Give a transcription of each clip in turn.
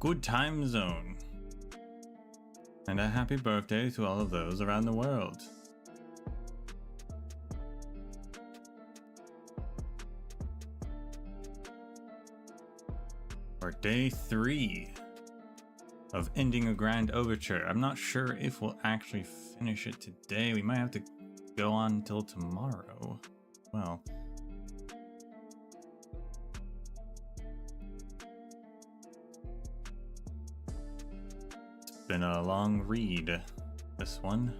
good time zone. And a happy birthday to all of those around the world. For day 3 of ending a grand overture. I'm not sure if we'll actually finish it today. We might have to go on until tomorrow. Well, it's been a long read, this one.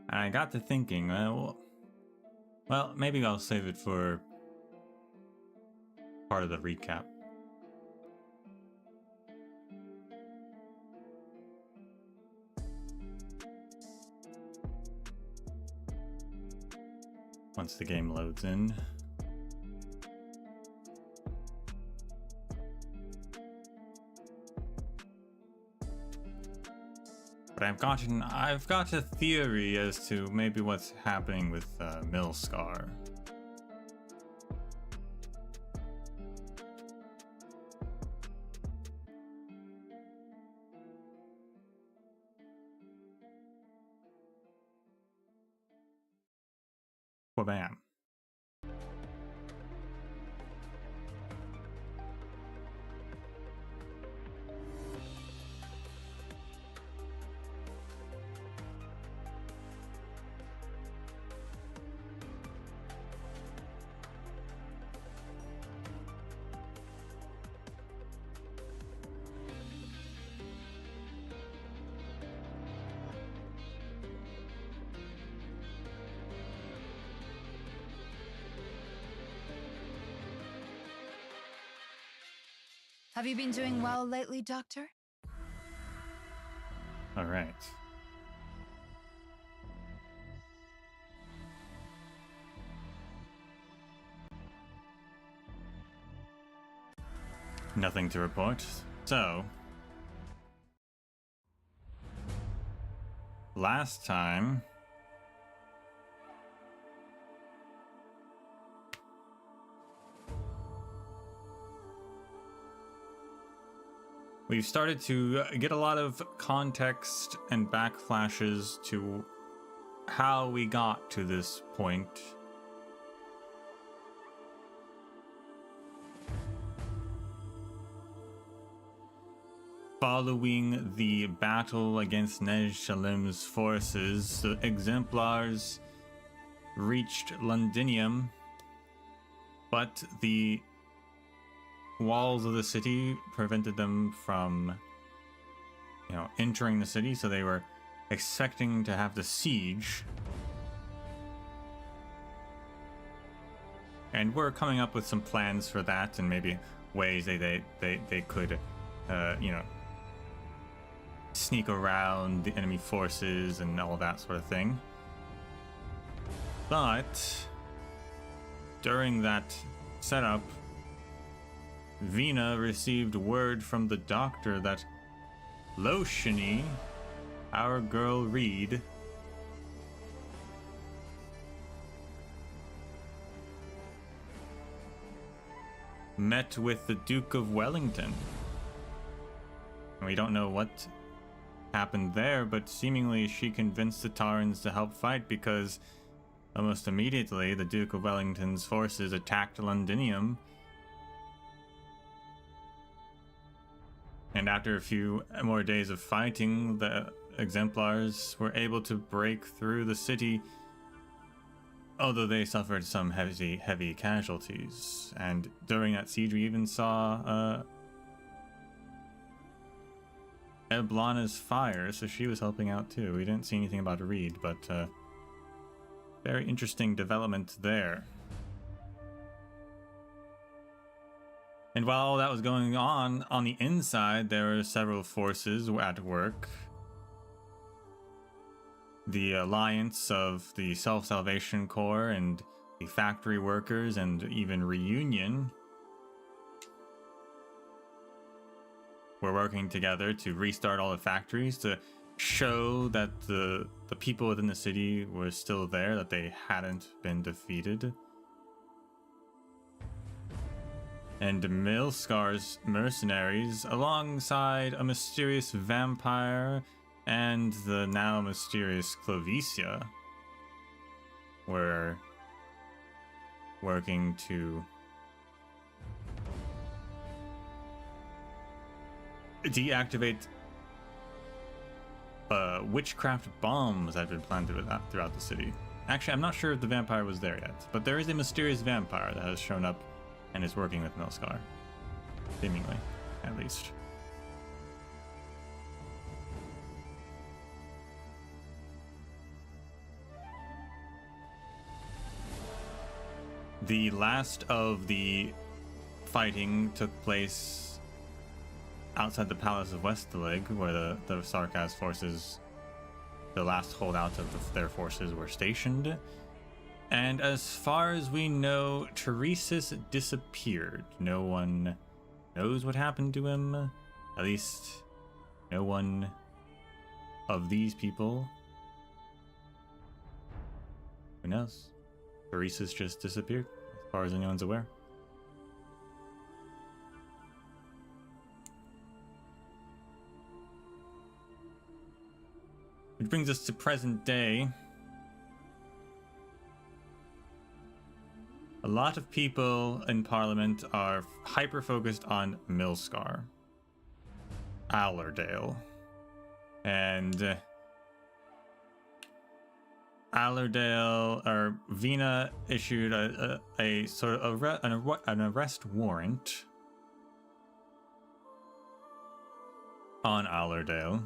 I got to thinking, well, maybe I'll save it for part of the recap. Once the game loads in. But I've got a theory as to maybe what's happening with Misc. Bam. Have you been doing well lately, Doctor? All right. Nothing to report. So, last time we've started to get a lot of context and backflashes to how we got to this point. Following the battle against Nej Shalim's forces, the Exemplars reached Londinium, but the walls of the city prevented them from, entering the city, so they were expecting to have the siege. And we're coming up with some plans for that, and maybe ways they could, sneak around the enemy forces and all that sort of thing. But during that setup, Vina received word from the doctor that Loshini, our girl Reed, met with the Duke of Wellington. And we don't know what happened there, but seemingly she convinced the Tarans to help fight because almost immediately the Duke of Wellington's forces attacked Londinium. And after a few more days of fighting, the Exemplars were able to break through the city, although they suffered some heavy casualties. And during that siege, we even saw Eblana's fire, so she was helping out too. We didn't see anything about Reed, but very interesting development there. And while all that was going on the inside, there were several forces at work. The alliance of the Self-Salvation Corps and the factory workers and even Reunion were working together to restart all the factories, to show that the people within the city were still there, that they hadn't been defeated. And Milskar's mercenaries, alongside a mysterious vampire and the now mysterious Clovicia, were working to deactivate witchcraft bombs that had been planted throughout the city. Actually, I'm not sure if the vampire was there yet, but there is a mysterious vampire that has shown up and is working with Milskar. Seemingly, at least. The last of the fighting took place outside the Palace of Westalig, where the Sarkaz forces, the last holdout of their forces, were stationed. And as far as we know, Teresis disappeared. No one knows what happened to him. At least, no one of these people. Who knows? Teresis just disappeared, as far as anyone's aware. Which brings us to present day. A lot of people in Parliament are hyper-focused on Milskar, Allerdale, and Allerdale, or Vina issued a sort of an arrest warrant on Allerdale.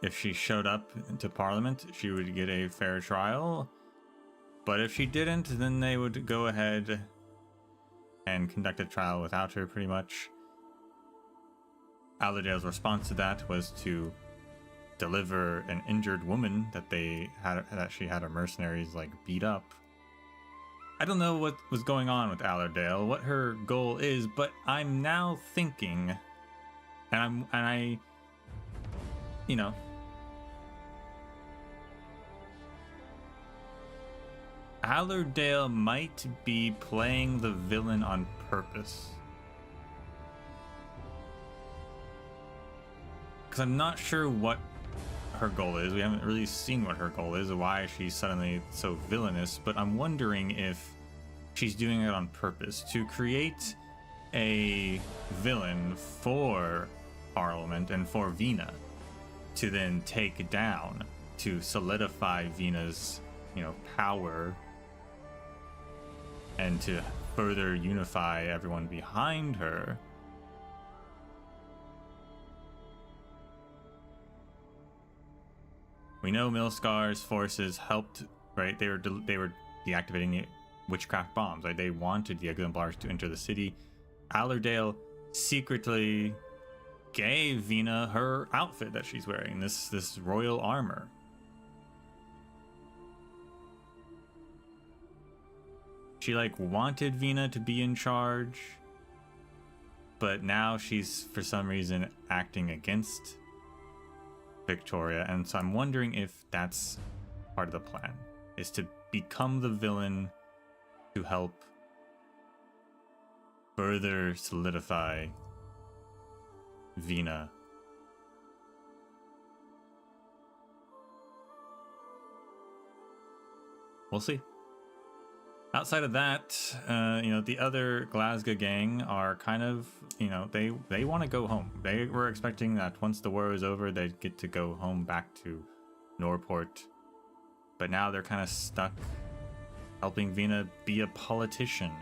If she showed up to Parliament, she would get a fair trial. But if she didn't, then they would go ahead and conduct a trial without her, pretty much. Allerdale's response to that was to deliver an injured woman that she had her mercenaries beat up. I don't know what was going on with Allerdale, what her goal is, but I'm now thinking, you know, Allerdale might be playing the villain on purpose. Because I'm not sure what her goal is. We haven't really seen what her goal is or why she's suddenly so villainous, but I'm wondering if she's doing it on purpose to create a villain for Parliament and for Vina to then take down, to solidify Vina's, power, and to further unify everyone behind her. We know Milskar's forces helped, right? They were deactivating the witchcraft bombs, right? They wanted the exemplars to enter the city. Allerdale secretly gave Vina her outfit that she's wearing, this royal armor. She wanted Vina to be in charge, but now she's for some reason acting against Victoria, and so I'm wondering if that's part of the plan, is to become the villain to help further solidify Vina. We'll see. Outside of that, the other Glasgow gang are kind of, they want to go home. They were expecting that once the war was over, they'd get to go home back to Norport. But now they're kind of stuck helping Vina be a politician.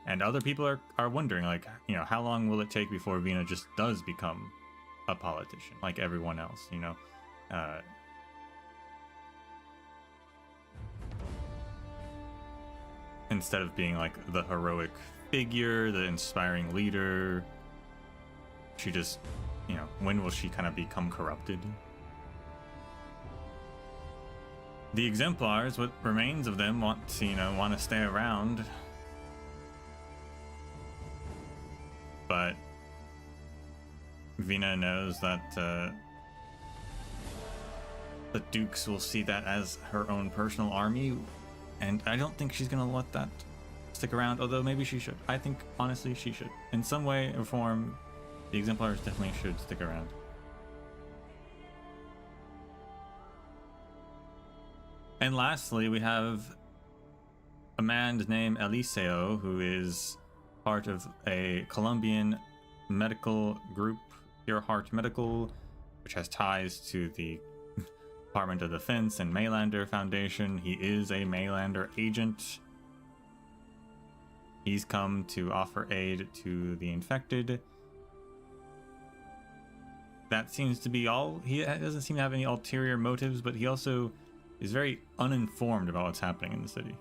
And other people are wondering, how long will it take before Vina just does become a politician like everyone else, instead of being the heroic figure, the inspiring leader, she just, when will she kind of become corrupted? The exemplars, what remains of them, want to stay around, but Vina knows that the Dukes will see that as her own personal army, and I don't think she's gonna let that stick around, although maybe she should. I think, honestly, she should. In some way or form, the Exemplars definitely should stick around. And lastly, we have a man named Eliseo, who is part of a Colombian medical group, Pure Heart Medical, which has ties to the Department of Defense and Maylander Foundation. He is a Maylander agent. He's come to offer aid to the infected. That seems to be all. He doesn't seem to have any ulterior motives, but he also is very uninformed about what's happening in the city.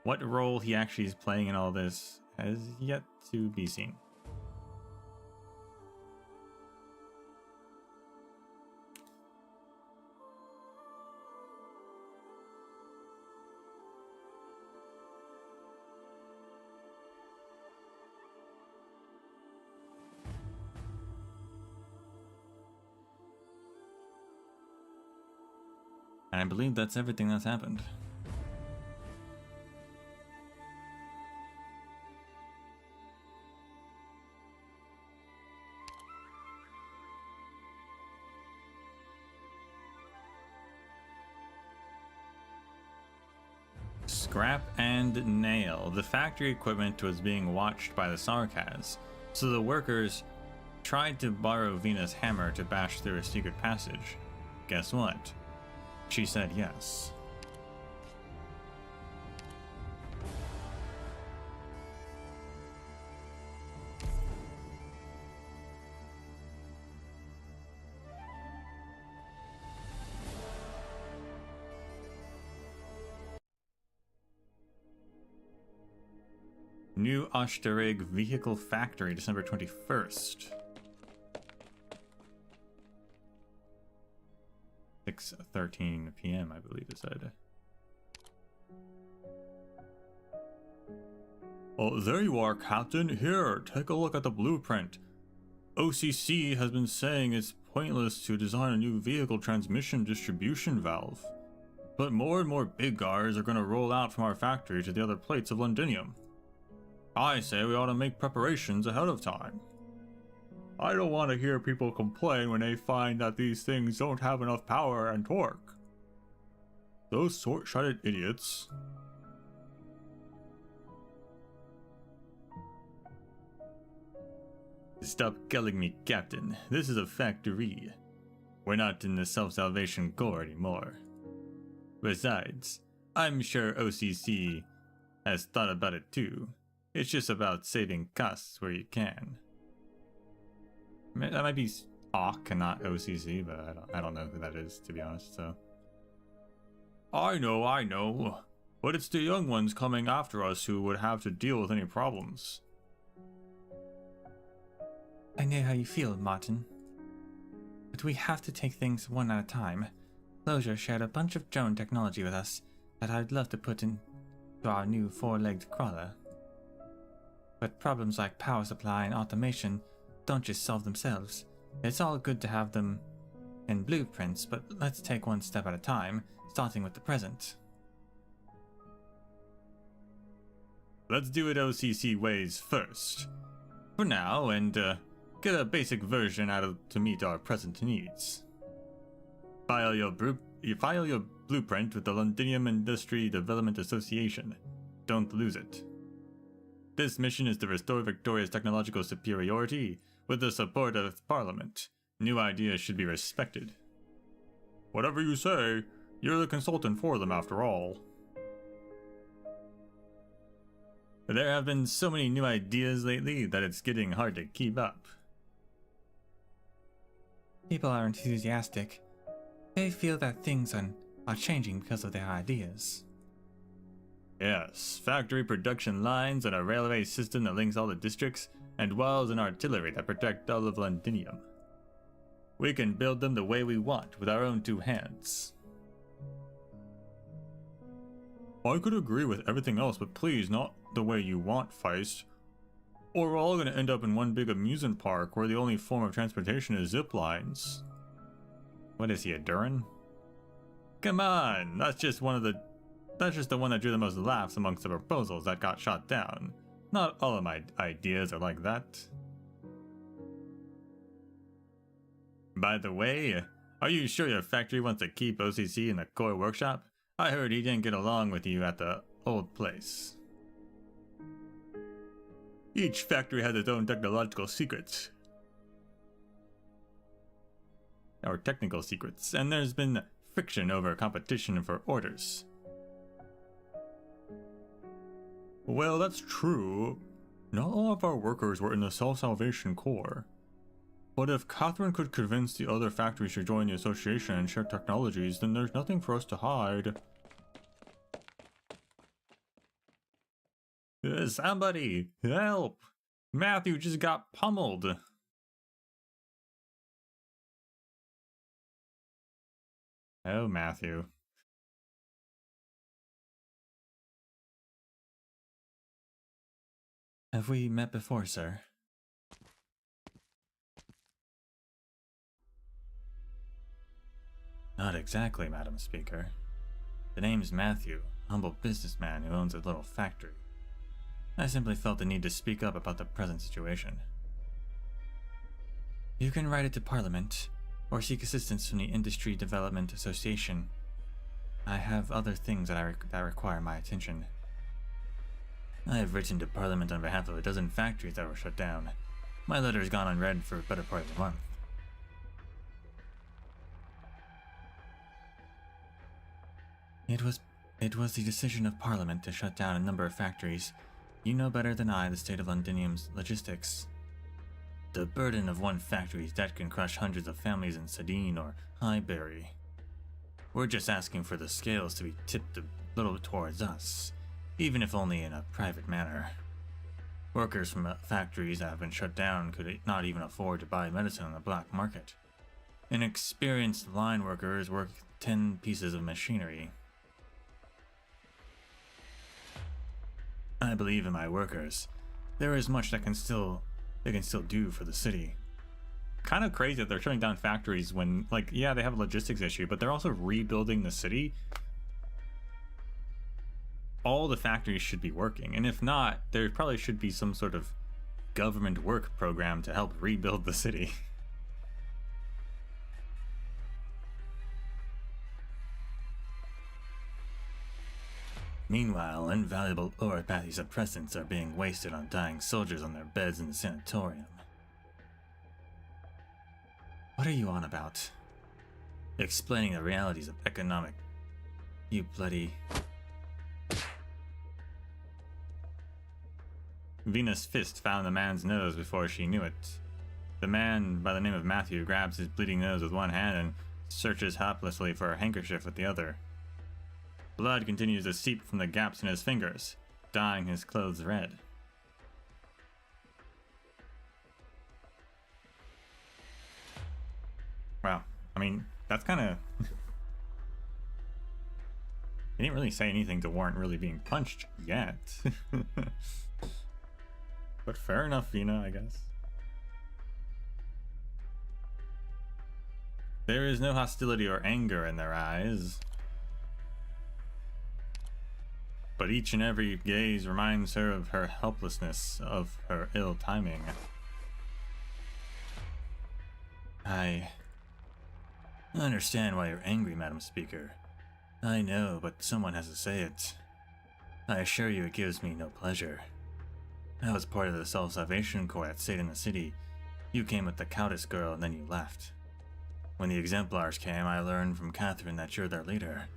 What role he actually is playing in all this has yet to be seen. And I believe that's everything that's happened. Scrap and nail. The factory equipment was being watched by the Sarkaz, so the workers tried to borrow Vina's hammer to bash through a secret passage. Guess what? She said yes. New Osterig Vehicle Factory, December 21st. 6:13 p.m. I believe it said. Oh, there you are, Captain. Here, take a look at the blueprint. OCC has been saying it's pointless to design a new vehicle transmission distribution valve. But more and more big cars are going to roll out from our factory to the other plates of Londinium. I say we ought to make preparations ahead of time. I don't want to hear people complain when they find that these things don't have enough power and torque. Those short-sighted idiots. Stop calling me Captain. This is a factory. We're not in the Self-Salvation Corps anymore. Besides, I'm sure OCC has thought about it too. It's just about saving costs where you can. That might be Hawk and not OCC, but I don't know who that is, to be honest, so. I know. But it's the young ones coming after us who would have to deal with any problems. I know how you feel, Martin. But we have to take things one at a time. Closure shared a bunch of drone technology with us that I'd love to put into our new four-legged crawler. But problems like power supply and automation don't just solve themselves. It's all good to have them in blueprints, but let's take one step at a time, starting with the present. Let's do it OCC ways first. For now, and get a basic version out of to meet our present needs. File your blueprint with the Londinium Industry Development Association. Don't lose it. This mission is to restore Victoria's technological superiority with the support of Parliament. New ideas should be respected. Whatever you say, you're the consultant for them after all. There have been so many new ideas lately that it's getting hard to keep up. People are enthusiastic. They feel that things are changing because of their ideas. Yes, factory production lines and a railway system that links all the districts, and walls and artillery that protect all of Londinium. We can build them the way we want with our own two hands. I could agree with everything else, but please, not the way you want, Feist, or we're all going to end up in one big amusement park where the only form of transportation is zip lines. What is he, a Durin? Come on, that's just the one that drew the most laughs amongst the proposals that got shot down. Not all of my ideas are like that. By the way, are you sure your factory wants to keep OCC in the core workshop? I heard he didn't get along with you at the old place. Each factory has its own technological secrets. Or technical secrets, and there's been friction over competition for orders. Well, that's true. Not all of our workers were in the Self-Salvation Corps. But if Catherine could convince the other factories to join the association and share technologies, then there's nothing for us to hide. Somebody, help! Matthew just got pummeled. Oh, Matthew. Have we met before, sir? Not exactly, Madam Speaker. The name's Matthew, humble businessman who owns a little factory. I simply felt the need to speak up about the present situation. You can write it to Parliament, or seek assistance from the Industry Development Association. I have other things that require my attention. I have written to Parliament on behalf of a dozen factories that were shut down. My letter has gone unread for a better part of a month. It was the decision of Parliament to shut down a number of factories. You know better than I the state of Londinium's logistics. The burden of one factory's debt can crush hundreds of families in Sedin or Highbury. We're just asking for the scales to be tipped a little towards us, even if only in a private manner. Workers from factories that have been shut down could not even afford to buy medicine on the black market. An experienced line worker is worth 10 pieces of machinery. I believe in my workers. There is much they can still do for the city. Kind of crazy that they're shutting down factories when, like, yeah, they have a logistics issue, but they're also rebuilding the city. All the factories should be working, and if not, there probably should be some sort of government work program to help rebuild the city. Meanwhile, invaluable oropathy suppressants are being wasted on dying soldiers on their beds in the sanatorium. What are you on about? Explaining the realities of economic... You bloody... Venus' fist found the man's nose before she knew it. The man, by the name of Matthew, grabs his bleeding nose with one hand and searches helplessly for a handkerchief with the other. Blood continues to seep from the gaps in his fingers, dyeing his clothes red. Wow, I mean, that's kind of... He didn't really say anything to warrant really being punched yet. But fair enough, Vina, I guess. There is no hostility or anger in their eyes. But each and every gaze reminds her of her helplessness, of her ill timing. I understand why you're angry, Madam Speaker. I know, but someone has to say it. I assure you it gives me no pleasure. I was part of the Self-Salvation Corps that stayed in the city. You came with the Countess girl and then you left. When the exemplars came, I learned from Catherine that you're their leader.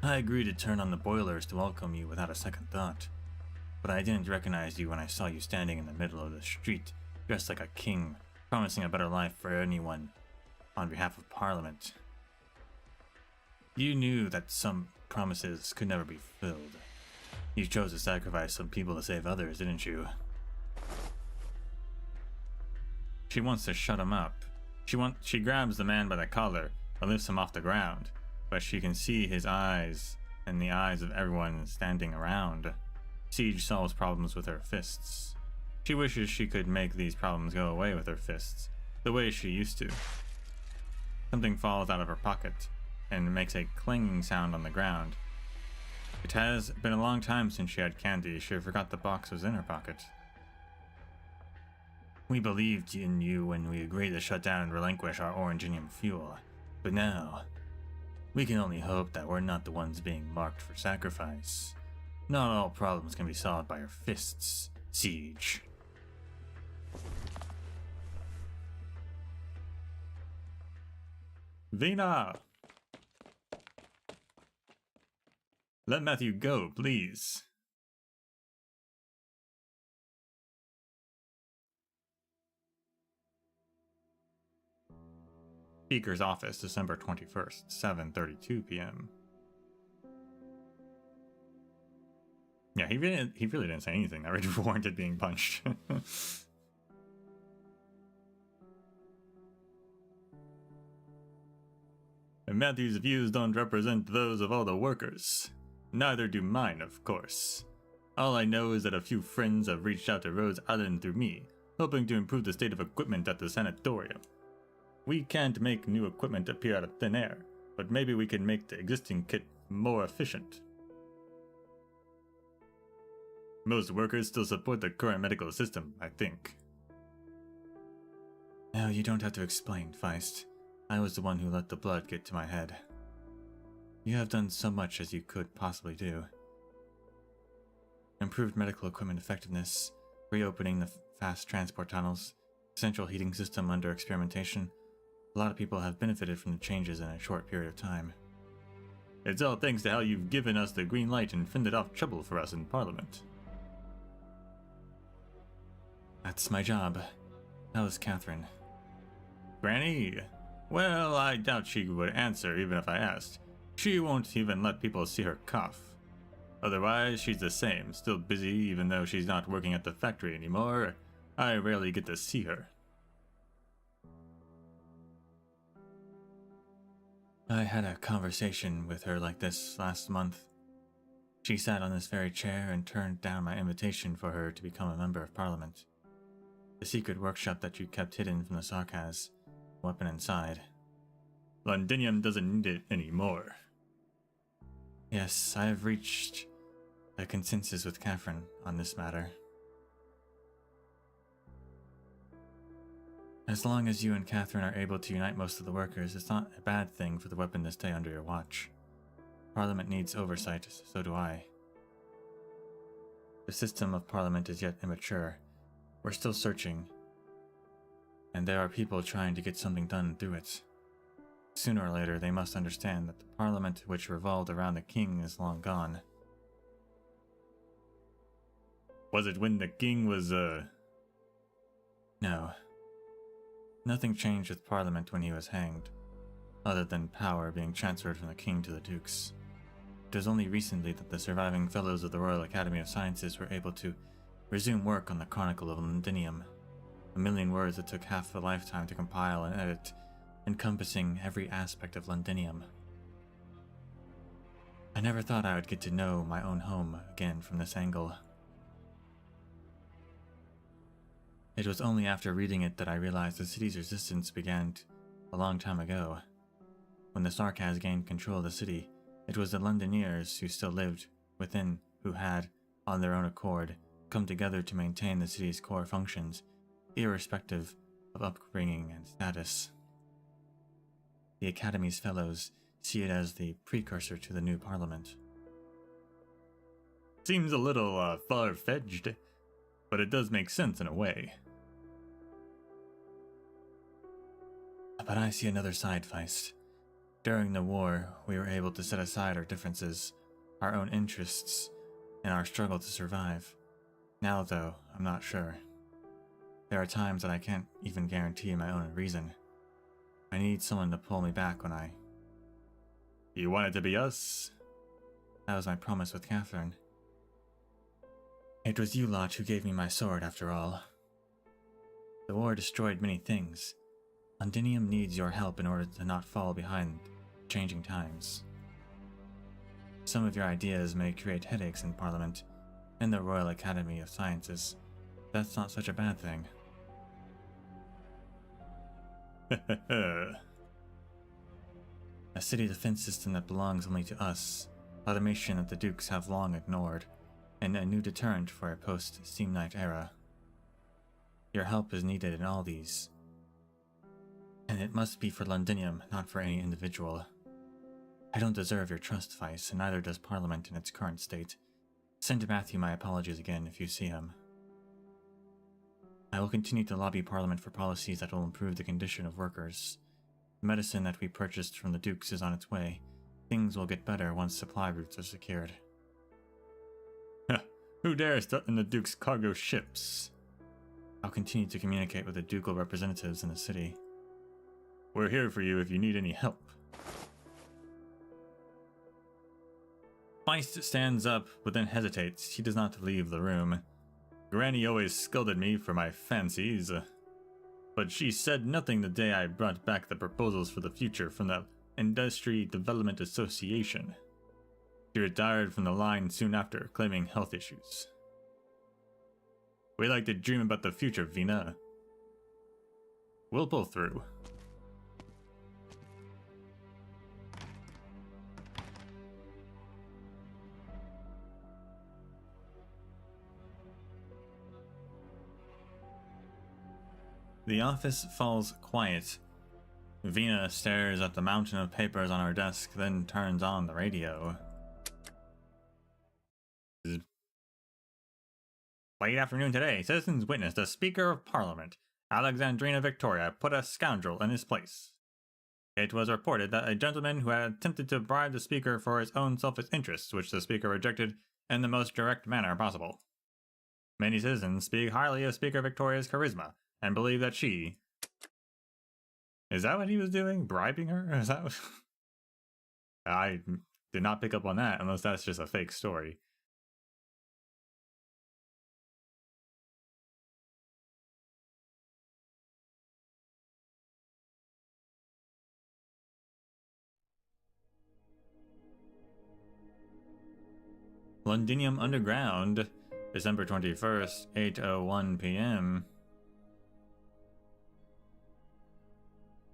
I agreed to turn on the boilers to welcome you without a second thought. But I didn't recognize you when I saw you standing in the middle of the street, dressed like a king, promising a better life for anyone on behalf of Parliament. You knew that some promises could never be fulfilled. You chose to sacrifice some people to save others, didn't you? She wants to shut him up. She grabs the man by the collar and lifts him off the ground, but she can see his eyes and the eyes of everyone standing around. Siege solves problems with her fists. She wishes she could make these problems go away with her fists, the way she used to. Something falls out of her pocket and makes a clanging sound on the ground. It has been a long time since she had candy. She forgot the box was in her pocket. We believed in you when we agreed to shut down and relinquish our oranginium fuel, but now we can only hope that we're not the ones being marked for sacrifice. Not all problems can be solved by your fists, Siege. Vina! Let Matthew go, please. Speaker's office, December 21st, 7:32 p.m. Yeah, he really didn't say anything that warranted being punched. And Matthew's views don't represent those of all the workers. Neither do mine, of course. All I know is that a few friends have reached out to Rose Island through me, hoping to improve the state of equipment at the sanatorium. We can't make new equipment appear out of thin air, but maybe we can make the existing kit more efficient. Most workers still support the current medical system, I think. No, you don't have to explain, Feist. I was the one who let the blood get to my head. You have done so much as you could possibly do. Improved medical equipment effectiveness, reopening the fast transport tunnels, central heating system under experimentation. A lot of people have benefited from the changes in a short period of time. It's all thanks to how you've given us the green light and fended off trouble for us in Parliament. That's my job. How's Catherine? Granny? Well, I doubt she would answer even if I asked. She won't even let people see her cough. Otherwise, she's the same, still busy even though she's not working at the factory anymore. I rarely get to see her. I had a conversation with her like this last month. She sat on this very chair and turned down my invitation for her to become a member of Parliament. The secret workshop that you kept hidden from the Sarkaz. Weapon inside. Londinium doesn't need it anymore. Yes, I have reached a consensus with Catherine on this matter. As long as you and Catherine are able to unite most of the workers, it's not a bad thing for the weapon to stay under your watch. Parliament needs oversight, so do I. The system of Parliament is yet immature. We're still searching, and there are people trying to get something done through it. Sooner or later, they must understand that the Parliament which revolved around the king is long gone. Was it when the king was, No. Nothing changed with Parliament when he was hanged, other than power being transferred from the king to the dukes. It was only recently that the surviving fellows of the Royal Academy of Sciences were able to resume work on the Chronicle of Londinium, a million words that took half a lifetime to compile and edit, encompassing every aspect of Londinium. I never thought I would get to know my own home again from this angle. It was only after reading it that I realized the city's resistance began a long time ago. When the Sarkaz gained control of the city, it was the Londoniers who still lived within who had, on their own accord, come together to maintain the city's core functions, irrespective of upbringing and status. The Academy's fellows see it as the precursor to the new Parliament. Seems a little far-fetched, but it does make sense in a way. But I see another side, Feist. During the war, we were able to set aside our differences, our own interests, and our struggle to survive. Now, though, I'm not sure. There are times that I can't even guarantee my own reason. I need someone to pull me back when I... You want it to be us? That was my promise with Catherine. It was you lot who gave me my sword, after all. The war destroyed many things. Londinium needs your help in order to not fall behind changing times. Some of your ideas may create headaches in Parliament, in the Royal Academy of Sciences. That's not such a bad thing. A city defense system that belongs only to us, automation that the Dukes have long ignored, and a new deterrent for a post-Steam Knight era. Your help is needed in all these. And it must be for Londinium, not for any individual. I don't deserve your trust, Vice, and neither does Parliament in its current state. Send Matthew my apologies again if you see him. I will continue to lobby Parliament for policies that will improve the condition of workers. The medicine that we purchased from the Dukes is on its way. Things will get better once supply routes are secured. Who dares threaten the Duke's cargo ships? I'll continue to communicate with the ducal representatives in the city. We're here for you if you need any help. Feist stands up, but then hesitates. He does not leave the room. Granny always scolded me for my fancies, but she said nothing the day I brought back the proposals for the future from the Industry Development Association. She retired from the line soon after, claiming health issues. We like to dream about the future, Vina. We'll pull through. The office falls quiet. Vina stares at the mountain of papers on her desk, then turns on the radio. Late afternoon today, citizens witnessed the Speaker of Parliament, Alexandrina Victoria, put a scoundrel in his place. It was reported that a gentleman who had attempted to bribe the Speaker for his own selfish interests, which the Speaker rejected in the most direct manner possible. Many citizens speak highly of Speaker Victoria's charisma, and believe that she... Is that what he was doing? Bribing her? Is that what... I did not pick up on that, unless that's just a fake story. Londinium Underground, December 21st, 8:01 p.m.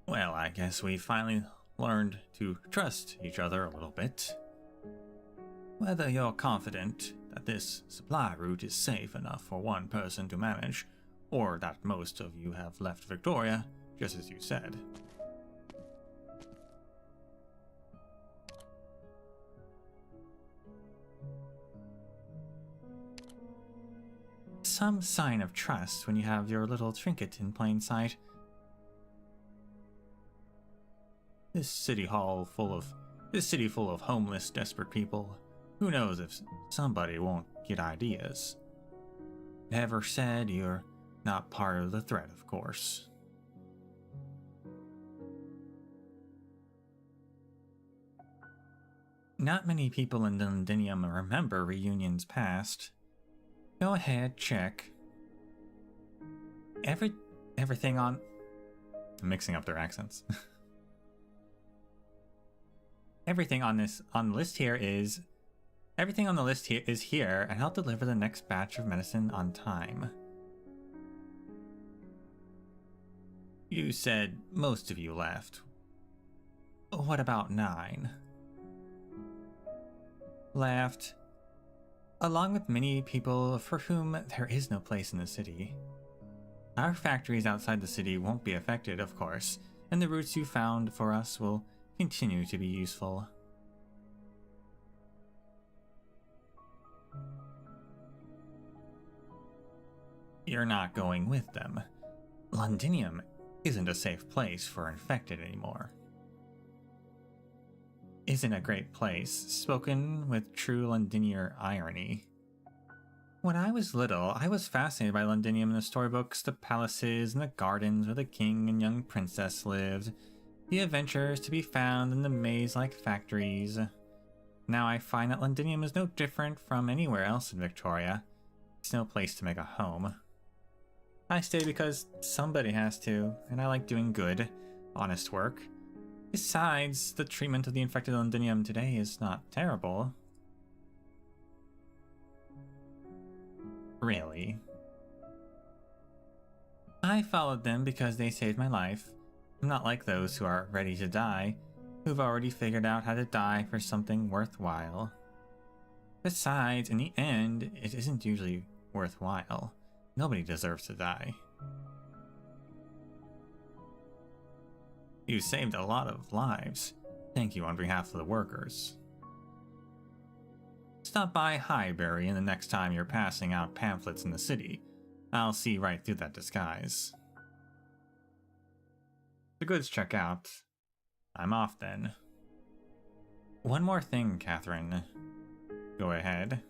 Well, I guess we finally learned to trust each other a little bit. Whether you're confident that this supply route is safe enough for one person to manage, or that most of you have left Victoria, just as you said. Some sign of trust when you have your little trinket in plain sight. This city full of homeless, desperate people. Who knows if somebody won't get ideas. Never said you're not part of the threat, of course. Not many people in Londinium remember reunions past. Go ahead, check. Everything on... I'm mixing up their accents. Everything on the list here is... Everything on the list here is here, and I'll deliver the next batch of medicine on time. You said most of you left. What about 9? Left. Along with many people for whom there is no place in the city. Our factories outside the city won't be affected, of course, and the routes you found for us will continue to be useful. You're not going with them. Londinium isn't a safe place for infected anymore. Isn't a great place, spoken with true Londinier irony. When I was little, I was fascinated by Londinium in the storybooks, the palaces and the gardens where the king and young princess lived, the adventures to be found in the maze-like factories. Now I find that Londinium is no different from anywhere else in Victoria. It's no place to make a home. I stay because somebody has to, and I like doing good, honest work. Besides, the treatment of the infected Londinium today is not terrible. Really? I followed them because they saved my life. I'm not like those who are ready to die, who've already figured out how to die for something worthwhile. Besides, in the end, it isn't usually worthwhile. Nobody deserves to die. You saved a lot of lives. Thank you on behalf of the workers. Stop by Highbury the next time you're passing out pamphlets in the city. I'll see right through that disguise. The goods check out. I'm off then. One more thing, Catherine. Go ahead.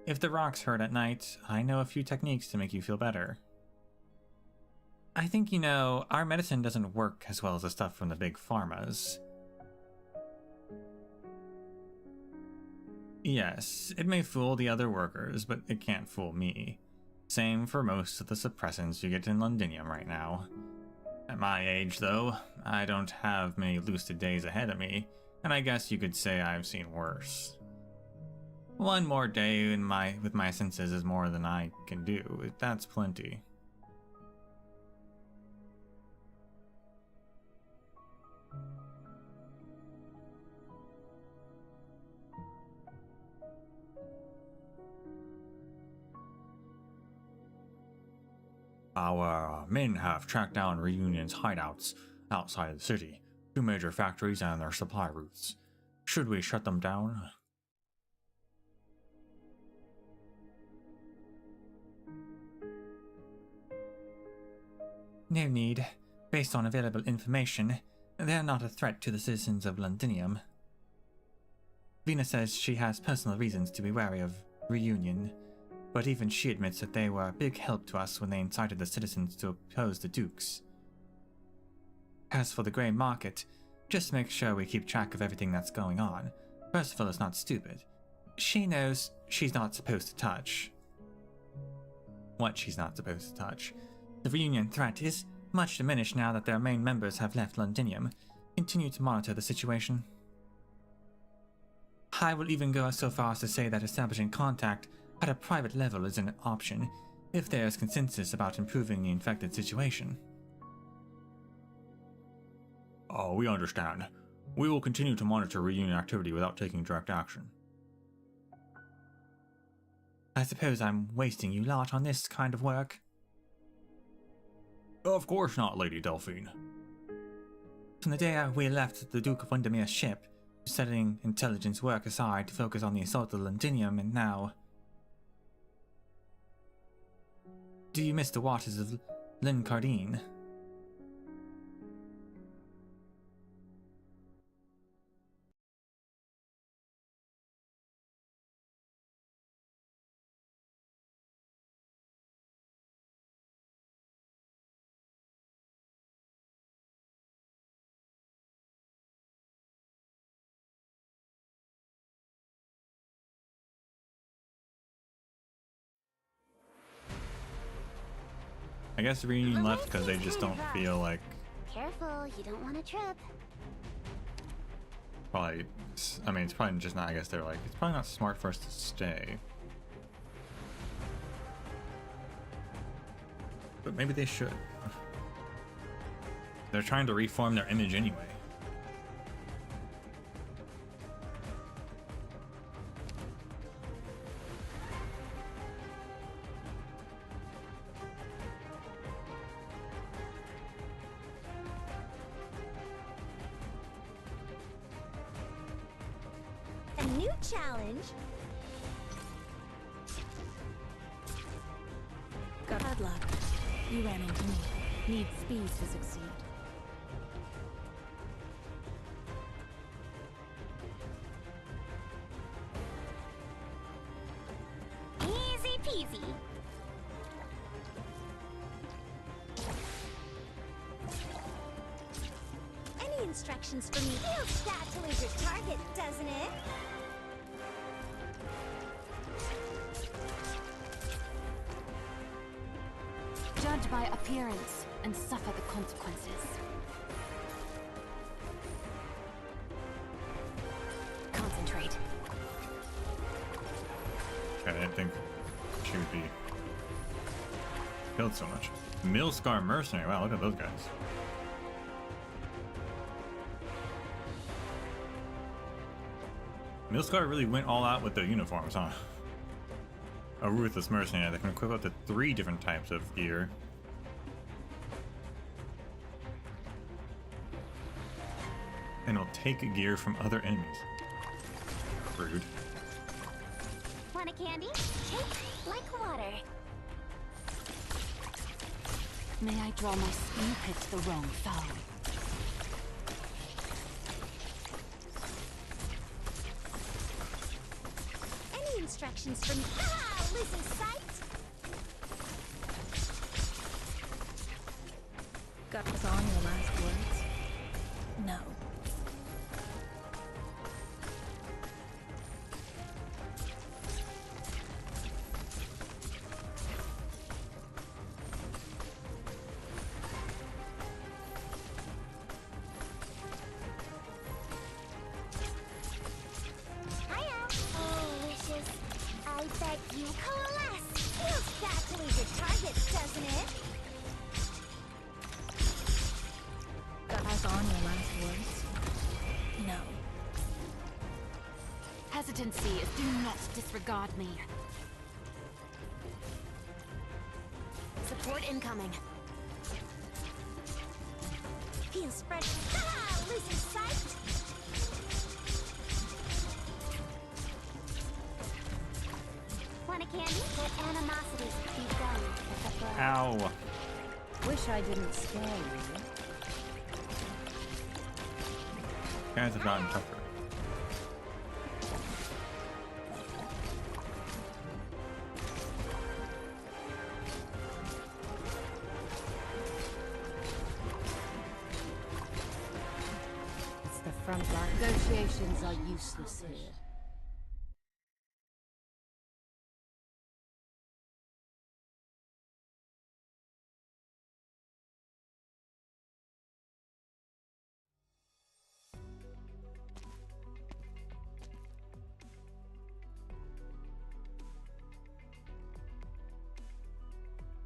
If the rocks hurt at night, I know a few techniques to make you feel better. I think you know, our medicine doesn't work as well as the stuff from the big pharmas. Yes, it may fool the other workers, but it can't fool me. Same for most of the suppressants you get in Londinium right now. At my age, though, I don't have many lucid days ahead of me, and I guess you could say I've seen worse. One more day with my senses is more than I can do. That's plenty. Our men have tracked down Reunion's hideouts outside of the city, 2 major factories and their supply routes. Should we shut them down? No need. Based on available information, they're not a threat to the citizens of Londinium. Vina says she has personal reasons to be wary of Reunion, but even she admits that they were a big help to us when they incited the citizens to oppose the Dukes. As for the grey market, just make sure we keep track of everything that's going on. Percival is not stupid. She knows she's not supposed to touch. What she's not supposed to touch. The Reunion threat is much diminished now that their main members have left Londinium. Continue to monitor the situation. I will even go so far as to say that establishing contact at a private level is an option, if there is consensus about improving the infected situation. Oh, we understand. We will continue to monitor Reunion activity without taking direct action. I suppose I'm wasting you lot on this kind of work. Of course not, Lady Delphine. From the day we left the Duke of Windermere's ship, setting intelligence work aside to focus on the assault of Londinium, and now... Do you miss the waters of Lincardine? I guess the Reunion left because they just don't feel like... Careful, you don't want to trip. Probably... I mean, it's probably just not... I guess they're like, it's probably not smart for us to stay. But maybe they should. They're trying to reform their image anyway. A new challenge. Got bad luck. You ran into me. Need speed to succeed. Easy peasy. Any instructions for me? Feels sad to lose your target, doesn't it? Judge by appearance and suffer the consequences. Concentrate. I didn't think she she would be killed so much. Millscar mercenary. Wow, look at those guys. Millscar really went all out with the uniforms, huh? A ruthless mercenary that can equip up to 3 different types of gear. And will take gear from other enemies. Rude. Want a candy? Take like water. May I draw my spear pit to the wrong fowl? Any instructions for me? Ah, losing sight? Got this on your last words? No. Hiya. Oh, wishes. I bet you coalesce. Feels sad to lose your target, doesn't it? Got eyes on your last words? No. Hesitancy is do not disregard me. Support incoming. Feel spread. Ah, losing sight? Want a candy? Let animosity be done with the blood. Ow. Wish I didn't scare you. Guys have gotten tougher. It's the front line. Negotiations are useless here.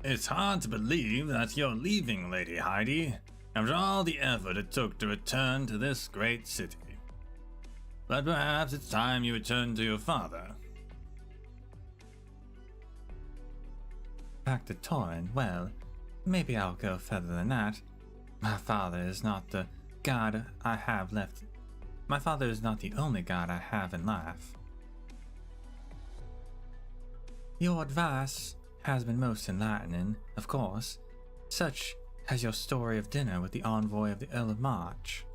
It's hard to believe that you're leaving, Lady Heidi, after all the effort it took to return to this great city. But perhaps it's time you return to your father. Back to Torin, well, maybe I'll go further than that. My father is not the god I have left. My father is not the only god I have in life. Your advice has been most enlightening, of course, such as your story of dinner with the envoy of the Earl of March.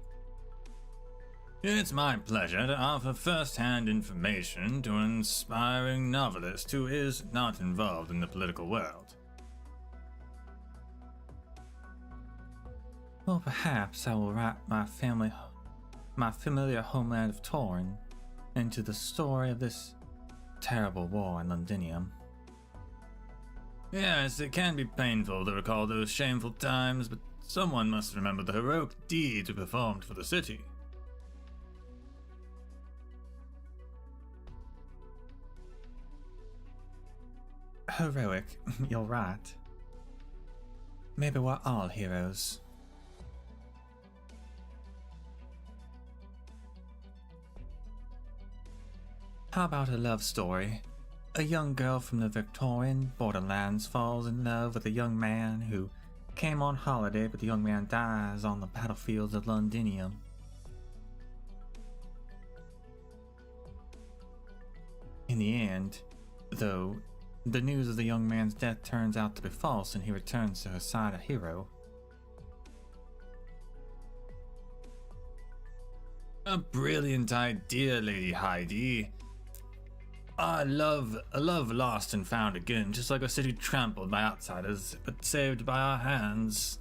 It's my pleasure to offer first-hand information to an inspiring novelist who is not involved in the political world. Well, perhaps I will write my familiar homeland of Torin into the story of this terrible war in Londinium. Yes, it can be painful to recall those shameful times, but someone must remember the heroic deeds we performed for the city. Heroic, you're right. Maybe we're all heroes. How about a love story? A young girl from the Victorian borderlands falls in love with a young man who came on holiday, but the young man dies on the battlefields of Londinium. In the end, though, the news of the young man's death turns out to be false and he returns to her side a hero. A brilliant idea, Lady Heidi. A love lost and found again, just like a city trampled by outsiders, but saved by our hands.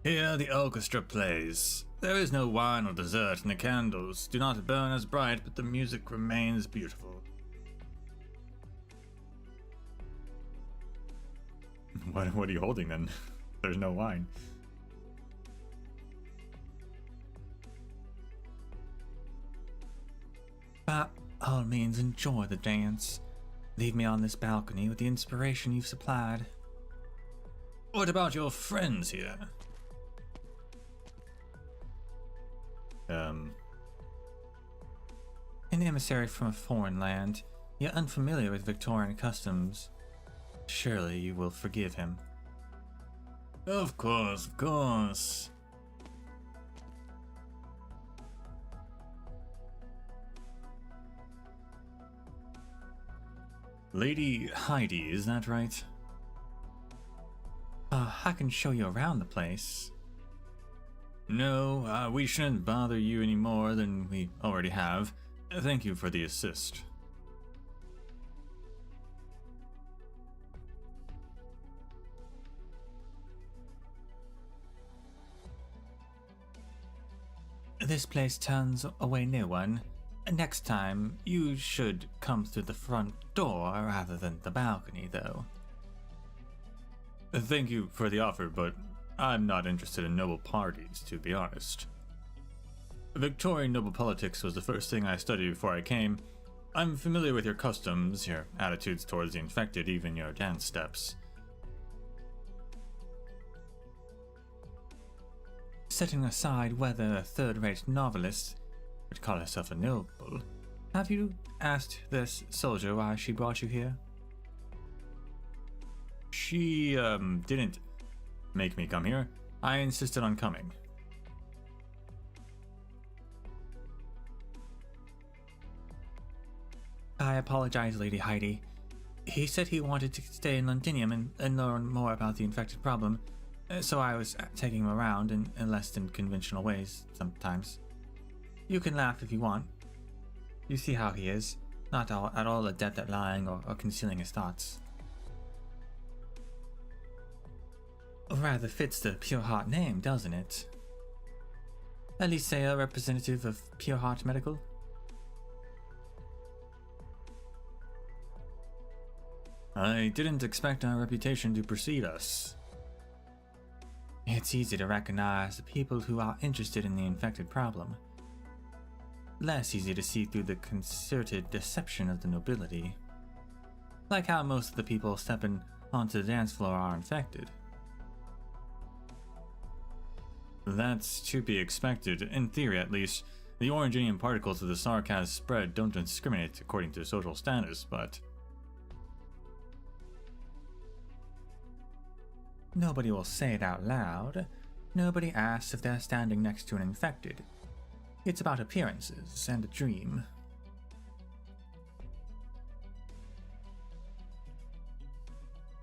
Here the orchestra plays. There is no wine or dessert, and the candles do not burn as bright, but the music remains beautiful. What are you holding then? There's no wine. But all means, enjoy the dance. Leave me on this balcony with the inspiration you've supplied. What about your friends here? An emissary from a foreign land, yet unfamiliar with Victorian customs. Surely you will forgive him. Of course, of course. Lady Heidi, is that right? I can show you around the place. No, we shouldn't bother you any more than we already have. Thank you for the assist. This place turns away no one. Next time, you should come through the front door rather than the balcony, though. Thank you for the offer, but I'm not interested in noble parties, to be honest. Victorian noble politics was the first thing I studied before I came. I'm familiar with your customs, your attitudes towards the infected, even your dance steps. Setting aside whether a third-rate novelist would call herself a noble, have you asked this soldier why she brought you here? She, didn't make me come here. I insisted on coming. I apologize, Lady Heidi. He said he wanted to stay in Londinium and learn more about the infected problem, so I was taking him around in less than conventional ways sometimes. You can laugh if you want. You see how he is, not at all adept at lying or concealing his thoughts. Rather fits the Pure Heart name, doesn't it? Elisea, representative of Pure Heart Medical? I didn't expect our reputation to precede us. It's easy to recognize the people who are interested in the infected problem. Less easy to see through the concerted deception of the nobility. Like how most of the people stepping onto the dance floor are infected. That's to be expected, in theory at least. The Oranginian particles of the sarcasm spread don't discriminate according to social status, but... Nobody will say it out loud. Nobody asks if they're standing next to an infected. It's about appearances and a dream.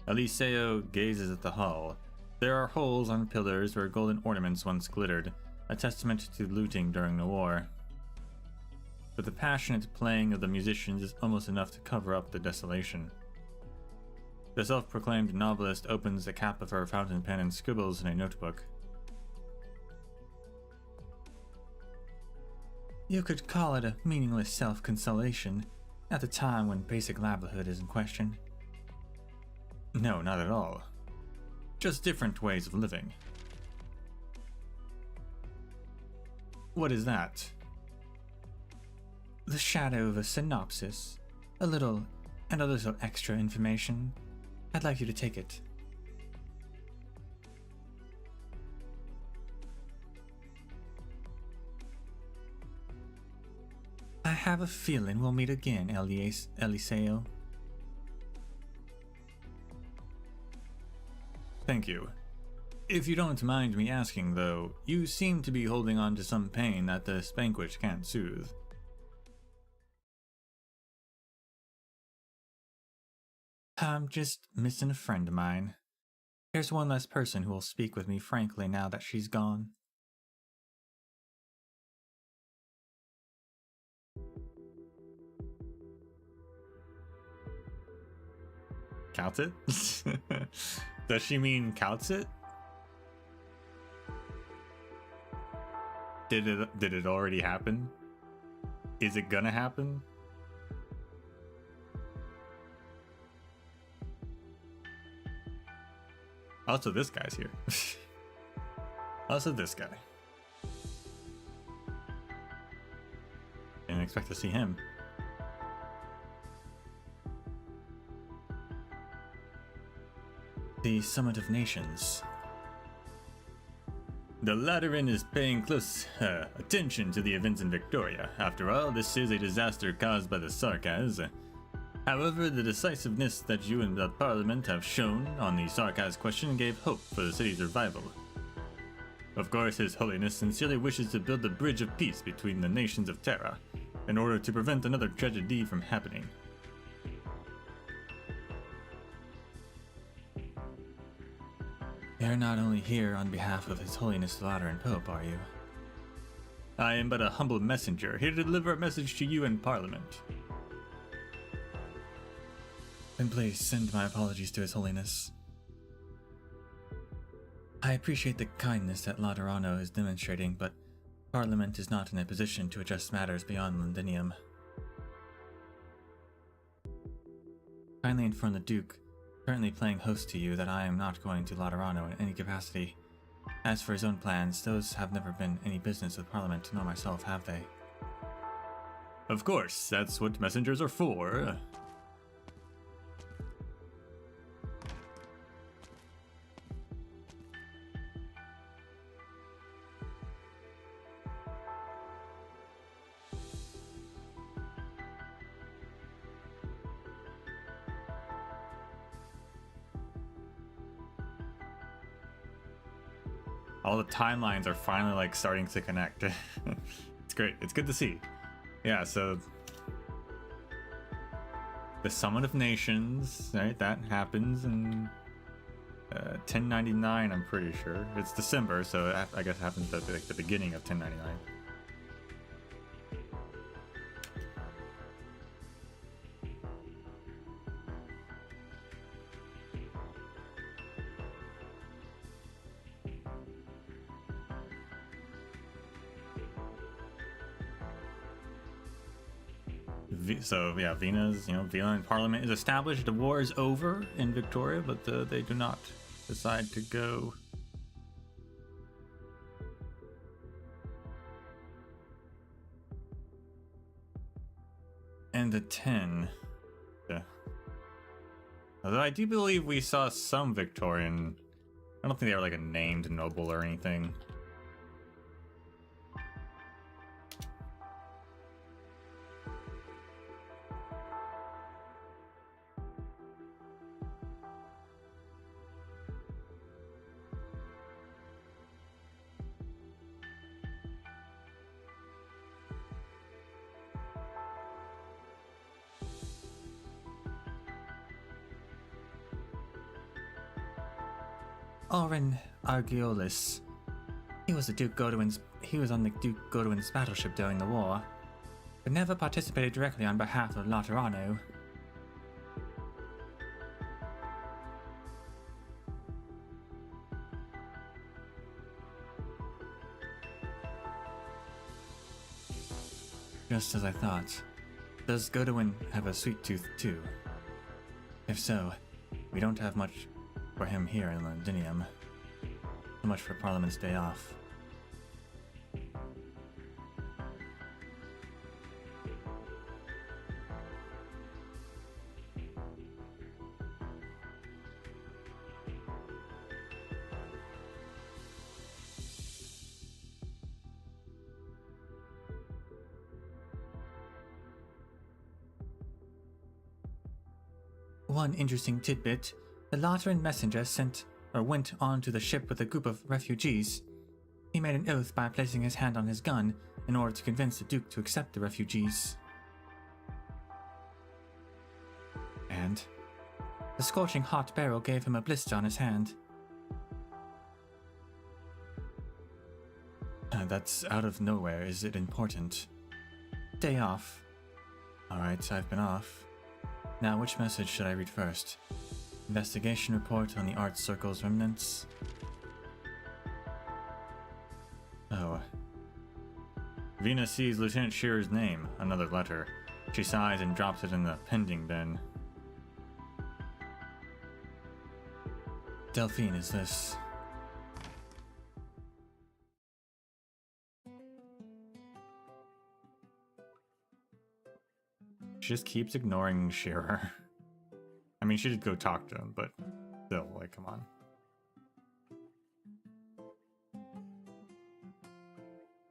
Eliseo gazes at the hull. There are holes on pillars where golden ornaments once glittered, a testament to looting during the war. But the passionate playing of the musicians is almost enough to cover up the desolation. The self-proclaimed novelist opens the cap of her fountain pen and scribbles in a notebook. You could call it a meaningless self-consolation at the time when basic livelihood is in question. No, not at all. Just different ways of living. What is that? The shadow of a synopsis. A little extra information. I'd like you to take it. I have a feeling we'll meet again, Eliseo. Thank you. If you don't mind me asking, though, you seem to be holding on to some pain that this banquet can't soothe. I'm just missing a friend of mine. There's one less person who will speak with me frankly now that she's gone. Counts it? Does she mean counts it? Did it already happen? Is it gonna happen? Also, this guy's here. Also, this guy. Didn't expect to see him. The Summit of Nations. The Lateran is paying close attention to the events in Victoria. After all, this is a disaster caused by the Sarkaz. However, the decisiveness that you and the Parliament have shown on the Sarkaz question gave hope for the city's revival. Of course, His Holiness sincerely wishes to build a bridge of peace between the nations of Terra, in order to prevent another tragedy from happening. You're not only here on behalf of His Holiness the Lateran Pope, are you? I am but a humble messenger, here to deliver a message to you and Parliament. Then please send my apologies to His Holiness. I appreciate the kindness that Laterano is demonstrating, but Parliament is not in a position to adjust matters beyond Londinium. Kindly inform the Duke, currently playing host to you, that I am not going to Laterano in any capacity. As for his own plans, those have never been any business with Parliament nor myself, have they? Of course, that's what messengers are for. All the timelines are finally like starting to connect. It's great. It's good to see. Yeah, so the Summit of Nations, right? That happens in 1099, I'm pretty sure. It's December, so I guess it happens at like the beginning of 1099. So yeah, Vina's, Vina in Parliament is established. The war is over in Victoria, but they do not decide to go. And the 10. Yeah. Although I do believe we saw some Victorian. I don't think they were like a named noble or anything. Oren Argiolis. He was on the Duke Godwin's battleship during the war, but never participated directly on behalf of Laterano. Just as I thought. Does Godwin have a sweet tooth too? If so, we don't have much for him here in Londinium. So much for Parliament's day off. One interesting tidbit. The Lateran messenger went on to the ship with a group of refugees. He made an oath by placing his hand on his gun in order to convince the Duke to accept the refugees. And the scorching hot barrel gave him a blister on his hand. That's out of nowhere. Is it important? Day off. Alright, I've been off. Now, which message should I read first? Investigation report on the Art Circle's remnants. Oh. Vina sees Lieutenant Shearer's name, another letter. She sighs and drops it in the pending bin. Delphine, is this? She just keeps ignoring Shearer. I mean, she did go talk to him, but Still, like, come on.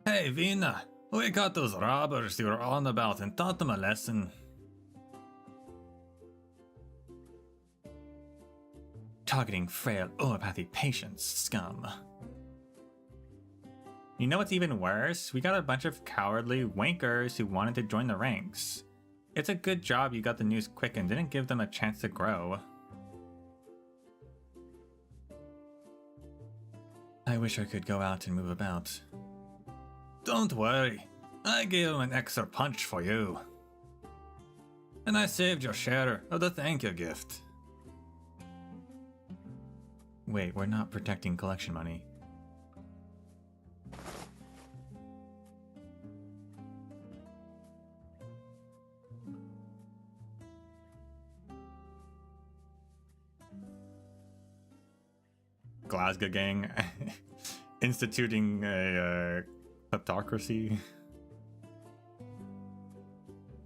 Hey, Vina! We got those robbers you were on about and taught them a lesson. Targeting frail oopathy patients, scum. You know what's even worse? We got a bunch of cowardly wankers who wanted to join the ranks. It's a good job you got the news quick and didn't give them a chance to grow. I wish I could go out and move about. Don't worry. I gave him an extra punch for you. And I saved your share of the thank you gift. Wait, we're not protecting collection money. Glasgow Gang instituting a kleptocracy.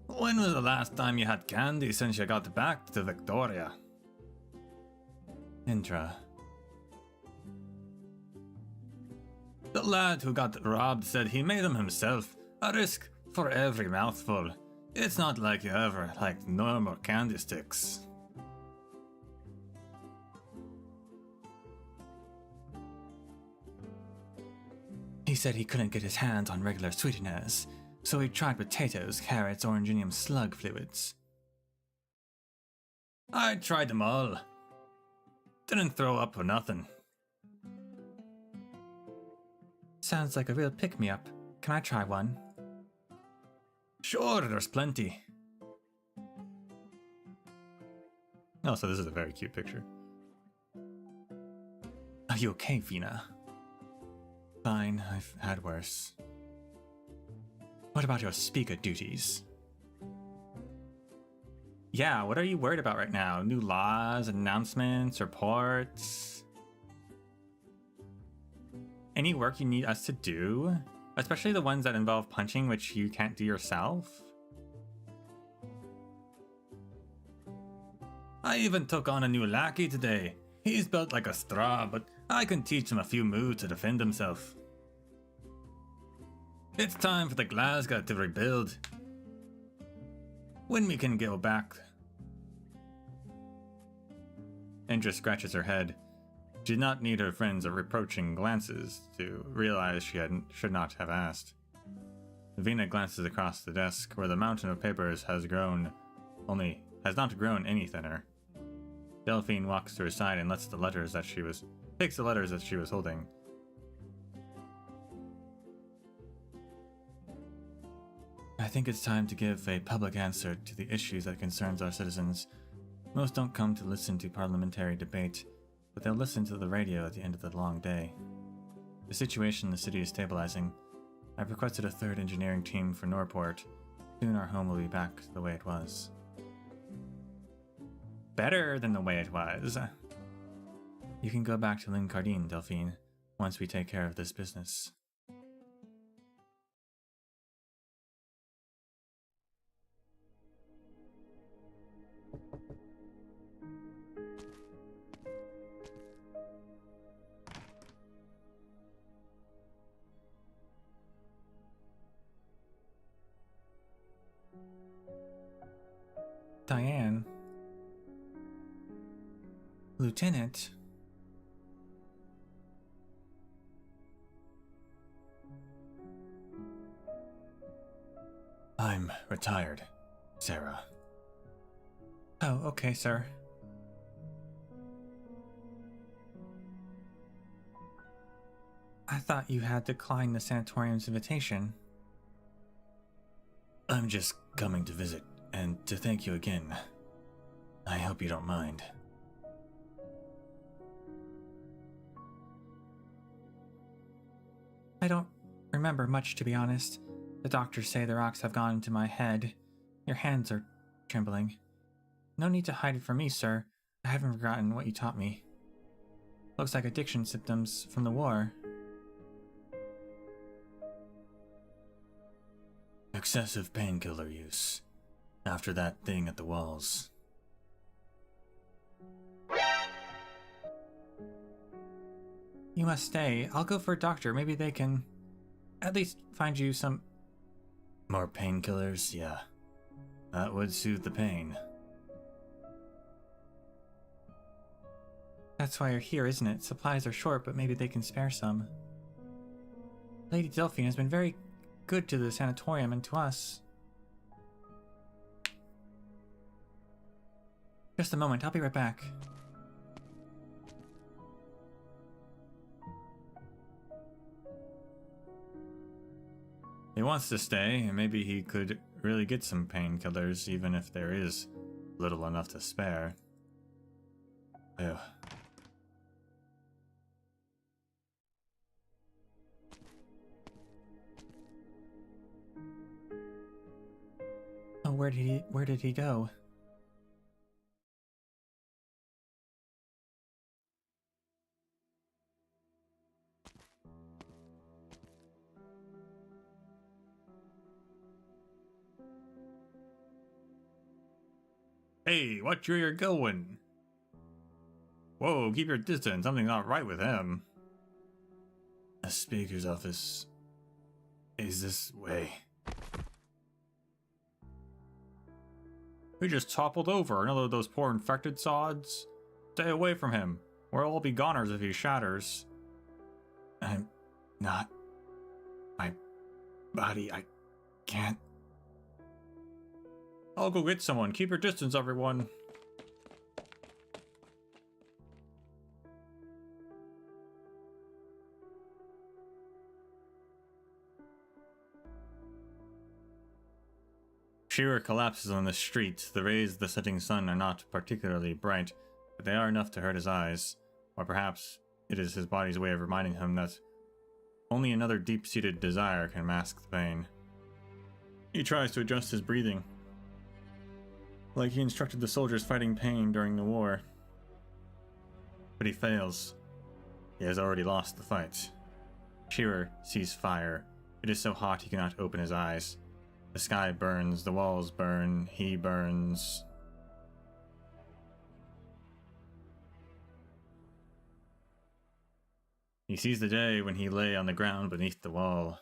When was the last time you had candy since you got back to Victoria? Indra. The lad who got robbed said he made them himself, a risk for every mouthful. It's not like you ever liked normal candy sticks. He said he couldn't get his hands on regular sweeteners, so he tried potatoes, carrots, oranginium slug fluids. I tried them all. Didn't throw up or nothing. Sounds like a real pick-me-up. Can I try one? Sure, there's plenty. Oh, so this is a very cute picture. Are you okay, Vina? Fine, I've had worse. What about your speaker duties? Yeah, what are you worried about right now? New laws, announcements, reports? Any work you need us to do? Especially the ones that involve punching, which you can't do yourself? I even took on a new lackey today. He's built like a straw, but I can teach him a few moves to defend himself. It's time for the Glasgow to rebuild. When we can go back. Indra scratches her head. She did not need her friends' reproaching glances to realize she should not have asked. Vina glances across the desk where the mountain of papers has not grown any thinner. Delphine walks to her side and takes the letters that she was holding. I think it's time to give a public answer to the issues that concerns our citizens. Most don't come to listen to parliamentary debate, but they'll listen to the radio at the end of the long day. The situation in the city is stabilizing. I've requested a third engineering team for Norport. Soon our home will be back the way it was. Better than the way it was. You can go back to Lincardine, Delphine, once we take care of this business. Diane? Lieutenant? I'm retired, Sarah. Oh, okay, sir. I thought you had declined the sanatorium's invitation. I'm just coming to visit and to thank you again. I hope you don't mind. I don't remember much, to be honest. The doctors say the rocks have gone into my head. Your hands are trembling. No need to hide it from me, sir. I haven't forgotten what you taught me. Looks like addiction symptoms from the war. Excessive painkiller use. After that thing at the walls. You must stay. I'll go for a doctor. Maybe they can at least find you some More painkillers? Yeah. That would soothe the pain. That's why you're here, isn't it? Supplies are short, but maybe they can spare some. Lady Delphine has been very good to the sanatorium and to us. Just a moment, I'll be right back. He wants to stay, and maybe he could really get some painkillers, even if there is little enough to spare. Ew. Oh, where did he go? Hey, watch where you're going! Whoa, keep your distance. Something's not right with him. The speaker's office is this way. We just toppled over another of those poor infected sods. Stay away from him. We'll all be goners if he shatters. I'm not. My body, I can't. I'll go get someone. Keep your distance, everyone. Shearer collapses on the street. The rays of the setting sun are not particularly bright, but they are enough to hurt his eyes. Or perhaps it is his body's way of reminding him that only another deep-seated desire can mask the pain. He tries to adjust his breathing, like he instructed the soldiers fighting pain during the war. But he fails. He has already lost the fight. Shearer sees fire. It is so hot he cannot open his eyes. The sky burns, the walls burn, he burns. He sees the day when he lay on the ground beneath the wall.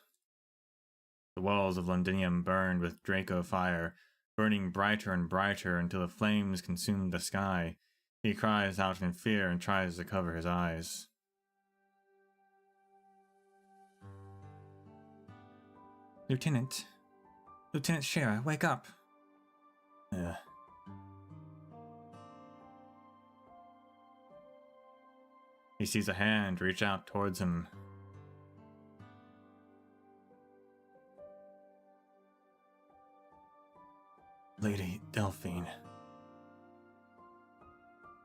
The walls of Londinium burned with Draco fire, burning brighter and brighter until the flames consumed the sky. He cries out in fear and tries to cover his eyes. Lieutenant Shearer, wake up. He sees a hand reach out towards him. Lady Delphine.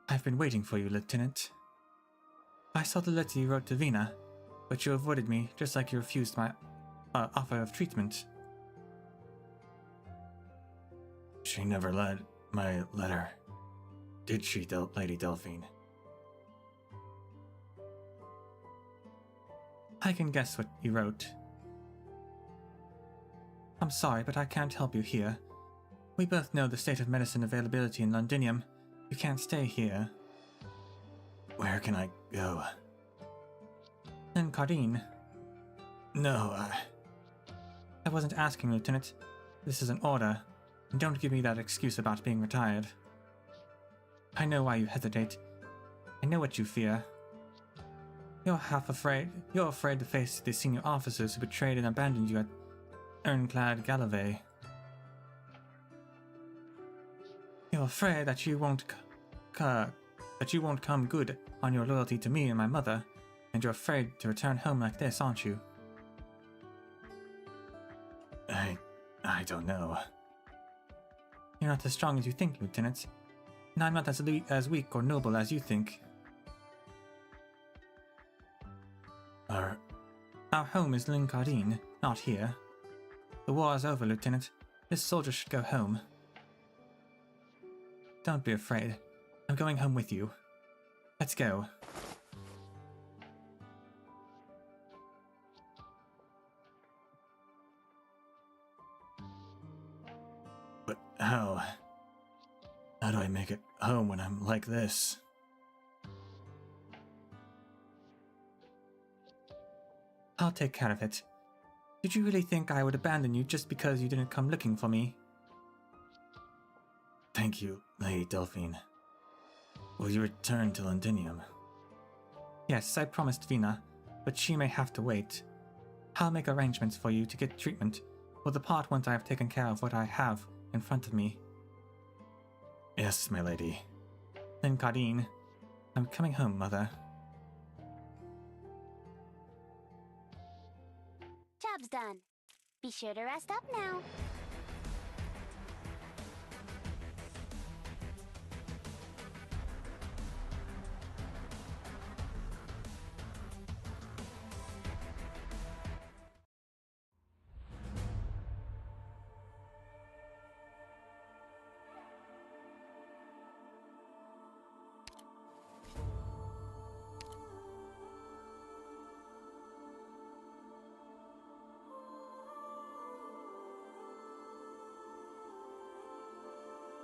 I've been waiting for you, Lieutenant. I saw the letter you wrote to Vina, but you avoided me just like you refused my offer of treatment. She never read my letter, did she, Lady Delphine? I can guess what you wrote. I'm sorry, but I can't help you here. We both know the state of medicine availability in Londinium. You can't stay here. Where can I go? In Cardine. No, I wasn't asking, Lieutenant. This is an order. And don't give me that excuse about being retired. I know why you hesitate. I know what you fear. You're afraid to face the senior officers who betrayed and abandoned you at Ironclad Galloway. You're afraid that you won't come good on your loyalty to me and my mother, and you're afraid to return home like this, aren't you? I don't know. You're not as strong as you think, Lieutenant. And I'm not as weak or noble as you think. Our home is Lincardine, not here. The war is over, Lieutenant. This soldier should go home. Don't be afraid. I'm going home with you. Let's go. But how? How do I make it home when I'm like this? I'll take care of it. Did you really think I would abandon you just because you didn't come looking for me? Thank you, Lady Delphine. Will you return to Londinium? Yes, I promised Vina, but she may have to wait. I'll make arrangements for you to get treatment. Will depart once I have taken care of what I have in front of me. Yes, my lady. Then, Cardine, I'm coming home, Mother. Job's done. Be sure to rest up now.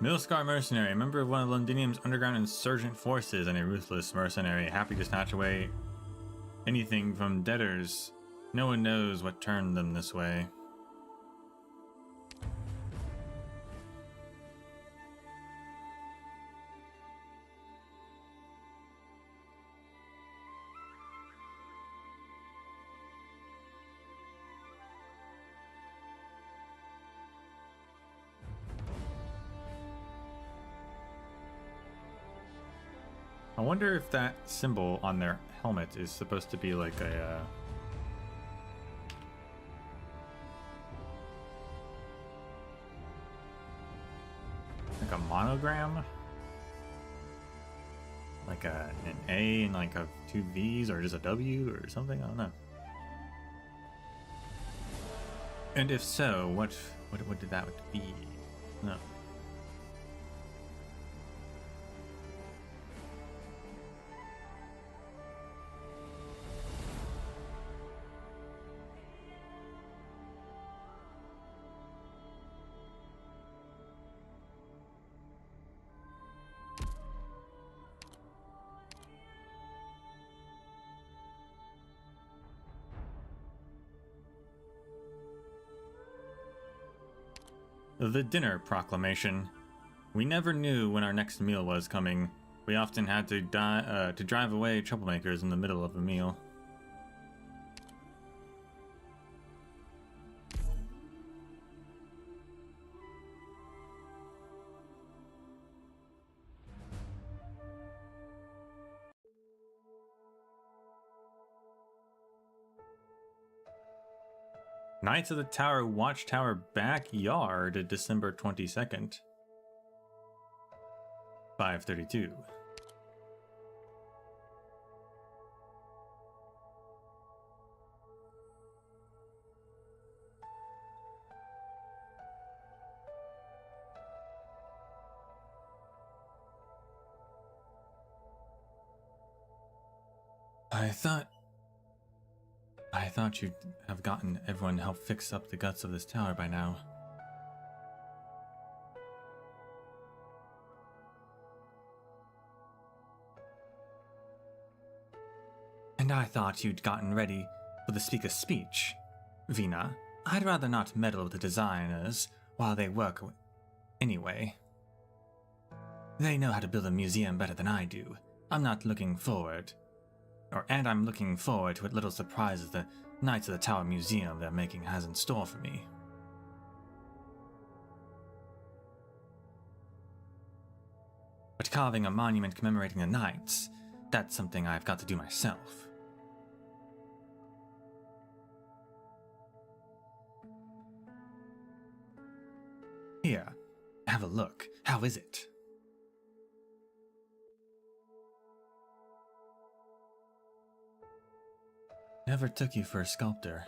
Milscar mercenary, member of one of Londinium's underground insurgent forces and a ruthless mercenary, happy to snatch away anything from debtors. No one knows what turned them this way. I wonder if that symbol on their helmet is supposed to be like a monogram, like an A and like a two V's, or just a W or something. I don't know. And if so, what did that be? No. The dinner proclamation. We never knew when our next meal was coming. We often had to drive away troublemakers in the middle of a meal. Knights of the Tower Watchtower Backyard, December 22nd. 5:32. I thought you'd have gotten everyone to help fix up the guts of this tower by now. And I thought you'd gotten ready for the speaker's speech. Vina, I'd rather not meddle with the designers while they work anyway. They know how to build a museum better than I do. I'm looking forward to what little surprises the Knights of the Tower Museum they're making has in store for me. But carving a monument commemorating the Knights, that's something I've got to do myself. Here, have a look. How is it? Never took you for a sculptor.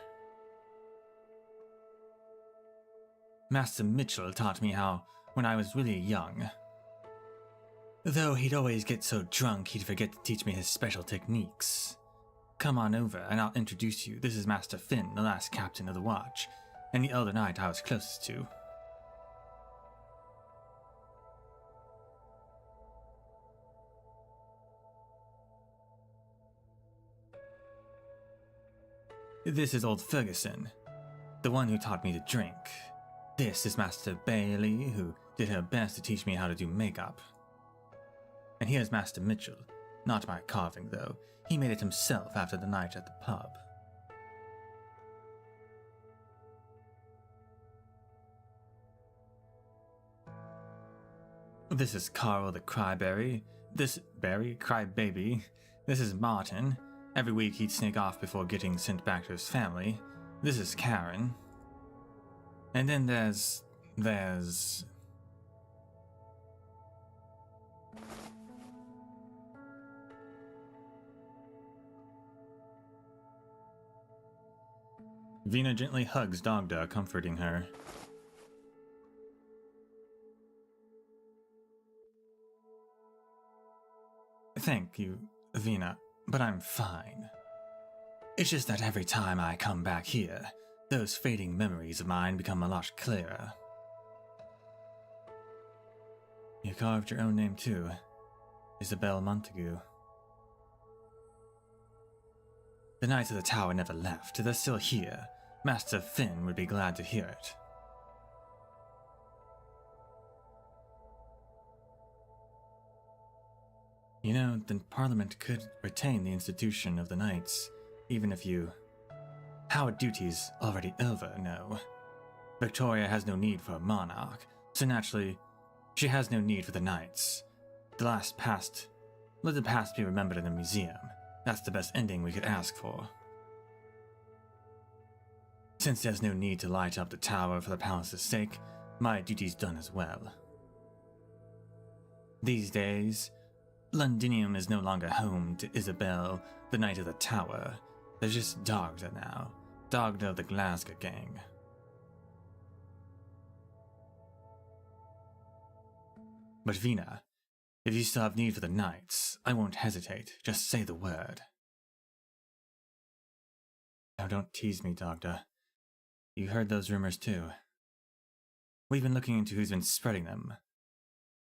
Master Mitchell taught me how when I was really young. Though he'd always get so drunk he'd forget to teach me his special techniques. Come on over and I'll introduce you. This is Master Finn, the last captain of the watch, and the elder knight I was closest to. This is old Ferguson, the one who taught me to drink. This is Master Bailey, who did her best to teach me how to do makeup. And here's Master Mitchell. Not my carving, though. He made it himself after the night at the pub. This is Carl the Cryberry. Crybaby. This is Martin. Every week he'd sneak off before getting sent back to his family. This is Karen. And then there's... Vina gently hugs Dagda, comforting her. Thank you, Vina, but I'm fine. It's just that every time I come back here, those fading memories of mine become a lot clearer. You carved your own name too, Isabel Montague. The Knights of the Tower never left. They're still here. Master Finn would be glad to hear it. You know, the Parliament could retain the institution of the Knights, even if you... Our duty's already over, no. Victoria has no need for a monarch, so naturally, she has no need for the Knights. Let the past be remembered in a museum. That's the best ending we could ask for. Since there's no need to light up the tower for the palace's sake, my duty's done as well. These days, Londinium is no longer home to Isabel, the Knight of the Tower. There's just Dagda now. Dagda of the Glasgow Gang. But Vina, if you still have need for the Knights, I won't hesitate. Just say the word. Now don't tease me, Dagda. You heard those rumors too. We've been looking into who's been spreading them.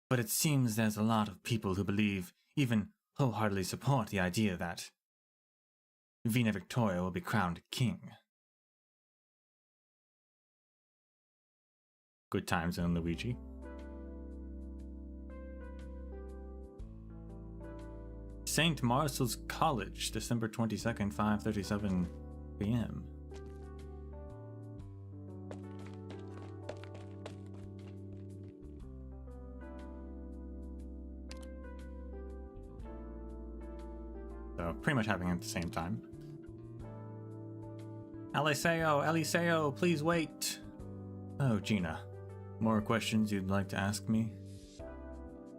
But it seems there's a lot of people who believe, even wholeheartedly support the idea that Vina Victoria will be crowned king. Good times in Luigi. St. Marcel's College, December 22nd, 5:37 p.m. So, pretty much happening at the same time. Eliseo, please wait. Oh, Gina. More questions you'd like to ask me?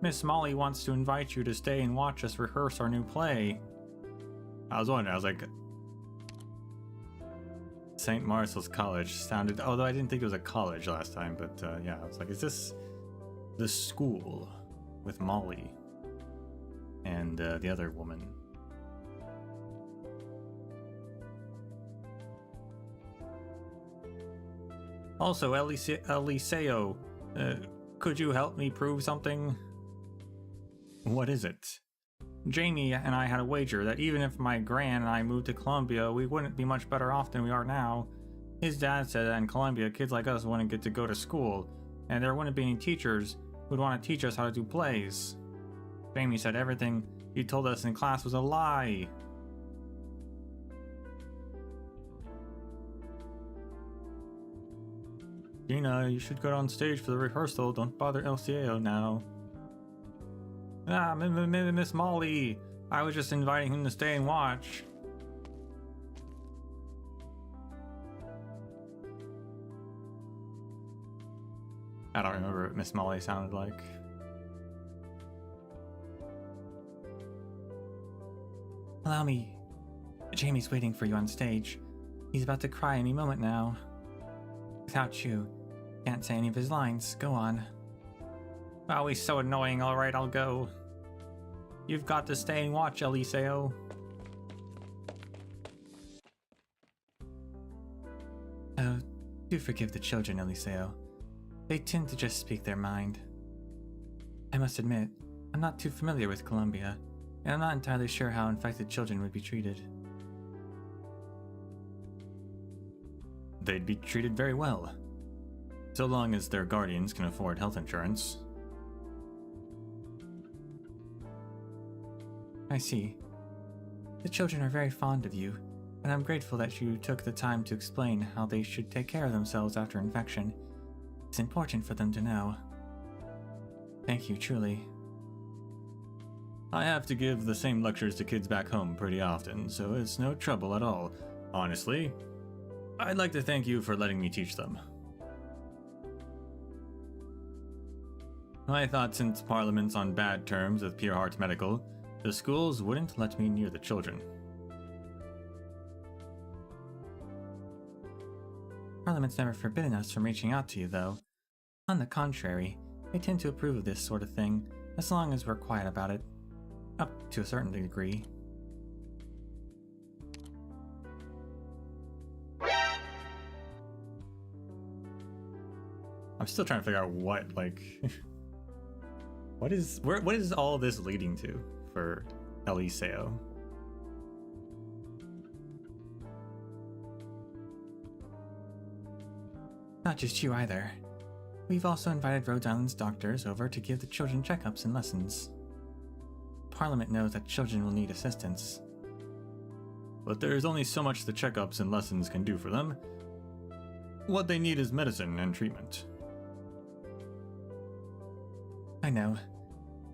Miss Molly wants to invite you to stay and watch us rehearse our new play. I was wondering, I was like... St. Marcel's College sounded... Although I didn't think it was a college last time, but yeah, I was like, is this the school with Molly and the other woman? Also, Eliseo, could you help me prove something? What is it? Jamie and I had a wager that even if my gran and I moved to Columbia, we wouldn't be much better off than we are now. His dad said that in Columbia, kids like us wouldn't get to go to school, and there wouldn't be any teachers who'd want to teach us how to do plays. Jamie said everything he told us in class was a lie. Gina, you should go on stage for the rehearsal. Don't bother Eliseo now. Ah, Miss Molly. I was just inviting him to stay and watch. I don't remember what Miss Molly sounded like. Allow me. Jamie's waiting for you on stage. He's about to cry any moment now. Without you, can't say any of his lines. Go on. Oh, he's so annoying. Alright, I'll go. You've got to stay and watch, Eliseo. Oh, do forgive the children, Eliseo. They tend to just speak their mind. I must admit, I'm not too familiar with Columbia, and I'm not entirely sure how infected children would be treated. they'd be treated very well. So long as their guardians can afford health insurance. I see. The children are very fond of you, and I'm grateful that you took the time to explain how they should take care of themselves after infection. It's important for them to know. Thank you, truly. I have to give the same lectures to kids back home pretty often, so it's no trouble at all. Honestly, I'd like to thank you for letting me teach them. I thought since Parliament's on bad terms with Pure Heart Medical, the schools wouldn't let me near the children. Parliament's never forbidden us from reaching out to you, though. On the contrary, they tend to approve of this sort of thing, as long as we're quiet about it. Up to a certain degree. I'm still trying to figure out what, like... what is all this leading to for Eliseo? Not just you either. We've also invited Rhode Island's doctors over to give the children checkups and lessons. Parliament knows that children will need assistance. But there's only so much the checkups and lessons can do for them. What they need is medicine and treatment. I know.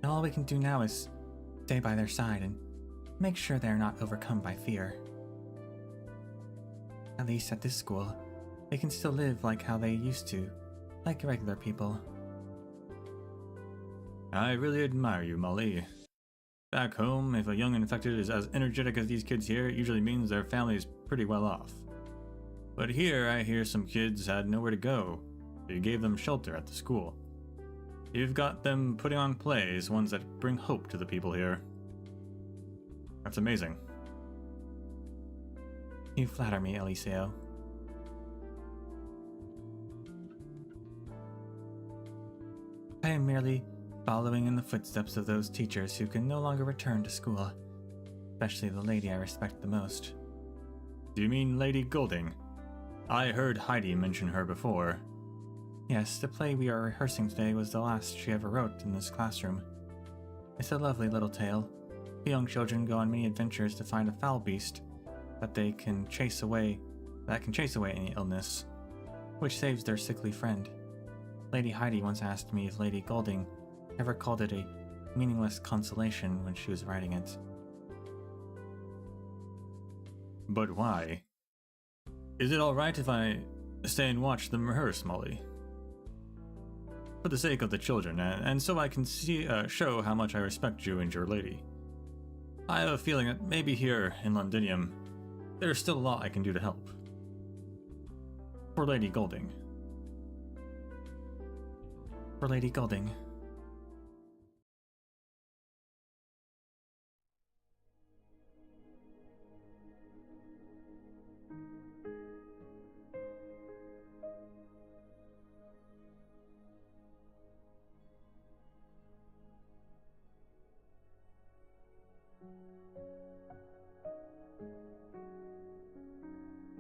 And all we can do now is stay by their side and make sure they're not overcome by fear. At least at this school, they can still live like how they used to, like regular people. I really admire you, Molly. Back home, if a young infected is as energetic as these kids here, it usually means their family is pretty well off. But here, I hear some kids had nowhere to go, so you gave them shelter at the school. You've got them putting on plays, ones that bring hope to the people here. That's amazing. You flatter me, Eliseo. I am merely following in the footsteps of those teachers who can no longer return to school, especially the lady I respect the most. Do you mean Lady Golding? I heard Heidi mention her before. Yes, the play we are rehearsing today was the last she ever wrote in this classroom. It's a lovely little tale. The young children go on many adventures to find a foul beast that can chase away any illness, which saves their sickly friend. Lady Heidi once asked me if Lady Golding ever called it a meaningless consolation when she was writing it. But why? Is it alright if I stay and watch them rehearse, Molly? For the sake of the children, and so I can show how much I respect you and your lady. I have a feeling that maybe here in Londinium, there's still a lot I can do to help. For Lady Golding. For Lady Golding.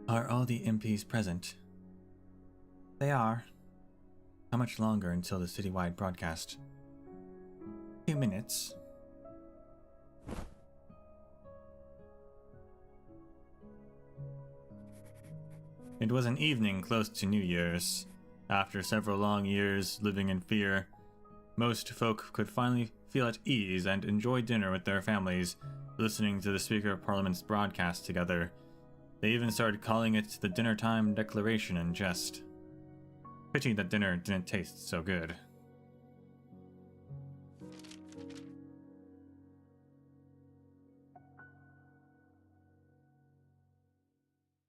Are all the MPs present? They are. How much longer until the citywide broadcast? 2 minutes. It was an evening close to New Year's. After several long years living in fear, most folk could finally feel at ease and enjoy dinner with their families, listening to the Speaker of Parliament's broadcast together. They even started calling it the Dinner Time Declaration in jest. Pity that dinner didn't taste so good.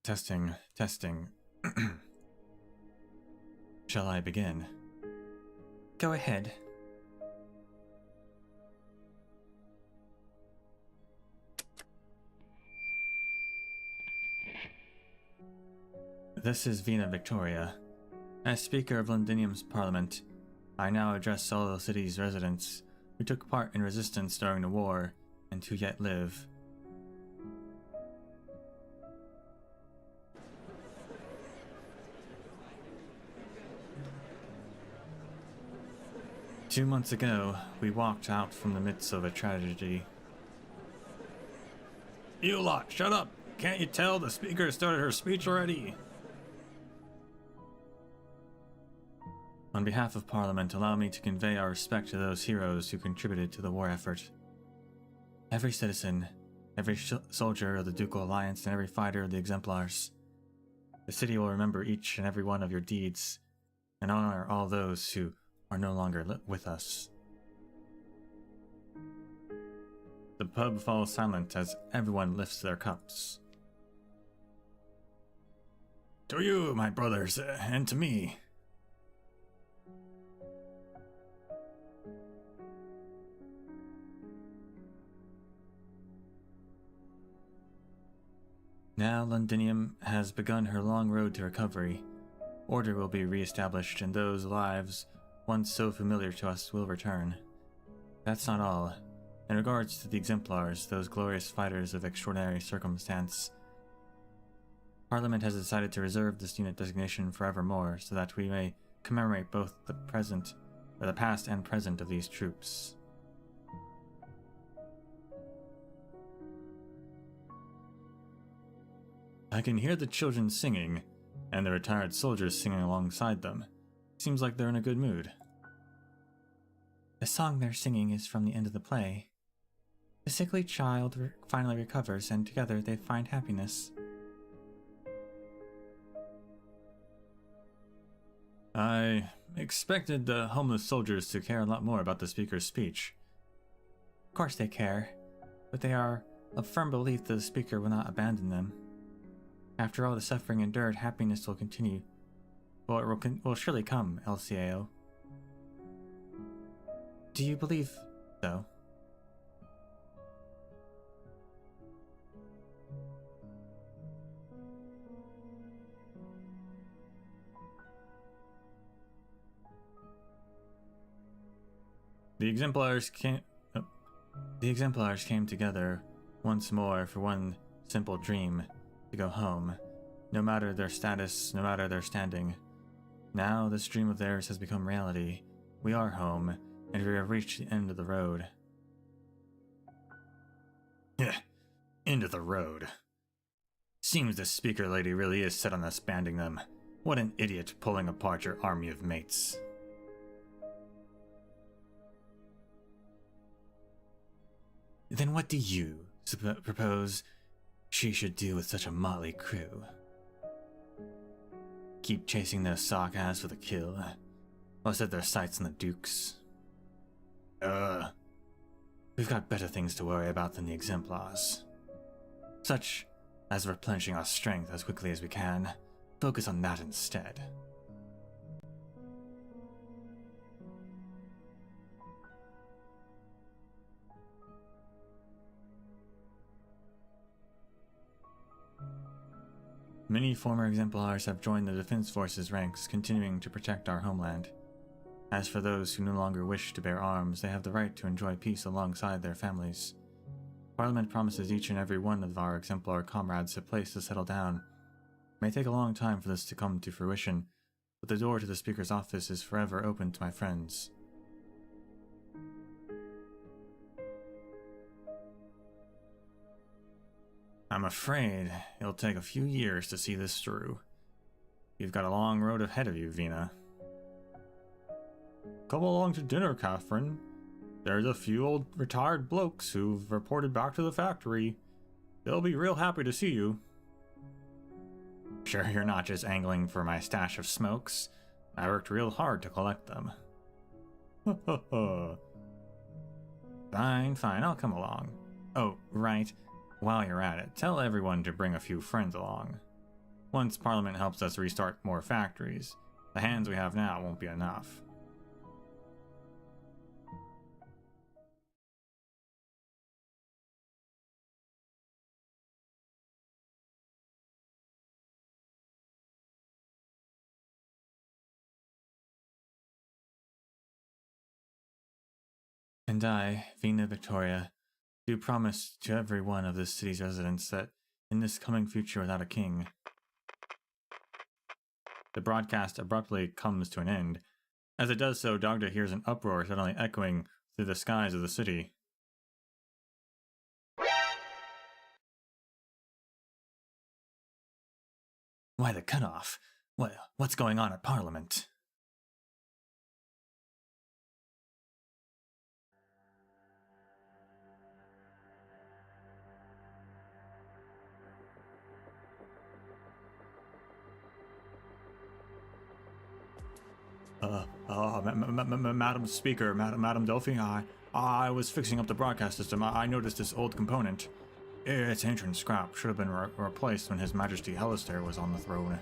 Testing. Shall I begin? Go ahead. This is Vina Victoria. As Speaker of Londinium's Parliament, I now address all the city's residents who took part in resistance during the war and who yet live. 2 months ago, we walked out from the midst of a tragedy. You lot, shut up! Can't you tell the speaker started her speech already? On behalf of Parliament, allow me to convey our respect to those heroes who contributed to the war effort. Every citizen, every soldier of the Ducal Alliance, and every fighter of the Exemplars. The city will remember each and every one of your deeds, and honor all those who are no longer with us. The pub falls silent as everyone lifts their cups. To you, my brothers, and to me. Now Londinium has begun her long road to recovery. Order will be re-established, and those lives once so familiar to us will return. That's not all. In regards to the Exemplars, those glorious fighters of extraordinary circumstance, Parliament has decided to reserve this unit designation forevermore, so that we may commemorate both the past and present of these troops. I can hear the children singing, and the retired soldiers singing alongside them. Seems like they're in a good mood. The song they're singing is from the end of the play. The sickly child finally recovers, and together they find happiness. I expected the homeless soldiers to care a lot more about the speaker's speech. Of course they care, but they are of firm belief that the speaker will not abandon them. After all the suffering endured, happiness will continue. Well, it will surely come, LCAO. Do you believe, though? The Exemplars came together once more for one simple dream: to go home, no matter their status, no matter their standing. Now this dream of theirs has become reality. We are home, and we have reached the end of the road. Yeah, end of the road. Seems the speaker lady really is set on disbanding them. What an idiot, pulling apart your army of mates. Then what do you propose she should do with such a motley crew? Keep chasing those sock-ass for the kill, or set their sights on the Dukes? We've got better things to worry about than the Exemplars. Such as replenishing our strength as quickly as we can. Focus on that instead. Many former Exemplars have joined the Defense Forces ranks, continuing to protect our homeland. As for those who no longer wish to bear arms, they have the right to enjoy peace alongside their families. Parliament promises each and every one of our Exemplar comrades a place to settle down. It may take a long time for this to come to fruition, but the door to the Speaker's office is forever open to my friends. I'm afraid it'll take a few years to see this through. You've got a long road ahead of you, Vina. Come along to dinner, Catherine. There's a few old retired blokes who've reported back to the factory. They'll be real happy to see you. Sure you're not just angling for my stash of smokes? I worked real hard to collect them. Fine, I'll come along. Oh, right. While you're at it, tell everyone to bring a few friends along. Once Parliament helps us restart more factories, the hands we have now won't be enough. And I, Vina Victoria, do promise to every one of this city's residents that in this coming future without a king. The broadcast abruptly comes to an end. As it does so, Dagda hears an uproar suddenly echoing through the skies of the city. Why the cutoff? What's going on at Parliament? Madam Speaker, Madam Delphine, I was fixing up the broadcast system. I noticed this old component. It's ancient scrap. Should have been replaced when His Majesty Helister was on the throne.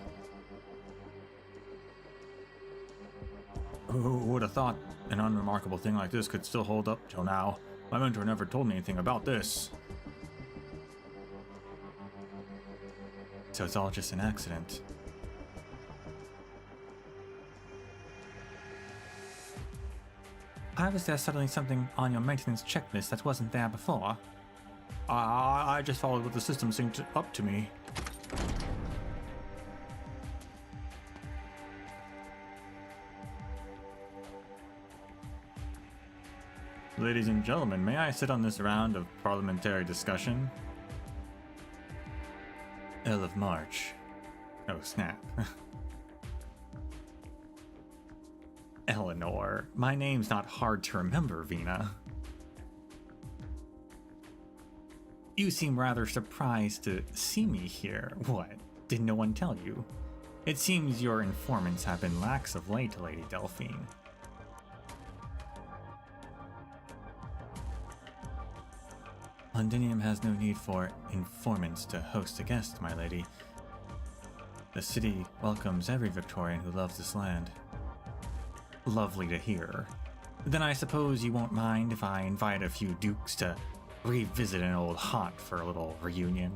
Who would have thought an unremarkable thing like this could still hold up till now? My mentor never told me anything about this. So it's all just an accident. Why was there suddenly something on your maintenance checklist that wasn't there before? I just followed what the system synced up to me. Ladies and gentlemen, may I sit on this round of parliamentary discussion? Earl of March. Oh, snap. Eleanor. My name's not hard to remember, Vina. You seem rather surprised to see me here. What? Did no one tell you? It seems your informants have been lax of late, Lady Delphine. Londinium has no need for informants to host a guest, my lady. The city welcomes every Victorian who loves this land. Lovely to hear. Then I suppose you won't mind if I invite a few dukes to revisit an old haunt for a little reunion?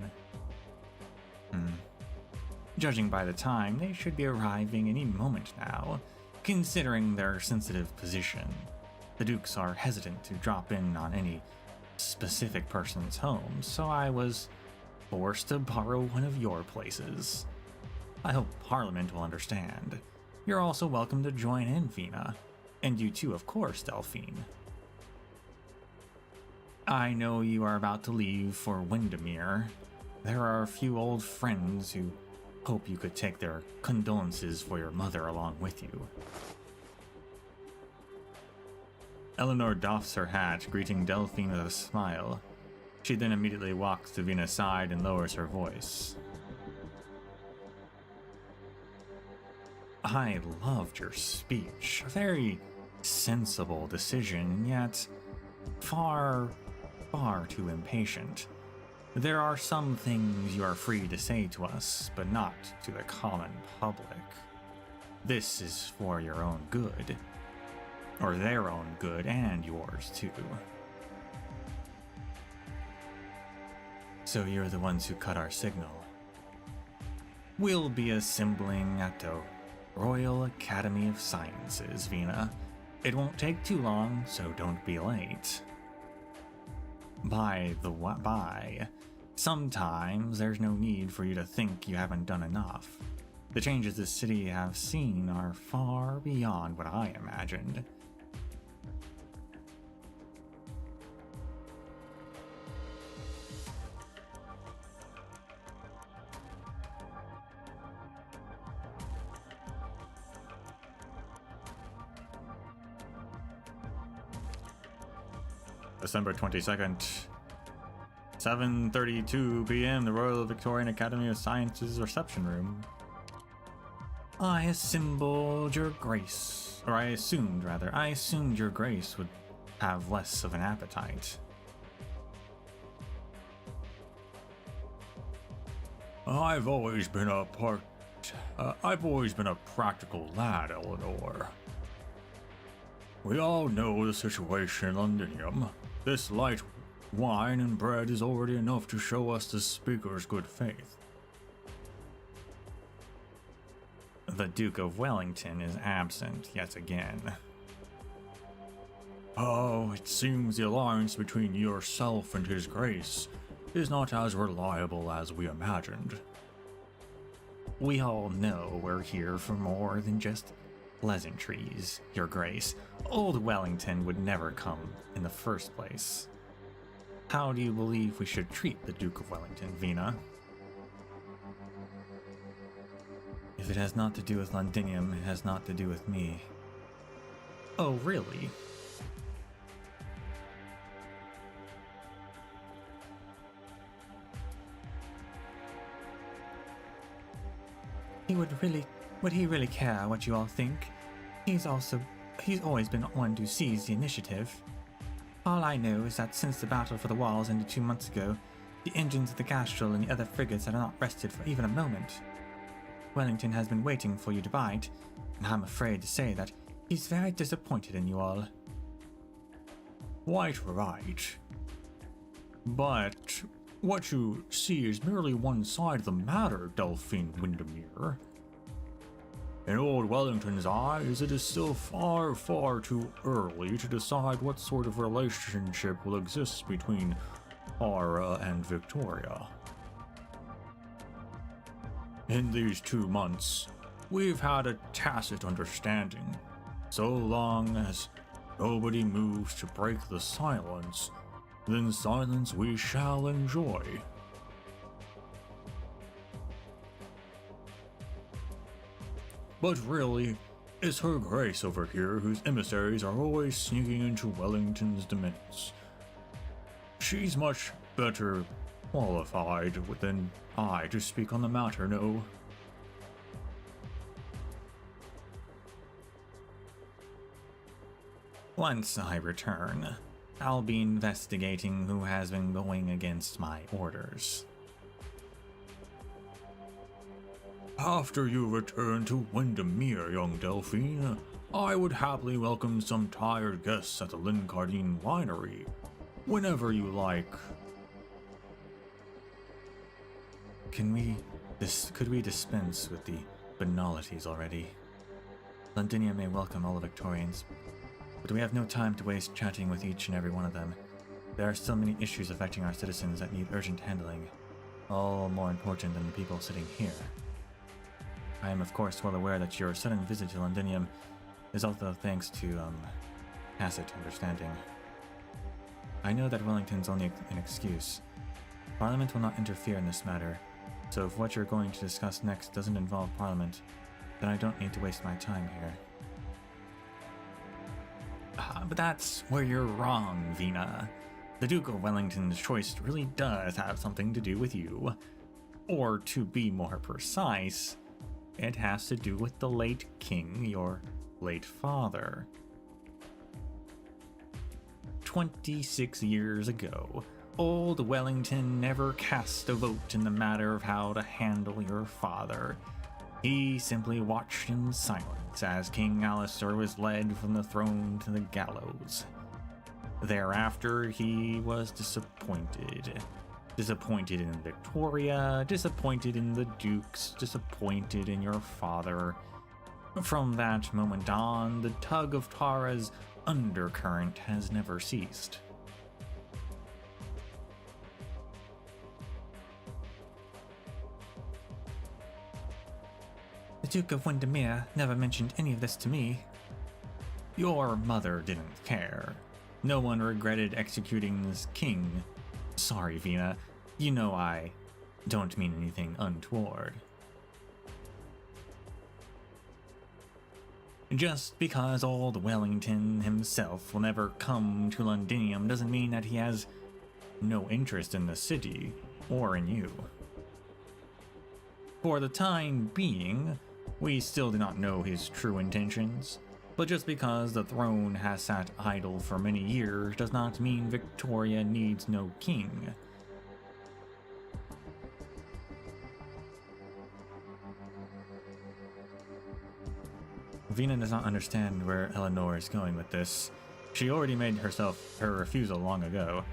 Judging by the time, they should be arriving any moment now, considering their sensitive position. The dukes are hesitant to drop in on any specific person's home, so I was forced to borrow one of your places. I hope Parliament will understand. You're also welcome to join in, Vina. And you too, of course, Delphine. I know you are about to leave for Windermere. There are a few old friends who hope you could take their condolences for your mother along with you. Eleanor doffs her hat, greeting Delphine with a smile. She then immediately walks to Vina's side and lowers her voice. I loved your speech. A very sensible decision, yet far too impatient. There are some things you are free to say to us, but not to the common public. This is for your own good. Or their own good, and yours too. So you're the ones who cut our signal. We'll be assembling at the Royal Academy of Sciences, Vina. It won't take too long, so don't be late. By the by, sometimes there's no need for you to think you haven't done enough. The changes this city have seen are far beyond what I imagined. December 22nd, 7:32 p.m., the Royal Victorian Academy of Sciences reception room. I assembled your grace, or I assumed your grace would have less of an appetite. I've always been a practical lad, Eleanor. We all know the situation in Londinium. This light wine and bread is already enough to show us the speaker's good faith. The Duke of Wellington is absent yet again. Oh, it seems the alliance between yourself and His Grace is not as reliable as we imagined. We all know we're here for more than just Pleasantries, Your Grace. Old Wellington would never come in the first place. How do you believe we should treat the Duke of Wellington, Vina? If it has not to do with Londinium, it has not to do with me. Oh, really? Would he really care what you all think? He's always been one to seize the initiative. All I know is that since the battle for the walls ended 2 months ago, the engines of the Castrol and the other frigates have not rested for even a moment. Wellington has been waiting for you to bite, and I'm afraid to say that he's very disappointed in you all. Quite right. But what you see is merely one side of the matter, Delphine Windermere. In old Wellington's eyes, it is still far, far too early to decide what sort of relationship will exist between Ara and Victoria. In these 2 months, we've had a tacit understanding. So long as nobody moves to break the silence, then silence we shall enjoy. But really, it's Her Grace over here whose emissaries are always sneaking into Wellington's dominions. She's much better qualified than I to speak on the matter, no? Once I return, I'll be investigating who has been going against my orders. After you return to Windermere, young Delphine, I would happily welcome some tired guests at the Lincardine Winery, whenever you like. Could we dispense with the banalities already? Londinium may welcome all the Victorians, but we have no time to waste chatting with each and every one of them. There are still many issues affecting our citizens that need urgent handling, all more important than the people sitting here. I am of course well aware that your sudden visit to Londinium is also thanks to, tacit understanding. I know that Wellington's only an excuse. Parliament will not interfere in this matter, so if what you're going to discuss next doesn't involve Parliament, then I don't need to waste my time here. But that's where you're wrong, Vina. The Duke of Wellington's choice really does have something to do with you. Or to be more precise, it has to do with the late king, your late father. 26 years ago, old Wellington never cast a vote in the matter of how to handle your father. He simply watched in silence as King Alistair was led from the throne to the gallows. Thereafter, he was disappointed. Disappointed in Victoria, disappointed in the dukes, disappointed in your father. From that moment on, the tug of Tara's undercurrent has never ceased. The Duke of Windermere never mentioned any of this to me. Your mother didn't care. No one regretted executing this king. Sorry, Vina. You know I don't mean anything untoward. Just because old Wellington himself will never come to Londinium doesn't mean that he has no interest in the city or in you. For the time being, we still do not know his true intentions, but just because the throne has sat idle for many years does not mean Victoria needs no king. Vina does not understand where Eleanor is going with this. She already made her refusal long ago.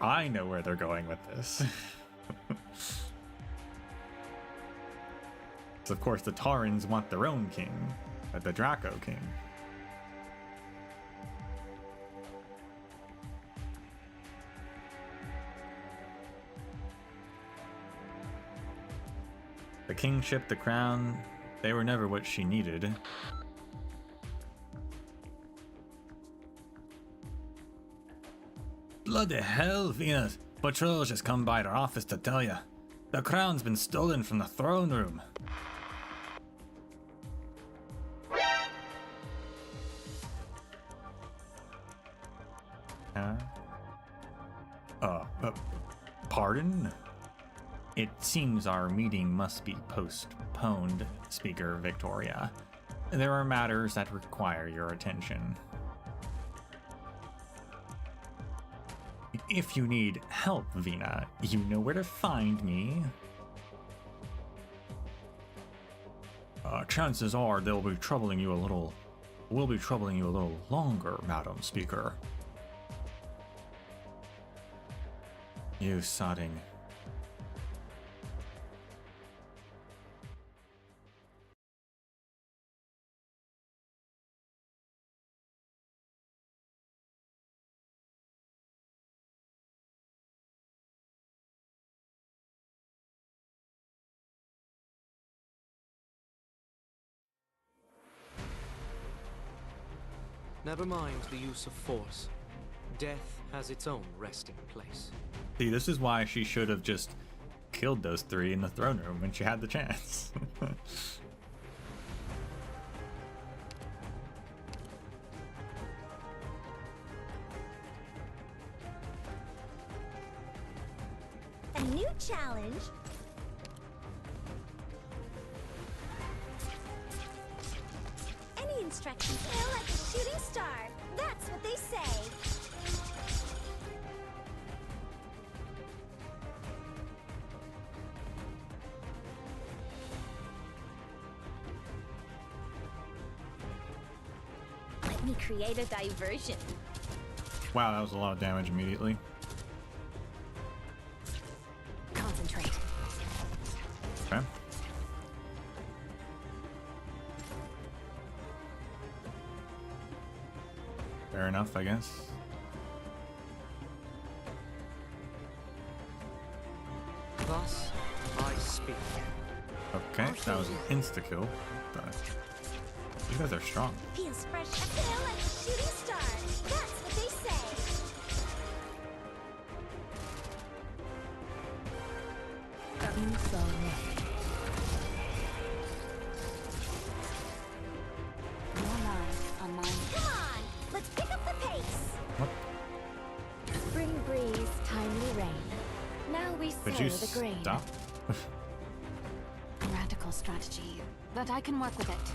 I know where they're going with this. So of course the Taurans want their own king, the Draco king. The kingship, the crown, they were never what she needed. Bloody hell, Venus. Patrol's just come by their office to tell you. The crown's been stolen from the throne room. Pardon? It seems our meeting must be postponed, Speaker Victoria. There are matters that require your attention. If you need help, Vina, you know where to find me. Chances are we'll be troubling you a little longer, Madam Speaker. You sodding. Never mind the use of force. Death has its own resting place. See, this is why she should have just killed those three in the throne room when she had the chance. A new challenge. Any instructions feel like a shooting star. That's what they say. Let me create a diversion. Wow, that was a lot of damage immediately. Concentrate. Okay. Fair enough, I guess. Thus, I speak. Okay, that was an insta-kill. But you guys are strong. Feels fresh. I feel like a shooting star. That's what they say. Your mind on mine. Come on, let's pick up the pace. What? Spring breeze, timely rain. Now we sow Could you the grain. stop? Radical strategy, but I can work with it.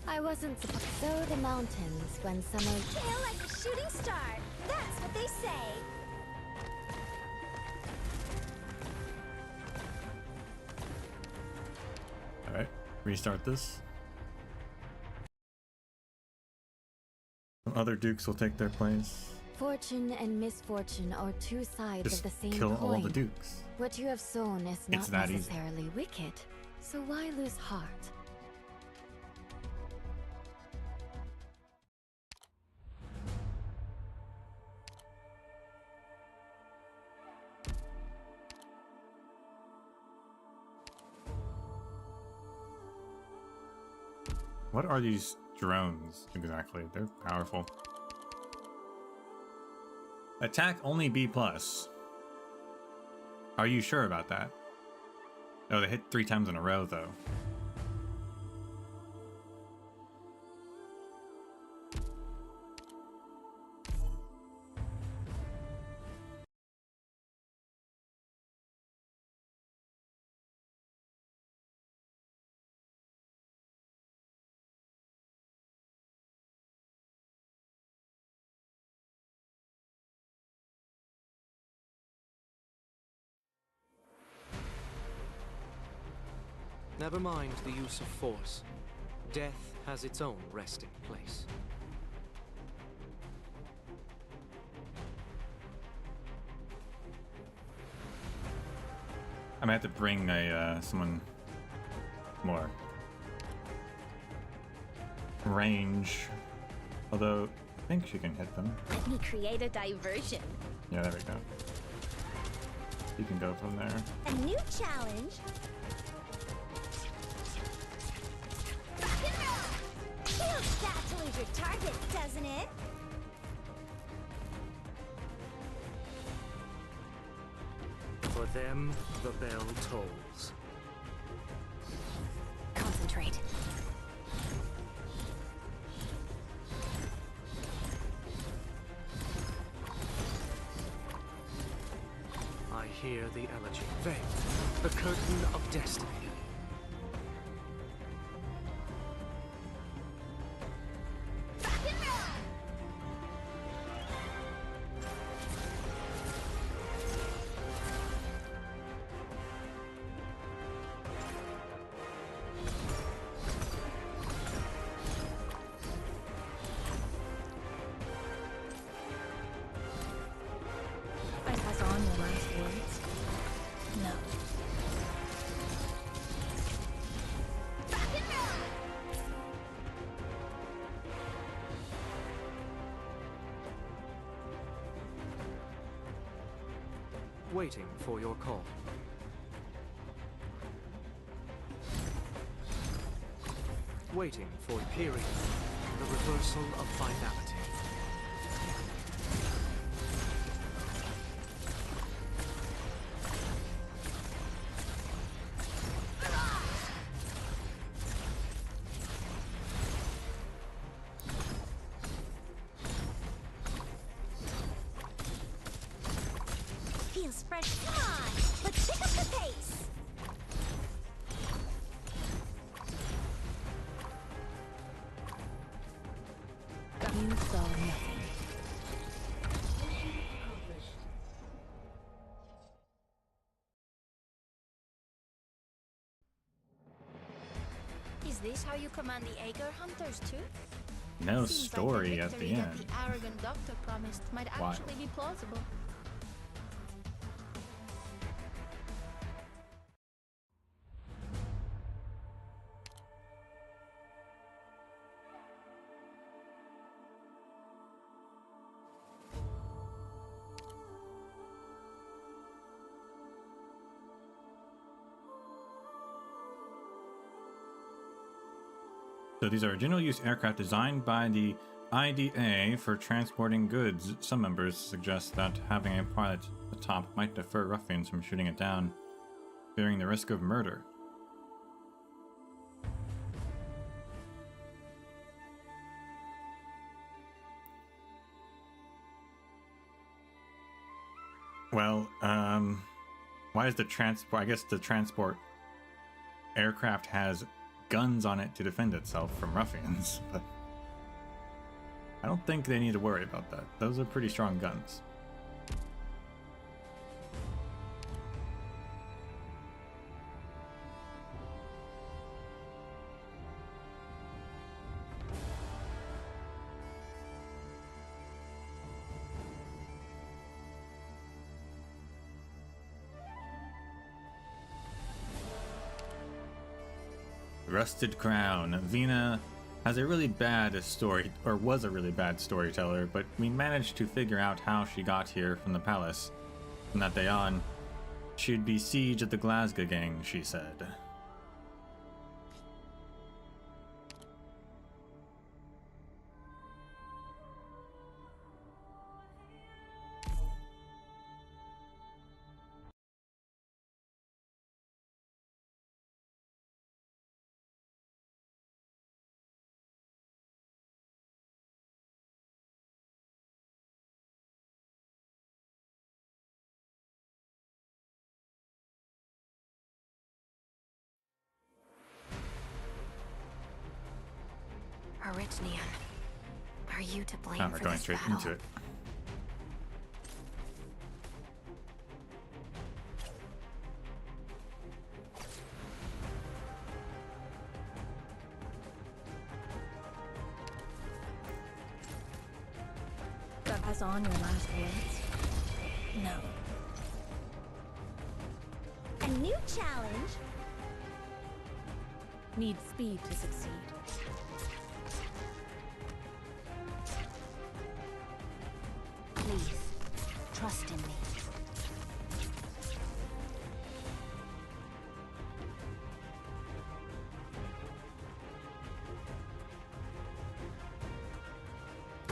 I wasn't supposed to sow the mountains when summer. Feel like a shooting star. That's what they say. Alright, restart this. Some other dukes will take their place. Fortune and misfortune are two sides Just of the same kill coin. all the dukes. What you have sown is not It's that easy. necessarily wicked, so why lose heart? What are these drones exactly? They're powerful. Attack only B+. Are you sure about that? Oh, they hit 3 times in a row, though. Never mind the use of force. Death has its own resting place. I might have to bring a someone more range. Although I think she can hit them. Let me create a diversion. Yeah, there we go. You can go from there. A new challenge. Rock and roll. Feels bad to lose your target, doesn't it? them, the bell tolls. Concentrate. I hear the elegy. Veil, the curtain of destiny. I pass on your last words. No. Waiting for your call. Waiting for period. The reversal of finality. Feels fresh. Come on, let's pick up the pace. You saw nothing. Is this how you command the Aegir hunters too? No Seems like story the at the victory that end. the arrogant doctor promised might Wild. actually be plausible. So these are general use aircraft designed by the IDA for transporting goods. Some members suggest that having a pilot at the top might deter ruffians from shooting it down, fearing the risk of murder. Well, why is the transport? I guess the transport aircraft has guns on it to defend itself from ruffians, but I don't think they need to worry about that. Those are pretty strong guns. Rusted Crown. Vina has a really bad story, or was a really bad storyteller, but we managed to figure out how she got here from the palace. From that day on, she'd be siege of the Glasgow Gang, she said. Arknights, are you to blame We're for going this straight battle? into it. Pass on your last words. No. A new challenge. Need speed to succeed. Please, trust in me.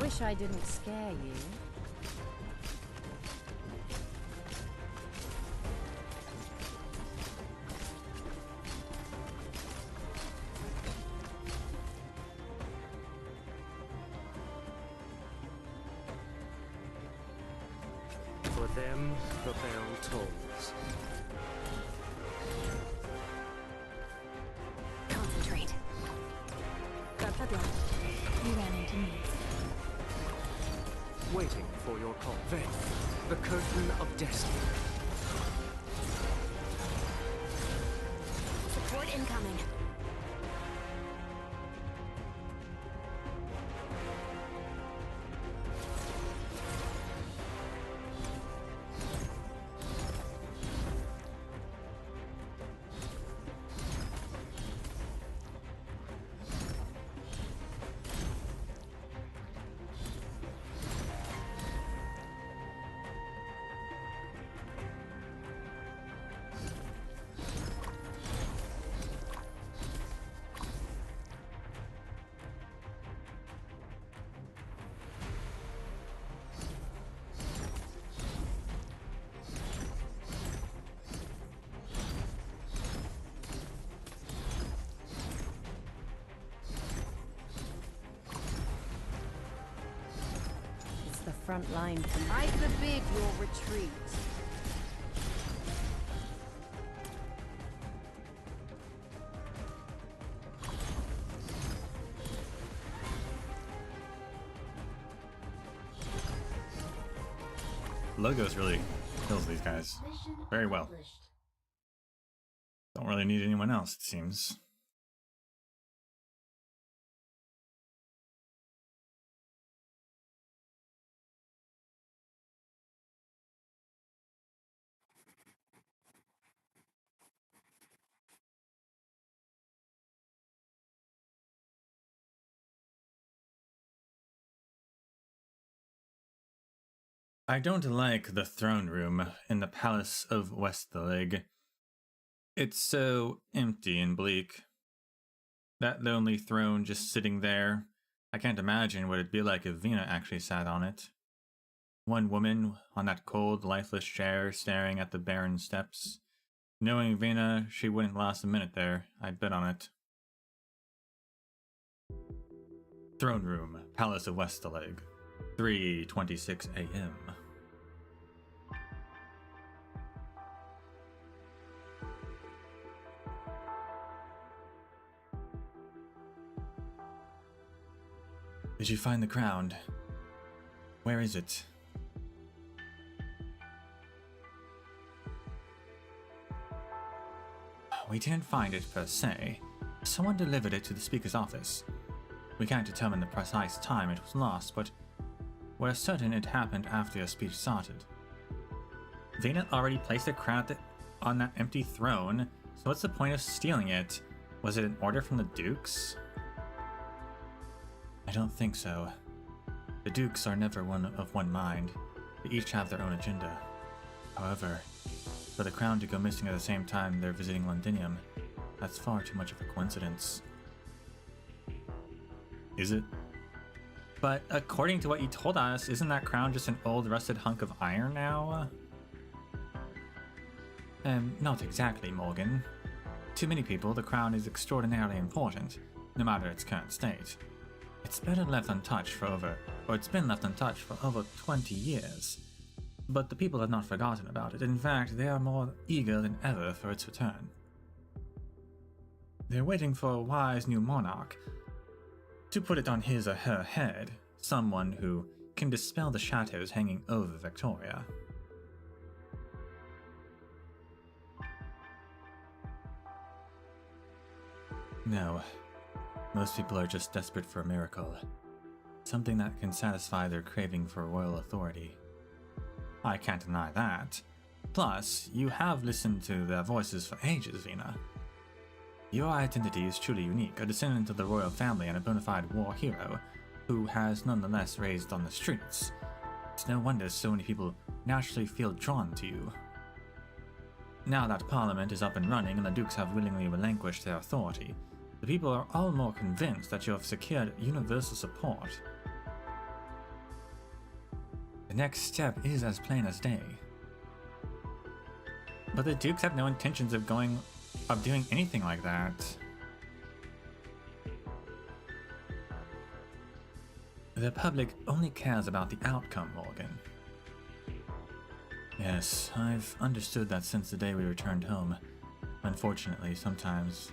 Wish I didn't scare you. them, the bell tolls. Concentrate. Got the blood. You ran into me. Waiting for your call. Then, the curtain of destiny. Support incoming. The front line to I forbid your retreat. Logos really kills these guys very well. Don't really need anyone else, it seems. I don't like the throne room in the Palace of Westhalig. It's so empty and bleak. That lonely throne just sitting there. I can't imagine what it'd be like if Vina actually sat on it. One woman on that cold, lifeless chair staring at the barren steps. Knowing Vina, she wouldn't last a minute there. I'd bet on it. Throne room, Palace of Westhalig. 3:26 a.m. Did you find the crown? Where is it? We didn't find it per se. Someone delivered it to the speaker's office. We can't determine the precise time it was lost, but we're certain it happened after your speech started. Vina already placed a crown on that empty throne, so what's the point of stealing it? Was it an order from the dukes? I don't think so. The dukes are never of one mind. They each have their own agenda. However, for the crown to go missing at the same time they're visiting Londinium, that's far too much of a coincidence. Is it? But according to what you told us, isn't that crown just an old rusted hunk of iron now? Not exactly, Morgan. To many people, the crown is extraordinarily important, no matter its current state. It's been left untouched for over 20 years. But the people have not forgotten about it. In fact, they are more eager than ever for its return. They're waiting for a wise new monarch to put it on his or her head, someone who can dispel the shadows hanging over Victoria. No, most people are just desperate for a miracle, something that can satisfy their craving for royal authority. I can't deny that. Plus, you have listened to their voices for ages, Vina. Your identity is truly unique, a descendant of the royal family and a bona fide war hero, who has nonetheless raised on the streets. It's no wonder so many people naturally feel drawn to you. Now that Parliament is up and running and the dukes have willingly relinquished their authority, the people are all more convinced that you have secured universal support. The next step is as plain as day. But the dukes have no intentions of doing anything like that. The public only cares about the outcome, Morgan. Yes, I've understood that since the day we returned home. Unfortunately, sometimes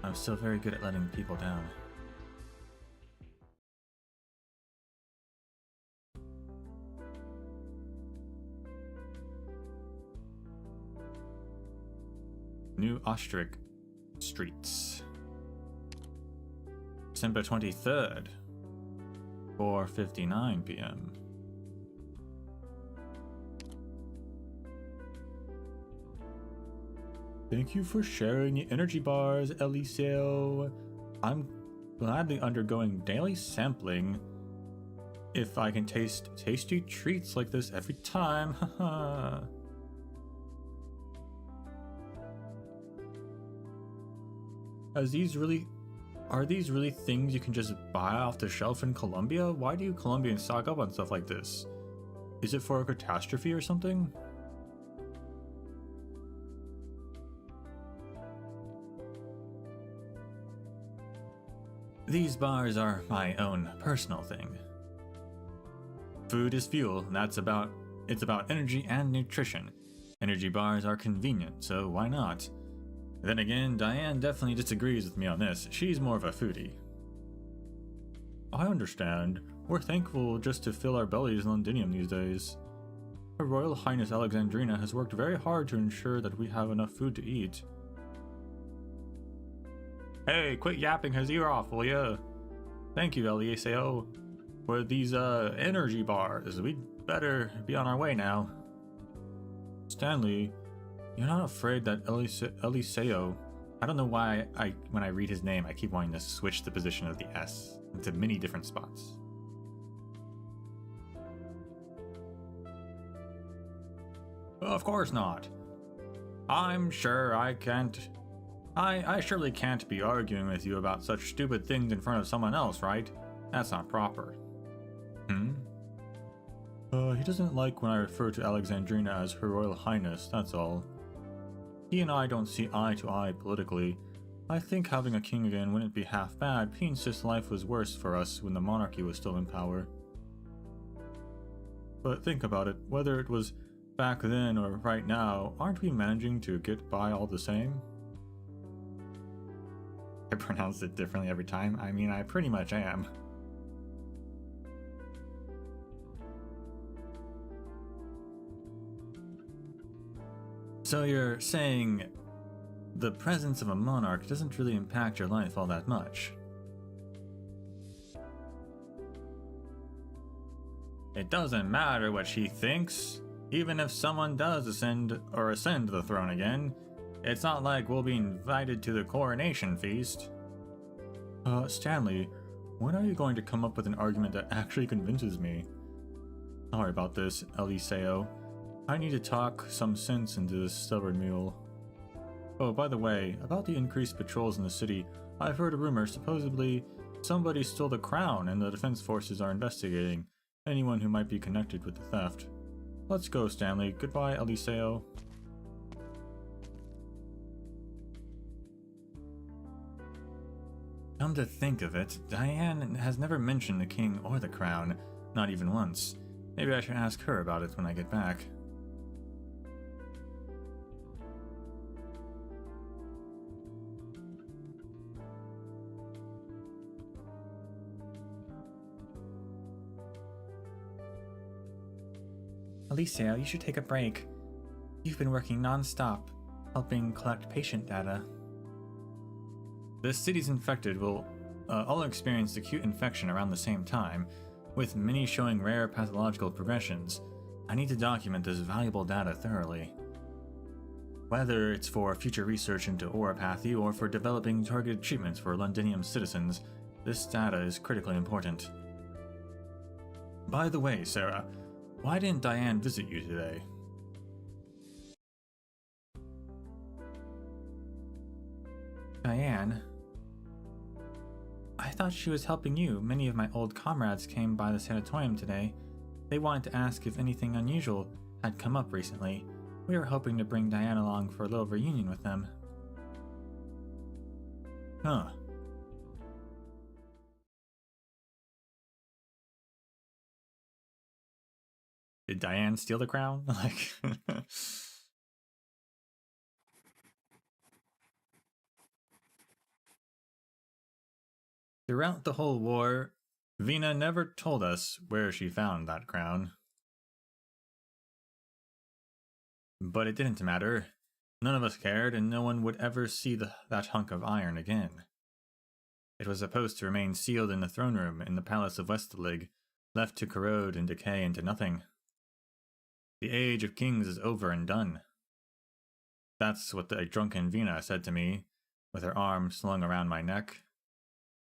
I'm still very good at letting people down. New Ostrich Streets. December 23rd, 4:59 p.m. Thank you for sharing the energy bars, Eliseo. I'm gladly undergoing daily sampling. If I can taste tasty treats like this every time, haha. Are these really things you can just buy off the shelf in Colombia? Why do you Colombians stock up on stuff like this? Is it for a catastrophe or something? These bars are my own personal thing. Food is fuel, and it's about energy and nutrition. Energy bars are convenient, so why not? Then again, Diane definitely disagrees with me on this. She's more of a foodie. I understand. We're thankful just to fill our bellies in Londinium these days. Her Royal Highness Alexandrina has worked very hard to ensure that we have enough food to eat. Hey, quit yapping his ear off, will ya? Thank you, Eliseo, for these energy bars. We'd better be on our way now. Stanley, you're not afraid that Eliseo... I don't know why when I read his name, I keep wanting to switch the position of the S into many different spots. Of course not. I'm sure I can't... I surely can't be arguing with you about such stupid things in front of someone else, right? That's not proper. He doesn't like when I refer to Alexandrina as Her Royal Highness, that's all. He and I don't see eye to eye politically. I think having a king again wouldn't be half bad. He insists life was worse for us when the monarchy was still in power. But think about it, whether it was back then or right now, aren't we managing to get by all the same? I pronounce it differently every time. I mean, I pretty much am. So you're saying the presence of a monarch doesn't really impact your life all that much? It doesn't matter what she thinks. Even if someone does ascend the throne again, it's not like we'll be invited to the coronation feast. Stanley, when are you going to come up with an argument that actually convinces me? Sorry about this, Eliseo. I need to talk some sense into this stubborn mule. Oh, by the way, about the increased patrols in the city, I've heard a rumor supposedly somebody stole the crown and the defense forces are investigating anyone who might be connected with the theft. Let's go, Stanley. Goodbye, Eliseo. Come to think of it, Diane has never mentioned the king or the crown, not even once. Maybe I should ask her about it when I get back. Eliseo, you should take a break. You've been working non-stop, helping collect patient data. The city's infected will all experience acute infection around the same time, with many showing rare pathological progressions. I need to document this valuable data thoroughly. Whether it's for future research into oropathy or for developing targeted treatments for Londinium citizens, this data is critically important. By the way, Sarah, why didn't Diane visit you today? Diane? I thought she was helping you. Many of my old comrades came by the sanatorium today. They wanted to ask if anything unusual had come up recently. We were hoping to bring Diane along for a little reunion with them. Huh. Did Diane steal the crown? Like, throughout the whole war, Vina never told us where she found that crown. But it didn't matter. None of us cared, and no one would ever see that hunk of iron again. It was supposed to remain sealed in the throne room in the Palace of Westalig, left to corrode and decay into nothing. The age of kings is over and done. That's what the drunken Vina said to me, with her arm slung around my neck.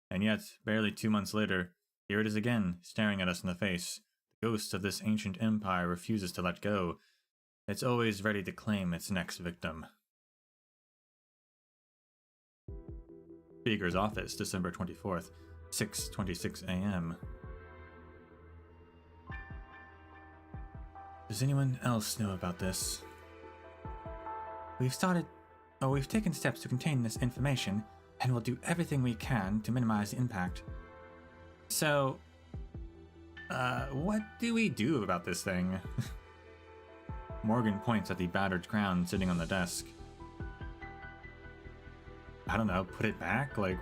And yet, barely 2 months later, here it is again, staring at us in the face. The ghost of this ancient empire refuses to let go. It's always ready to claim its next victim. Speaker's office, December 24th, 6:26 a.m. Does anyone else know about this? We've taken steps to contain this information, and will do everything we can to minimize the impact. So, what do we do about this thing? Morgan points at the battered crown sitting on the desk. I don't know, put it back? Like...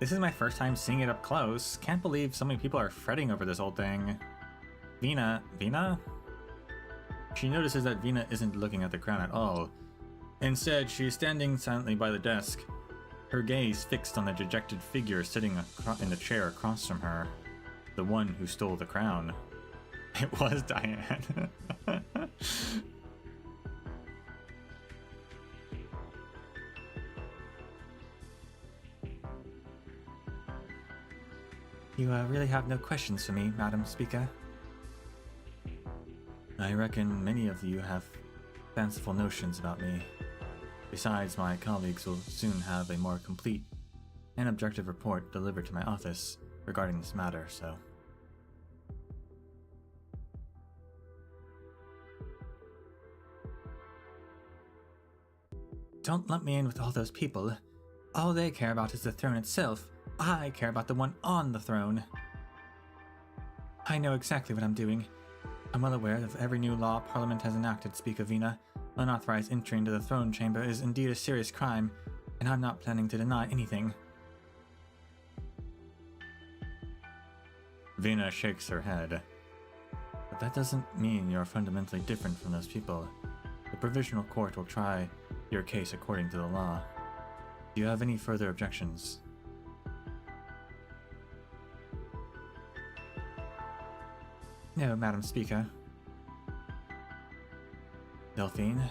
This is my first time seeing it up close. Can't believe so many people are fretting over this whole thing. Vina? She notices that Vina isn't looking at the crown at all. Instead, she is standing silently by the desk, her gaze fixed on the dejected figure sitting in the chair across from her. The one who stole the crown. It was Diane. You really have no questions for me, Madam Speaker. I reckon many of you have fanciful notions about me. Besides, my colleagues will soon have a more complete and objective report delivered to my office regarding this matter, so... Don't lump me in with all those people. All they care about is the throne itself. I care about the one on the throne. I know exactly what I'm doing. I'm well aware of every new law Parliament has enacted, Speaker Vina. Unauthorized entry into the throne chamber is indeed a serious crime, and I'm not planning to deny anything. Vina shakes her head. But that doesn't mean you're fundamentally different from those people. The Provisional Court will try your case according to the law. Do you have any further objections? No, Madam Speaker. Delphine,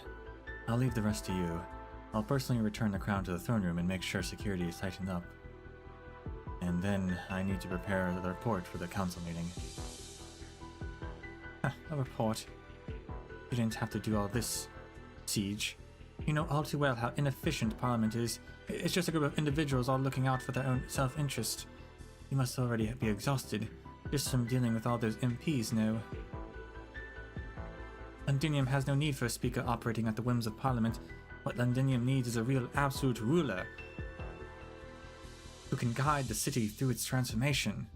I'll leave the rest to you. I'll personally return the crown to the throne room and make sure security is tightened up. And then I need to prepare the report for the council meeting. A report? You didn't have to do all this, Siege. You know all too well how inefficient Parliament is. It's just a group of individuals all looking out for their own self-interest. You must already be exhausted, just from dealing with all those MPs now. Londinium has no need for a speaker operating at the whims of Parliament. What Londinium needs is a real absolute ruler who can guide the city through its transformation.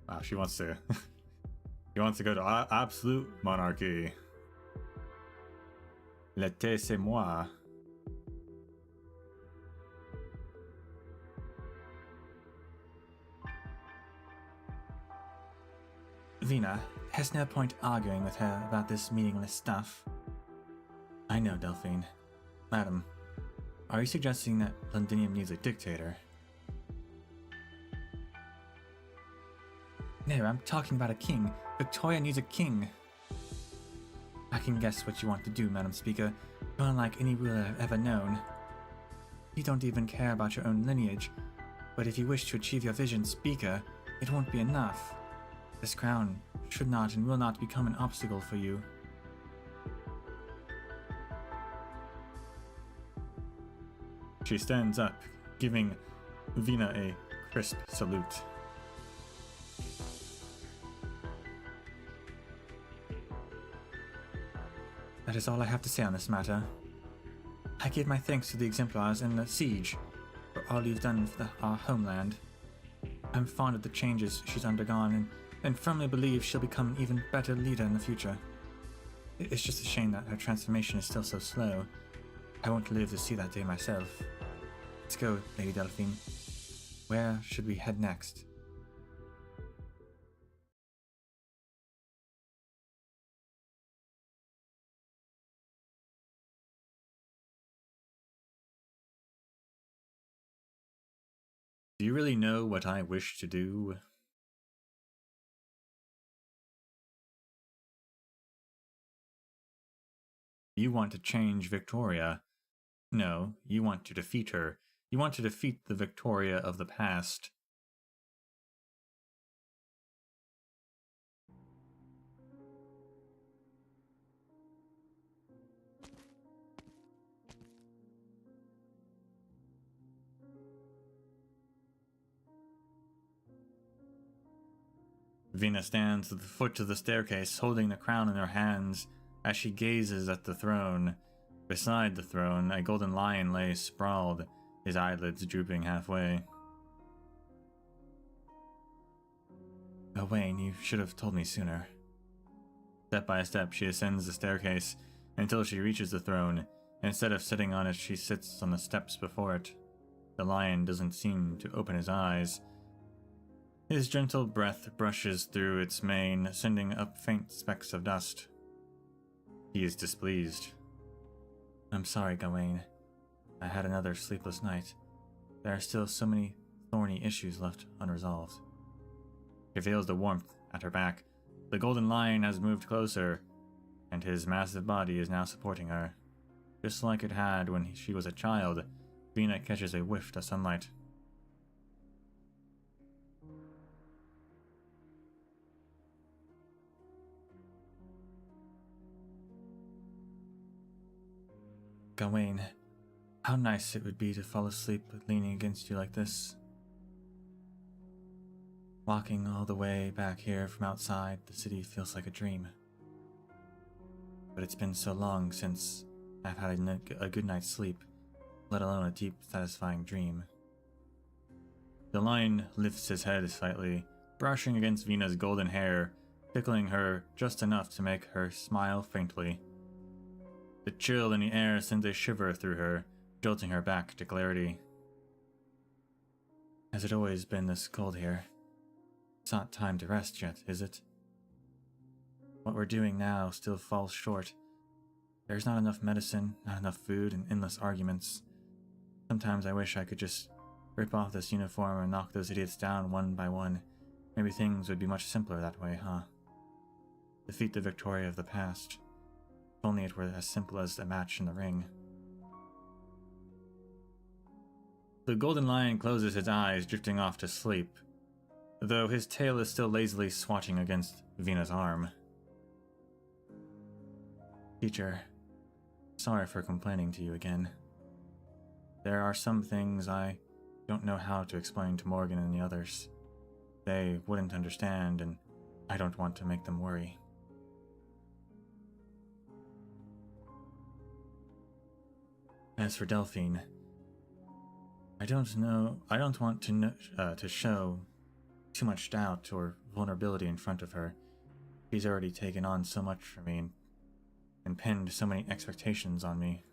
Wow, she wants to... She wants to go to absolute monarchy. L'été, c'est moi. Vina, there's no point arguing with her about this meaningless stuff. I know, Delphine. Madam, are you suggesting that Londinium needs a dictator? No, I'm talking about a king. Victoria needs a king. I can guess what you want to do, Madam Speaker. You're unlike any ruler I've ever known. You don't even care about your own lineage. But if you wish to achieve your vision, Speaker, it won't be enough. This crown should not and will not become an obstacle for you. She stands up, giving Vina a crisp salute. That is all I have to say on this matter. I give my thanks to the Exemplars and the Siege for all you've done for our homeland. I'm fond of the changes she's undergone and firmly believe she'll become an even better leader in the future. It's just a shame that her transformation is still so slow. I won't live to see that day myself. Let's go, Lady Delphine. Where should we head next? Do you really know what I wish to do? You want to change Victoria. No, you want to defeat her. You want to defeat the Victoria of the past. Vina stands at the foot of the staircase, holding the crown in her hands as she gazes at the throne. Beside the throne, a golden lion lay sprawled, his eyelids drooping halfway. Gawain, you should have told me sooner. Step by step, she ascends the staircase until she reaches the throne. Instead of sitting on it, she sits on the steps before it. The lion doesn't seem to open his eyes. His gentle breath brushes through its mane, sending up faint specks of dust. He is displeased. I'm sorry, Gawain. I had another sleepless night. There are still so many thorny issues left unresolved. He feels the warmth at her back. The golden lion has moved closer, and his massive body is now supporting her. Just like it had when she was a child, Vina catches a whiff of sunlight. Gawain, how nice it would be to fall asleep leaning against you like this. Walking all the way back here from outside the city feels like a dream. But it's been so long since I've had a good night's sleep, let alone a deep, satisfying dream. The lion lifts his head slightly, brushing against Vina's golden hair, tickling her just enough to make her smile faintly. The chill in the air sends a shiver through her, jolting her back to clarity. Has it always been this cold here? It's not time to rest yet, is it? What we're doing now still falls short. There's not enough medicine, not enough food, and endless arguments. Sometimes I wish I could just rip off this uniform and knock those idiots down one by one. Maybe things would be much simpler that way, huh? Defeat the Victoria of the past. If only it were as simple as a match in the ring. The golden lion closes his eyes, drifting off to sleep, though his tail is still lazily swatting against Vina's arm. Teacher, sorry for complaining to you again. There are some things I don't know how to explain to Morgan and the others. They wouldn't understand, and I don't want to make them worry. As for Delphine, I don't want to show too much doubt or vulnerability in front of her. She's already taken on so much for me and pinned so many expectations on me.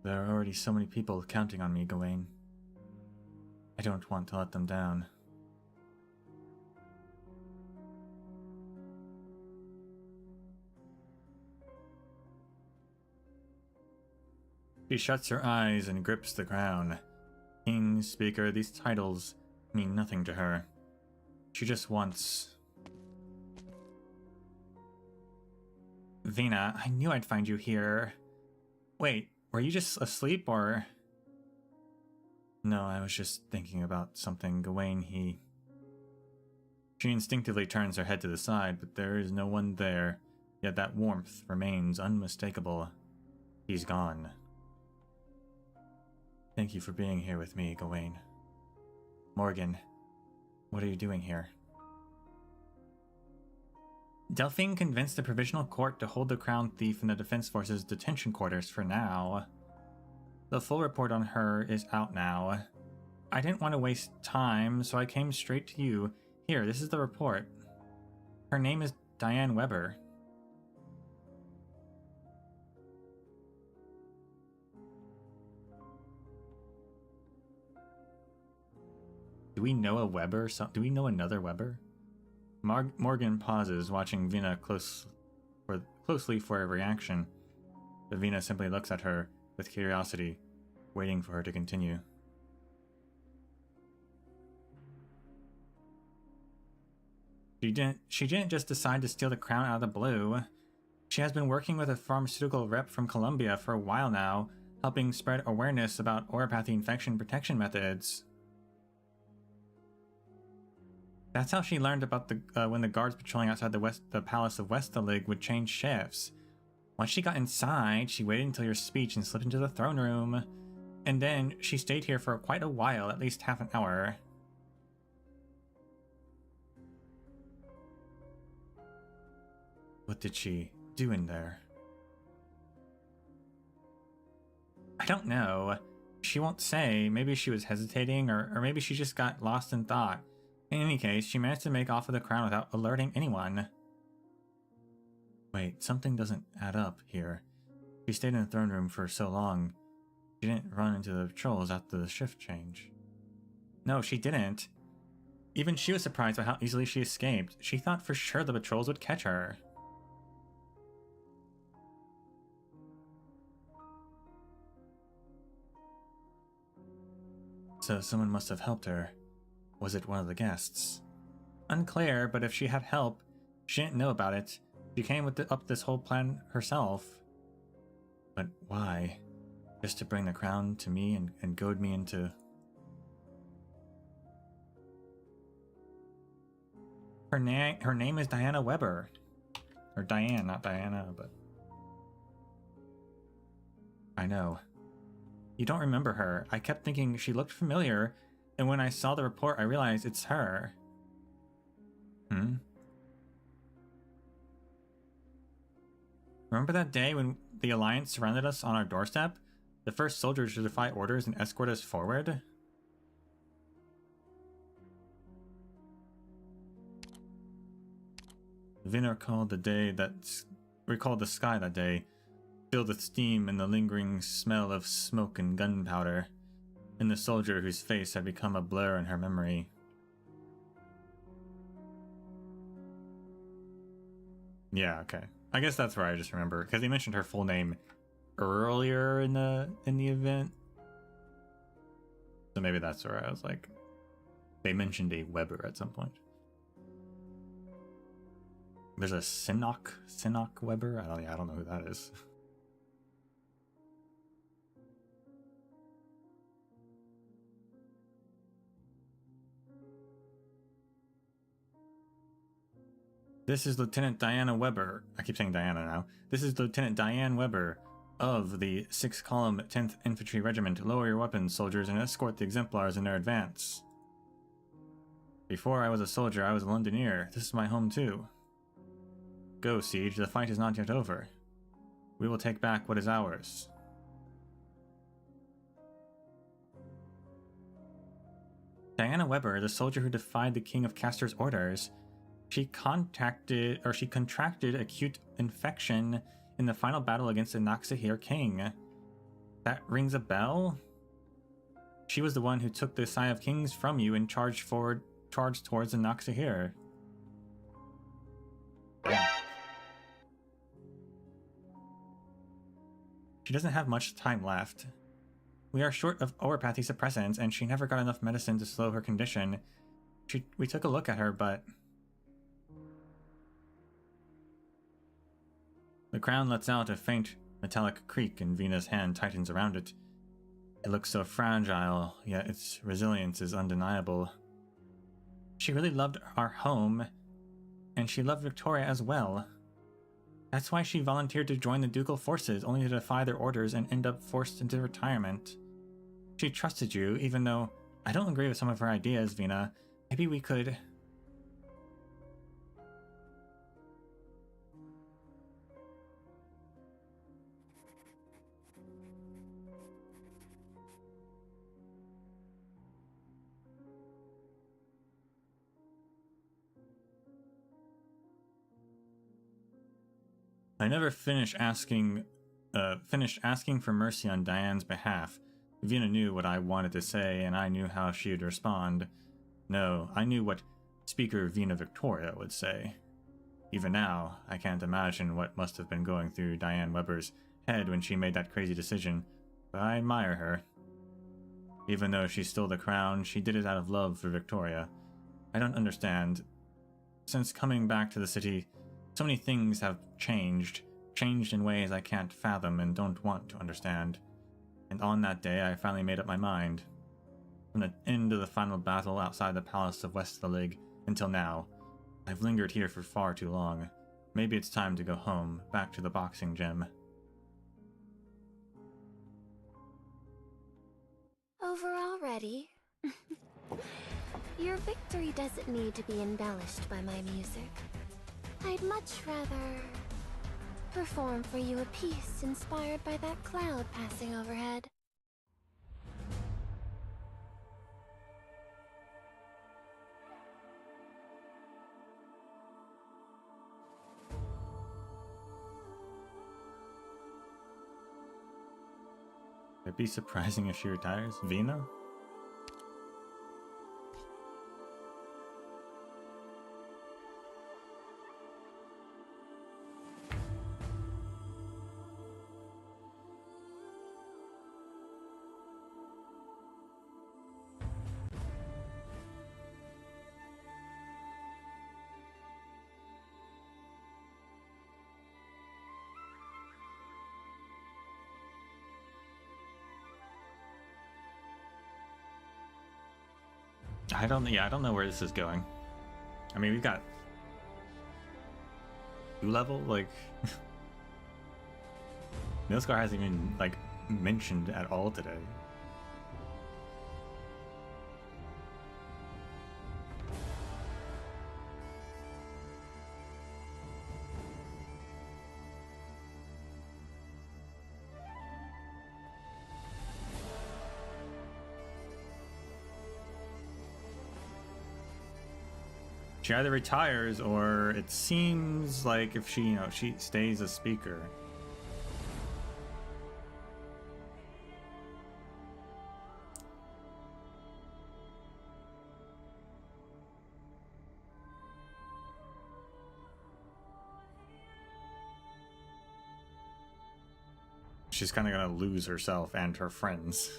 There are already so many people counting on me, Gawain. I don't want to let them down. She shuts her eyes and grips the crown. King, speaker, these titles mean nothing to her. She just wants... Vina, I knew I'd find you here. Wait, were you just asleep, or...? No, I was just thinking about something, Gawain, She instinctively turns her head to the side, but there is no one there, yet that warmth remains unmistakable. He's gone. Thank you for being here with me, Gawain. Morgan, what are you doing here? Delphine convinced the Provisional Court to hold the Crown Thief in the Defense Force's detention quarters for now. The full report on her is out now. I didn't want to waste time, so I came straight to you. Here, this is the report. Her name is Diane Weber. Do we know a Weber? Do we know another Weber? Morgan pauses, watching Vina closely for a reaction. But Vina simply looks at her with curiosity, waiting for her to continue. She didn't just decide to steal the crown out of the blue. She has been working with a pharmaceutical rep from Colombia for a while now, helping spread awareness about oropathy infection protection methods. That's how she learned about when the guards patrolling outside the Palace of Westalig would change shifts. Once she got inside, she waited until your speech and slipped into the throne room. And then she stayed here for quite a while, at least half an hour. What did she do in there? I don't know. She won't say. Maybe she was hesitating, or maybe she just got lost in thought. In any case, she managed to make off with the crown without alerting anyone. Wait, something doesn't add up here. She stayed in the throne room for so long. She didn't run into the patrols after the shift change. No, she didn't. Even she was surprised by how easily she escaped. She thought for sure the patrols would catch her. So someone must have helped her. Was it one of the guests? Unclear, but if she had help, she didn't know about it. She came up this whole plan herself. But why? Just to bring the crown to me and goad me into... Her name is Diana Weber. Or Diane, not Diana, but... I know. You don't remember her. I kept thinking she looked familiar, and when I saw the report, I realized it's her. Remember that day when the Alliance surrounded us on our doorstep? The first soldiers to defy orders and escort us forward? Vin recalled the sky that day, filled with steam and the lingering smell of smoke and gunpowder, and the soldier whose face had become a blur in her memory. Yeah, okay. I guess that's where I just remember, because they mentioned her full name earlier in the event. So maybe that's where I was like, they mentioned a Weber at some point. There's a Sinnock Weber? I don't know who that is. This is Lieutenant Diana Weber. I keep saying Diana now. This is Lieutenant Diane Weber of the 6th Column 10th Infantry Regiment. Lower your weapons, soldiers, and escort the exemplars in their advance. Before I was a soldier, I was a Londoner. This is my home too. Go, Siege. The fight is not yet over. We will take back what is ours. Diana Weber, the soldier who defied the King of Castor's orders. She contracted acute infection in the final battle against the Naxahir King. That rings a bell? She was the one who took the Sigh of Kings from you and charged towards the Naxahir. She doesn't have much time left. We are short of oropathy suppressants, and she never got enough medicine to slow her condition. We took a look at her, but... The crown lets out a faint metallic creak and Vina's hand tightens around it. It looks so fragile, yet its resilience is undeniable. She really loved our home, and she loved Victoria as well. That's why she volunteered to join the ducal forces, only to defy their orders and end up forced into retirement. She trusted you, even though I don't agree with some of her ideas, Vina. Maybe we could... I never finished asking for mercy on Diane's behalf. Vina knew what I wanted to say, and I knew how she would respond. No, I knew what Speaker Vina Victoria would say. Even now, I can't imagine what must have been going through Diane Weber's head when she made that crazy decision, but I admire her. Even though she stole the crown, she did it out of love for Victoria. I don't understand. Since coming back to the city, so many things have changed in ways I can't fathom and don't want to understand. And on that day, I finally made up my mind. From the end of the final battle outside the Palace of Westphalig until now, I've lingered here for far too long. Maybe it's time to go home, back to the boxing gym. Over already? Your victory doesn't need to be embellished by my music. I'd much rather perform for you a piece inspired by that cloud passing overhead. It'd be surprising if she retires. Vina? I don't know where this is going. I mean, we've got 2 level, like Milscar hasn't even like mentioned at all today. She either retires, or it seems like if she, she stays a speaker. She's kind of gonna lose herself and her friends.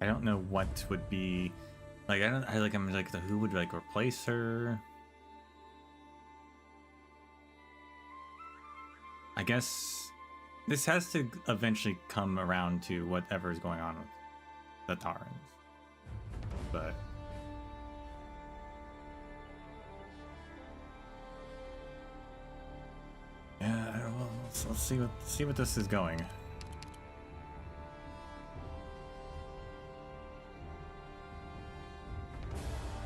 I don't know what would be like. I'm like who would like replace her. I guess this has to eventually come around to whatever is going on with the Tarans, but yeah, well, let's see what this is going.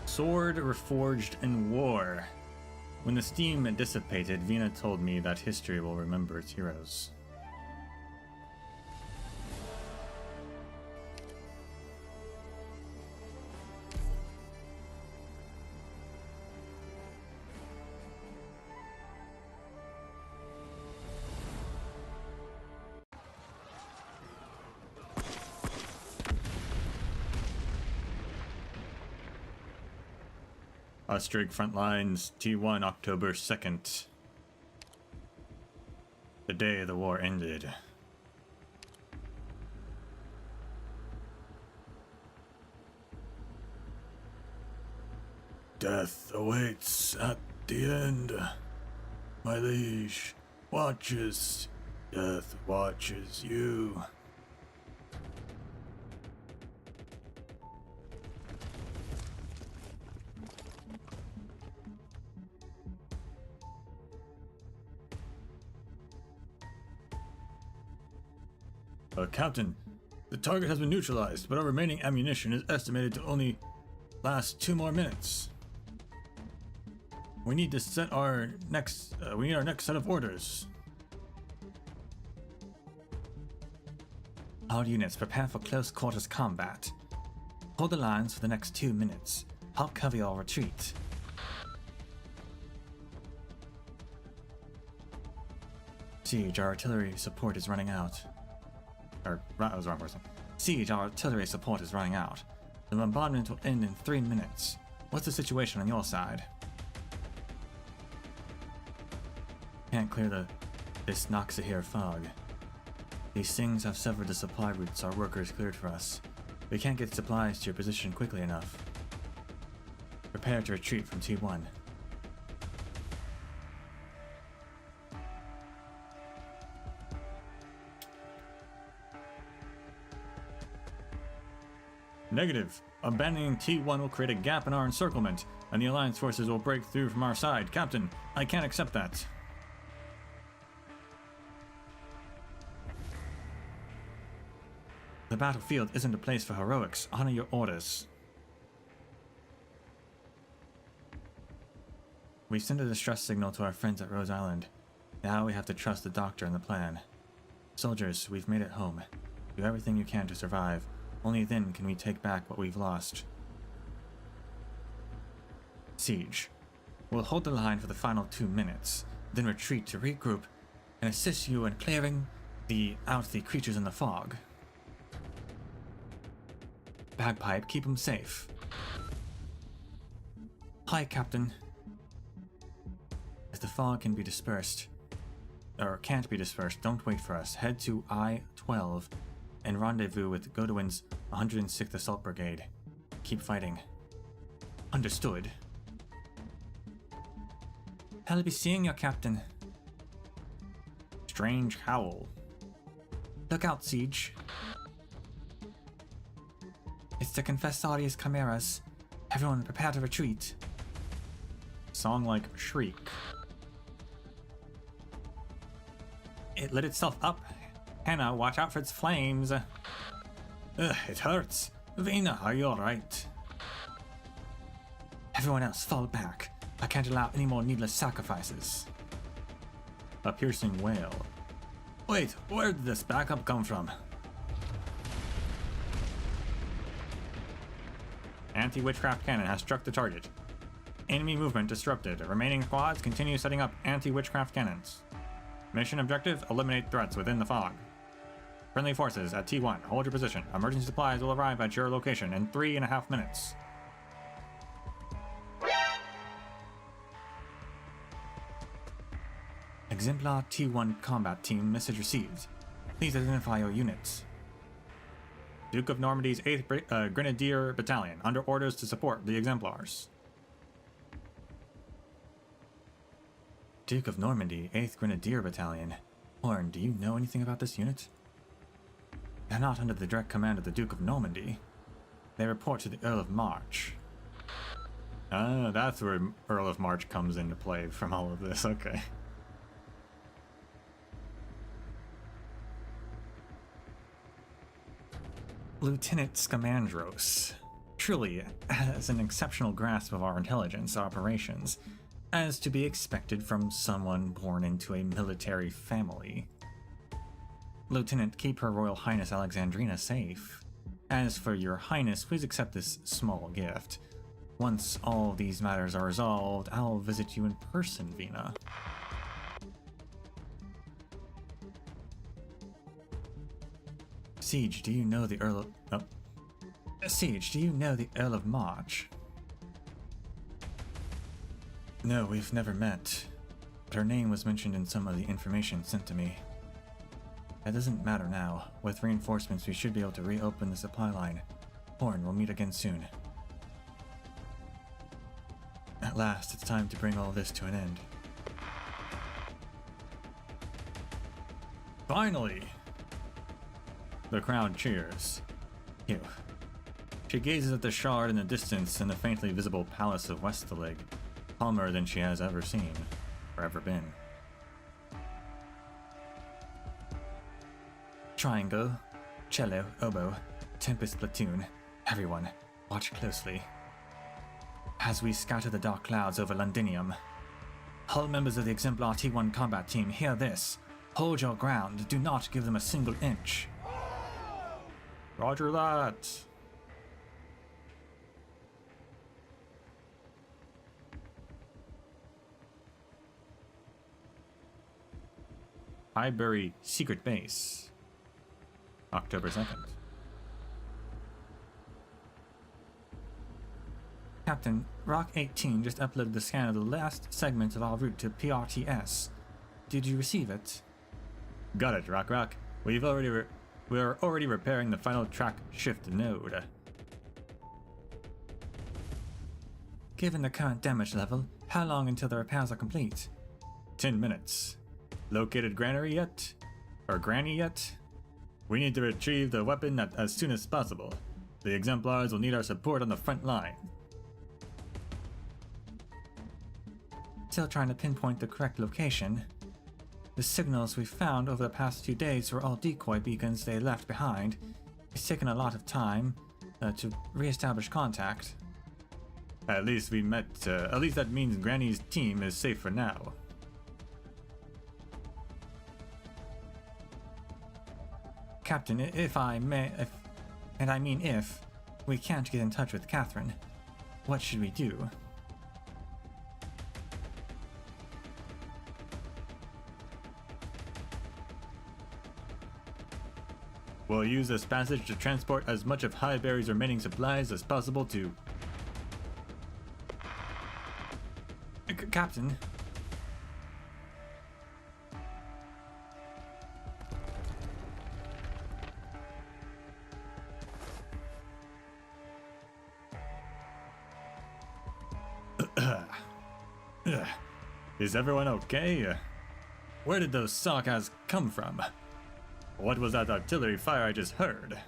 Sword reforged in war. When the steam dissipated, Vina told me that history will remember its heroes. Ostrig front lines, T1, October 2nd. The day the war ended. Death awaits at the end. My liege watches. Death watches you. Captain, the target has been neutralized, but our remaining ammunition is estimated to only last 2 more minutes. We need to set our next. We need our next set of orders. All units prepare for close quarters combat. Hold the lines for the next 2 minutes. Help cover your retreat. Siege, our artillery support is running out. That was the wrong person. Siege, our artillery support is running out. The bombardment will end in 3 minutes. What's the situation on your side? Can't clear this Noxahir fog. These things have severed the supply routes our workers cleared for us. We can't get supplies to your position quickly enough. Prepare to retreat from T1. Negative. Abandoning T1 will create a gap in our encirclement, and the Alliance forces will break through from our side. Captain, I can't accept that. The battlefield isn't a place for heroics. Honor your orders. We sent a distress signal to our friends at Rose Island. Now we have to trust the doctor and the plan. Soldiers, we've made it home. Do everything you can to survive. Only then can we take back what we've lost. Siege. We'll hold the line for the final 2 minutes, then retreat to regroup and assist you in clearing out the creatures in the fog. Bagpipe, keep them safe. Hi, Captain. If the fog can be dispersed, or can't be dispersed, don't wait for us. Head to I-12 and rendezvous with Godwin's 106th Assault Brigade. Keep fighting. Understood. I'll be seeing you, Captain. Strange howl. Look out, Siege. It's the Confessorius Chimeras. Everyone prepare to retreat. Song like shriek. It lit itself up. Hannah, watch out for its flames. Ugh, it hurts. Vina, are you alright? Everyone else, fall back. I can't allow any more needless sacrifices. A piercing wail. Wait, where did this backup come from? Anti-witchcraft cannon has struck the target. Enemy movement disrupted. Remaining squads continue setting up anti-witchcraft cannons. Mission objective: eliminate threats within the fog. Friendly forces at T1, hold your position. Emergency supplies will arrive at your location in 3.5 minutes. Exemplar T1 combat team message received. Please identify your units. Duke of Normandy's 8th Grenadier Battalion, under orders to support the Exemplars. Duke of Normandy, 8th Grenadier Battalion. Horn, do you know anything about this unit? They're not under the direct command of the Duke of Normandy. They report to the Earl of March. Ah, that's where Earl of March comes into play from all of this, okay. Lieutenant Scamandros truly has an exceptional grasp of our intelligence operations, as to be expected from someone born into a military family. Lieutenant, keep Her Royal Highness Alexandrina safe. As for your Highness, please accept this small gift. Once all these matters are resolved, I'll visit you in person, Vina. Siege, do you know the Earl of... Siege, do you know the Earl of March? No, we've never met. But her name was mentioned in some of the information sent to me. That doesn't matter now. With reinforcements, we should be able to reopen the supply line. Horn, we'll meet again soon. At last, it's time to bring all this to an end. Finally! The crowd cheers. Phew. She gazes at the shard in the distance and the faintly visible palace of Westalig, calmer than she has ever seen, or ever been. Triangle, cello, oboe, tempest platoon. Everyone, watch closely. As we scatter the dark clouds over Londinium, all members of the Exemplar T1 combat team, hear this. Hold your ground. Do not give them a single inch. Roger that! Highbury Secret Base, October 2nd. Captain, Rock 18 just uploaded the scan of the last segment of our route to PRTS. Did you receive it? Got it, Rock. We're already repairing the final track shift node. Given the current damage level, how long until the repairs are complete? 10 minutes. Located Granny yet? We need to retrieve the weapon as soon as possible. The Exemplars will need our support on the front line. Still trying to pinpoint the correct location. The signals we found over the past few days were all decoy beacons they left behind. It's taken a lot of time to re-establish contact. At least that means Granny's team is safe for now. Captain, if we can't get in touch with Catherine, what should we do? We'll use this passage to transport as much of Highbury's remaining supplies as possible to... Captain? Is everyone okay? Where did those sarcasms come from? What was that artillery fire I just heard?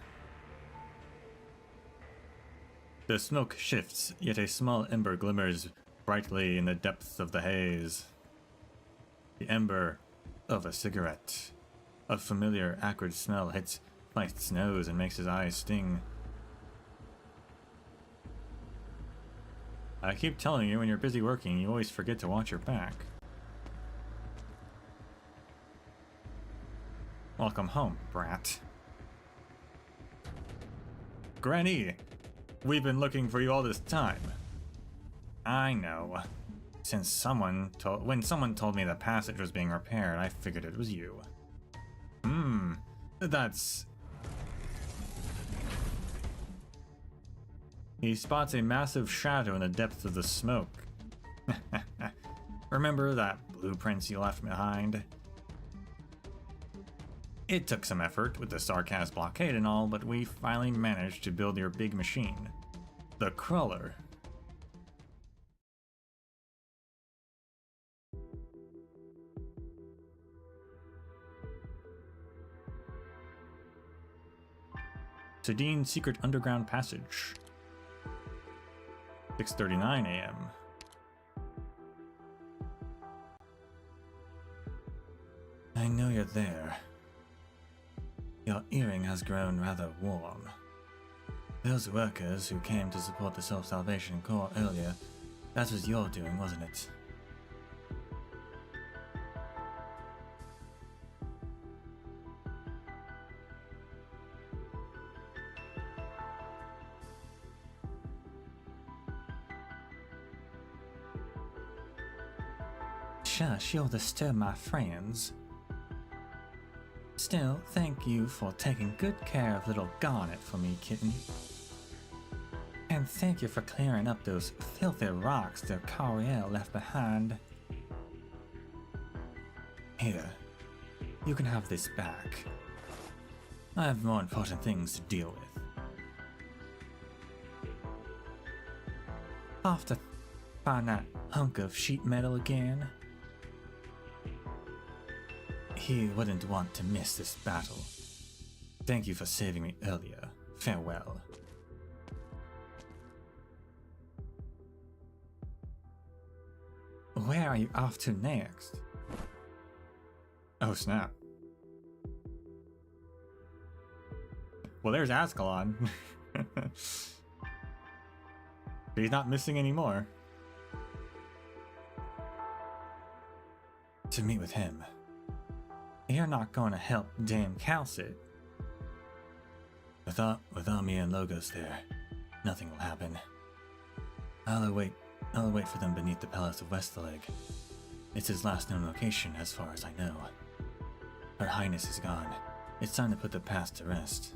The smoke shifts, yet a small ember glimmers brightly in the depths of the haze. The ember of a cigarette. A familiar acrid smell hits Feist's nose and makes his eyes sting. I keep telling you, when you're busy working, you always forget to watch your back. Welcome home, brat. Granny! We've been looking for you all this time. I know. When someone told me the passage was being repaired, I figured it was you. That's... He spots a massive shadow in the depths of the smoke. Remember that blueprints you left behind? It took some effort with the Sarkaz blockade and all, but we finally managed to build your big machine. The crawler. Sedine Secret Underground Passage. 6:39 a.m. I know you're there. Your earring has grown rather warm. Those workers who came to support the Self-Salvation Corps earlier, that was your doing, wasn't it? Shush, you're the still my friends. Still, thank you for taking good care of little Garnet for me, kitten. And thank you for clearing up those filthy rocks that Cariel left behind. Here, you can have this back. I have more important things to deal with. Off to find that hunk of sheet metal again. He wouldn't want to miss this battle. Thank you for saving me earlier. Farewell. Where are you off to next? Oh snap. Well, there's Ascalon. He's not missing anymore. To meet with him. You're not going to help Dame Calcit. Without me and Logos there, nothing will happen. I'll wait for them beneath the Palace of Westaleg. It's his last known location as far as I know. Her Highness is gone. It's time to put the past to rest.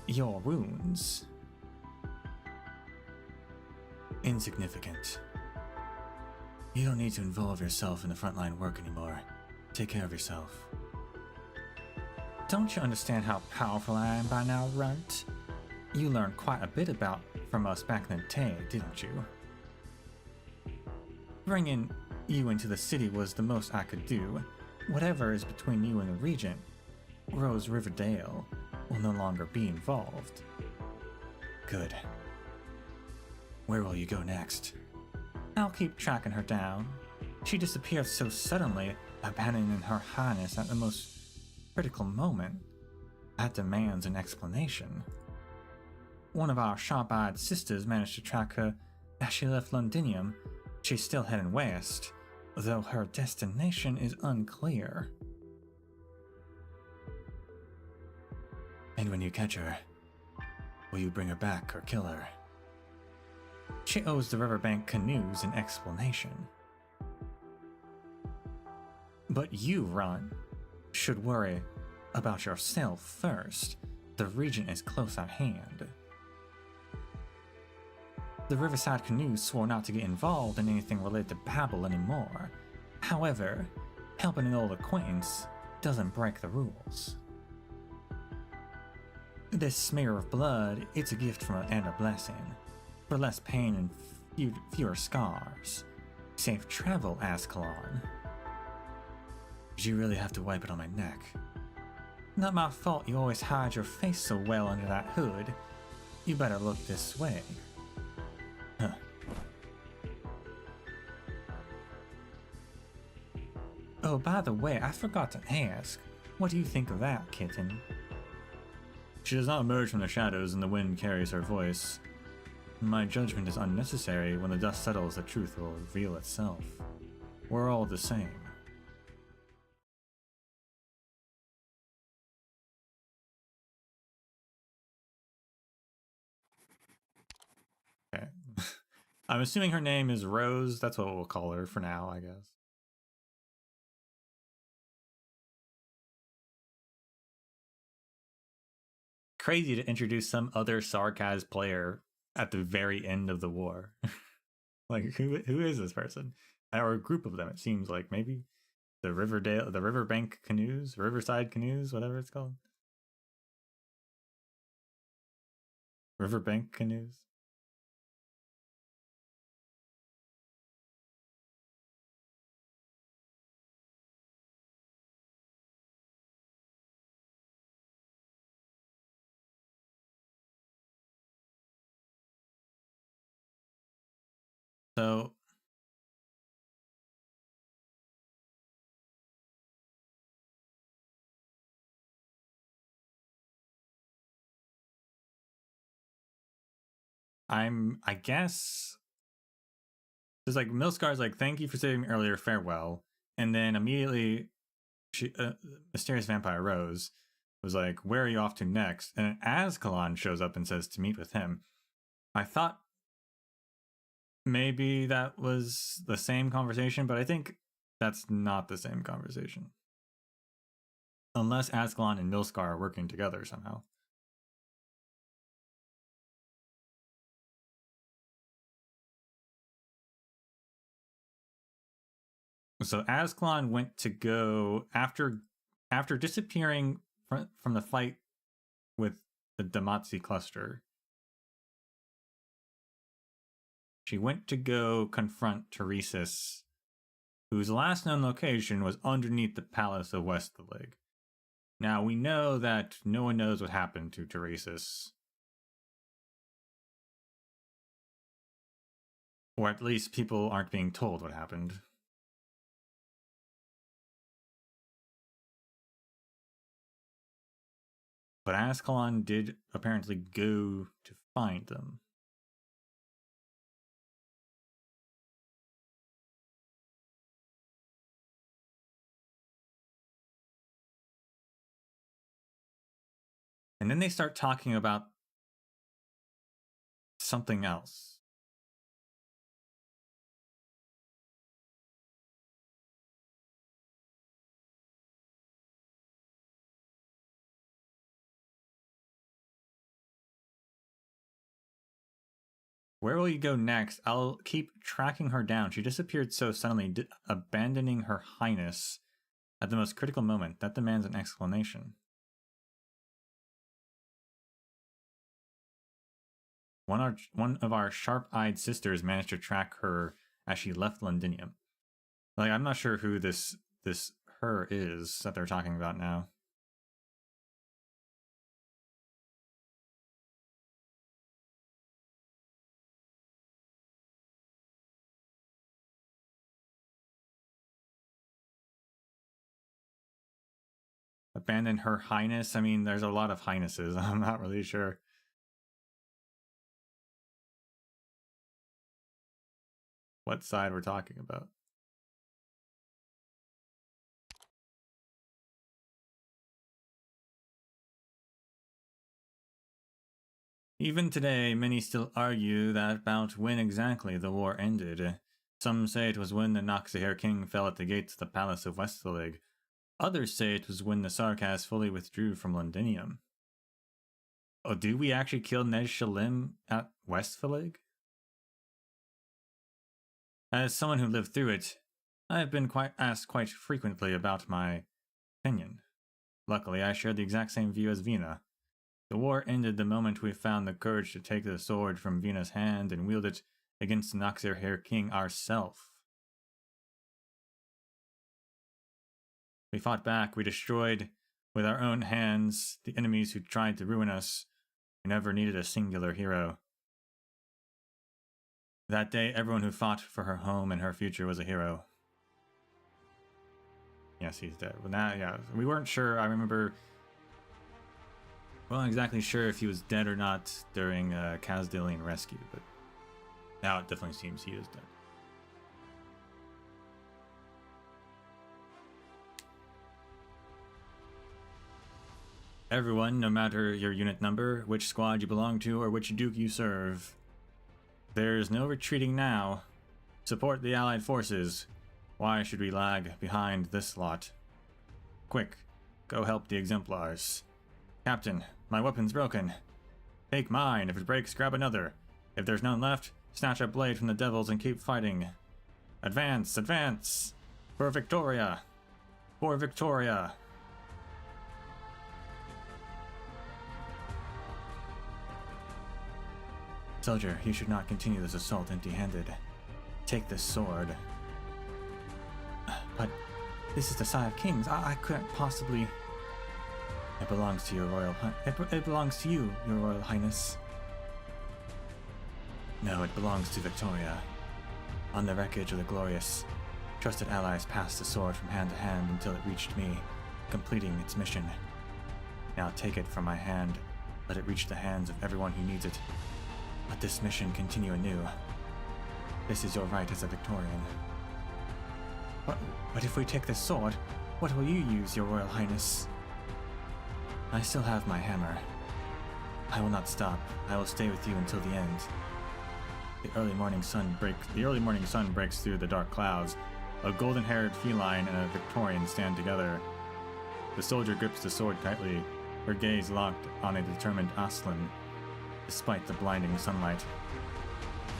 Your wounds? Insignificant. You don't need to involve yourself in the frontline work anymore. Take care of yourself. Don't you understand how powerful I am by now, Runt? You learned quite a bit from us back in the day, didn't you? Bringing you into the city was the most I could do. Whatever is between you and the Regent, Rose Riverdale, will no longer be involved. Good. Where will you go next? I'll keep tracking her down. She disappeared so suddenly, abandoning Her Highness at the most critical moment. That demands an explanation. One of our sharp-eyed sisters managed to track her as she left Londinium. She's still heading west, though her destination is unclear. And when you catch her, will you bring her back or kill her? She owes the Riverbank canoes an explanation. But you, Ron, should worry about yourself first. The Regent is close at hand. The Riverside canoes swore not to get involved in anything related to Babel anymore. However, helping an old acquaintance doesn't break the rules. This smear of blood, it's a gift and a blessing. For less pain and fewer scars. Safe travel, Ascalon. Did you really have to wipe it on my neck? Not my fault you always hide your face so well under that hood. You better look this way. Huh. Oh, by the way, I forgot to ask. What do you think of that, kitten? She does not emerge from the shadows and the wind carries her voice. My judgment is unnecessary. When the dust settles, the truth will reveal itself. We're all the same. Okay. I'm assuming her name is Rose. That's what we'll call her for now, I guess. Crazy to introduce some other Sarkaz player at the very end of the war. Like, who is this person? Or a group of them, it seems like. Maybe the Riverbank canoes, Riverside canoes, whatever it's called. Riverbank canoes. So I guess it's like Milscar's like, thank you for saving me earlier, farewell. And then immediately she Mysterious Vampire Rose was like, where are you off to next? And Ascalon shows up and says to meet with him. I thought maybe that was the same conversation, but I think that's not the same conversation. Unless Ascalon and Nilskar are working together somehow. So Ascalon went to go after disappearing from the fight with the Damatzi cluster. She went to go confront Teresis, whose last known location was underneath the Palace of Westphalia. Now, we know that no one knows what happened to Teresis. Or at least people aren't being told what happened. But Ascalon did apparently go to find them. And then they start talking about something else. Where will you go next? I'll keep tracking her down. She disappeared so suddenly, abandoning her highness at the most critical moment. That demands an explanation. One of our sharp-eyed sisters managed to track her as she left Londinium. Like, I'm not sure who this her is that they're talking about now. Abandon her highness? I mean, there's a lot of highnesses. I'm not really sure. What side we're talking about. Even today, many still argue that about when exactly the war ended. Some say it was when the Noxahir king fell at the gates of the Palace of Westphalia. Others say it was when the Sarkas fully withdrew from Londinium. Oh, did we actually kill Nej Shalim at Westphalia? As someone who lived through it, I have been asked quite frequently about my opinion. Luckily, I share the exact same view as Vina. The war ended the moment we found the courage to take the sword from Vina's hand and wield it against the Noxahir king ourselves. We fought back, we destroyed with our own hands the enemies who tried to ruin us. We never needed a singular hero. That day, everyone who fought for her home and her future was a hero. Yes, he's dead. Well, now, yeah, we weren't sure. I remember, we weren't exactly sure if he was dead or not during Kazdilian rescue, but now it definitely seems he is dead. Everyone, no matter your unit number, which squad you belong to, or which duke you serve, there's no retreating now. Support the allied forces. Why should we lag behind this lot? Quick, go help the exemplars. Captain, my weapon's broken. Take mine. If it breaks, grab another. If there's none left, snatch a blade from the devils and keep fighting. Advance, advance! For Victoria! For Victoria! Soldier, you should not continue this assault empty-handed. Take this sword. But this is the Sire of Kings. I couldn't possibly... It belongs to your royal... It belongs to you, your royal highness. No, it belongs to Victoria. On the wreckage of the glorious, trusted allies passed the sword from hand to hand until it reached me, completing its mission. Now take it from my hand. Let it reach the hands of everyone who needs it. Let this mission continue anew. This is your right as a Victorian. But if we take this sword, what will you use, your royal highness? I still have my hammer. I will not stop. I will stay with you until the end. The early morning sun breaks through the dark clouds. A golden-haired feline and a Victorian stand together. The soldier grips the sword tightly, her gaze locked on a determined Aslan, despite the blinding sunlight.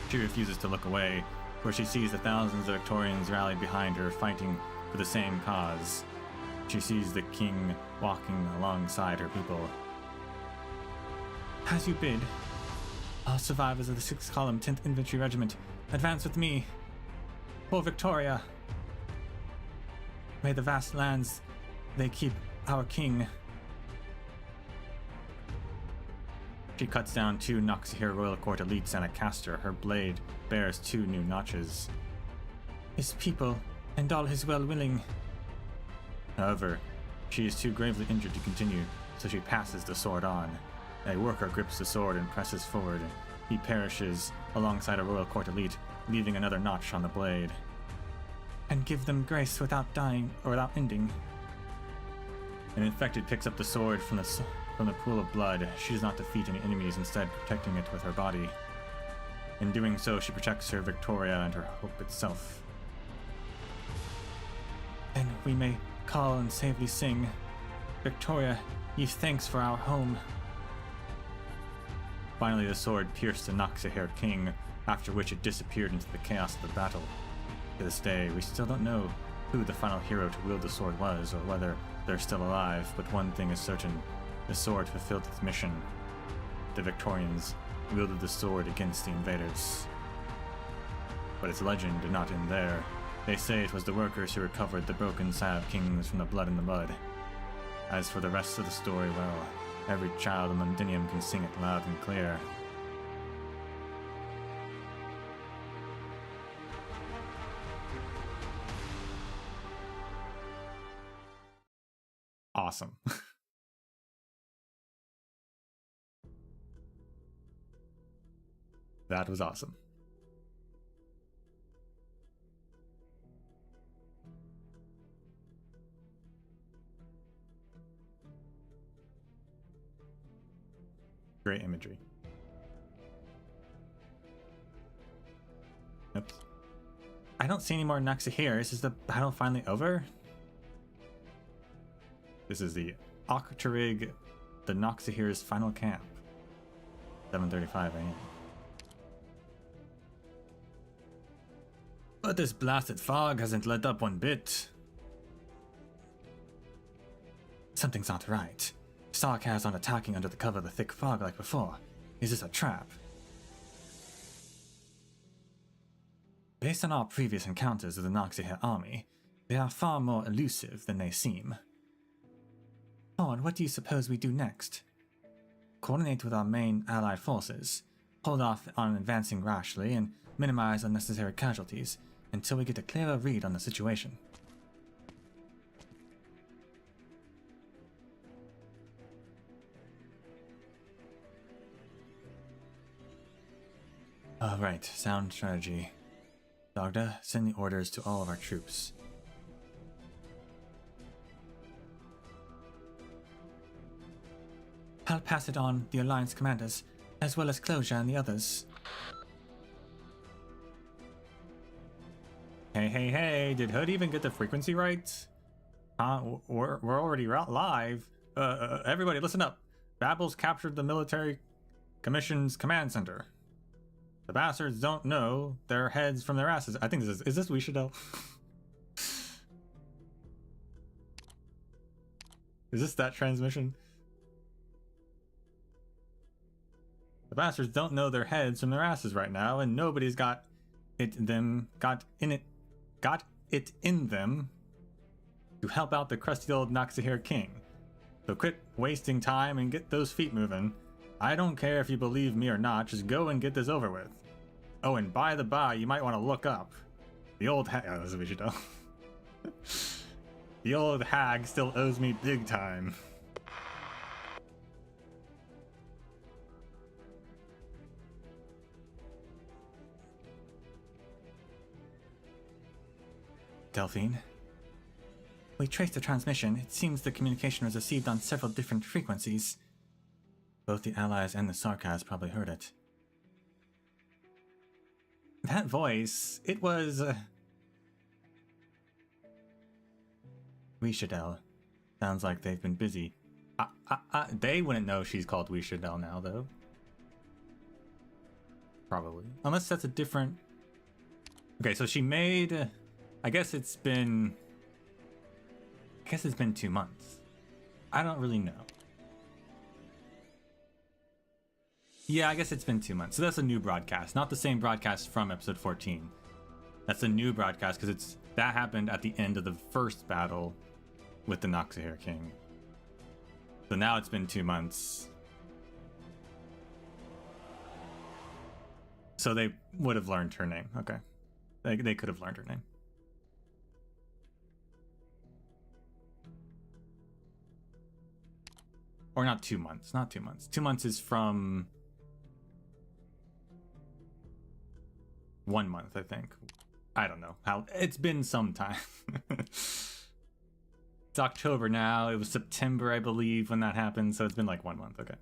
She refuses to look away, for she sees the thousands of Victorians rallied behind her, fighting for the same cause. She sees the king walking alongside her people. As you bid, all survivors of the 6th Column 10th Infantry Regiment, advance with me. For Victoria. May the vast lands they keep our king. She cuts down 2 Noxahir Royal Court elites and a caster. Her blade bears 2 new notches. His people and all his well-willing. However, she is too gravely injured to continue, so she passes the sword on. A worker grips the sword and presses forward. He perishes alongside a Royal Court elite, leaving another notch on the blade. And give them grace without dying or without ending. An infected picks up the sword from the pool of blood. She does not defeat any enemies, instead protecting it with her body. In doing so, she protects her Victoria and her hope itself. Then we may call and safely sing, Victoria, give thanks for our home. Finally, the sword pierced the Noxahir king, after which it disappeared into the chaos of the battle. To this day, we still don't know who the final hero to wield the sword was, or whether they're still alive, but one thing is certain. The sword fulfilled its mission. The Victorians wielded the sword against the invaders. But its legend did not end there. They say it was the workers who recovered the broken Salve kings from the blood in the mud. As for the rest of the story, well, every child in Londinium can sing it loud and clear. Awesome. That was awesome. Great imagery. Oops. I don't see any more Noxahirs. Is the battle finally over? This is the Arknights, the Noxahir's final camp. 7:35 a.m. But this blasted fog hasn't let up one bit. Something's not right. Sarkaz aren't attacking under the cover of the thick fog like before. Is this a trap? Based on our previous encounters with the Noxahir army, they are far more elusive than they seem. Thorn, what do you suppose we do next? Coordinate with our main allied forces, hold off on advancing rashly, and minimize unnecessary casualties until we get a clearer read on the situation. Alright, sound strategy. Dagda, send the orders to all of our troops. I'll pass it on the Alliance commanders, as well as Closure and the others. Hey, did Hood even get the frequency right? We're already live. Everybody listen up. Babel's captured the military commission's command center. The bastards don't know their heads from their asses. I think this is this we should know? Is this that transmission? The bastards don't know their heads from their asses right now, and nobody's got it in them to help out the crusty old Noxahir king. So quit wasting time and get those feet moving. I don't care if you believe me or not, just go and get this over with. Oh, and by the by, you might want to look up. The old hag, oh, this is what we should know. The old hag still owes me big time. Delphine. We traced the transmission. It seems the communication was received on several different frequencies. Both the Allies and the Sarkaz probably heard it. That voice, it was... Rishadel. Sounds like they've been busy. They wouldn't know she's called We Should Know now, though. Probably. Unless that's a different... Okay, so she made... I guess it's been 2 months. I don't really know. Yeah, I guess it's been 2 months. So that's a new broadcast. Not the same broadcast from episode 14. That's a new broadcast because that happened at the end of the first battle with the Noxahir King. So now it's been 2 months. So they would have learned her name. Okay. They could have learned her name. Or not 2 months. Not 2 months. 2 months is from 1 month, I think. I don't know how. It's been some time. It's October now. It was September, I believe, when that happened. So it's been like 1 month. Okay.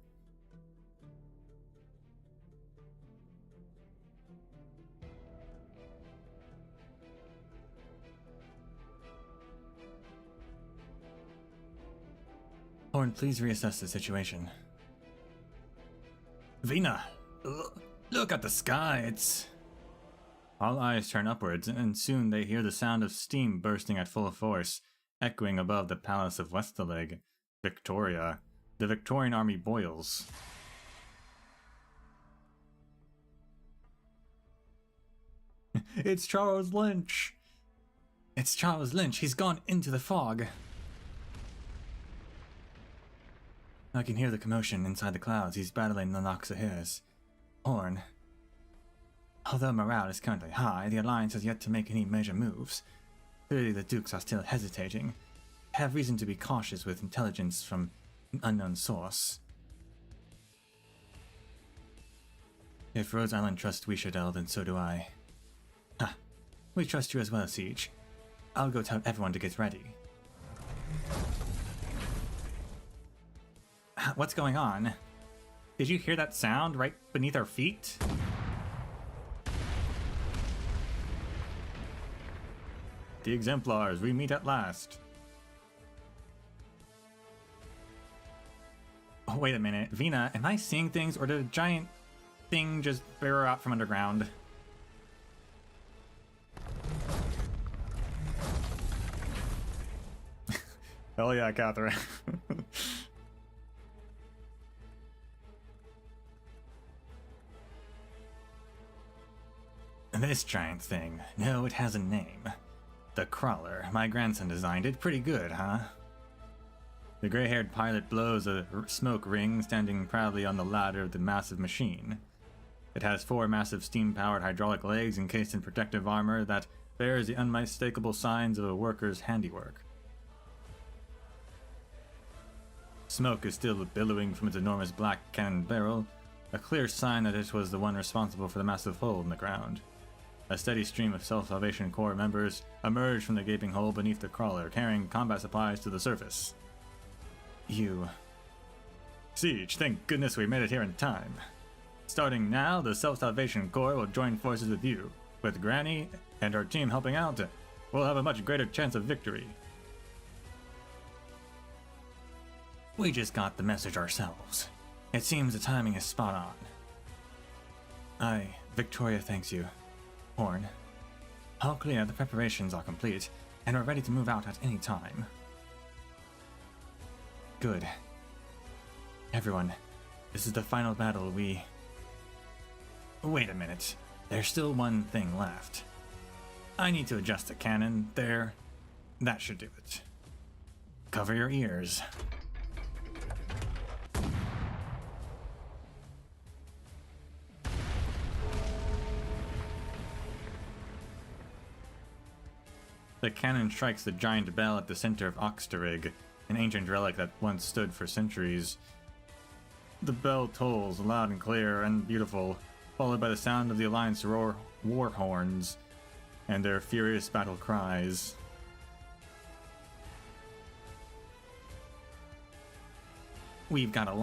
Horn, please reassess the situation. Vina, look at the sky. It's... All eyes turn upwards, and soon they hear the sound of steam bursting at full force, echoing above the palace of Westalig, Victoria. The Victorian army boils. It's Charles Lynch! It's Charles Lynch. He's gone into the fog. I can hear the commotion inside the clouds. He's battling the Noxahirs. Horn. Although morale is currently high, the Alliance has yet to make any major moves. Clearly the Dukes are still hesitating. Have reason to be cautious with intelligence from an unknown source. If Rose Island trusts Wishadel, then so do I. Ha! We trust you as well, Siege. I'll go tell everyone to get ready. What's going on? Did you hear that sound right beneath our feet? The Exemplars, we meet at last. Oh, wait a minute. Vina, am I seeing things, or did a giant thing just burrow out from underground? Hell yeah, Catherine. This giant thing. No, it has a name. The Crawler. My grandson designed it. Pretty good, huh? The gray-haired pilot blows a smoke ring, standing proudly on the ladder of the massive machine. It has 4 massive steam-powered hydraulic legs encased in protective armor that bears the unmistakable signs of a worker's handiwork. Smoke is still billowing from its enormous black cannon barrel, a clear sign that it was the one responsible for the massive hole in the ground. A steady stream of Self-Salvation Corps members emerge from the gaping hole beneath the crawler, carrying combat supplies to the surface. Siege, thank goodness we made it here in time. Starting now, the Self-Salvation Corps will join forces with you. With Granny and our team helping out, we'll have a much greater chance of victory. We just got the message ourselves. It seems the timing is spot on. Victoria thanks you. Horn. All clear, the preparations are complete, and we're ready to move out at any time. Good. Everyone, this is the final battle we... Wait a minute. There's still one thing left. I need to adjust the cannon there. That should do it. Cover your ears. The cannon strikes the giant bell at the center of Oxterig, an ancient relic that once stood for centuries. The bell tolls loud and clear and beautiful, followed by the sound of the Alliance war horns and their furious battle cries. We've got to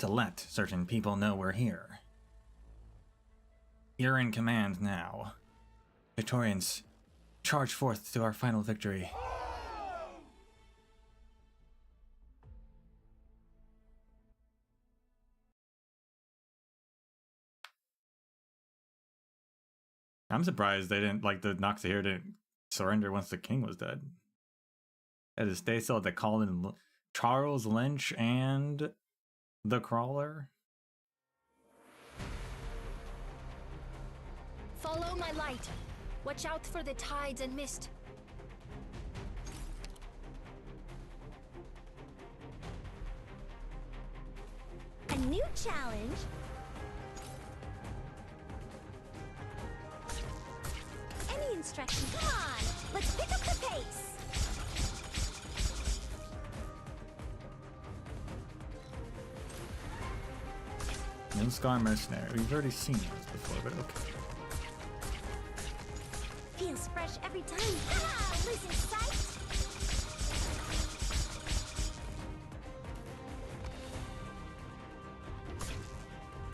let certain people know we're here. You're in command now. Victorians, charge forth to our final victory. I'm surprised they didn't, like, the Noxahir didn't surrender once the king was dead. That is, they still had to call in Charles Lynch and the Crawler. Follow my light. Watch out for the tides and mist. A new challenge. Any instructions? Come on, let's pick up the pace. Moonscar Mercenary. We've already seen those before, but okay. Feels fresh every time. Ah, losing sight.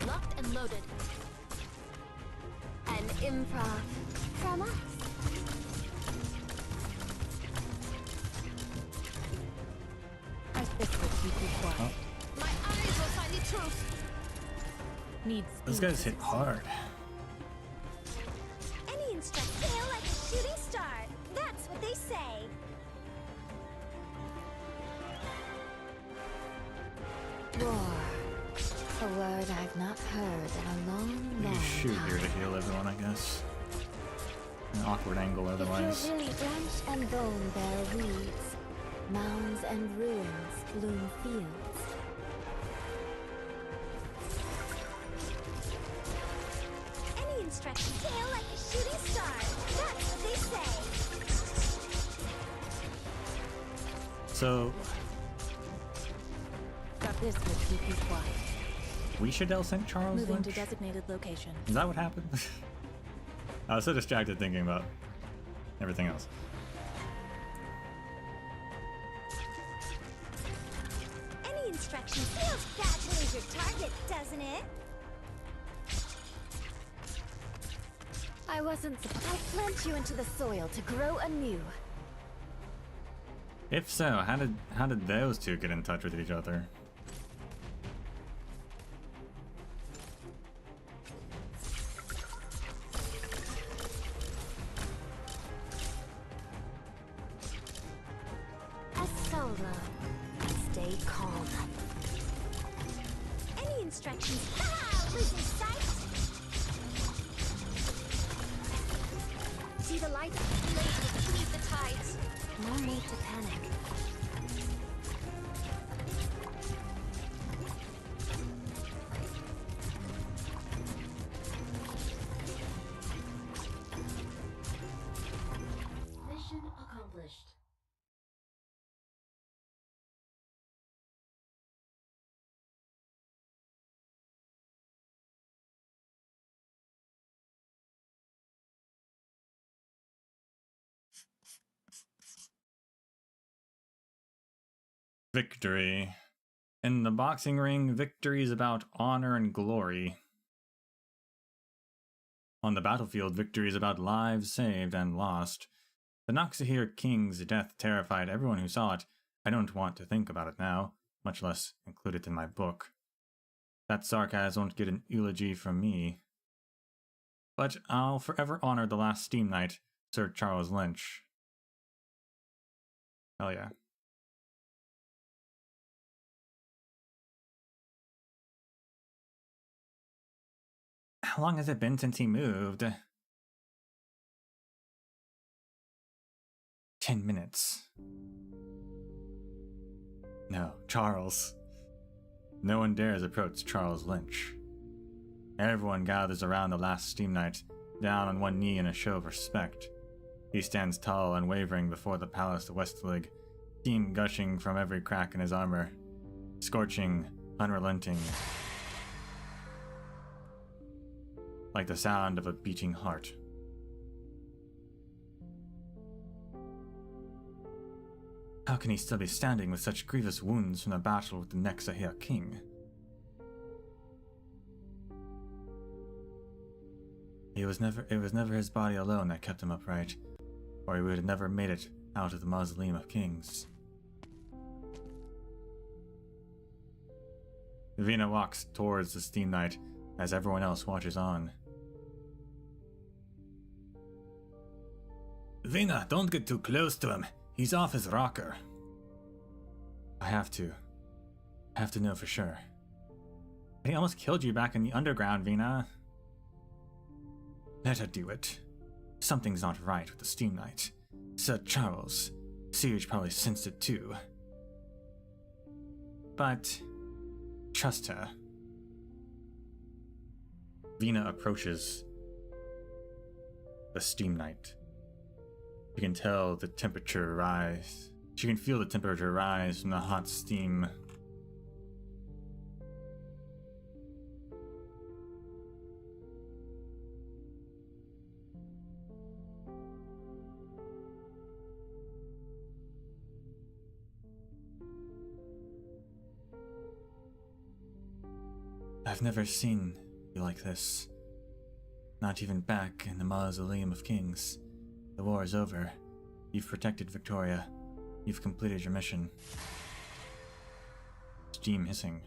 Locked and loaded. An improv from us. I think we'll keep you quiet. My eyes will find the truth. Needs Those guys hit hard. Any instructions? Feel like a shooting star. That's what they say. Roar. A word I've not heard in a long, You long shoot time. here to heal everyone, I guess. An awkward angle otherwise. If your really branch and bone bear weeds, mounds and ruins bloom fields. Any instructions? Feel like a shooting star. That's what they say. So, Got this will keep you quiet. we should sent Charles Moving Lynch? to designated location. Is that what happened? I was so distracted thinking about everything else. Any instructions? Feels bad to lose your target, doesn't it? I wasn't supposed. I plant you into the soil to grow anew. If so, how did those two get in touch with each other? A solo. Stay calm. Any instructions? Ah, losing sight. See the light? Blaze will keep the tides. No need to panic. Mission accomplished. Victory. In the boxing ring, victory is about honor and glory. On the battlefield, victory is about lives saved and lost. The Noxahir King's death terrified everyone who saw it. I don't want to think about it now, much less include it in my book. That sarcasm won't get an eulogy from me. But I'll forever honor the last Steam Knight, Sir Charles Lynch. Hell yeah. How long has it been since he moved? 10 minutes. No, Charles. No one dares approach Charles Lynch. Everyone gathers around the last Steam Knight, down on one knee in a show of respect. He stands tall and wavering before the palace Westlig, steam gushing from every crack in his armor. Scorching, unrelenting, like the sound of a beating heart. How can he still be standing with such grievous wounds from the battle with the Noxahir King? It was never his body alone that kept him upright. or he would have never made it out of the Mausoleum of Kings. Vina walks towards the Steam Knight as everyone else watches on. Vina, don't get too close to him. He's off his rocker. I have to know for sure. He almost killed you back in the underground, Vina. Let her do it. Something's not right with the Steam Knight. Sir Charles. Siege probably sensed it too. But trust her. Vina approaches the Steam Knight. You can tell the temperature rise. She can feel the temperature rise from the hot steam. I've never seen you like this. Not even back in the Mausoleum of Kings. The war is over. You've protected Victoria. You've completed your mission. Steam hissing.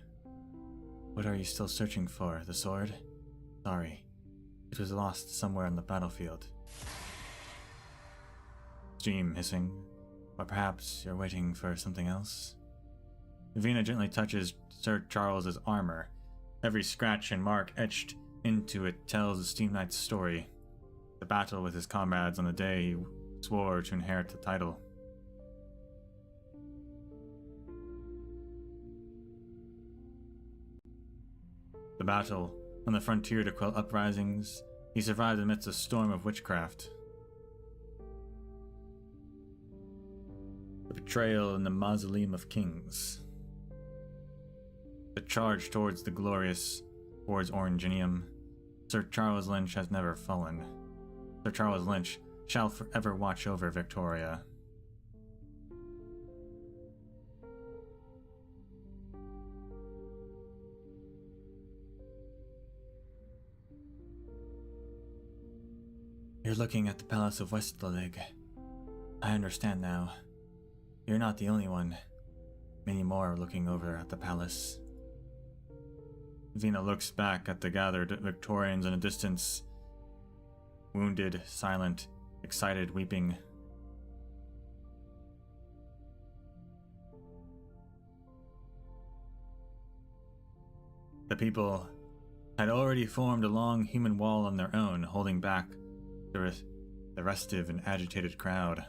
What are you still searching for? The sword? Sorry. It was lost somewhere on the battlefield. Steam hissing. Or perhaps you're waiting for something else? Vina gently touches Sir Charles's armor. Every scratch and mark etched into it tells the Steam Knight's story. The battle with his comrades on the day he swore to inherit the title. The battle on the frontier to quell uprisings, he survived amidst a storm of witchcraft. The betrayal in the Mausoleum of Kings. The charge towards the glorious, towards Oranginium. Sir Charles Lynch has never fallen. Sir Charles Lynch shall forever watch over Victoria. You're looking at the Palace of Westlalig. I understand now. You're not the only one. Many more are looking over at the palace. Vina looks back at the gathered Victorians in a distance. Wounded, silent, excited, weeping. The people had already formed a long human wall on their own, holding back the restive and agitated crowd.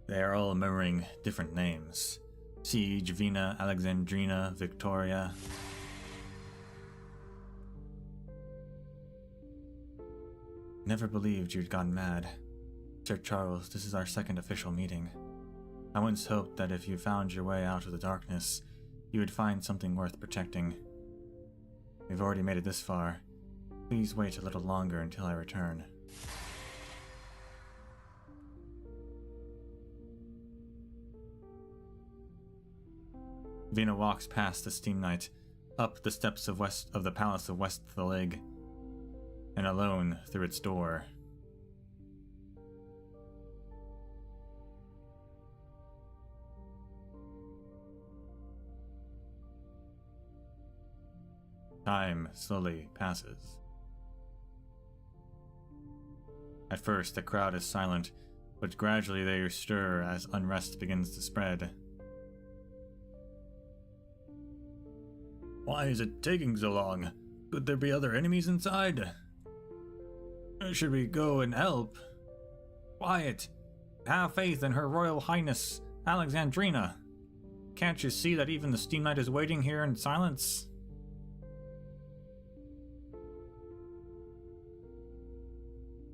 They are all murmuring different names. Siege, Vina, Alexandrina, Victoria. Never believed you'd gone mad. Sir Charles, this is our second official meeting. I once hoped that if you found your way out of the darkness, you would find something worth protecting. We've already made it this far. Please wait a little longer until I return. Vina walks past the Steam Knight, up the steps of the Palace of Westlalig, and alone through its door. Time slowly passes. At first, the crowd is silent, but gradually they stir as unrest begins to spread. Why is it taking so long? Could there be other enemies inside? Should we go and help? Quiet! Have faith in Her Royal Highness, Alexandrina. Can't you see that even the Steam Knight is waiting here in silence?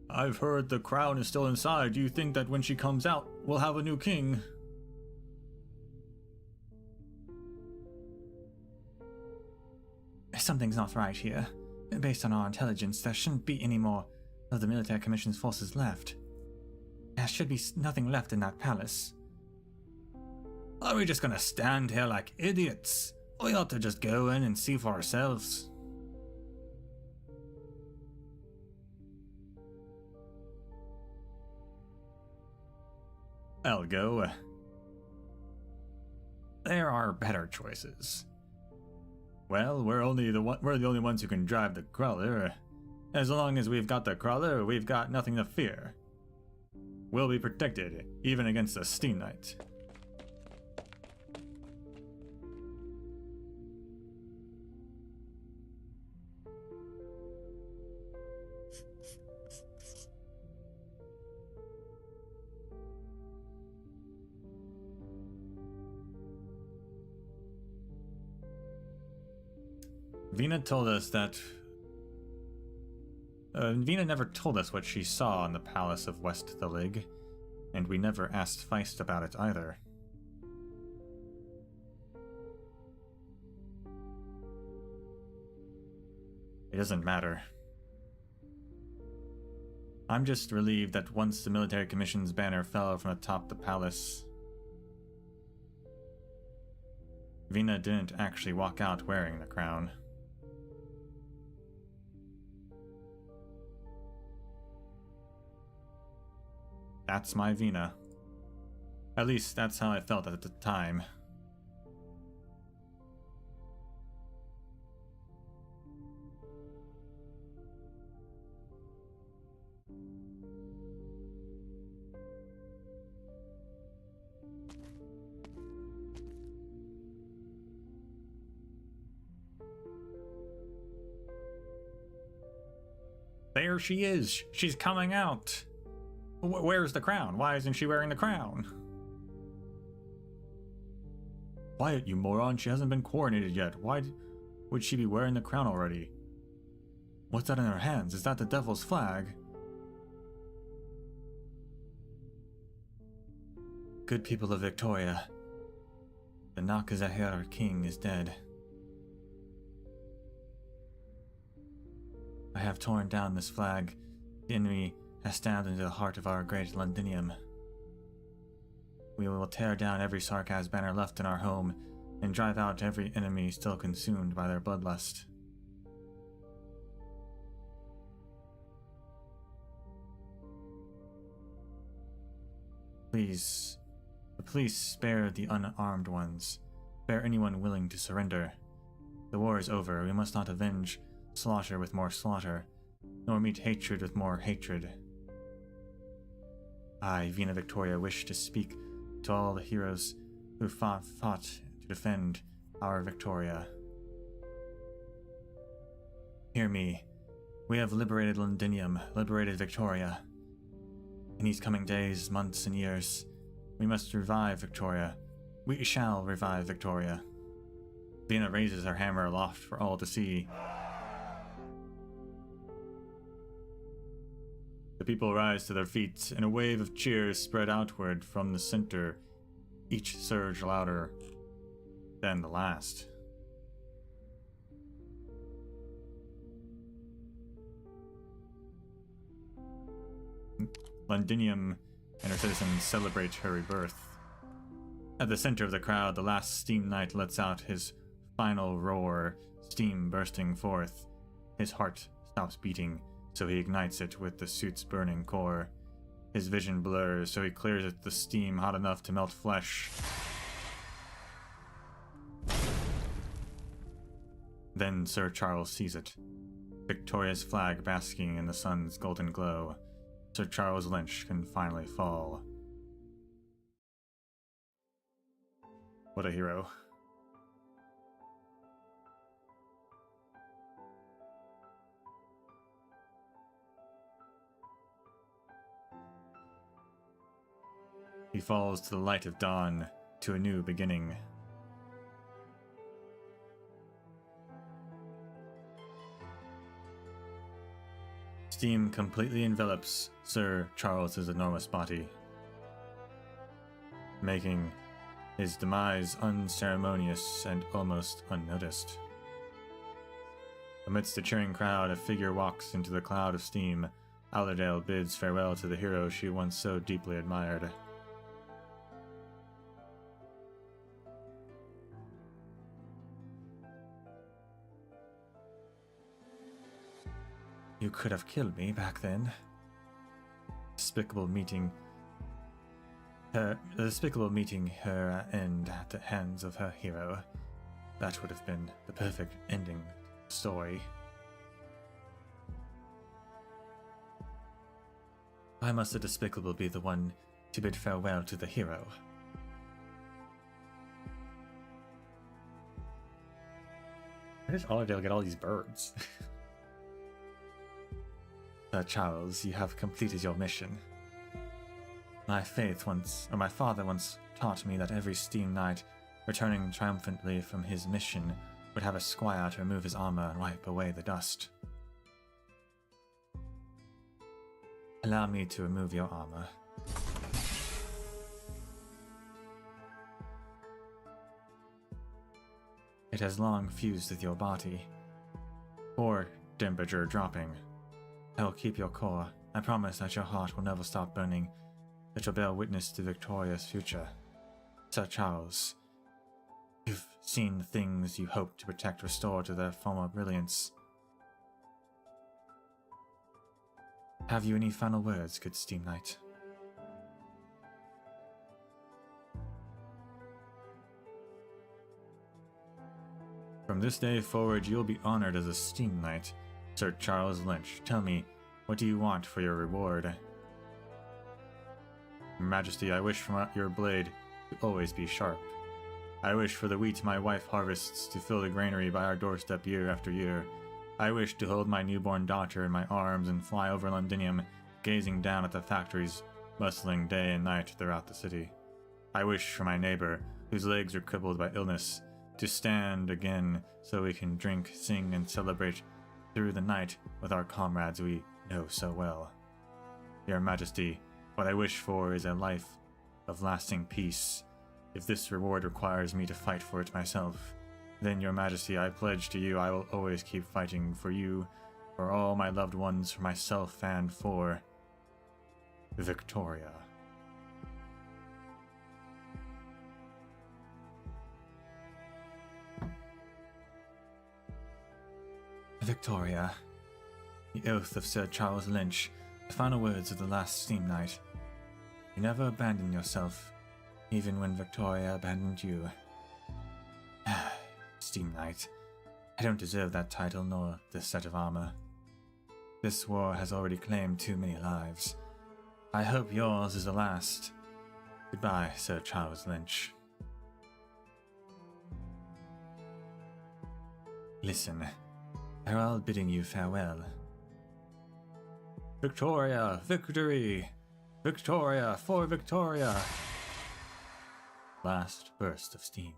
I've heard the crown is still inside. Do you think that when she comes out, we'll have a new king? Something's not right here. Based on our intelligence, there shouldn't be any more of the Military Commission's forces left. There should be nothing left in that palace. Are we just gonna stand here like idiots? We ought to just go in and see for ourselves. I'll go. There are better choices. Well, we're the only ones who can drive the crawler. As long as we've got the crawler, we've got nothing to fear. We'll be protected, even against a Steam Knight. Vina told us that... Vina never told us what she saw in the Palace of West the Lig, and we never asked Feist about it either. It doesn't matter. I'm just relieved that once the military commission's banner fell from atop the palace, Vina didn't actually walk out wearing the crown. That's my Vina. At least that's how I felt at the time. There she is! She's coming out! Where's the crown? Why isn't she wearing the crown? Quiet, you moron. She hasn't been coronated yet. Why would she be wearing the crown already? What's that in her hands? Is that the devil's flag? Good people of Victoria, the Nakazahir king is dead. I have torn down this flag. The enemy has stabbed into the heart of our great Londinium. We will tear down every Sarkaz banner left in our home, and drive out every enemy still consumed by their bloodlust. Please spare the unarmed ones. Spare anyone willing to surrender. The war is over. We must not avenge slaughter with more slaughter, nor meet hatred with more hatred. I, Vina Victoria, wish to speak to all the heroes who fought to defend our Victoria. Hear me. We have liberated Londinium, liberated Victoria. In these coming days, months, and years, we must revive Victoria. We shall revive Victoria. Vina raises her hammer aloft for all to see. The people rise to their feet, and a wave of cheers spread outward from the center, each surge louder than the last. Londinium and her citizens celebrate her rebirth. At the center of the crowd, the last Steam Knight lets out his final roar, steam bursting forth. His heart stops beating, so he ignites it with the suit's burning core. His vision blurs, so he clears it the steam hot enough to melt flesh. Then Sir Charles sees it. Victoria's flag basking in the sun's golden glow. Sir Charles Lynch can finally fall. What a hero. He falls to the light of dawn, to a new beginning. Steam completely envelops Sir Charles's enormous body, making his demise unceremonious and almost unnoticed. Amidst the cheering crowd, a figure walks into the cloud of steam. Allerdale bids farewell to the hero she once so deeply admired. you could have killed me back then. Despicable meeting her end at the hands of her hero. That would have been the perfect ending story. Why must the despicable be the one to bid farewell to the hero? Where did Allerdale get all these birds? Charles, you have completed your mission. My father once taught me that every steam knight returning triumphantly from his mission would have a squire to remove his armor and wipe away the dust. Allow me to remove your armor. It has long fused with your body. Core temperature dropping. I will keep your core. I promise that your heart will never stop burning, that you'll bear witness to Victoria's future. Sir Charles, you've seen the things you hope to protect restore to their former brilliance. Have you any final words, good Steam Knight? From this day forward, you'll be honored as a Steam Knight. Sir Charles Lynch, tell me, what do you want for your reward? Your Majesty, I wish for your blade to always be sharp. I wish for the wheat my wife harvests to fill the granary by our doorstep year after year. I wish to hold my newborn daughter in my arms and fly over Londinium, gazing down at the factories bustling day and night throughout the city. I wish for my neighbor, whose legs are crippled by illness, to stand again so we can drink, sing, and celebrate through the night with our comrades we know so well. Your Majesty, what I wish for is a life of lasting peace. If this reward requires me to fight for it myself, then, Your Majesty, I pledge to you I will always keep fighting for you, for all my loved ones, for myself, and for Victoria. Victoria, the oath of Sir Charles Lynch, the final words of the last Steam Knight. You never abandon yourself, even when Victoria abandoned you. Steam Knight, I don't deserve that title nor this set of armor. This war has already claimed too many lives. I hope yours is the last. Goodbye, Sir Charles Lynch. Listen, they're all bidding you farewell. Victoria! Victory! Victoria! For Victoria! Last burst of steam.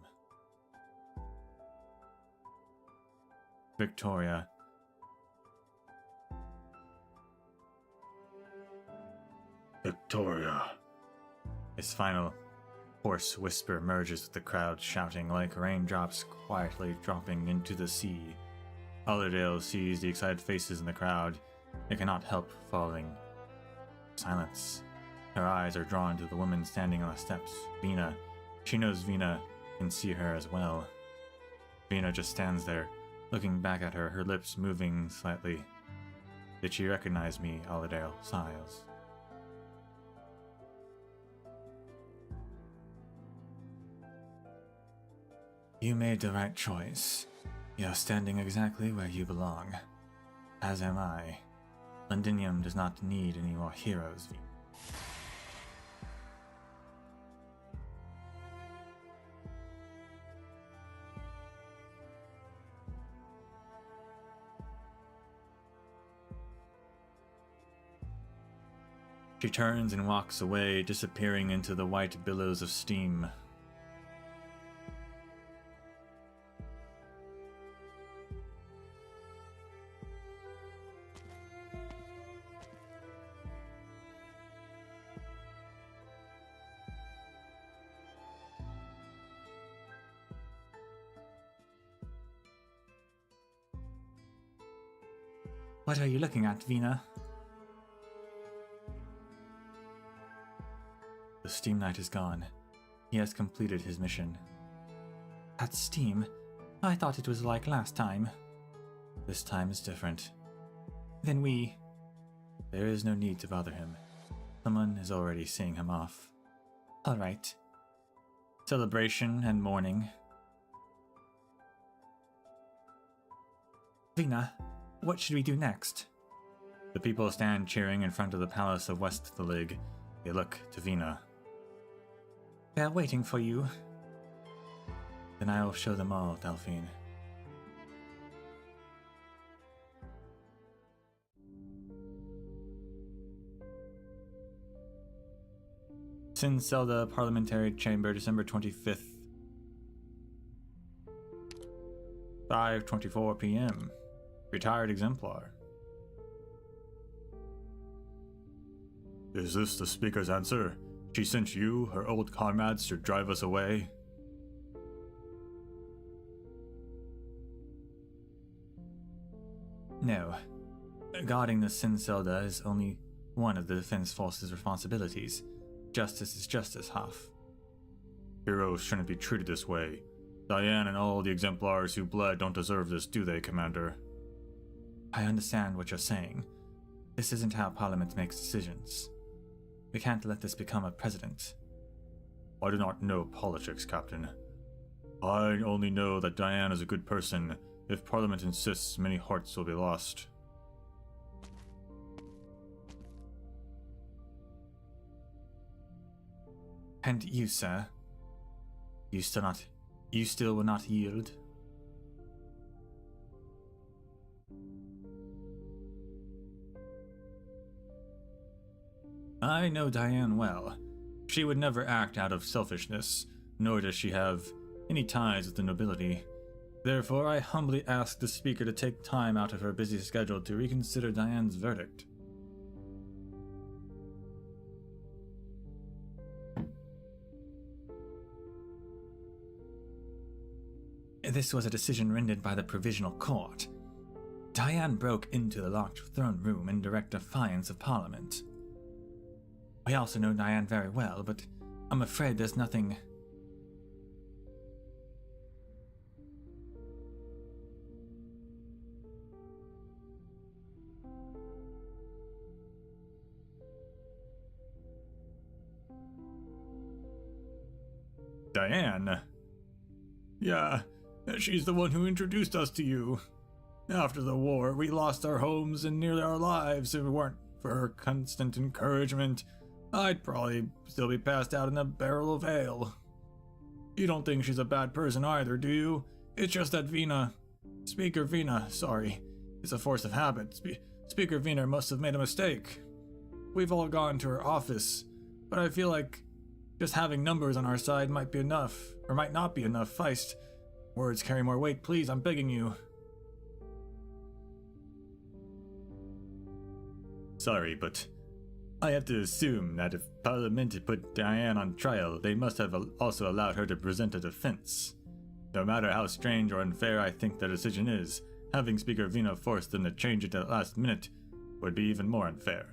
Victoria. Victoria. His final hoarse whisper merges with the crowd shouting like raindrops quietly dropping into the sea. Allerdale sees the excited faces in the crowd. It cannot help falling. Silence. Her eyes are drawn to the woman standing on the steps, Vina. She knows Vina can see her as well. Vina just stands there, looking back at her, her lips moving slightly. Did she recognize me? Allerdale sighs. You made the right choice. You're standing exactly where you belong. As am I. Londinium does not need any more heroes. She turns and walks away, disappearing into the white billows of steam. What are you looking at, Vina? The Steam Knight is gone. He has completed his mission. That steam? I thought it was like last time. This time is different. Then There is no need to bother him. Someone is already seeing him off. All right. Celebration and mourning. Vina, what should we do next? The people stand cheering in front of the palace of Westthelig. They look to Vina. They're waiting for you. Then I will show them all, Delphine. Sinselda Parliamentary Chamber, December 25th. 5:24 p.m. Retired exemplar. Is this the speaker's answer? She sent you, her old comrades, to drive us away? No. Guarding the Sinselda is only one of the Defense Force's responsibilities. Justice is justice, Hoff. Heroes shouldn't be treated this way. Diane and all the exemplars who bled don't deserve this, do they, Commander? I understand what you're saying. This isn't how Parliament makes decisions. We can't let this become a precedent. I do not know politics, Captain. I only know that Diane is a good person. If Parliament insists, many hearts will be lost. And you, sir? You still will not yield? I know Diane well. She would never act out of selfishness, nor does she have any ties with the nobility. Therefore, I humbly ask the Speaker to take time out of her busy schedule to reconsider Diane's verdict. This was a decision rendered by the Provisional Court. Diane broke into the locked throne room in direct defiance of Parliament. We also know Diane very well, but I'm afraid there's nothing... Diane? Yeah, she's the one who introduced us to you. After the war, we lost our homes and nearly our lives. If it weren't for her constant encouragement, I'd probably still be passed out in a barrel of ale. You don't think she's a bad person either, do you? It's just that Speaker Vina, is a force of habit. Speaker Vina must have made a mistake. We've all gone to her office, but I feel like just having numbers on our side might be enough, or might not be enough. Feist. Words carry more weight, please, I'm begging you. Sorry, but I have to assume that if Parliament put Diane on trial, they must have also allowed her to present a defense. No matter how strange or unfair I think the decision is, having Speaker Vina force them to change it at the last minute would be even more unfair.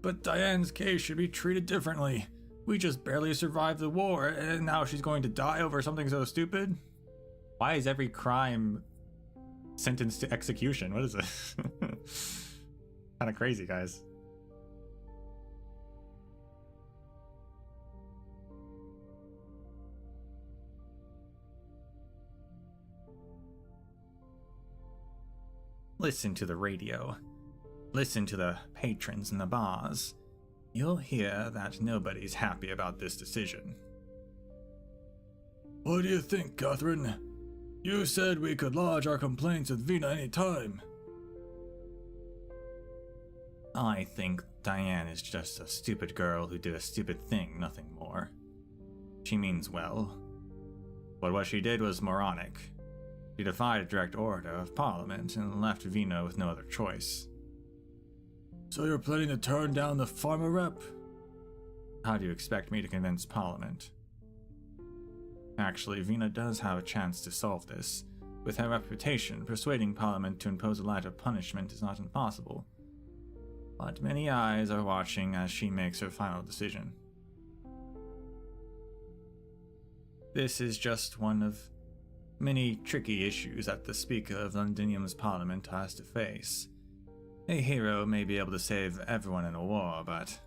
But Diane's case should be treated differently. We just barely survived the war, and now she's going to die over something so stupid? Why is every crime sentenced to execution? What is this? Kind of crazy, guys. Listen to the radio. Listen to the patrons in the bars. You'll hear that nobody's happy about this decision. What do you think, Catherine? You said we could lodge our complaints with Vina any time. I think Diane is just a stupid girl who did a stupid thing, nothing more. She means well. But what she did was moronic. She defied a direct order of Parliament and left Vina with no other choice. So you're planning to turn down the farmer rep? How do you expect me to convince Parliament? Actually, Vina does have a chance to solve this. With her reputation, persuading Parliament to impose a lighter punishment is not impossible. But many eyes are watching as she makes her final decision. This is just one of many tricky issues that the Speaker of Londinium's Parliament has to face. A hero may be able to save everyone in a war, but...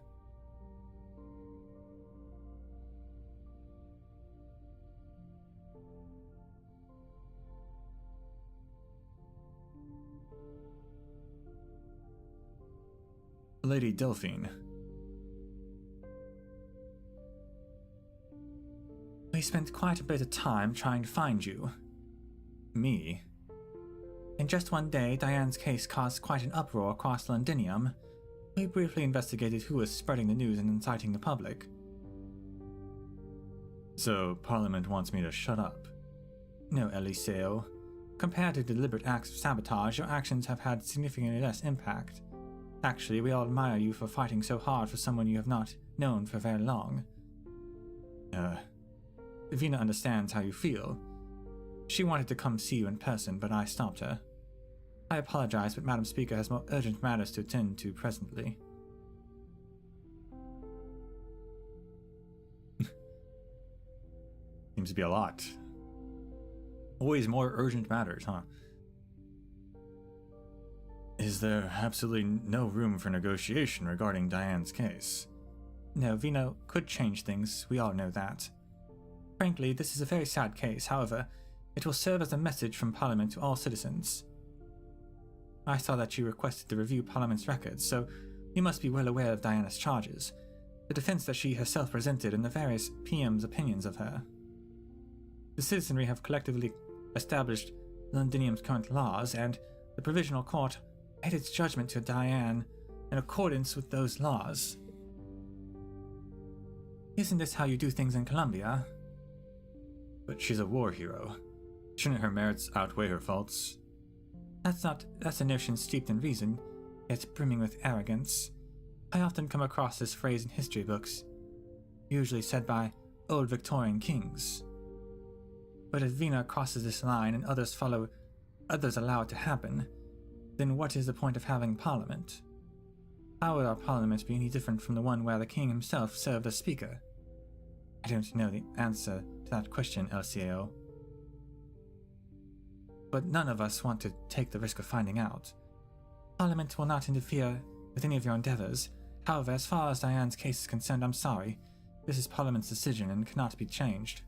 Lady Delphine. We spent quite a bit of time trying to find you. Me. In just one day, Diane's case caused quite an uproar across Londinium. We briefly investigated who was spreading the news and inciting the public. So, Parliament wants me to shut up? No, Eliseo. Compared to deliberate acts of sabotage, your actions have had significantly less impact. Actually, we all admire you for fighting so hard for someone you have not known for very long. Vina understands how you feel. She wanted to come see you in person, but I stopped her. I apologize, but Madam Speaker has more urgent matters to attend to presently. Seems to be a lot. Always more urgent matters, huh? Is there absolutely no room for negotiation regarding Diane's case? No, Vino could change things, we all know that. Frankly, this is a very sad case, however, it will serve as a message from Parliament to all citizens. I saw that you requested to review Parliament's records, so you must be well aware of Diana's charges, the defense that she herself presented, and the various PM's opinions of her. The citizenry have collectively established Londinium's current laws, and the Provisional Court made its judgment to Diane in accordance with those laws. Isn't this how you do things in Columbia? But she's a war hero. Shouldn't her merits outweigh her faults? That's a notion steeped in reason, yet brimming with arrogance. I often come across this phrase in history books, usually said by old Victorian kings. But if Vina crosses this line and others allow it to happen, then what is the point of having Parliament? How would our Parliament be any different from the one where the king himself served as Speaker? I don't know the answer to that question, LCAO. But none of us want to take the risk of finding out. Parliament will not interfere with any of your endeavors. However, as far as Diane's case is concerned, I'm sorry. This is Parliament's decision and cannot be changed.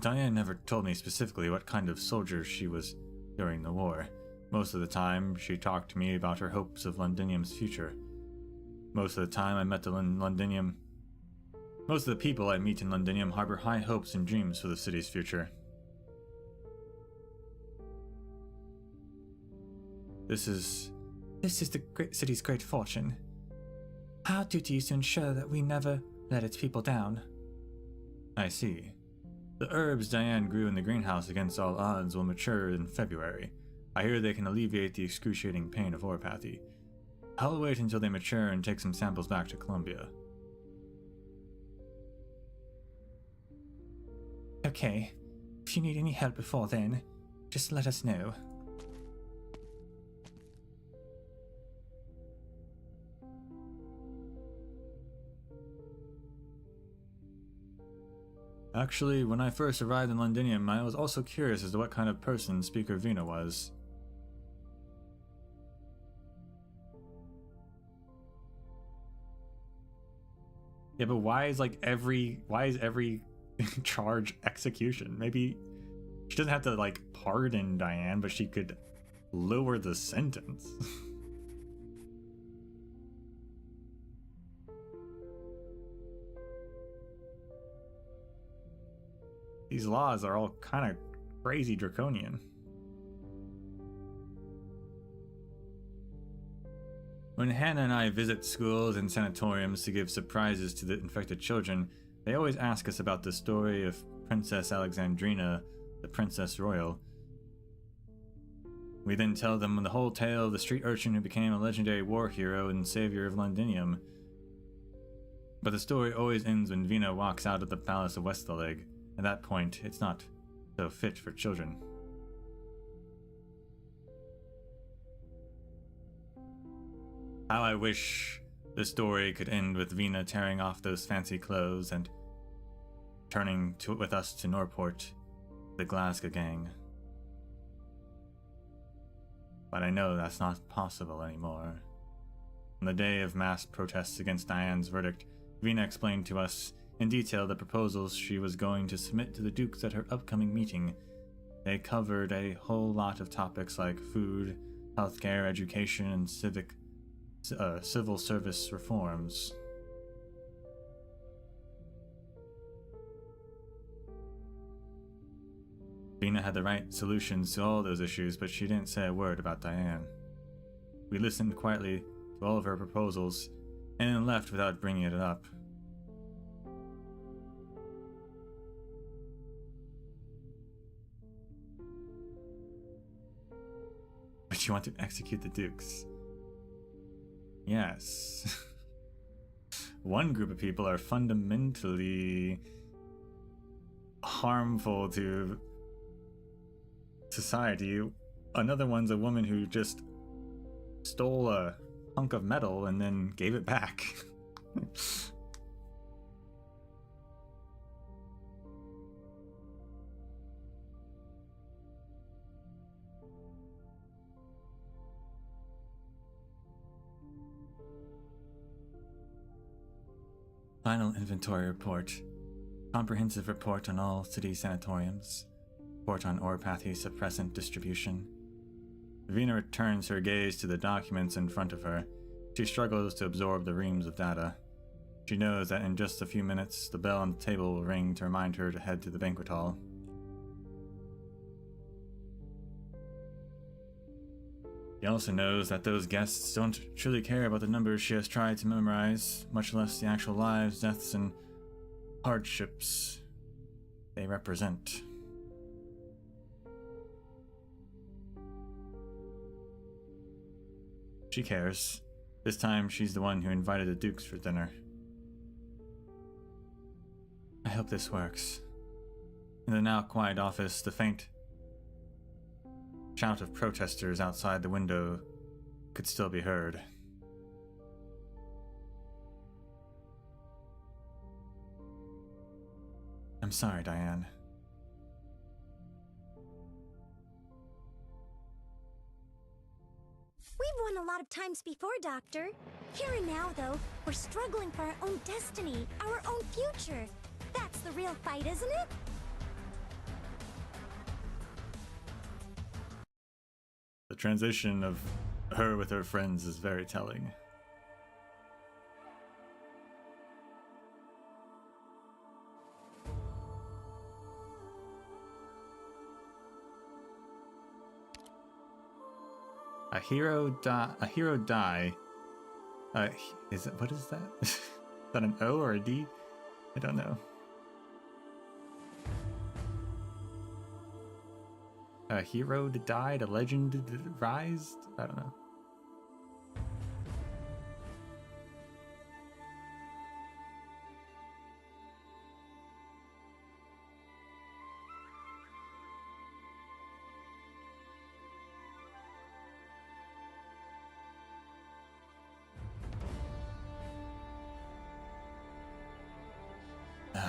Diane never told me specifically what kind of soldier she was during the war. Most of the time, she talked to me about her hopes of Londinium's future. Most of the time I met Most of the people I meet in Londinium harbor high hopes and dreams for the city's future. This is the great city's great fortune. Our duty is to ensure that we never let its people down. I see. The herbs Diane grew in the greenhouse against all odds will mature in February. I hear they can alleviate the excruciating pain of oropathy. I'll wait until they mature and take some samples back to Columbia. Okay. If you need any help before then, just let us know. Actually, when I first arrived in Londinium, I was also curious as to what kind of person Speaker Vina was. Yeah, but why is every charge execution? Maybe she doesn't have to pardon Diane, but she could lower the sentence. These laws are all kind of crazy draconian. When Hannah and I visit schools and sanatoriums to give surprises to the infected children, they always ask us about the story of Princess Alexandrina, the Princess Royal. We then tell them the whole tale of the street urchin who became a legendary war hero and savior of Londinium. But the story always ends when Vina walks out of the Palace of Westalig. At that point, it's not so fit for children. How I wish The story could end with Vina tearing off those fancy clothes and turning with us to Norport, the Glasgow Gang. But I know that's not possible anymore. On the day of mass protests against Diane's verdict, Vina explained to us in detail the proposals she was going to submit to the Dukes at her upcoming meeting. They covered a whole lot of topics like food, healthcare, education, and civil service reforms. Vina had the right solutions to all those issues, but she didn't say a word about Diane. We listened quietly to all of her proposals, and then left without bringing it up. But you want to execute the Dukes? Yes. One group of people are fundamentally harmful to society. Another one's a woman who just stole a hunk of metal and then gave it back. Final inventory report. Comprehensive report on all city sanatoriums. Report on oropathy suppressant distribution. Vina returns her gaze to the documents in front of her. She struggles to absorb the reams of data. She knows that in just a few minutes, the bell on the table will ring to remind her to head to the banquet hall. She also knows that those guests don't truly care about the numbers she has tried to memorize, much less the actual lives, deaths, and hardships they represent. She cares. This time, she's the one who invited the Dukes for dinner. I hope this works. In the now quiet office, the faint shout of protesters outside the window could still be heard. I'm sorry, Diane. We've won a lot of times before, Doctor. Here and now, though, we're struggling for our own destiny, our own future. That's the real fight, isn't it? The transition of her with her friends is very telling. A hero die. Is it, what is that? Is that an O or a D? I don't know. A hero died, a legend rise? I don't know.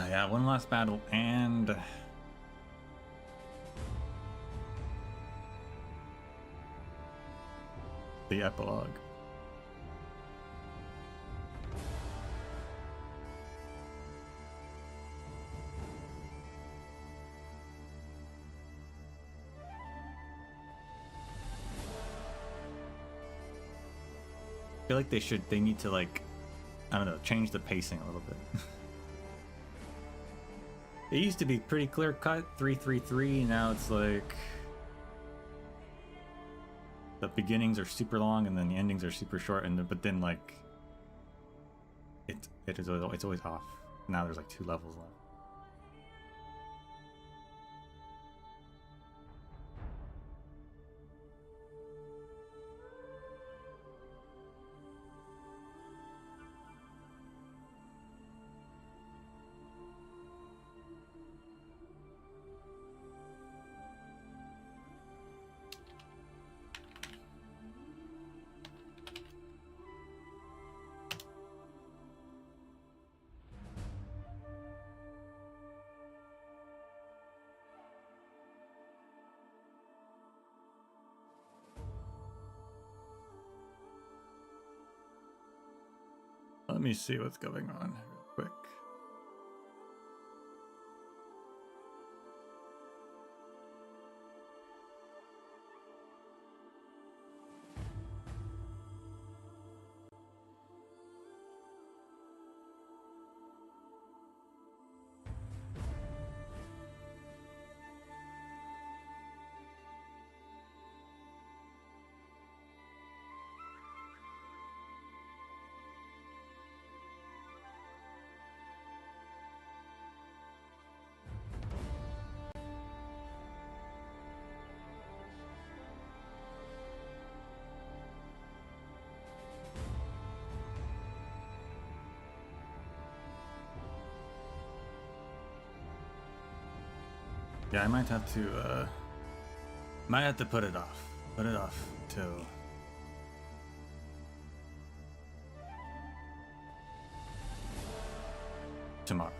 Yeah, one last battle and the epilogue. I feel like they need to, like, I don't know, change the pacing a little bit. It used to be pretty clear cut, 3-3-3, now it's like the beginnings are super long and then the endings are super short, and but then like it's always off. Now there's like 2 levels left. let me see what's going on real quick. Yeah, I might have to put it off. Put it off till tomorrow.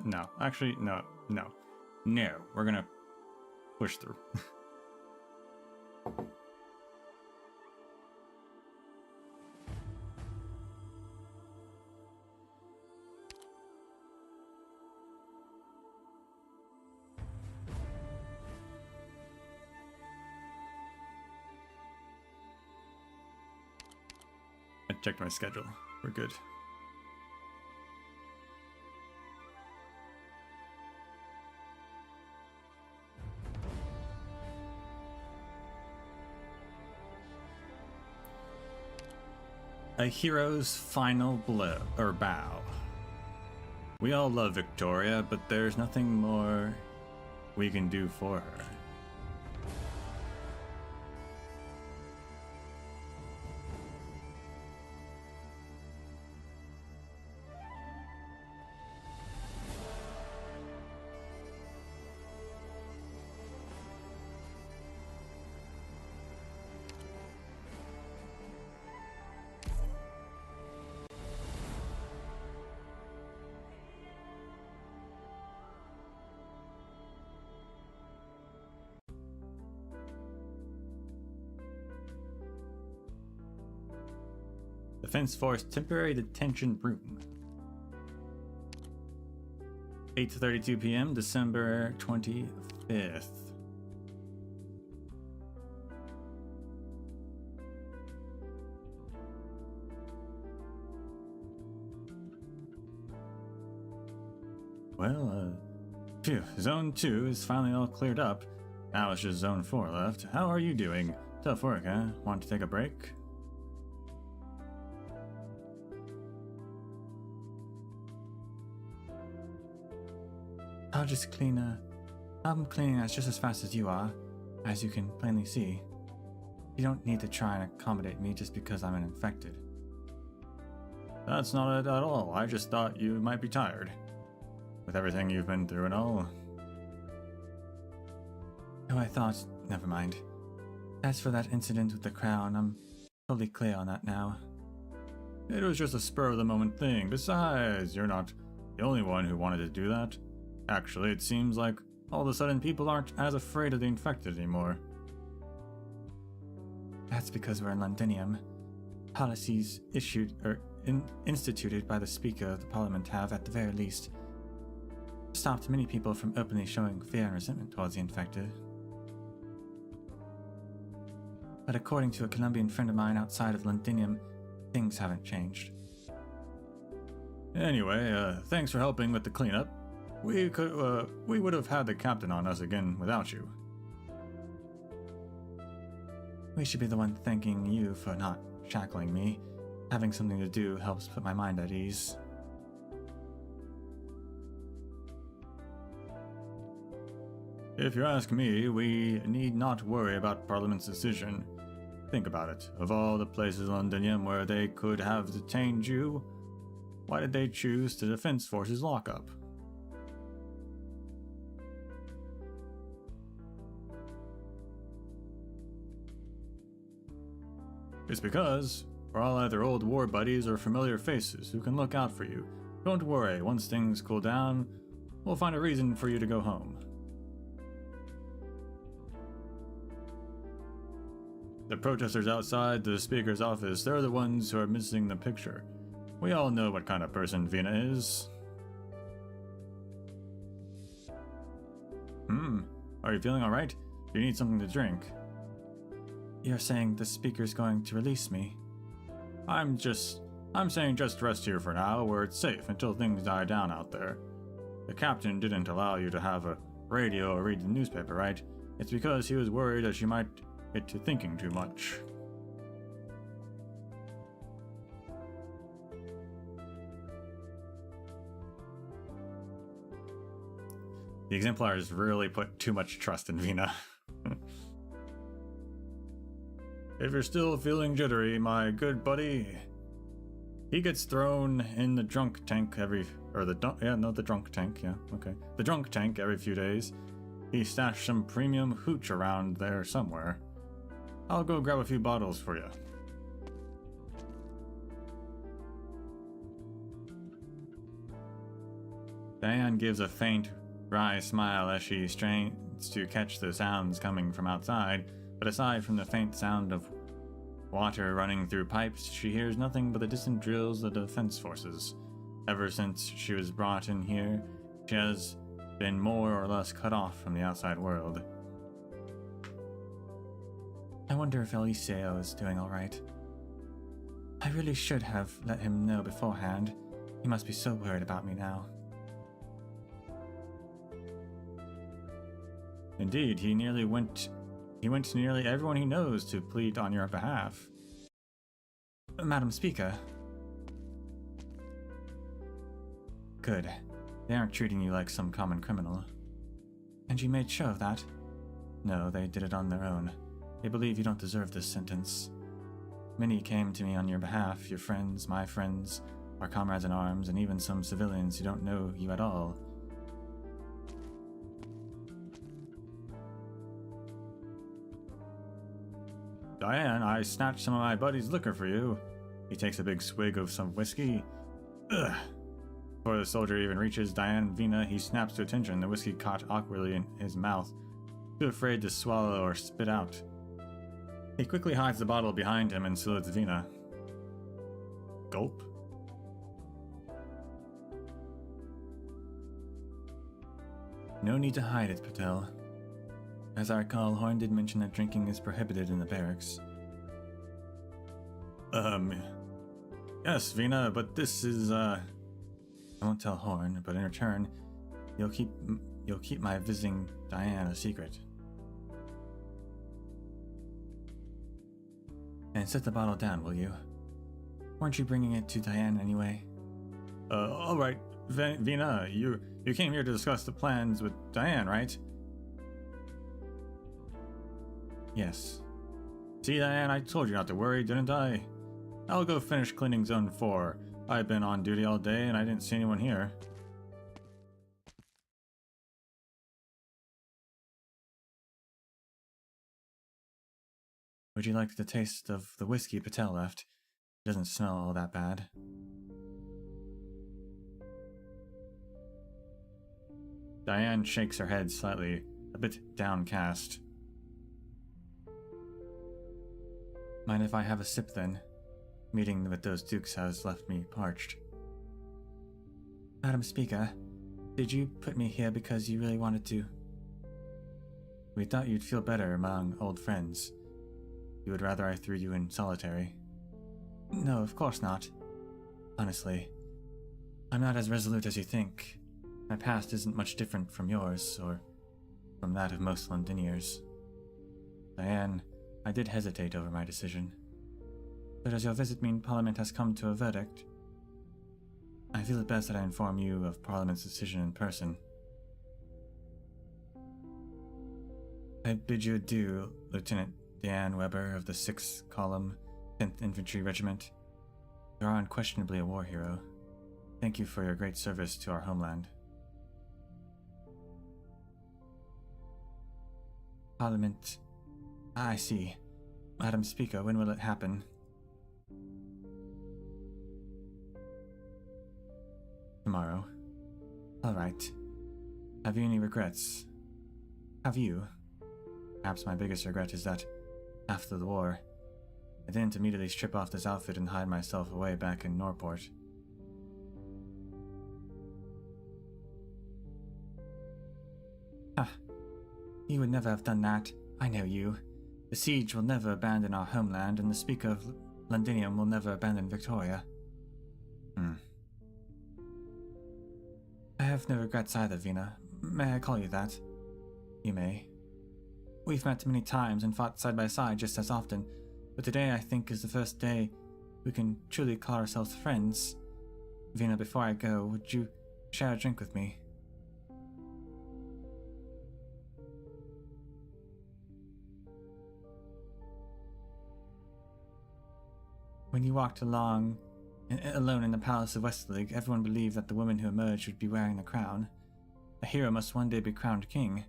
No. Actually, no. We're gonna push through. I checked my schedule. We're good. A hero's final blow or bow. We all love Victoria, but there's nothing more we can do for her. Defense Force Temporary Detention Room. 8:32 p.m. December 25th. Well, phew, Zone 2 is finally all cleared up. Now it's just Zone 4 left. How are you doing? Tough work, huh? Want to take a break? I'm cleaning as just as fast as you are, as you can plainly see. You don't need to try and accommodate me just because I'm an infected. That's not it at all. I just thought you might be tired. With everything you've been through and all. Oh, I thought... Never mind. As for that incident with the crown, I'm totally clear on that now. It was just a spur-of-the-moment thing. Besides, you're not the only one who wanted to do that. Actually, it seems like all of a sudden people aren't as afraid of the infected anymore. That's because we're in Londinium. Policies issued or instituted by the Speaker of the Parliament have, at the very least, stopped many people from openly showing fear and resentment towards the infected. But but according to a Colombian friend of mine outside of Londinium, things haven't changed. Anyway, thanks for helping with the cleanup. We would have had the captain on us again without you. We should be the one thanking you for not shackling me. Having something to do helps put my mind at ease. If you ask me, we need not worry about Parliament's decision. Think about it. Of all the places in Londinium where they could have detained you, why did they choose the Defense Forces lockup? It's because we're all either old war buddies or familiar faces who can look out for you. Don't worry, once things cool down, we'll find a reason for you to go home. The protesters outside the speaker's office, they're the ones who are missing the picture. We all know what kind of person Vina is. Are you feeling alright? Do you need something to drink? You're saying the speaker's going to release me? I'm saying just rest here for now, where it's safe until things die down out there. The captain didn't allow you to have a radio or read the newspaper, right? It's because he was worried that you might get to thinking too much. The Exemplars really put too much trust in Vina. If you're still feeling jittery, my good buddy, he gets thrown in the drunk tank the drunk tank every few days. He stashed some premium hooch around there somewhere. I'll go grab a few bottles for you. Diane gives a faint, wry smile as she strains to catch the sounds coming from outside, but aside from the faint sound of water running through pipes, she hears nothing but the distant drills of the defense forces. Ever since she was brought in here, she has been more or less cut off from the outside world. I wonder if Eliseo is doing alright. I really should have let him know beforehand. He must be so worried about me now. Indeed, he went to nearly everyone he knows to plead on your behalf. Madam Speaker. Good. They aren't treating you like some common criminal. And you made sure of that? No, they did it on their own. They believe you don't deserve this sentence. Many came to me on your behalf, your friends, my friends, our comrades in arms, and even some civilians who don't know you at all. Diane, I snatched some of my buddy's liquor for you. He takes a big swig of some whiskey. Ugh. Before the soldier even reaches Diane and Vina, he snaps to attention, the whiskey caught awkwardly in his mouth, too afraid to swallow or spit out. He quickly hides the bottle behind him and salutes Vina. Gulp. No need to hide it, Patel. As I recall, Horn did mention that drinking is prohibited in the barracks. Yes, Vina, but this is, I won't tell Horn, but in return, you'll keep my visiting Diane a secret. And set the bottle down, will you? Weren't you bringing it to Diane anyway? Alright, Vina, you came here to discuss the plans with Diane, right? Yes. See, Diane, I told you not to worry, didn't I? I'll go finish cleaning Zone 4. I've been on duty all day and I didn't see anyone here. Would you like the taste of the whiskey Patel left? It doesn't smell all that bad. Diane shakes her head slightly, a bit downcast. Mind if I have a sip then? Meeting with those dukes has left me parched. Madam Speaker, did you put me here because you really wanted to? We thought you'd feel better among old friends. You would rather I threw you in solitary? No, of course not. Honestly, I'm not as resolute as you think. My past isn't much different from yours, or from that of most Londiniers. Diane, I did hesitate over my decision. But does your visit mean Parliament has come to a verdict? I feel it best that I inform you of Parliament's decision in person. I bid you adieu, Lieutenant Diane Weber of the 6th Column, 10th Infantry Regiment. You are unquestionably a war hero. Thank you for your great service to our homeland. Parliament... I see. Madam Speaker, when will it happen? Tomorrow. All right. Have you any regrets? Have you? Perhaps my biggest regret is that, after the war, I didn't immediately strip off this outfit and hide myself away back in Norport. Ah, you would never have done that. I know you. The siege will never abandon our homeland, and the Speaker of Londinium will never abandon Victoria. I have no regrets either, Vina. May I call you that? You may. We've met many times and fought side by side just as often, but today I think is the first day we can truly call ourselves friends. Vina, before I go, would you share a drink with me? When you walked along, alone in the palace of Westlig, everyone believed that the woman who emerged would be wearing the crown. A hero must one day be crowned king.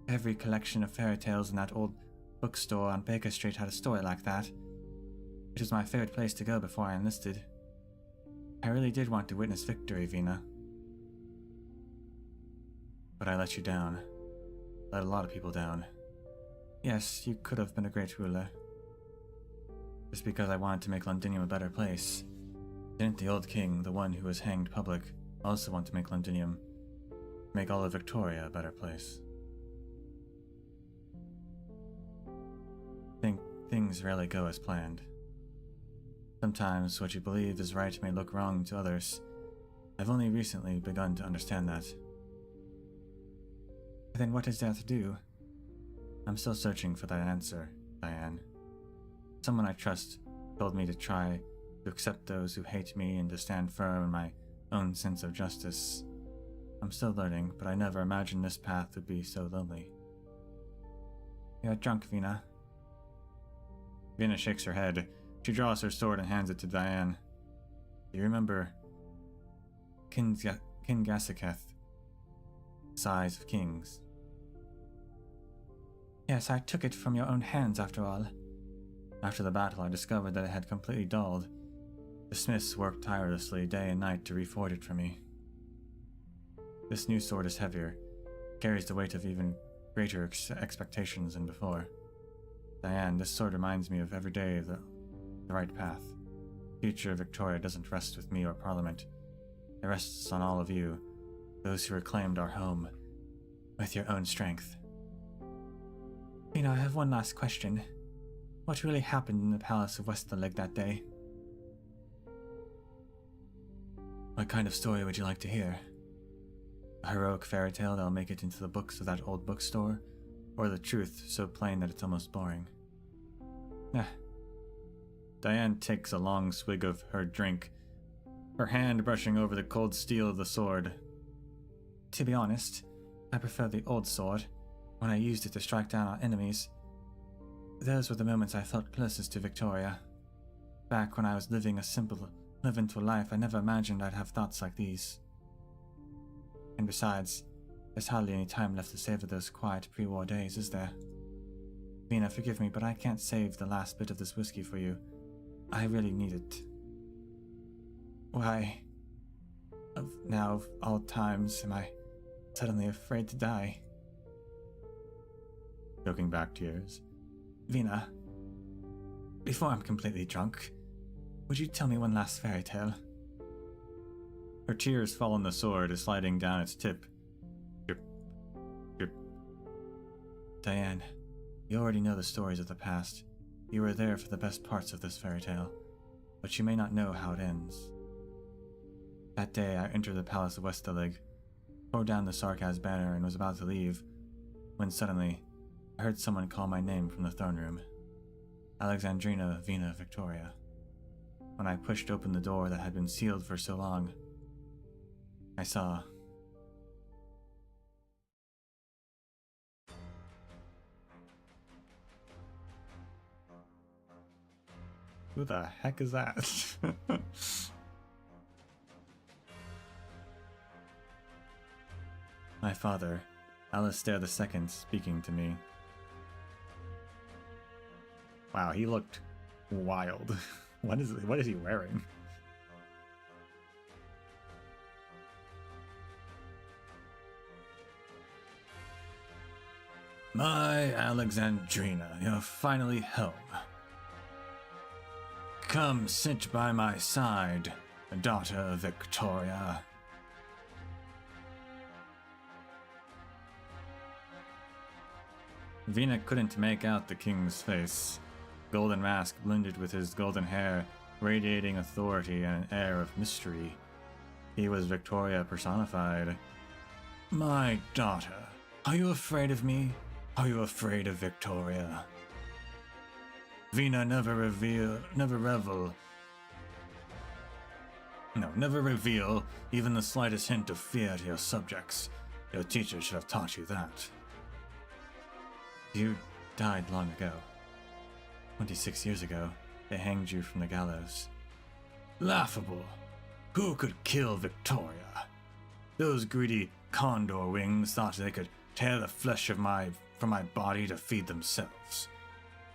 Every collection of fairy tales in that old bookstore on Baker Street had a story like that. It was my favorite place to go before I enlisted. I really did want to witness victory, Vina. But I let you down. Let a lot of people down. Yes, you could have been a great ruler. Just because I wanted to make Londinium a better place. Didn't the old king, the one who was hanged public, also want to make Londinium, make all of Victoria a better place? Things rarely go as planned. Sometimes what you believe is right may look wrong to others. I've only recently begun to understand that. Then what is there to do? I'm still searching for that answer, Diane. Someone I trust told me to try to accept those who hate me and to stand firm in my own sense of justice. I'm still learning, but I never imagined this path would be so lonely. You're drunk, Vina. Vina shakes her head. She draws her sword and hands it to Diane. Do you remember Kingasiketh, Size of Kings? Yes, I took it from your own hands after all. After the battle, I discovered that it had completely dulled. The smiths worked tirelessly day and night to reforge it for me. This new sword is heavier, carries the weight of even greater expectations than before. Diane, this sword reminds me of every day the right path. The future of Victoria doesn't rest with me or Parliament. It rests on all of you, those who reclaimed our home, with your own strength. I have one last question. What really happened in the Palace of Westlig that day? What kind of story would you like to hear? A heroic fairy tale that'll make it into the books of that old bookstore? Or the truth so plain that it's almost boring? Diane takes a long swig of her drink, her hand brushing over the cold steel of the sword. To be honest, I prefer the old sword, when I used it to strike down our enemies. Those were the moments I felt closest to Victoria. Back when I was living a simple, live-into life, I never imagined I'd have thoughts like these. And besides, there's hardly any time left to savor those quiet pre-war days, is there? Vina, forgive me, but I can't save the last bit of this whiskey for you. I really need it. Why, of all times, am I suddenly afraid to die? Choking back tears. Vina, before I'm completely drunk, would you tell me one last fairy tale? Her tears fall on the sword, sliding down its tip. Drip, drip. Diane, You already know the stories of the past. You were there for the best parts of this fairy tale, but you may not know how it ends. That day, I entered the palace of Westalig, tore down the Sarkaz banner, and was about to leave, when suddenly, I heard someone call my name from the throne room. Alexandrina Vina Victoria. When I pushed open the door that had been sealed for so long, I saw... Who the heck is that? My father, Alistair II, speaking to me. Wow, he looked wild. What is he wearing? My Alexandrina, you're finally home. Come sit by my side, daughter Victoria. Vina couldn't make out the king's face. Golden mask blended with his golden hair, radiating authority and an air of mystery. He was Victoria personified. My daughter, are you afraid of me? Are you afraid of Victoria? Vina, never reveal even the slightest hint of fear to your subjects. Your teacher should have taught you that. You died long ago. 26 years ago, they hanged you from the gallows. Laughable! Who could kill Victoria? Those greedy condor wings thought they could tear the flesh from my body to feed themselves.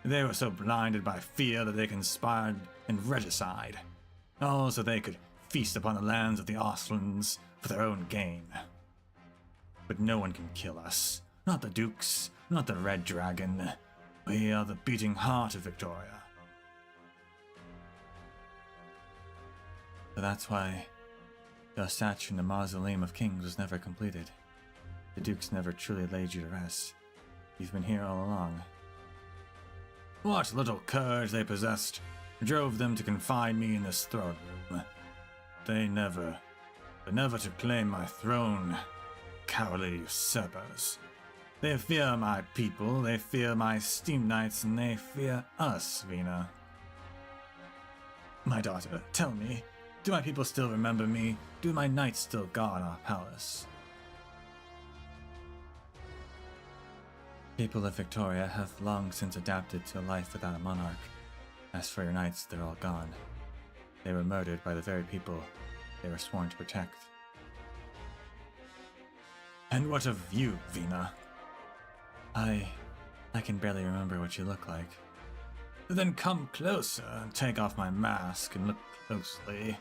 They were so blinded by fear that they conspired in regicide, all so they could feast upon the lands of the Ostlands for their own gain. But no one can kill us. Not the Dukes, not the Red Dragon. We are the beating heart of Victoria. But that's why your statue in the Mausoleum of Kings was never completed. The Dukes never truly laid you to rest. You've been here all along. What little courage they possessed drove them to confine me in this throne room. They never to claim my throne, cowardly usurpers. They fear my people, they fear my steam knights, and they fear us, Vina. My daughter, tell me, do my people still remember me? Do my knights still guard our palace? People of Victoria have long since adapted to a life without a monarch. As for your knights, they're all gone. They were murdered by the very people they were sworn to protect. And what of you, Vina? I can barely remember what you look like. Then come closer and take off my mask and look closely.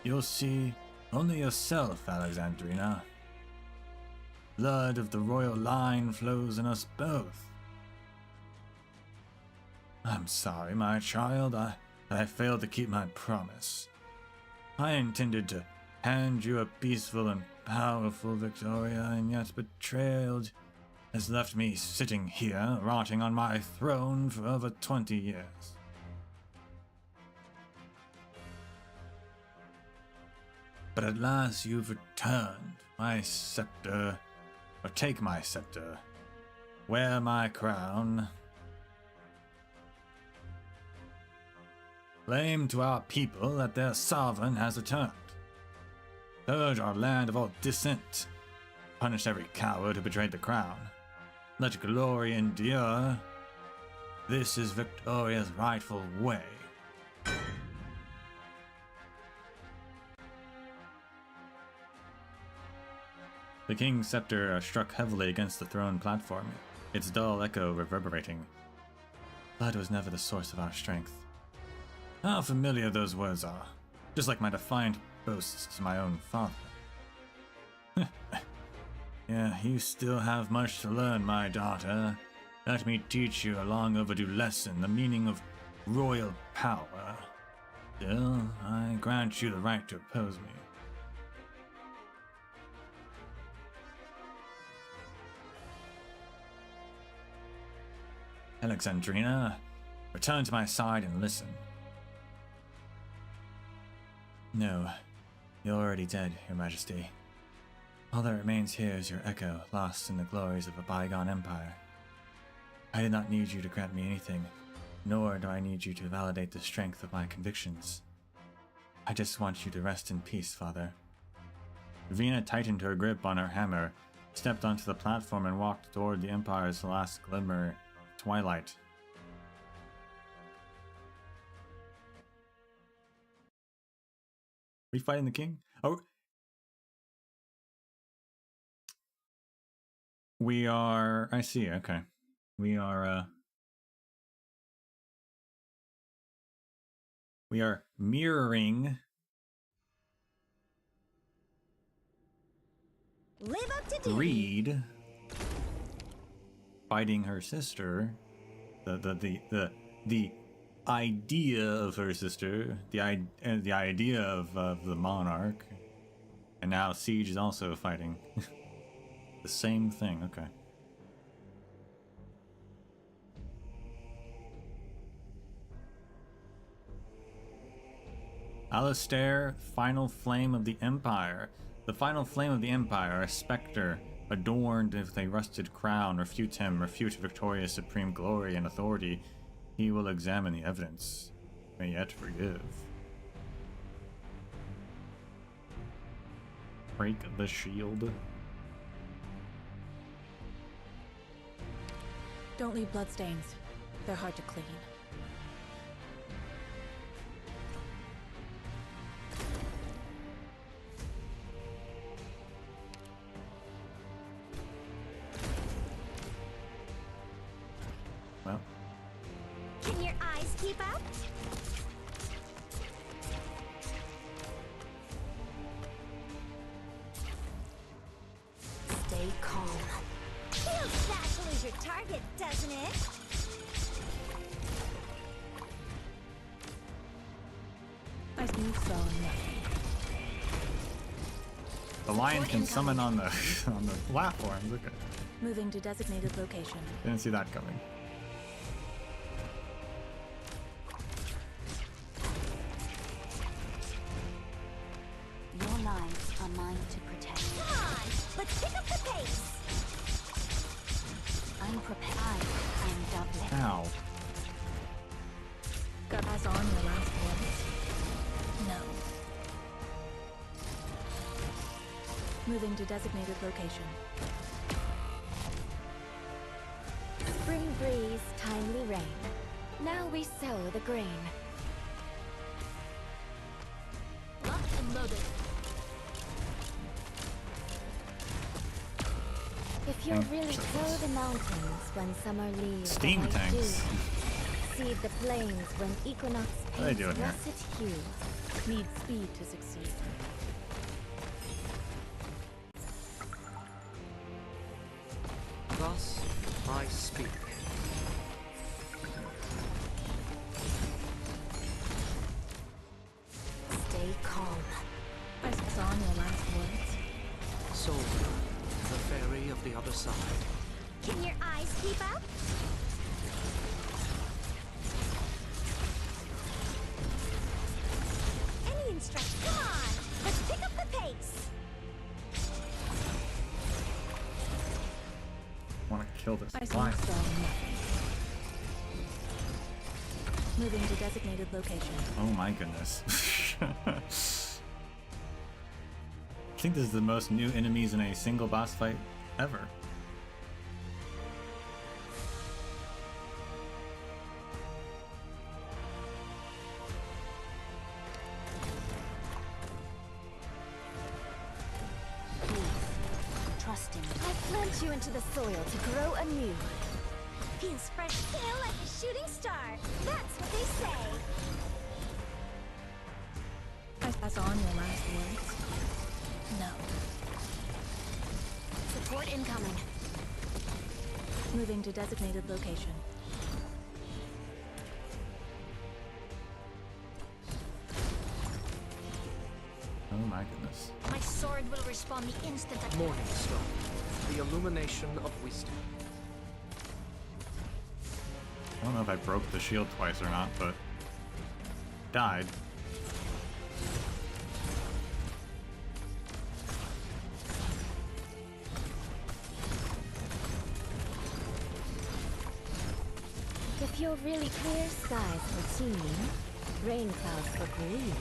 You'll see only yourself, Alexandrina. Blood of the royal line flows in us both. I'm sorry, my child, that I failed to keep my promise. I intended to hand you a peaceful and powerful Victoria, and yet betrayal has left me sitting here, rotting on my throne for over 20 years. But at last you've returned. My scepter, or take my scepter, wear my crown. Claim to our people that their sovereign has returned. Purge our land of all dissent. Punish every coward who betrayed the crown. Let glory endure. This is Victoria's rightful way. The king's scepter struck heavily against the throne platform, its dull echo reverberating. Blood was never the source of our strength. How familiar those words are, just like my defiant boasts to my own father. Yeah, you still have much to learn, my daughter. Let me teach you a long overdue lesson, the meaning of royal power. Still, I grant you the right to oppose me. Alexandrina, return to my side and listen. No, you're already dead, Your Majesty. All that remains here is your echo, lost in the glories of a bygone empire. I did not need you to grant me anything, nor do I need you to validate the strength of my convictions. I just want you to rest in peace, Father. Vina tightened her grip on her hammer, stepped onto the platform, and walked toward the Empire's last glimmer of twilight. Are we fighting the king? Oh, we are. I see. Okay, we are. We are mirroring. Live up to duty. Reed fighting her sister. The idea of her sister. The idea of the monarch. And now Siege is also fighting. The same thing, okay. Alistair, final flame of the Empire. The final flame of the Empire, a spectre, adorned with a rusted crown, refute him, refute Victoria's supreme glory and authority. He will examine the evidence. May yet forgive. Break the shield. Don't leave bloodstains. They're hard to clean. Well. Can your eyes keep up? Stay calm. Feels sad to lose your target, doesn't it? I see saw nothing. The lion can summon on the on the platforms. Okay. Moving to designated location. Didn't see that coming. Your lives are mine to protect. Come on, let's pick up the pace. I'm prepared. I'm doubling. Ow. Got eyes on your last words? No. Moving to designated location. Spring breeze, timely rain. Now we sow the grain. Locked and loaded. If you'll really sow the mountains when summer leaves Steam the white tanks. dew, seed the plains when equinox What are they paints doing here? russet hue. Need speed to succeed. Thus I speak. Stay calm. I saw your last words. Soul, the fairy of the other side. Can your eyes keep up? Any instruction? Come on, let's pick up the pace. Want to kill this I saw lion. nothing. Moving to designated location. Oh my goodness. I think this is the most new enemies in a single boss fight ever. Trust in me. I plant you into the soil to grow anew. Feels fresh, feel like a shooting star. That's what they say. I saw your last words. No. Support incoming. Moving to designated location. Oh my goodness. My sword will respond the instant I... Morning star, the illumination of wisdom. I don't know if I broke the shield twice or not, but died. If you're really clear skies for teaming, rain clouds for green.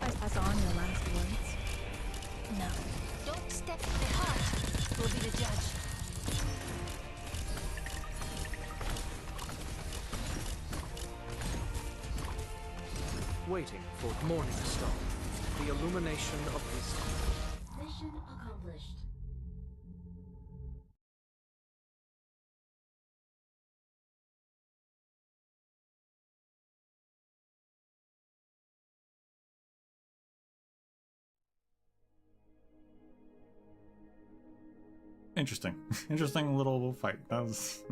Pass on your last words. No. Don't step to the heart. We'll be the judge. Waiting for morning star, the illumination of wisdom. Mission accomplished. Interesting. Interesting little fight. That was...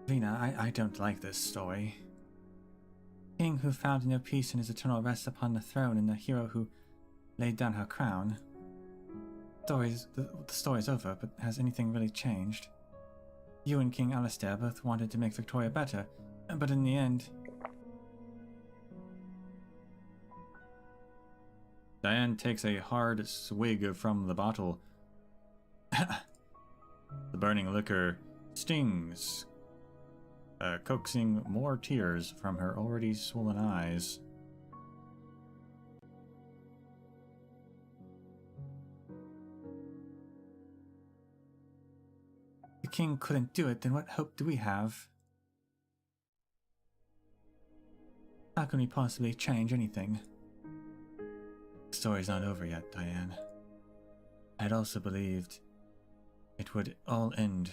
Vina, I don't like this story. King who found no peace in his eternal rest upon the throne, and the hero who laid down her crown. The story's over, but has anything really changed? You and King Alistair both wanted to make Victoria better, but in the end... Diane takes a hard swig from the bottle. The burning liquor stings, coaxing more tears from her already swollen eyes. The king couldn't do it, then what hope do we have? How can we possibly change anything? The story's not over yet, Diane. I'd also believed it would all end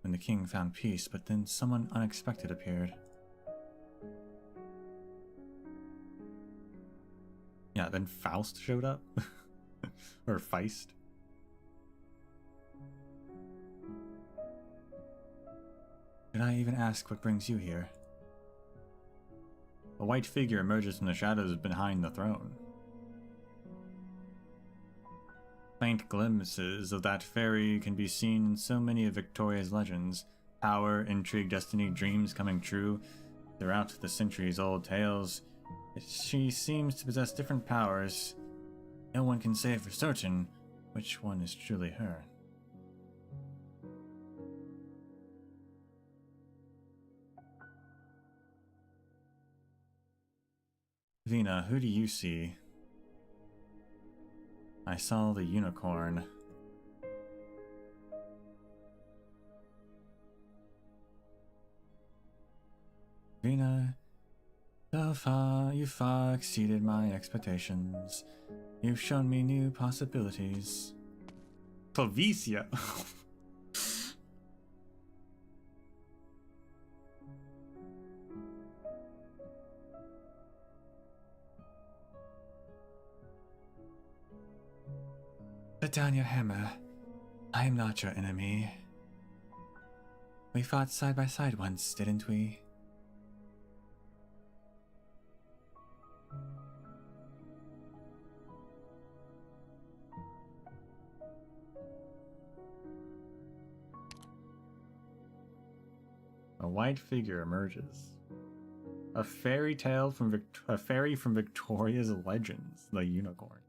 when the king found peace, but then someone unexpected appeared. Yeah, then Faust showed up? Or Feist? Did I even ask what brings you here? A white figure emerges from the shadows behind the throne. Faint glimpses of that fairy can be seen in so many of Victoria's legends. Power, intrigue, destiny, dreams coming true. Throughout the centuries-old tales, she seems to possess different powers. No one can say for certain which one is truly her. Vina, who do you see? I saw the unicorn. Vina, you far exceeded my expectations. You've shown me new possibilities. Clavicia! Put down your hammer. I am not your enemy. We fought side by side once, didn't we? A white figure emerges. A fairy tale from a fairy from Victoria's legends, the unicorn.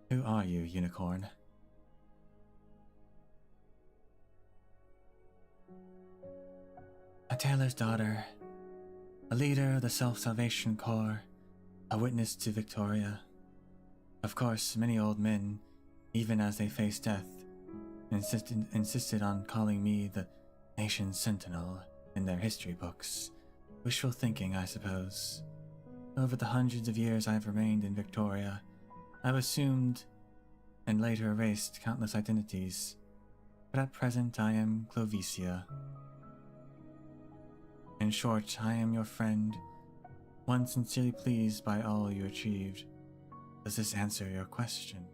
Who are you, unicorn? A tailor's daughter, a leader of the Self-Salvation Corps, a witness to Victoria. Of course, many old men, even as they faced death, insisted on calling me the nation's sentinel in their history books. Wishful thinking, I suppose. Over the hundreds of years I've remained in Victoria, I've assumed and later erased countless identities, but at present I am Clovicia. In short, I am your friend, one sincerely pleased by all you achieved. Does this answer your question?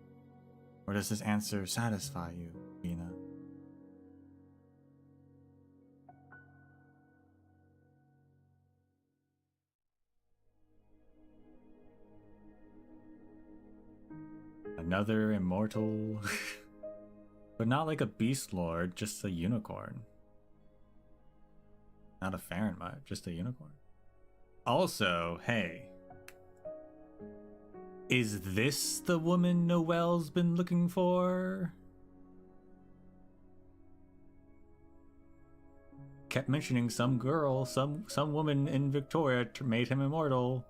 Or does this answer satisfy you, Vina? Another immortal, but not like a beast lord, just a unicorn. Not a Fahrenheit, just a unicorn. Also, hey, is this the woman Noelle's been looking for? Kept mentioning some girl, some woman in Victoria made him immortal.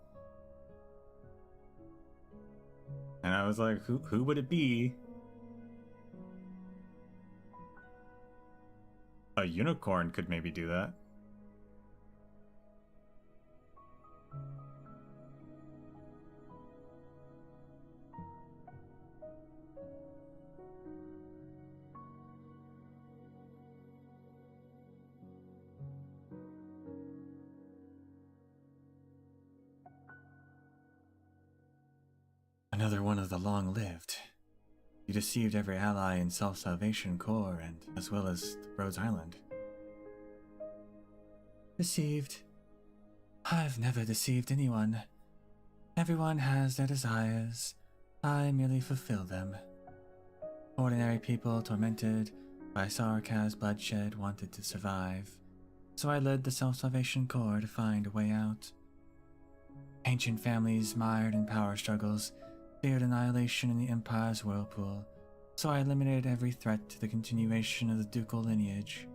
And I was like, who would it be? A unicorn could maybe do that. Another one of the long-lived. You deceived every ally in Self-Salvation Corps and as well as Rhodes Island. Deceived? I've never deceived anyone. Everyone has their desires. I merely fulfill them. Ordinary people tormented by sarcasm, bloodshed, wanted to survive. So I led the Self-Salvation Corps to find a way out. Ancient families mired in power struggles feared annihilation in the Empire's whirlpool, so I eliminated every threat to the continuation of the ducal lineage.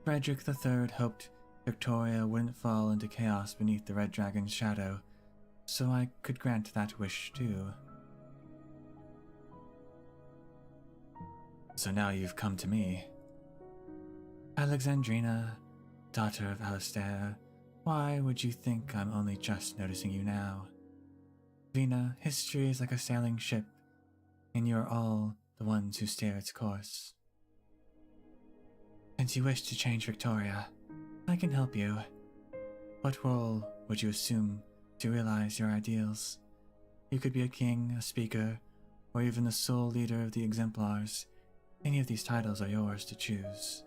Frederick III hoped Victoria wouldn't fall into chaos beneath the Red Dragon's shadow, so I could grant that wish too. So now you've come to me. Alexandrina, daughter of Alistair, why would you think I'm only just noticing you now? Vina, history is like a sailing ship, and you are all the ones who steer its course. Since you wish to change Victoria, I can help you. What role would you assume to realize your ideals? You could be a king, a speaker, or even the sole leader of the Exemplars. Any of these titles are yours to choose.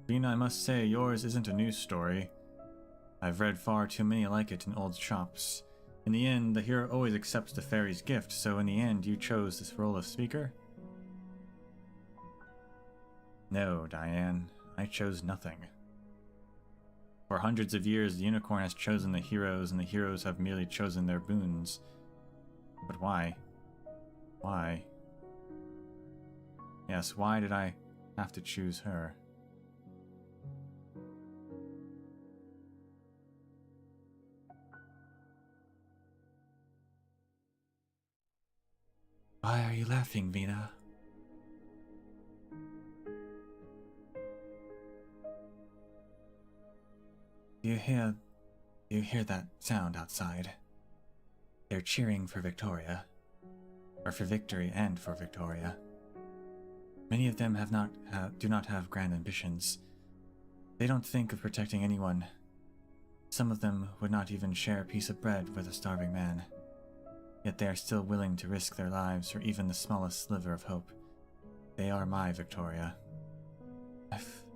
Vina, I must say, yours isn't a news story. I've read far too many like it in old shops. In the end, the hero always accepts the fairy's gift, so in the end, you chose this role of speaker? No, Diane, I chose nothing. For hundreds of years, the unicorn has chosen the heroes, and the heroes have merely chosen their boons. But why? Why? Yes, why did I have to choose her? Why are you laughing, Vina? Do you hear that sound outside? They're cheering for Victoria. Or for victory and for Victoria. Many of them do not have grand ambitions. They don't think of protecting anyone. Some of them would not even share a piece of bread with a starving man. Yet they are still willing to risk their lives for even the smallest sliver of hope. They are my Victoria.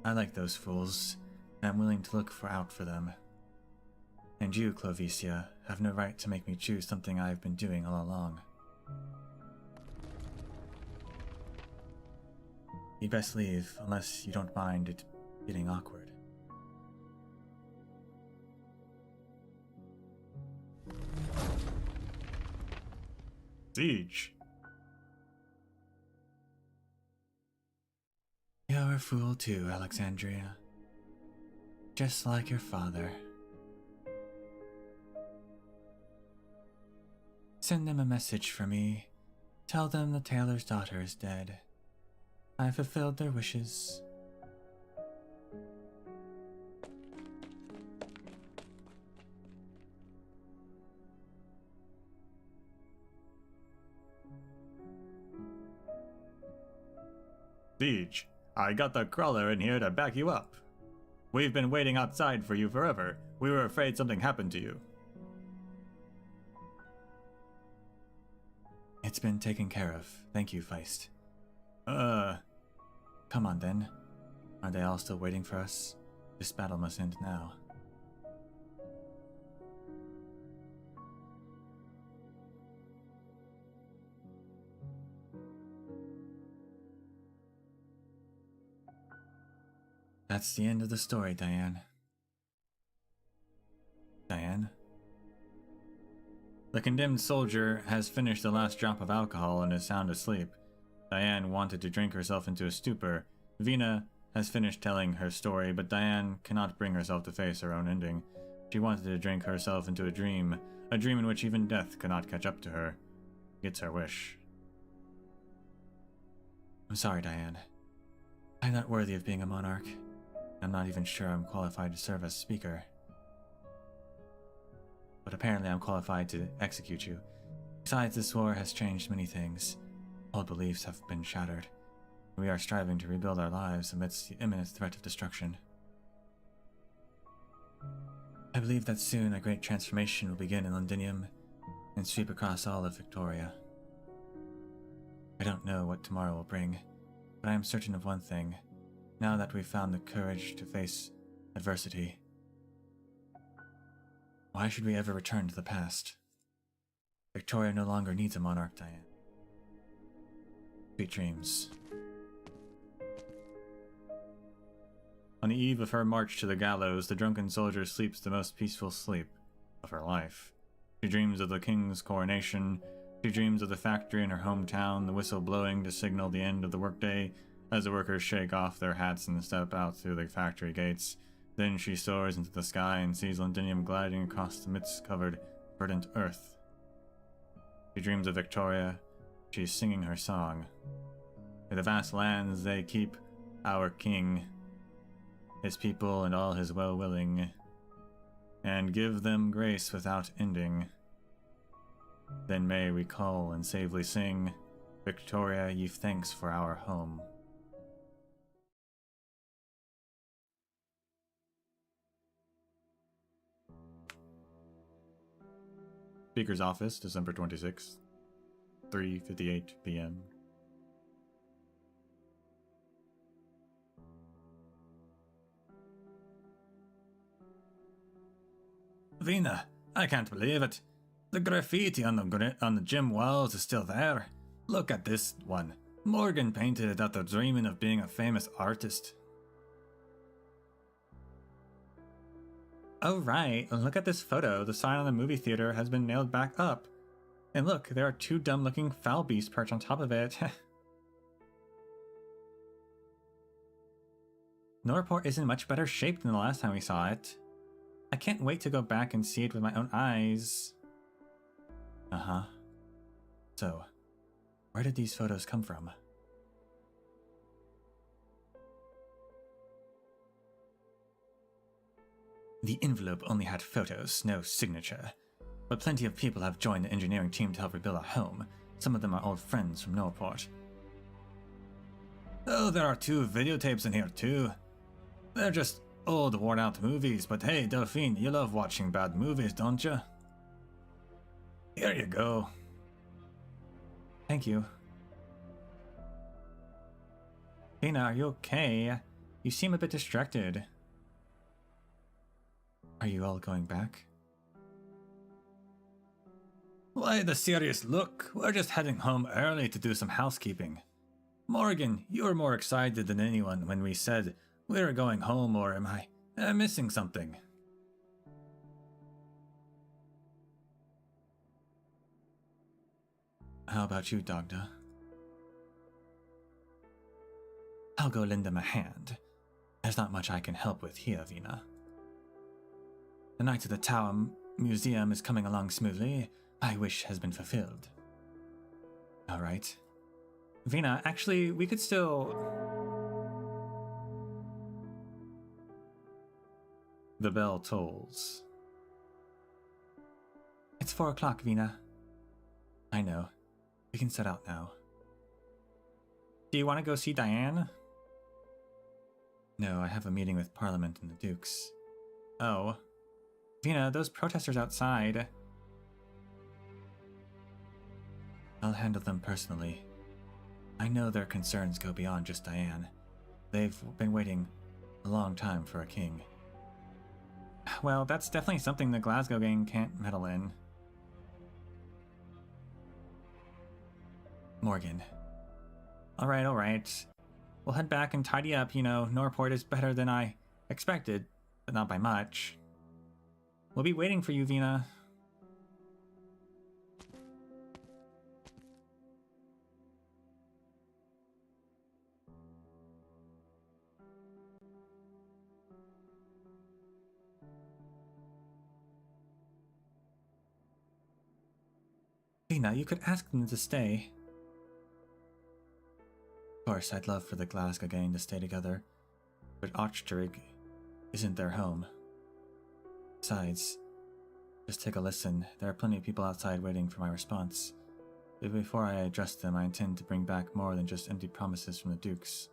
I like those fools, and I'm willing to look out for them. And you, Clovicia, have no right to make me choose something I've been doing all along. You'd best leave, unless you don't mind it getting awkward. Siege. You're a fool too, Alexandria. Just like your father. Send them a message for me. Tell them the tailor's daughter is dead. I fulfilled their wishes. Siege. I got the crawler in here to back you up. We've been waiting outside for you forever. We were afraid something happened to you. It's been taken care of. Thank you, Feist. Come on then. Are they all still waiting for us? This battle must end now. That's the end of the story, Diane. Diane? The condemned soldier has finished the last drop of alcohol and is sound asleep. Diane wanted to drink herself into a stupor. Vina has finished telling her story, but Diane cannot bring herself to face her own ending. She wanted to drink herself into a dream in which even death could not catch up to her. It's her wish. I'm sorry, Diane. I'm not worthy of being a monarch. I'm not even sure I'm qualified to serve as speaker. But apparently I'm qualified to execute you. Besides, this war has changed many things. Old beliefs have been shattered. We are striving to rebuild our lives amidst the imminent threat of destruction. I believe that soon a great transformation will begin in Londinium and sweep across all of Victoria. I don't know what tomorrow will bring, but I am certain of one thing. Now that we've found the courage to face adversity, why should we ever return to the past? Victoria no longer needs a monarch, Diane. Sweet dreams. On the eve of her march to the gallows, the drunken soldier sleeps the most peaceful sleep of her life. She dreams of the king's coronation. She dreams of the factory in her hometown, the whistle blowing to signal the end of the workday, as the workers shake off their hats and step out through the factory gates. Then she soars into the sky and sees Londinium gliding across the mist-covered, verdant earth. She dreams of Victoria. She's singing her song. In the vast lands they keep our king, his people and all his well-willing, and give them grace without ending. Then may we call and savely sing, Victoria, ye've thanks for our home. Speaker's Office, December 26th, 3:58 p.m. Vina, I can't believe it. The graffiti on the gym walls is still there. Look at this one. Morgan painted it after dreaming of being a famous artist. Oh right, look at this photo. The sign on the movie theater has been nailed back up. And look, there are two dumb-looking foul beasts perched on top of it. Norport is in much better shape than the last time we saw it. I can't wait to go back and see it with my own eyes. Uh-huh. So, where did these photos come from? The envelope only had photos, no signature. But plenty of people have joined the engineering team to help rebuild our home. Some of them are old friends from Norport. Oh, there are 2 videotapes in here too. They're just old, worn-out movies, but hey, Delphine, you love watching bad movies, don't you? Here you go. Thank you. Vina, are you okay? You seem a bit distracted. Are you all going back? Why the serious look? We're just heading home early to do some housekeeping. Morgan, you were more excited than anyone when we said we were going home, or am I missing something? How about you, Dogda? I'll go lend them a hand. There's not much I can help with here, Vina. The Knights of the Tower Museum is coming along smoothly. My wish has been fulfilled. Alright. Vina, actually, we could still... The bell tolls. It's 4 o'clock, Vina. I know. We can set out now. Do you want to go see Diane? No, I have a meeting with Parliament and the Dukes. Oh. Vina, those protesters outside. I'll handle them personally. I know their concerns go beyond just Diane. They've been waiting a long time for a king. Well, that's definitely something the Glasgow Gang can't meddle in. Morgan. Alright. We'll head back and tidy up, Norport is better than I expected, but not by much. We'll be waiting for you, Vina. Vina, you could ask them to stay. Of course, I'd love for the Glasgow Gang to stay together, but Ochterrig isn't their home. Besides, just take a listen. There are plenty of people outside waiting for my response. But before I address them, I intend to bring back more than just empty promises from the Dukes.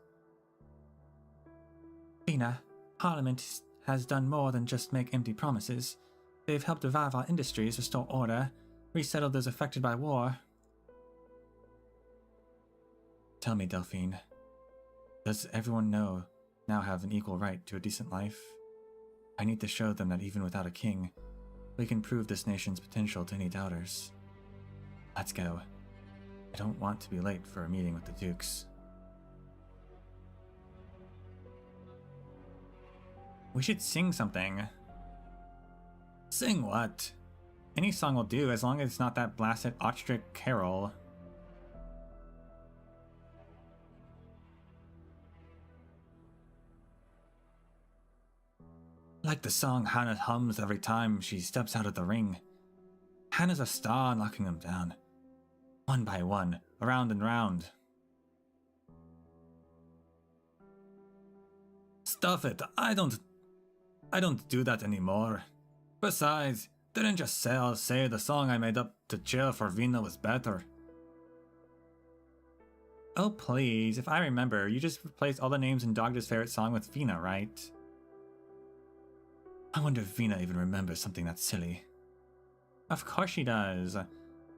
Vina, Parliament has done more than just make empty promises. They've helped revive our industries, restore order, resettle those affected by war. Tell me, Delphine, does everyone now have an equal right to a decent life? I need to show them that even without a king, we can prove this nation's potential to any doubters. Let's go. I don't want to be late for a meeting with the Dukes. We should sing something. Sing what? Any song will do, as long as it's not that blasted Ochtrick carol. Like the song Hannah hums every time she steps out of the ring. Hannah's a star knocking them down. One by one, around and round. Stuff it, I don't do that anymore. Besides, didn't just say the song I made up to cheer for Vina was better. Oh please, if I remember, you just replaced all the names in Dogda's favorite song with Vina, right? I wonder if Vina even remembers something that silly. Of course she does.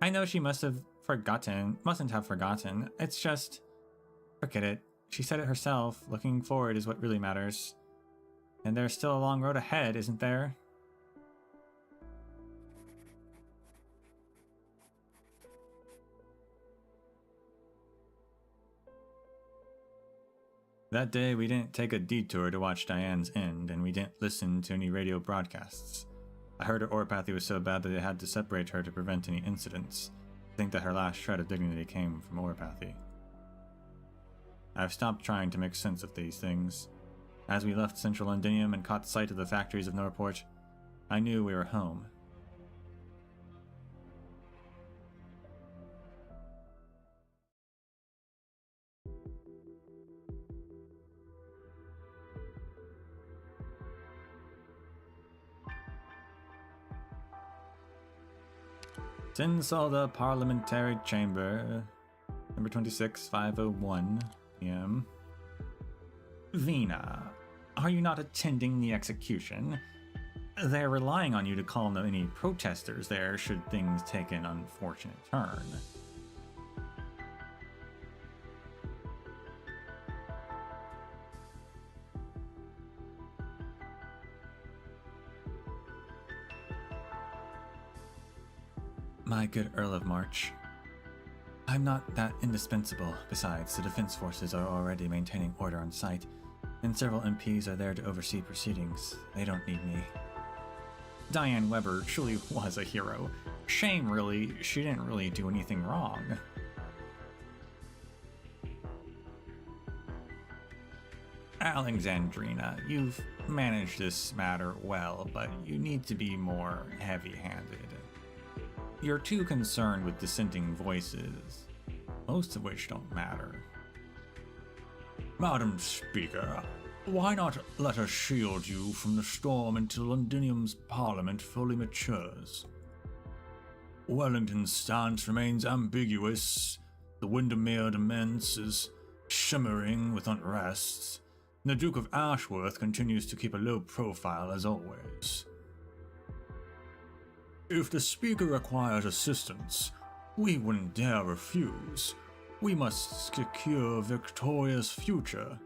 I know she mustn't have forgotten. It's just, forget it. She said it herself. Looking forward is what really matters. And there's still a long road ahead, isn't there? That day, we didn't take a detour to watch Diane's end, and we didn't listen to any radio broadcasts. I heard her oropathy was so bad that they had to separate her to prevent any incidents. I think that her last shred of dignity came from oropathy. I've stopped trying to make sense of these things. As we left central Londinium and caught sight of the factories of Norport, I knew we were home. Since all the parliamentary chamber, number 26, 5:01 p.m. Vina, are you not attending the execution? They're relying on you to calm any protesters there should things take an unfortunate turn. My good Earl of March, I'm not that indispensable. Besides, the defense forces are already maintaining order on site, and several MPs are there to oversee proceedings. They don't need me. Diane Weber truly was a hero. Shame, really, she didn't really do anything wrong. Alexandrina, you've managed this matter well, but you need to be more heavy-handed. You're too concerned with dissenting voices, most of which don't matter. Madam Speaker, why not let us shield you from the storm until Londinium's parliament fully matures? Wellington's stance remains ambiguous. The Windermere Demesne is shimmering with unrest, The Duke of Ashworth continues to keep a low profile as always. If the Speaker requires assistance, we wouldn't dare refuse. We must secure Victoria's future.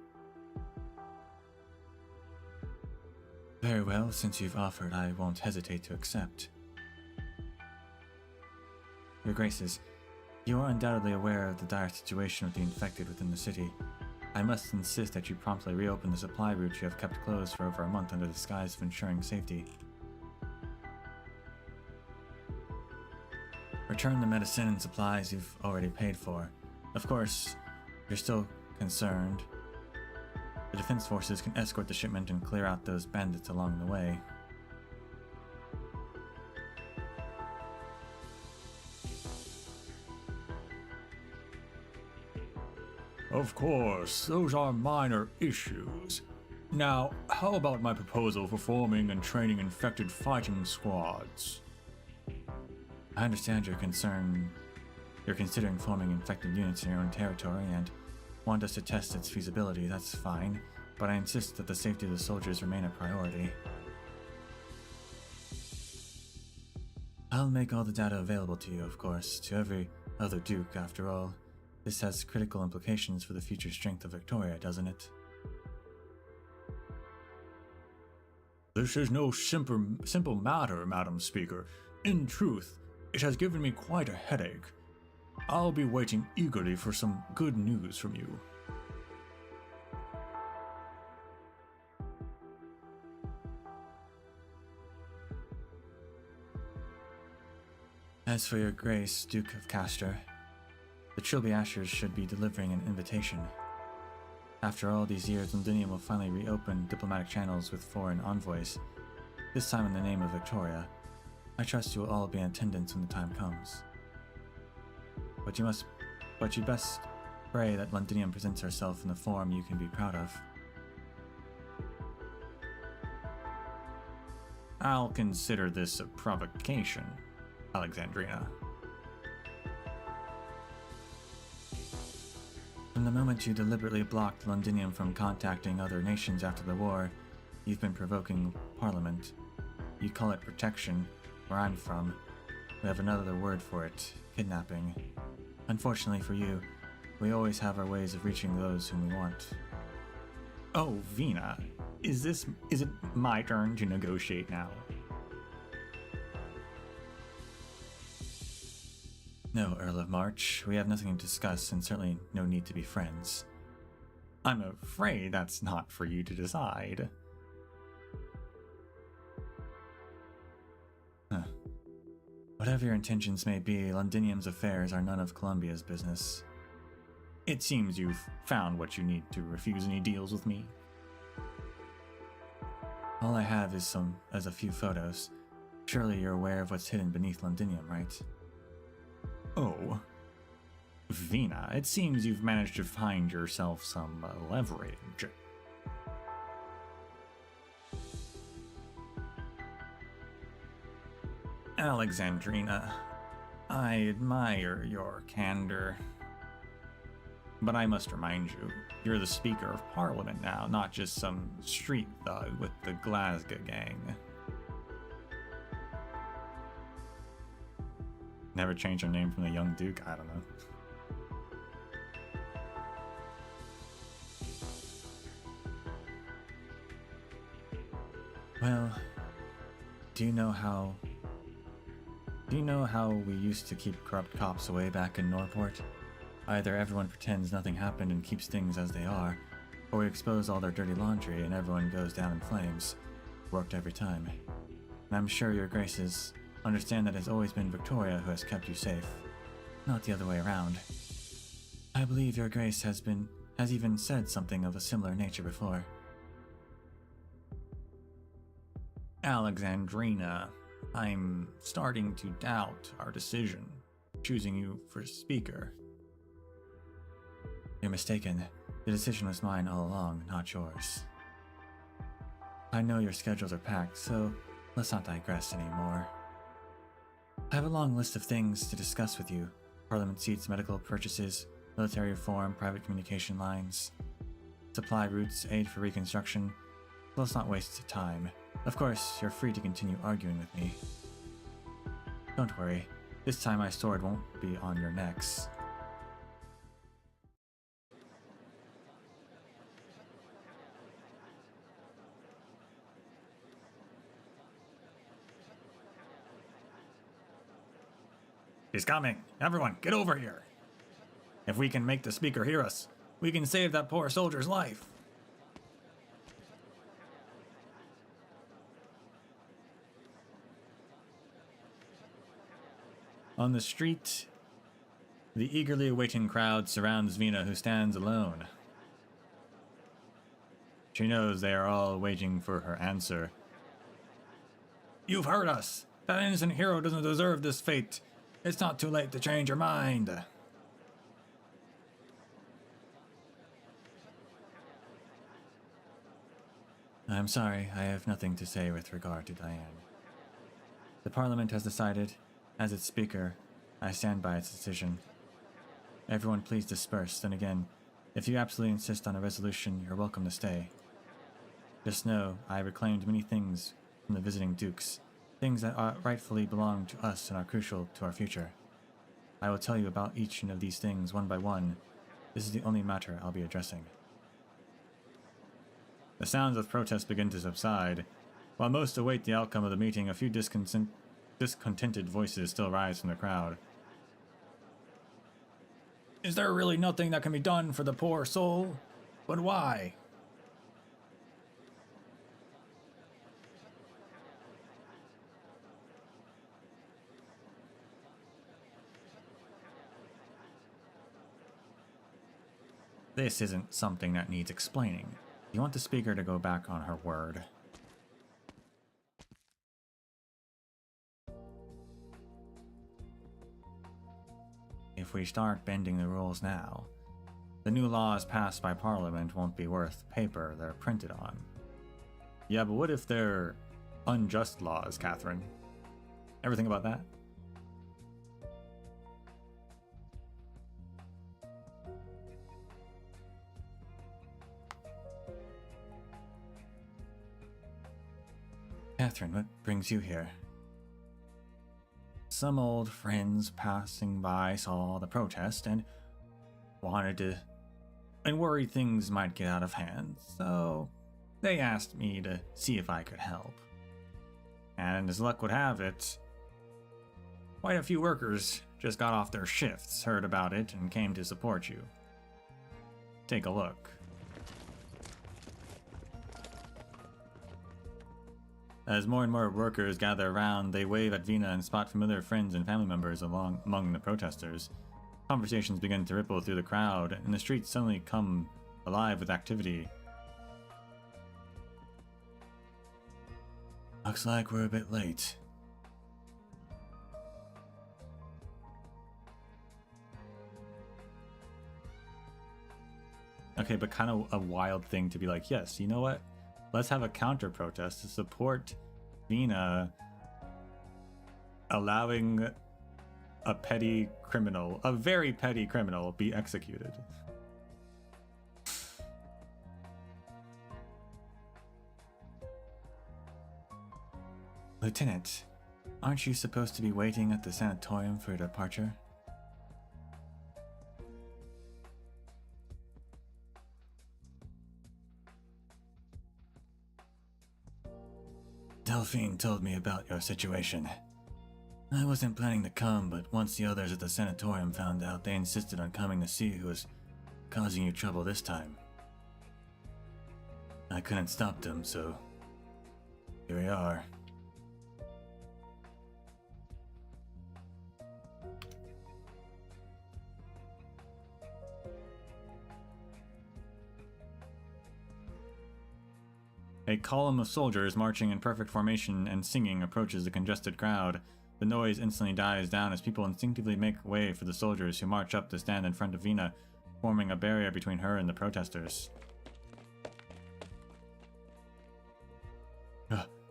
Very well, since you've offered, I won't hesitate to accept. Your Graces, you are undoubtedly aware of the dire situation with the infected within the city. I must insist that you promptly reopen the supply route you have kept closed for over a month under the guise of ensuring safety. Return the medicine and supplies you've already paid for. Of course, if you're still concerned, the defense forces can escort the shipment and clear out those bandits along the way. Of course, those are minor issues. Now, how about my proposal for forming and training infected fighting squads? I understand your concern. You're considering forming infected units in your own territory and want us to test its feasibility. That's fine, but I insist that the safety of the soldiers remain a priority. I'll make all the data available to you, of course, to every other Duke, after all. This has critical implications for the future strength of Victoria, doesn't it? This is no simple matter, Madam Speaker. In truth, it has given me quite a headache. I'll be waiting eagerly for some good news from you. As for your Grace, Duke of Castor, the Trilby Ashers should be delivering an invitation. After all these years, Londinium will finally reopen diplomatic channels with foreign envoys, this time in the name of Victoria. I trust you will all be in attendance when the time comes. But you best pray that Londinium presents herself in the form you can be proud of. I'll consider this a provocation, Alexandrina. From the moment you deliberately blocked Londinium from contacting other nations after the war, you've been provoking Parliament. You call it protection. Where I'm from, we have another word for it: kidnapping. Unfortunately for you, we always have our ways of reaching those whom we want. Oh, Vina, is it my turn to negotiate now? No, Earl of March, we have nothing to discuss and certainly no need to be friends. I'm afraid that's not for you to decide. Whatever your intentions may be, Londinium's affairs are none of Columbia's business. It seems you've found what you need to refuse any deals with me. All I have is a few photos. Surely you're aware of what's hidden beneath Londinium, right? Oh. Vina, it seems you've managed to find yourself some leverage. Alexandrina, I admire your candor. But I must remind you, you're the Speaker of Parliament now, not just some street thug with the Glasgow Gang. Never change your name from the young Duke, I don't know. Well, do you know how we used to keep corrupt cops away back in Norport? Either everyone pretends nothing happened and keeps things as they are, or we expose all their dirty laundry and everyone goes down in flames. Worked every time. And I'm sure your Graces understand that it's always been Victoria who has kept you safe, not the other way around. I believe your Grace has even said something of a similar nature before. Alexandrina, I'm starting to doubt our decision, choosing you for Speaker. You're mistaken. The decision was mine all along, not yours. I know your schedules are packed, so let's not digress anymore. I have a long list of things to discuss with you. Parliament seats, medical purchases, military reform, private communication lines. supply routes, aid for reconstruction. Let's not waste time. Of course, you're free to continue arguing with me. Don't worry, this time my sword won't be on your necks. He's coming! Everyone, get over here! If we can make the speaker hear us, we can save that poor soldier's life! On the street, the eagerly awaiting crowd surrounds Vina, who stands alone. She knows they are all waiting for her answer. You've heard us! That innocent hero doesn't deserve this fate! It's not too late to change your mind! I'm sorry, I have nothing to say with regard to Diane. The Parliament has decided. As its speaker, I stand by its decision. Everyone please disperse. Then again, if you absolutely insist on a resolution, you're welcome to stay. Just know, I reclaimed many things from the visiting dukes, things that rightfully belong to us and are crucial to our future. I will tell you about each of these things one by one. This is the only matter I'll be addressing. The sounds of protest begin to subside. While most await the outcome of the meeting, a few discontented voices still rise from the crowd. Is there really nothing that can be done for the poor soul? But why? This isn't something that needs explaining. You want the speaker to go back on her word. If we start bending the rules now, the new laws passed by Parliament won't be worth paper they're printed on. Yeah, but what if they're unjust laws, Catherine? Ever think about that? Catherine, what brings you here? Some old friends passing by saw the protest and worried things might get out of hand, so they asked me to see if I could help. And as luck would have it, quite a few workers just got off their shifts, heard about it, and came to support you. Take a look. As more and more workers gather around, they wave at Vina and spot familiar friends and family members among the protesters. Conversations begin to ripple through the crowd, and the streets suddenly come alive with activity. Looks like we're a bit late. Okay, but kind of a wild thing to be like, yes, you know what? Let's have a counter-protest to support Vina allowing a petty criminal, a very petty criminal, be executed. Lieutenant, aren't you supposed to be waiting at the sanatorium for your departure? Delphine told me about your situation. I wasn't planning to come, but once the others at the sanatorium found out, they insisted on coming to see who was causing you trouble this time. I couldn't stop them, so here we are. A column of soldiers marching in perfect formation and singing approaches the congested crowd. The noise instantly dies down as people instinctively make way for the soldiers who march up to stand in front of Vina, forming a barrier between her and the protesters.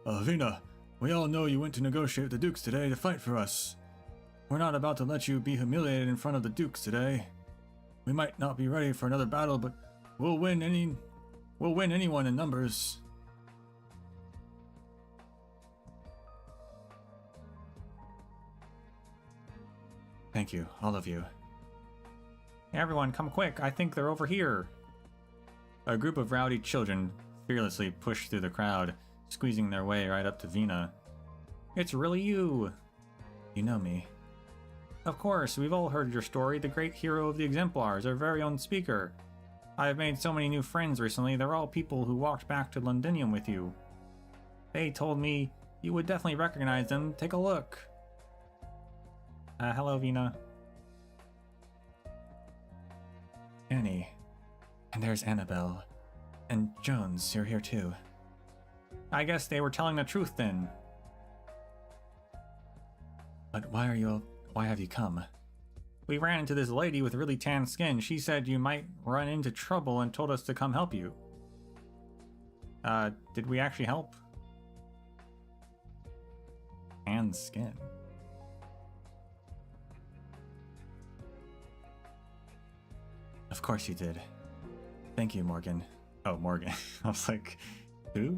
Vina, we all know you went to negotiate with the Dukes today to fight for us. We're not about to let you be humiliated in front of the Dukes today. We might not be ready for another battle, but we'll win We'll win anyone in numbers. Thank you, all of you. Hey everyone, come quick, I think they're over here. A group of rowdy children fearlessly pushed through the crowd, squeezing their way right up to Vina. It's really you. You know me. Of course, we've all heard your story, the great hero of the Exemplars, our very own speaker. I've made so many new friends recently, they're all people who walked back to Londinium with you. They told me you would definitely recognize them, take a look. Hello, Vina. Annie. And there's Annabelle. And Jones, you're here too. I guess they were telling the truth then. But why have you come? We ran into this lady with really tan skin. She said you might run into trouble and told us to come help you. Did we actually help? Tan skin. Of course you did. Thank you, Morgan. Oh, Morgan. I was like, who?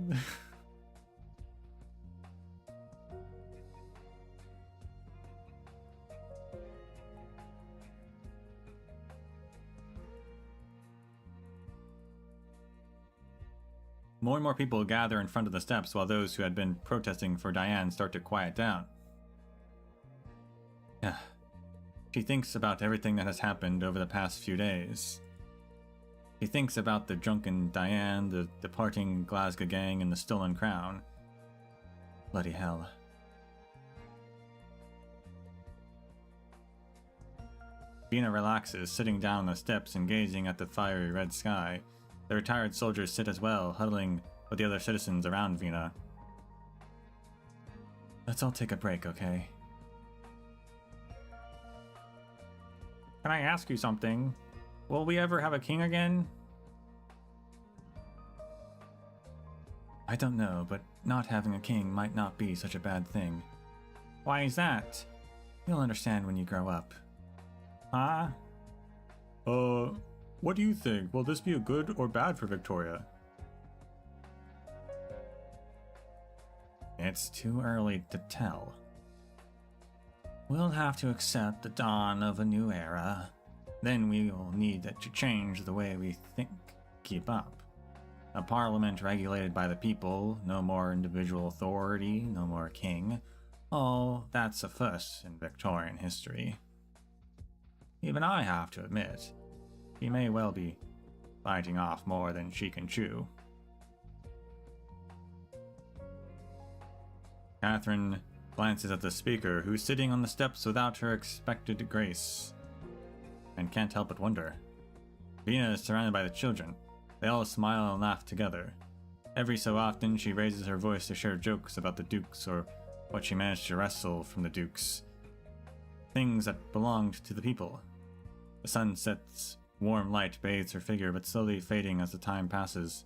More and more people gather in front of the steps while those who had been protesting for Diane start to quiet down. Yeah. She thinks about everything that has happened over the past few days. She thinks about the drunken Diane, the departing Glasgow Gang, and the stolen crown. Bloody hell. Vina relaxes, sitting down on the steps and gazing at the fiery red sky. The retired soldiers sit as well, huddling with the other citizens around Vina. Let's all take a break, okay? Can I ask you something? Will we ever have a king again? I don't know, but not having a king might not be such a bad thing. Why is that? You'll understand when you grow up. Huh? What do you think? Will this be a good or bad for Victoria? It's too early to tell. We'll have to accept the dawn of a new era. Then we will need to change the way we think, keep up. A parliament regulated by the people, no more individual authority, no more king. Oh, that's a first in Victorian history. Even I have to admit, she may well be biting off more than she can chew. Catherine glances at the speaker, who's sitting on the steps without her expected grace, and can't help but wonder. Vina is surrounded by the children. They all smile and laugh together. Every so often, she raises her voice to share jokes about the dukes or what she managed to wrestle from the dukes. Things that belonged to the people. The sun sets, warm light bathes her figure, but slowly fading as the time passes.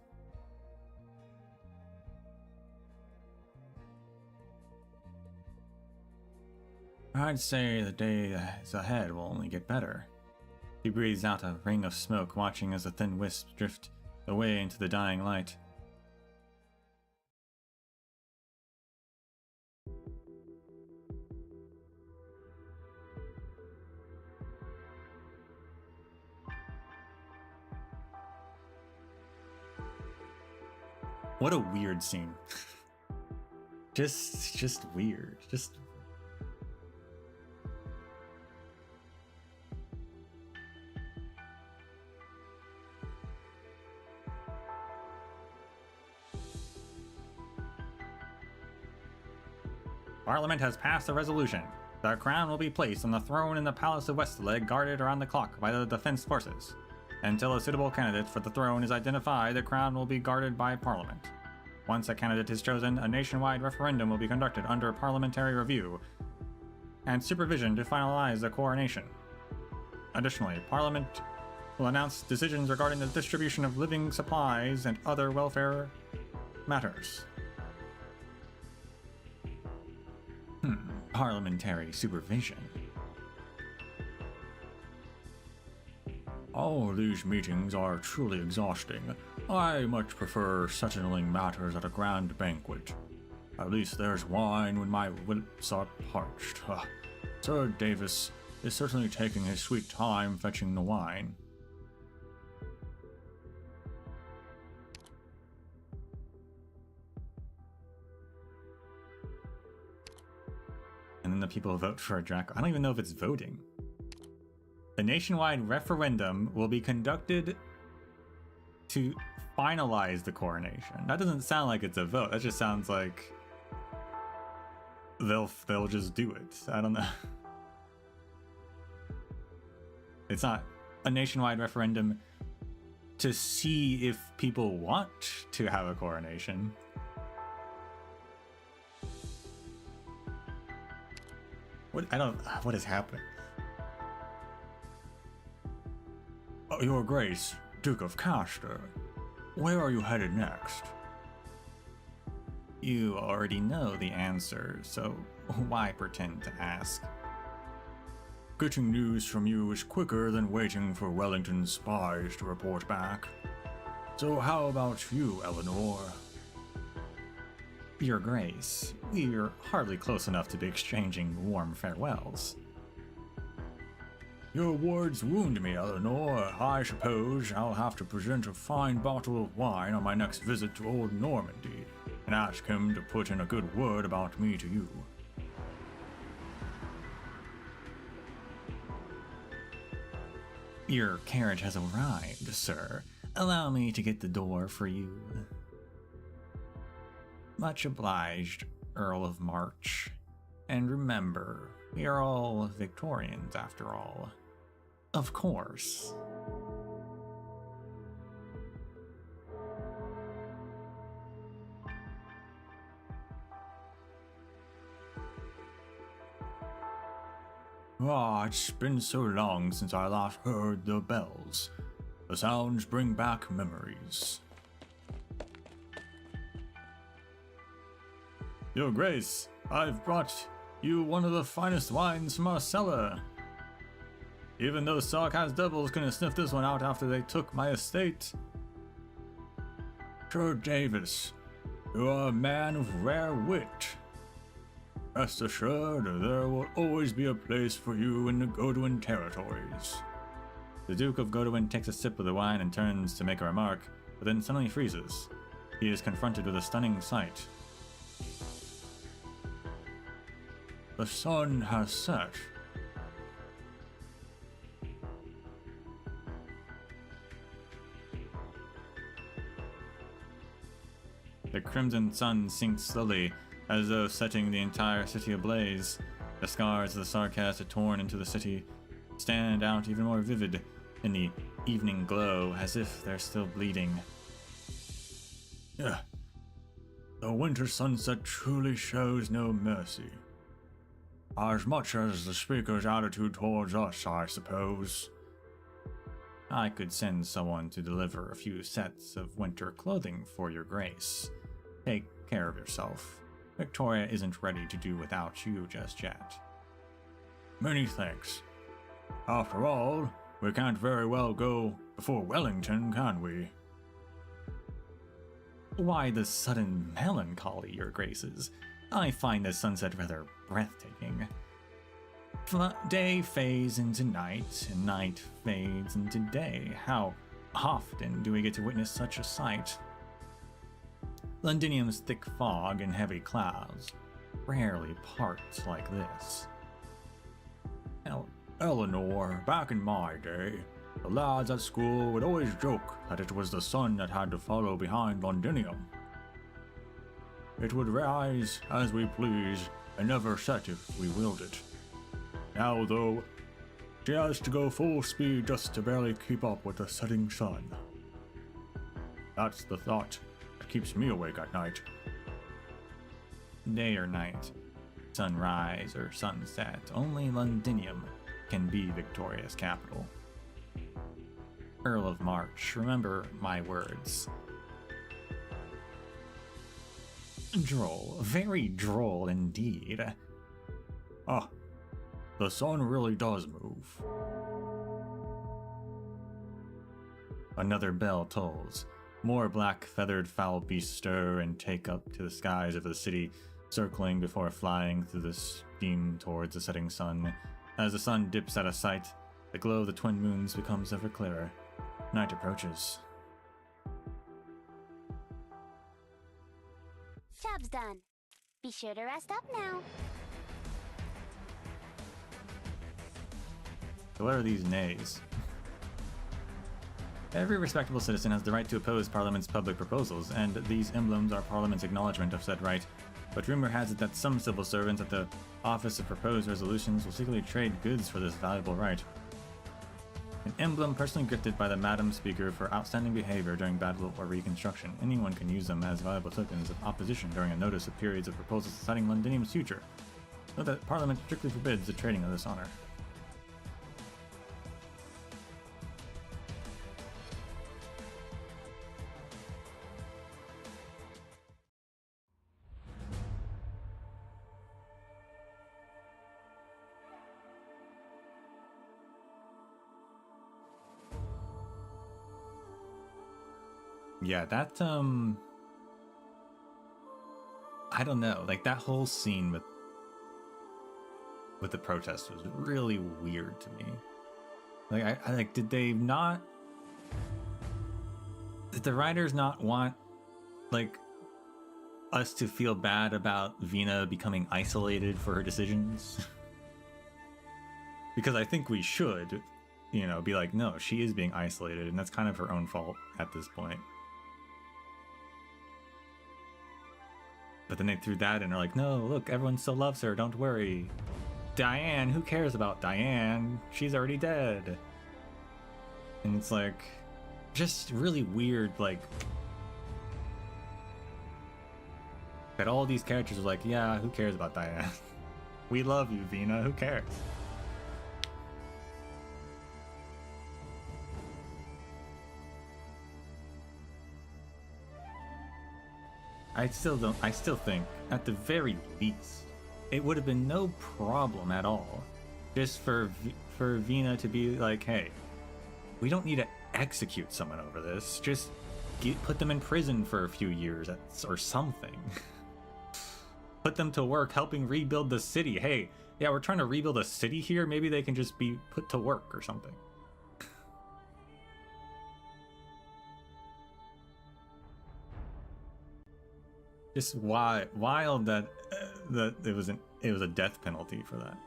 I'd say the days ahead will only get better. She breathes out a ring of smoke, watching as the thin wisps drift away into the dying light. What a weird scene. just weird. Parliament has passed a resolution. The crown will be placed on the throne in the Palace of Westleg, guarded around the clock by the defense forces. Until a suitable candidate for the throne is identified, the crown will be guarded by Parliament. Once a candidate is chosen, a nationwide referendum will be conducted under parliamentary review and supervision to finalize the coronation. Additionally, Parliament will announce decisions regarding the distribution of living supplies and other welfare matters. Parliamentary supervision. All these meetings are truly exhausting. I much prefer settling matters at a grand banquet. At least there's wine when my lips are parched. Sir Davis is certainly taking his sweet time fetching the wine. And then the people vote for a Draco. I don't even know if it's voting. The nationwide referendum will be conducted to finalize the coronation. That doesn't sound like it's a vote. That just sounds like they'll just do it. I don't know. It's not a nationwide referendum to see if people want to have a coronation. What is happening? Oh, Your Grace, Duke of Castor, where are you headed next? You already know the answer, so why pretend to ask? Getting news from you is quicker than waiting for Wellington's spies to report back. So how about you, Eleanor? Your Grace, we're hardly close enough to be exchanging warm farewells. Your words wound me, Eleanor. I suppose I'll have to present a fine bottle of wine on my next visit to old Normandy, and ask him to put in a good word about me to you. Your carriage has arrived, sir. Allow me to get the door for you. Much obliged, Earl of March. And remember, we are all Victorians after all. Of course. It's been so long since I last heard the bells. The sounds bring back memories. Your Grace, I've brought you one of the finest wines from our cellar. Even those Sarkaz devils couldn't sniff this one out after they took my estate. Sir Davis, you are a man of rare wit. Rest assured, there will always be a place for you in the Godwin territories. The Duke of Godwin takes a sip of the wine and turns to make a remark, but then suddenly freezes. He is confronted with a stunning sight. The sun has set. The crimson sun sinks slowly, as though setting the entire city ablaze. The scars of the Sarkaz torn into the city stand out even more vivid in the evening glow, as if they're still bleeding. Yeah, the winter sunset truly shows no mercy. As much as the speaker's attitude towards us, I suppose. I could send someone to deliver a few sets of winter clothing for your Grace. Take care of yourself. Victoria isn't ready to do without you just yet. Many thanks. After all, we can't very well go before Wellington, can we? Why the sudden melancholy, your Graces? I find the sunset rather breathtaking. Day fades into night, and night fades into day. How often do we get to witness such a sight? Londinium's thick fog and heavy clouds rarely part like this. Eleanor, back in my day, the lads at school would always joke that it was the sun that had to follow behind Londinium. It would rise as we please and never set if we willed it. Now, though, she has to go full speed just to barely keep up with the setting sun. That's the thought that keeps me awake at night. Day or night, sunrise or sunset, only Londinium can be Victoria's capital. Earl of March, remember my words. Droll, very droll indeed. The sun really does move. Another bell tolls. More black-feathered foul beasts stir and take up to the skies of the city, circling before flying through the steam towards the setting sun. As the sun dips out of sight, the glow of the twin moons becomes ever clearer. Night approaches. Job's done. Be sure to rest up now. So what are these nays? Every respectable citizen has the right to oppose Parliament's public proposals, and these emblems are Parliament's acknowledgement of said right. But rumor has it that some civil servants at the Office of Proposed Resolutions will secretly trade goods for this valuable right. An emblem personally gifted by the Madam Speaker for outstanding behavior during battle or reconstruction. Anyone can use them as valuable tokens of opposition during a notice of periods of proposals deciding Londinium's future. Note that Parliament strictly forbids the trading of this honor. Yeah, that, I don't know, like, that whole scene with the protest was really weird to me. Like, I like, did the writers not want, like, us to feel bad about Vina becoming isolated for her decisions? Because I think we should, you know, be like, no, she is being isolated, and that's kind of her own fault at this point. But then they threw that in, are like, no, look, everyone still loves her, don't worry. Diane, who cares about Diane? She's already dead. And it's like, just really weird, like, that all these characters are like, yeah, who cares about Diane? We love you, Vina, who cares? I still think, at the very least, it would have been no problem at all just for Vina to be like, hey, we don't need to execute someone over this, just put them in prison for a few years or something. Put them to work helping rebuild the city. Hey, yeah, we're trying to rebuild a city here, maybe they can just be put to work or something. Just wild that it was a death penalty for that.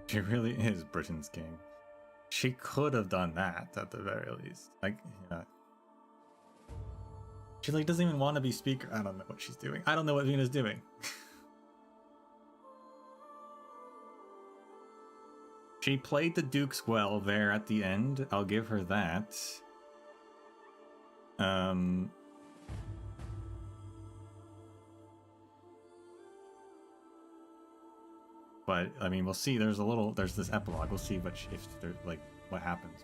She really is Britain's king. She could have done that at the very least. Like, yeah. She like doesn't even want to be speaker. I don't know what she's doing. I don't know what Vina's doing. She played the Dukes well there at the end. I'll give her that. But I mean, we'll see. There's this epilogue. We'll see what happens.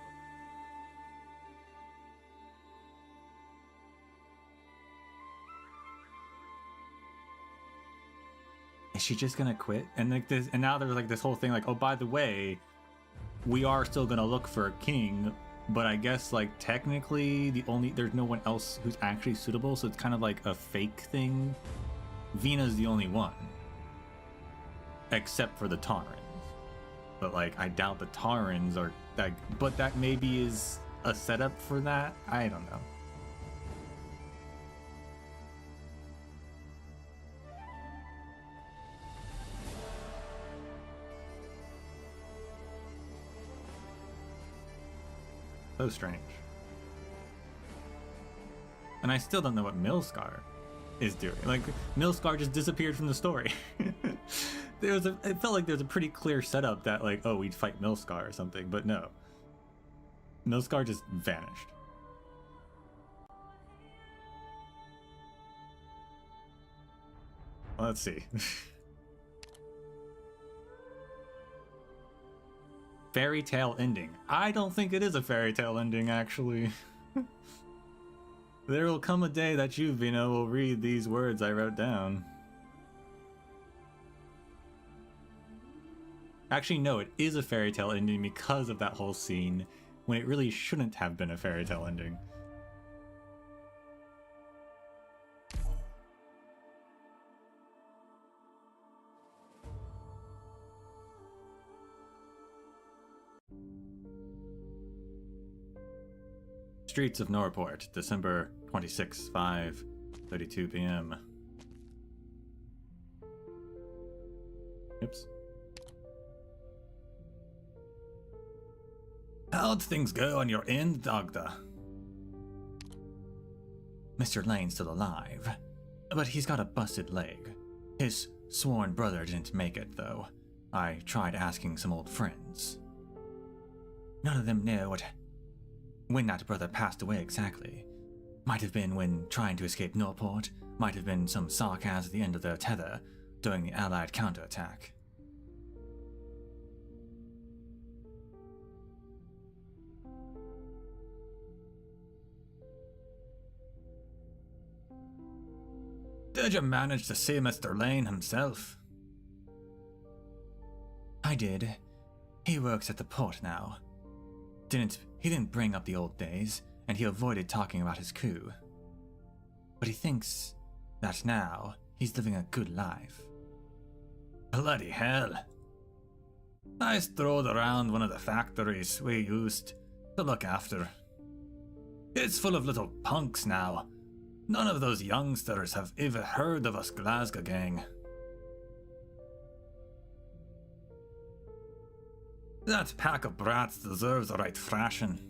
Is she just gonna quit? And like this, and now there's like this whole thing like, oh, by the way, we are still gonna look for a king, but I guess like technically there's no one else who's actually suitable, so it's kind of like a fake thing. Vina's the only one, except for the Taurans. But like, I doubt the Taurans are that. But that maybe is a setup for that. I don't know. So strange. And I still don't know what Milscar is doing. Like, Milscar just disappeared from the story. It felt like there was a pretty clear setup that like, oh, we'd fight Milscar or something, but no. Milscar just vanished. Well, let's see. Fairy tale ending. I don't think it is a fairy tale ending, actually. There will come a day that you, Vino, will read these words I wrote down. Actually, no, it is a fairy tale ending because of that whole scene, when it really shouldn't have been a fairy tale ending. Streets of Norport, December 26, 5:32 p.m. Oops. How'd things go on your end, Dagda? Mr. Lane's still alive, but he's got a busted leg. His sworn brother didn't make it, though. I tried asking some old friends. None of them know when that brother passed away exactly. Might have been when trying to escape Norport, might have been some sarcasm at the end of their tether during the Allied counterattack. Did you manage to see Mr. Lane himself? I did. He works at the port now. He didn't bring up the old days, and he avoided talking about his coup. But he thinks that now he's living a good life. Bloody hell. I strolled around one of the factories we used to look after. It's full of little punks now. None of those youngsters have ever heard of us Glasgow Gang. That pack of brats deserves a right thrashing.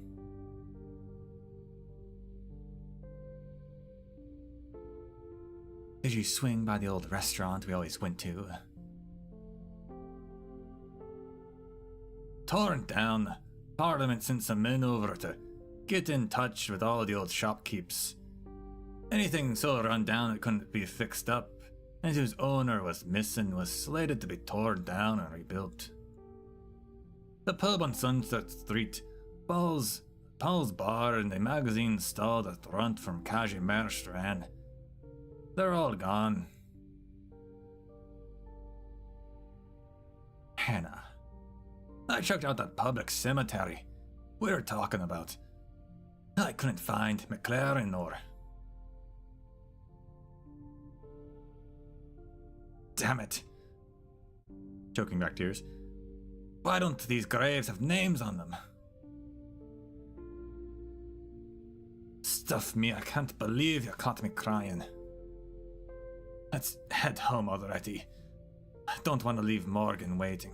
Did you swing by the old restaurant we always went to? Torn down. Parliament sent some men over to get in touch with all the old shopkeepers. Anything so run down it couldn't be fixed up, and whose owner was missing was slated to be torn down and rebuilt. The pub on Sunset Street, Paul's bar, and the magazine stall that run from Kazimierz Strand. They're all gone. Hannah. I checked out that public cemetery we were talking about. I couldn't find McLaren or... Damn it. Choking back tears. Why don't these graves have names on them? Stuff me, I can't believe you caught me crying. Let's head home already. I don't want to leave Morgan waiting.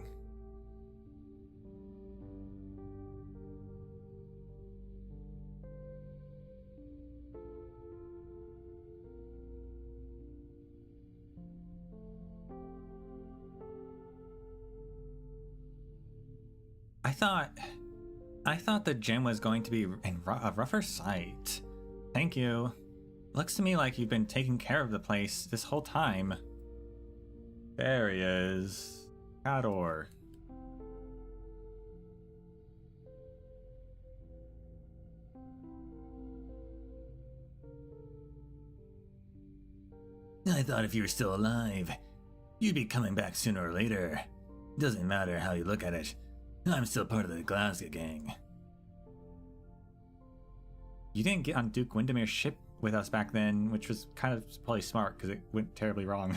I thought the gym was going to be in a rougher sight. Thank you. Looks to me like you've been taking care of the place this whole time. There he is. Cador. I thought if you were still alive, you'd be coming back sooner or later. Doesn't matter how you look at it. I'm still part of the Glasgow Gang. You didn't get on Duke Windermere's ship with us back then, which was kind of probably smart because it went terribly wrong.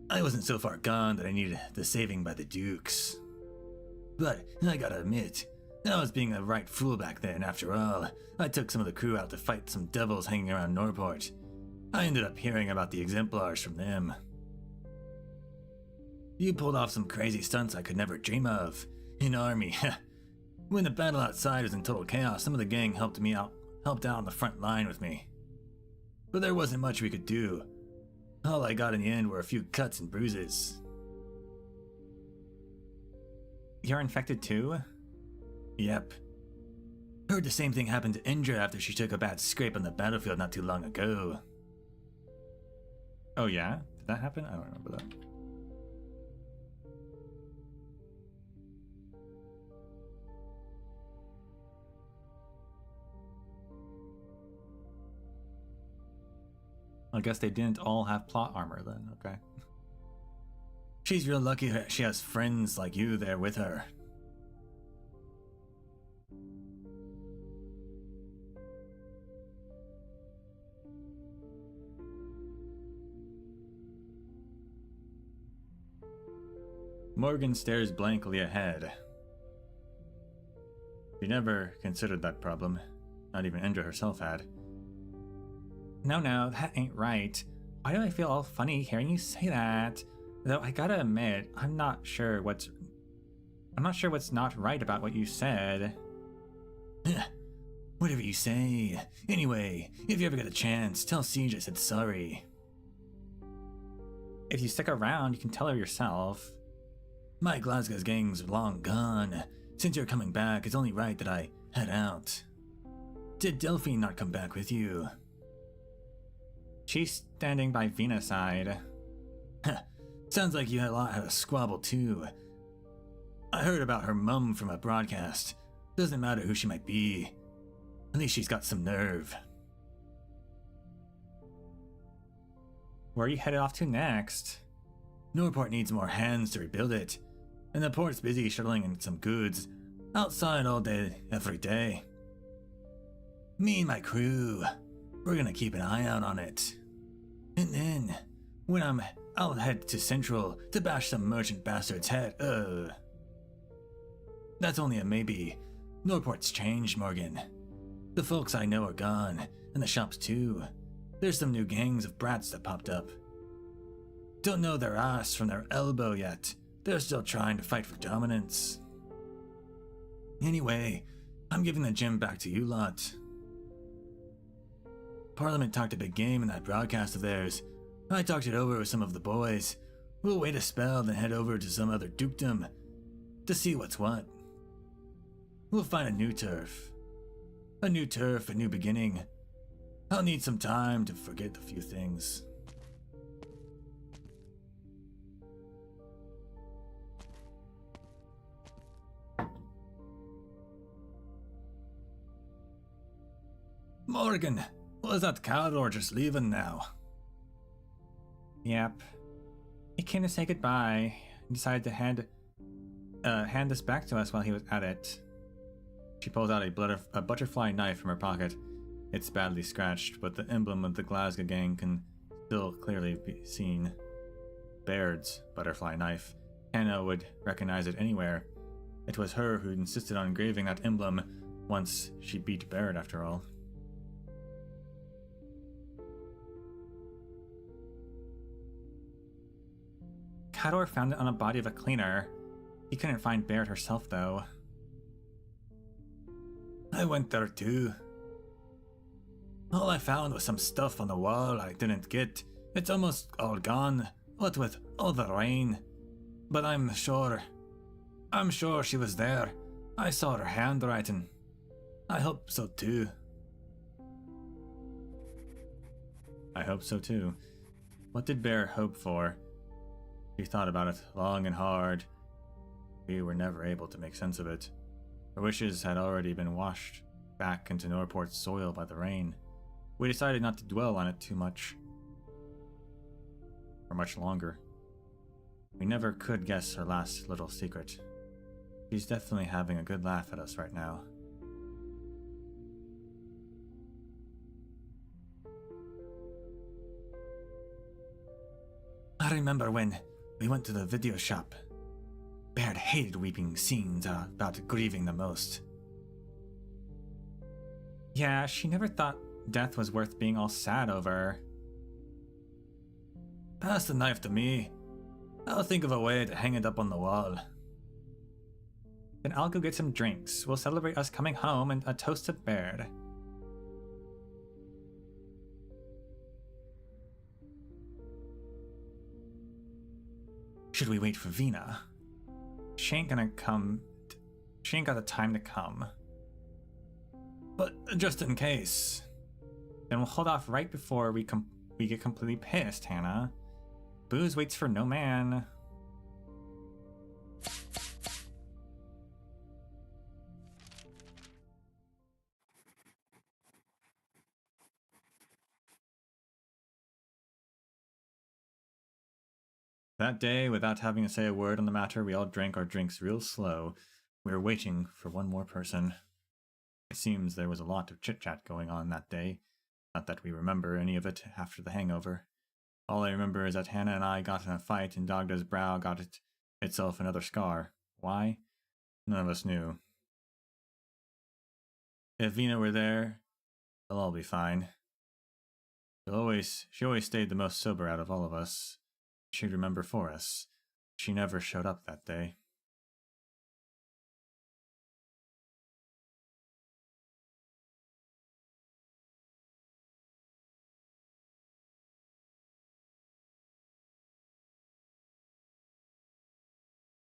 I wasn't so far gone that I needed the saving by the Dukes. But I gotta admit, I was being a right fool back then after all. I took some of the crew out to fight some devils hanging around Norport. I ended up hearing about the exemplars from them. You pulled off some crazy stunts I could never dream of. In army. When the battle outside was in total chaos, some of the gang helped out on the front line with me. But there wasn't much we could do. All I got in the end were a few cuts and bruises. You're infected too? Yep. Heard the same thing happened to Indra after she took a bad scrape on the battlefield not too long ago. Oh yeah? Did that happen? I don't remember that. I guess they didn't all have plot armor then, okay. She's real lucky she has friends like you there with her. Morgan stares blankly ahead. She never considered that problem. Not even Indra herself had. No, that ain't right. Why do I feel all funny hearing you say that? Though I gotta admit, I'm not sure what's not right about what you said. Whatever you say. Anyway, if you ever get a chance, tell Siege I said sorry. If you stick around, you can tell her yourself. My Glasgow Gang's long gone. Since you're coming back, it's only right that I head out. Did Delphine not come back with you? She's standing by Vina's side. Sounds like you had a squabble too. I heard about her mum from a broadcast. Doesn't matter who she might be. At least she's got some nerve. Where are you headed off to next? Norport needs more hands to rebuild it, and the port's busy shuttling in some goods outside all day, every day. Me and my crew, we're gonna keep an eye out on it. And then, when I'll head to Central to bash some merchant bastard's head. That's only a maybe. Norport's changed, Morgan. The folks I know are gone, and the shops too. There's some new gangs of brats that popped up. Don't know their ass from their elbow yet. They're still trying to fight for dominance. Anyway, I'm giving the gym back to you lot. Parliament talked a big game in that broadcast of theirs. I talked it over with some of the boys. We'll wait a spell, then head over to some other dukedom to see what's what. We'll find a new turf. A new turf, a new beginning. I'll need some time to forget a few things. Morgan, was that Caldor just leaving now? Yep. He came to say goodbye and decided to hand this back to us while he was at it. She pulls out a butterfly knife from her pocket. It's badly scratched, but the emblem of the Glasgow Gang can still clearly be seen. Baird's butterfly knife. Hannah would recognize it anywhere. It was her who insisted on engraving that emblem once she beat Baird, after all. Cador found it on a body of a cleaner. He couldn't find Baird herself, though. I went there too. All I found was some stuff on the wall I didn't get. It's almost all gone, what with all the rain. But I'm sure she was there. I saw her handwriting. I hope so too. I hope so too. What did Bear hope for? She thought about it long and hard. We were never able to make sense of it. Her wishes had already been washed back into Norport's soil by the rain. We decided not to dwell on it too much. For much longer. We never could guess her last little secret. She's definitely having a good laugh at us right now. I remember when we went to the video shop. Baird hated weeping scenes about grieving the most. Yeah, she never thought death was worth being all sad over. Pass the knife to me. I'll think of a way to hang it up on the wall. Then I'll go get some drinks. We'll celebrate us coming home and a toast to Baird. Should we wait for Vina? She ain't gonna come. She ain't got the time to come. But just in case. Then we'll hold off right before we we get completely pissed, Hannah. Booze waits for no man. That day, without having to say a word on the matter, we all drank our drinks real slow. We were waiting for one more person. It seems there was a lot of chit-chat going on that day. Not that we remember any of it after the hangover. All I remember is that Hannah and I got in a fight and Dagda's brow got itself another scar. Why? None of us knew. If Vina were there, they'll all be fine. She always stayed the most sober out of all of us. She'd remember for us. She never showed up that day.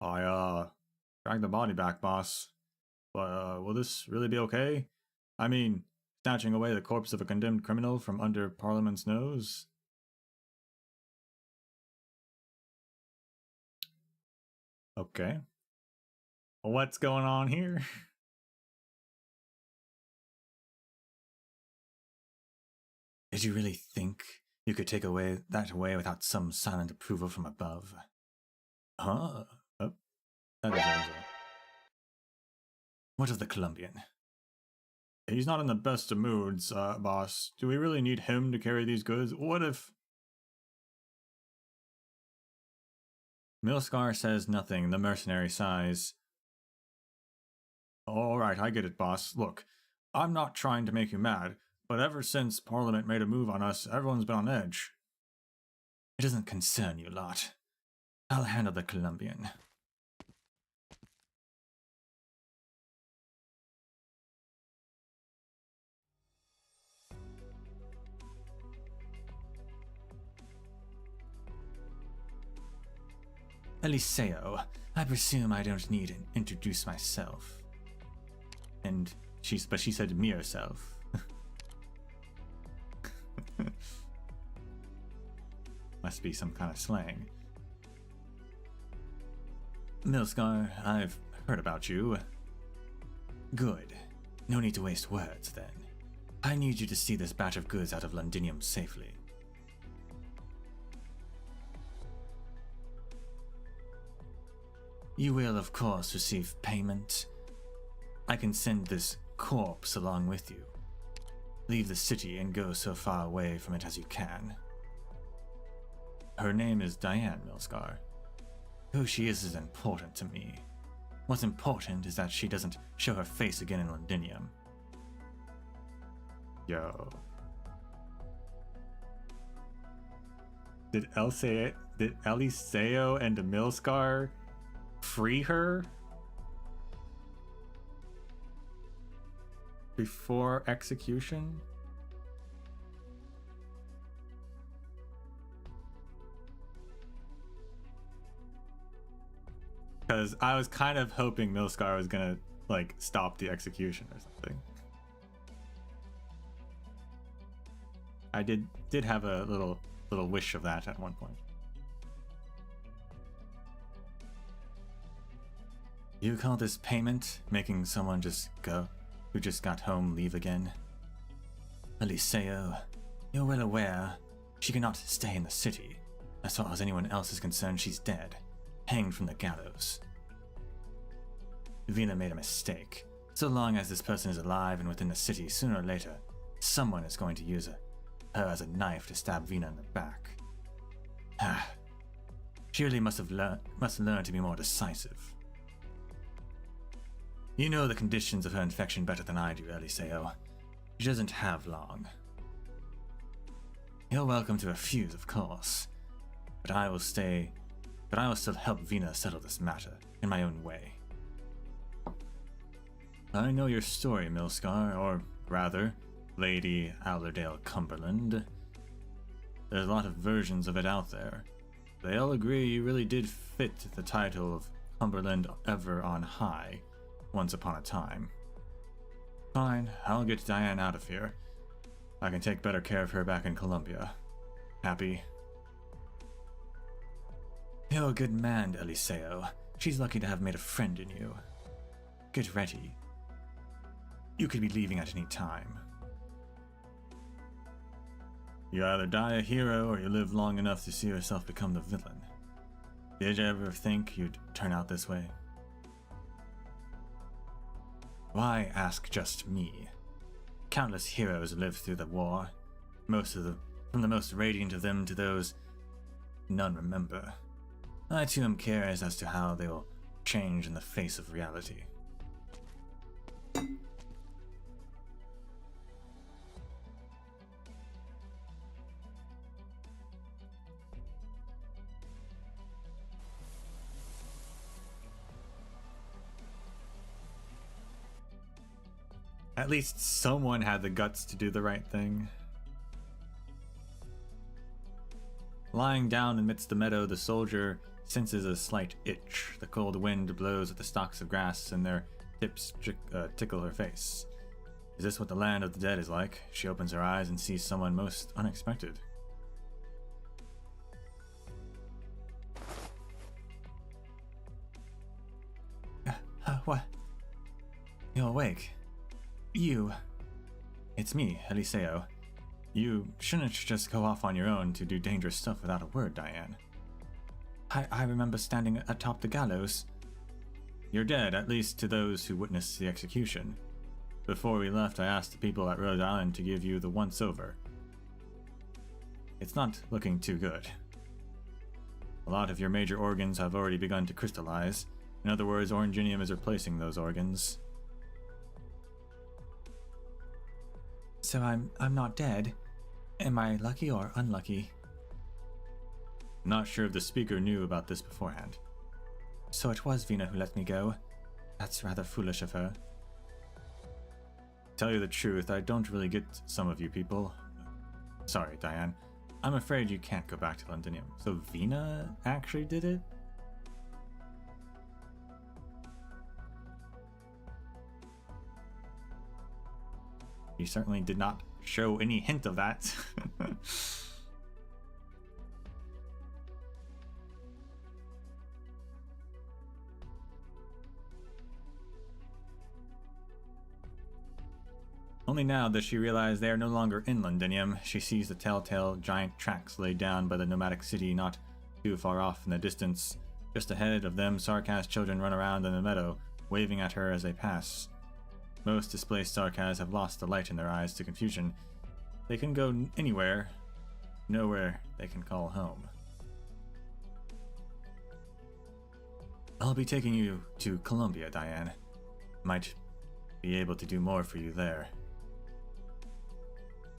I dragged the body back, boss. But will this really be okay? I mean, snatching away the corpse of a condemned criminal from under Parliament's nose? Okay. What's going on here? Did you really think you could take that away without some silent approval from above? Huh? Oh, that is over. What of the Colombian? He's not in the best of moods, boss. Do we really need him to carry these goods? What if... Milscar says nothing. The mercenary sighs. Alright, I get it, boss. Look, I'm not trying to make you mad, but ever since Parliament made a move on us, everyone's been on edge. It doesn't concern you lot. I'll handle the Colombian. Eliseo, I presume I don't need to introduce myself. But she said me herself. Must be some kind of slang. Milscar, I've heard about you. Good. No need to waste words, then. I need you to see this batch of goods out of Londinium safely. You will, of course, receive payment. I can send this corpse along with you. Leave the city and go so far away from it as you can. Her name is Diane Milscar. Who she is important to me. What's important is that she doesn't show her face again in Londinium. Yo. Did Eliseo and Milscar free her before execution? Because I was kind of hoping Milscar was gonna like stop the execution or something. I did have a little wish of that at one point. You call this payment, making someone who just got home leave again? Eliseo, you're well aware she cannot stay in the city. As far as anyone else is concerned, she's dead, hanged from the gallows. Vina made a mistake. So long as this person is alive and within the city, sooner or later, someone is going to use her as a knife to stab Vina in the back. She really must learn to be more decisive. You know the conditions of her infection better than I do, Eliseo. She doesn't have long. You're welcome to refuse, of course, but I will still help Vina settle this matter in my own way. I know your story, Milscar, or rather, Lady Allerdale Cumberland. There's a lot of versions of it out there. They all agree you really did fit the title of Cumberland Ever on High, once upon a time. Fine, I'll get Diane out of here. I can take better care of her back in Columbia. happy. You're a good man, Eliseo. She's lucky to have made a friend in you. Get ready. You could be leaving at any time. You either die a hero or you live long enough to see yourself become the villain. Did you ever think you'd turn out this way? Why ask just me? Countless heroes lived through the war. From the most radiant of them to those none remember. I too am curious as to how they will change in the face of reality. At least someone had the guts to do the right thing. Lying down amidst the meadow, the soldier senses a slight itch. The cold wind blows at the stalks of grass and their tips tickle her face. Is this what the land of the dead is like? She opens her eyes and sees someone most unexpected. What? You're awake. You. It's me, Eliseo. You shouldn't just go off on your own to do dangerous stuff without a word, Diane. I remember standing atop the gallows. You're dead, at least to those who witnessed the execution. Before we left, I asked the people at Rhode Island to give you the once-over. It's not looking too good. A lot of your major organs have already begun to crystallize. In other words, Oranginium is replacing those organs. So I'm not dead. Am I lucky or unlucky? Not sure if the speaker knew about this beforehand. So it was Vina who let me go. That's rather foolish of her. Tell you the truth, I don't really get some of you people. Sorry, Diane. I'm afraid you can't go back to Londinium. So Vina actually did it? He certainly did not show any hint of that. Only now does she realize they are no longer in Londinium. She sees the telltale giant tracks laid down by the nomadic city not too far off in the distance. Just ahead of them, Sarkaz children run around in the meadow, waving at her as they pass. Most displaced Sarkaz have lost the light in their eyes to confusion. They can go anywhere, nowhere they can call home. I'll be taking you to Columbia, Diane. Might be able to do more for you there.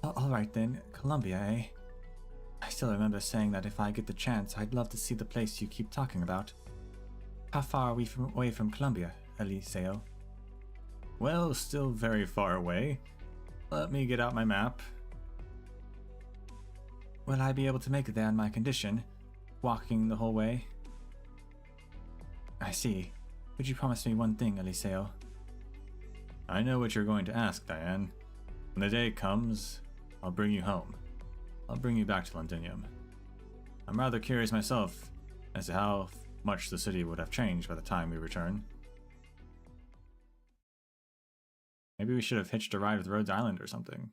All right then, Columbia, eh? I still remember saying that if I get the chance, I'd love to see the place you keep talking about. How far are we away from Columbia, Eliseo? Well, still very far away. Let me get out my map. Will I be able to make it there in my condition? Walking the whole way? I see. Would you promise me one thing, Eliseo? I know what you're going to ask, Diane. When the day comes, I'll bring you home. I'll bring you back to Londinium. I'm rather curious myself as to how much the city would have changed by the time we return. Maybe we should have hitched a ride with Rhodes Island or something.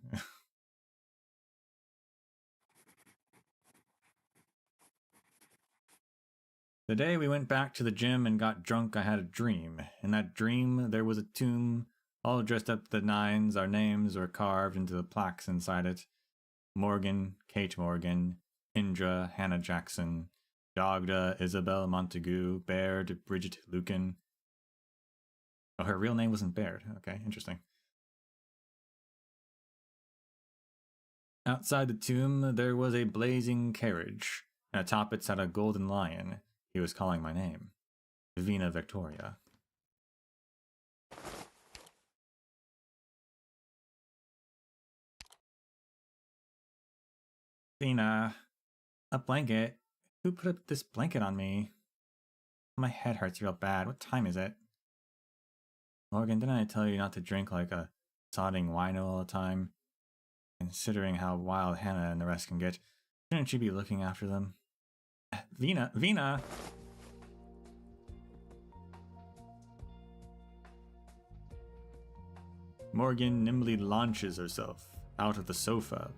The day we went back to the gym and got drunk, I had a dream. In that dream, there was a tomb, all dressed up to the nines. Our names were carved into the plaques inside it. Morgan, Kate Morgan, Indra, Hannah Jackson, Dagda, Isabel Montague, Baird, Bridget Lucan. Oh, her real name wasn't Baird. Okay, interesting. Outside the tomb, there was a blazing carriage, and atop it sat a golden lion. He was calling my name. Vina Victoria. Vina, a blanket. Who put up this blanket on me? My head hurts real bad. What time is it? Morgan, didn't I tell you not to drink like a sodding wino all the time? Considering how wild Hannah and the rest can get, Shouldn't you be looking after them? Vina! Morgan nimbly launches herself out of the sofa,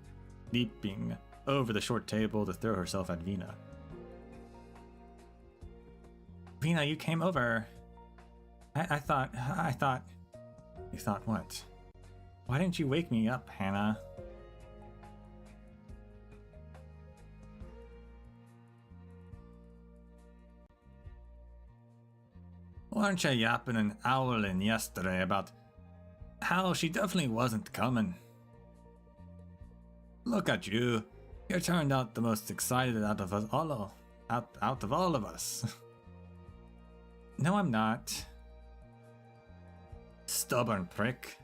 leaping over the short table to throw herself at Vina. Vina, you came over. I thought... You thought what? Why didn't you wake me up, Hannah? Weren't you yapping and owling yesterday about how she definitely wasn't coming? Look at you. You turned out the most excited out of us all. Out of all of us. No, I'm not. Stubborn prick.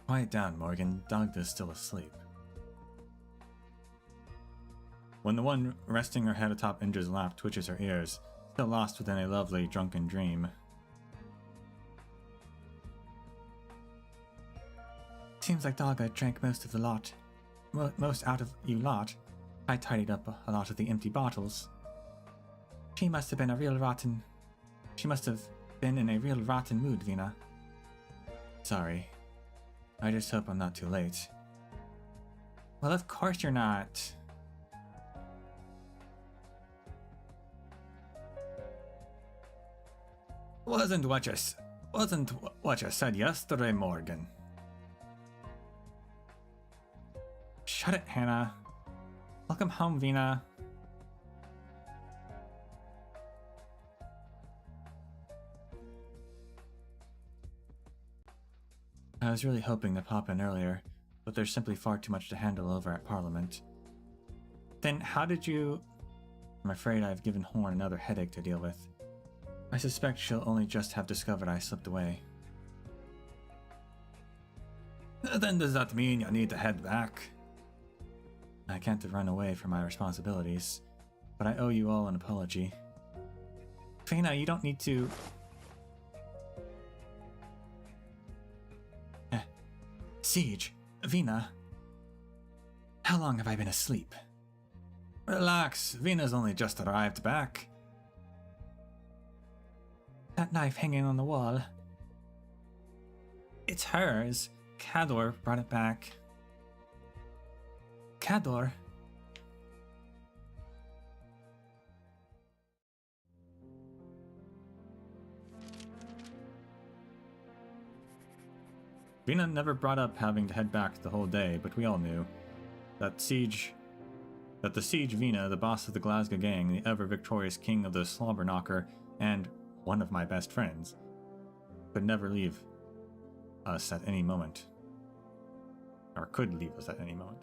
Quiet down, Morgan. Dagda's still asleep. When the one resting her head atop Indra's lap twitches her ears, still lost within a lovely drunken dream. Seems like Dagda drank most of the lot. Most out of you lot. I tidied up a lot of the empty bottles. She must have been in a real rotten mood, Vina. Sorry. I just hope I'm not too late. Well, of course you're not. Wasn't what you said yesterday, Morgan. Shut it, Hannah. Welcome home, Vina. I was really hoping to pop in earlier, but there's simply far too much to handle over at Parliament. Then how did you... I'm afraid I've given Horn another headache to deal with. I suspect she'll only just have discovered I slipped away. Then does that mean you need to head back? I can't run away from my responsibilities, but I owe you all an apology. Vina, you don't need to... Siege, Vina. How long have I been asleep? Relax, Vina's only just arrived back. That knife hanging on the wall. It's hers. Cador brought it back. Cador? Vina never brought up having to head back the whole day, but we all knew that the Siege Vina, the boss of the Glasgow Gang, the ever-victorious king of the Slobberknocker, and one of my best friends, could never leave us at any moment. Or could leave us at any moment.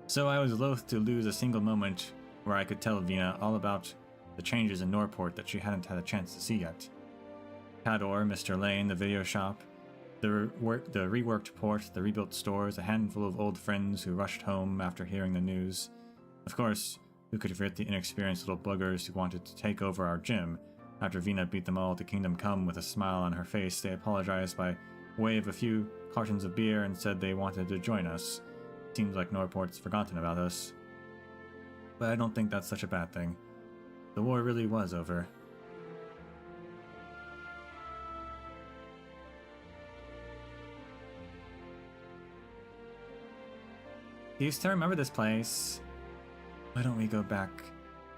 So I was loath to lose a single moment where I could tell Vina all about the changes in Norport that she hadn't had a chance to see yet. Cador, Mr. Lane, the video shop, the reworked port, the rebuilt stores, a handful of old friends who rushed home after hearing the news. Of course, who could forget the inexperienced little buggers who wanted to take over our gym? After Vina beat them all to Kingdom Come with a smile on her face, they apologized by way of a few cartons of beer and said they wanted to join us. Seems like Norport's forgotten about us. But I don't think that's such a bad thing. The war really was over. Do you still remember this place? Why don't we go back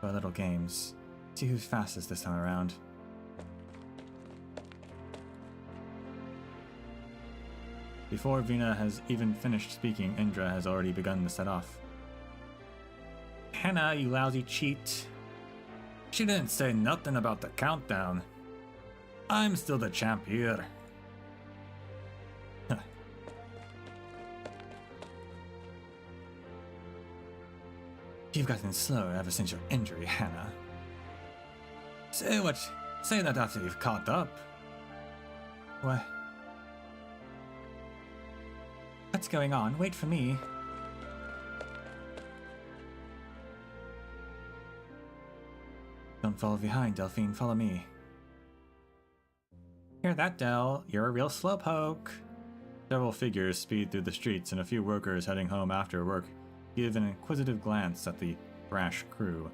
to our little games? See who's fastest this time around. Before Vina has even finished speaking, Indra has already begun to set off. Hannah, you lousy cheat. She didn't say nothing about the countdown. I'm still the champ here. You've gotten slower ever since your injury, Hannah. Say that after you've caught up. What? What's going on? Wait for me. Don't follow behind, Delphine. Follow me. Hear that, Del? You're a real slowpoke. Several figures speed through the streets, and a few workers heading home after work give an inquisitive glance at the brash crew.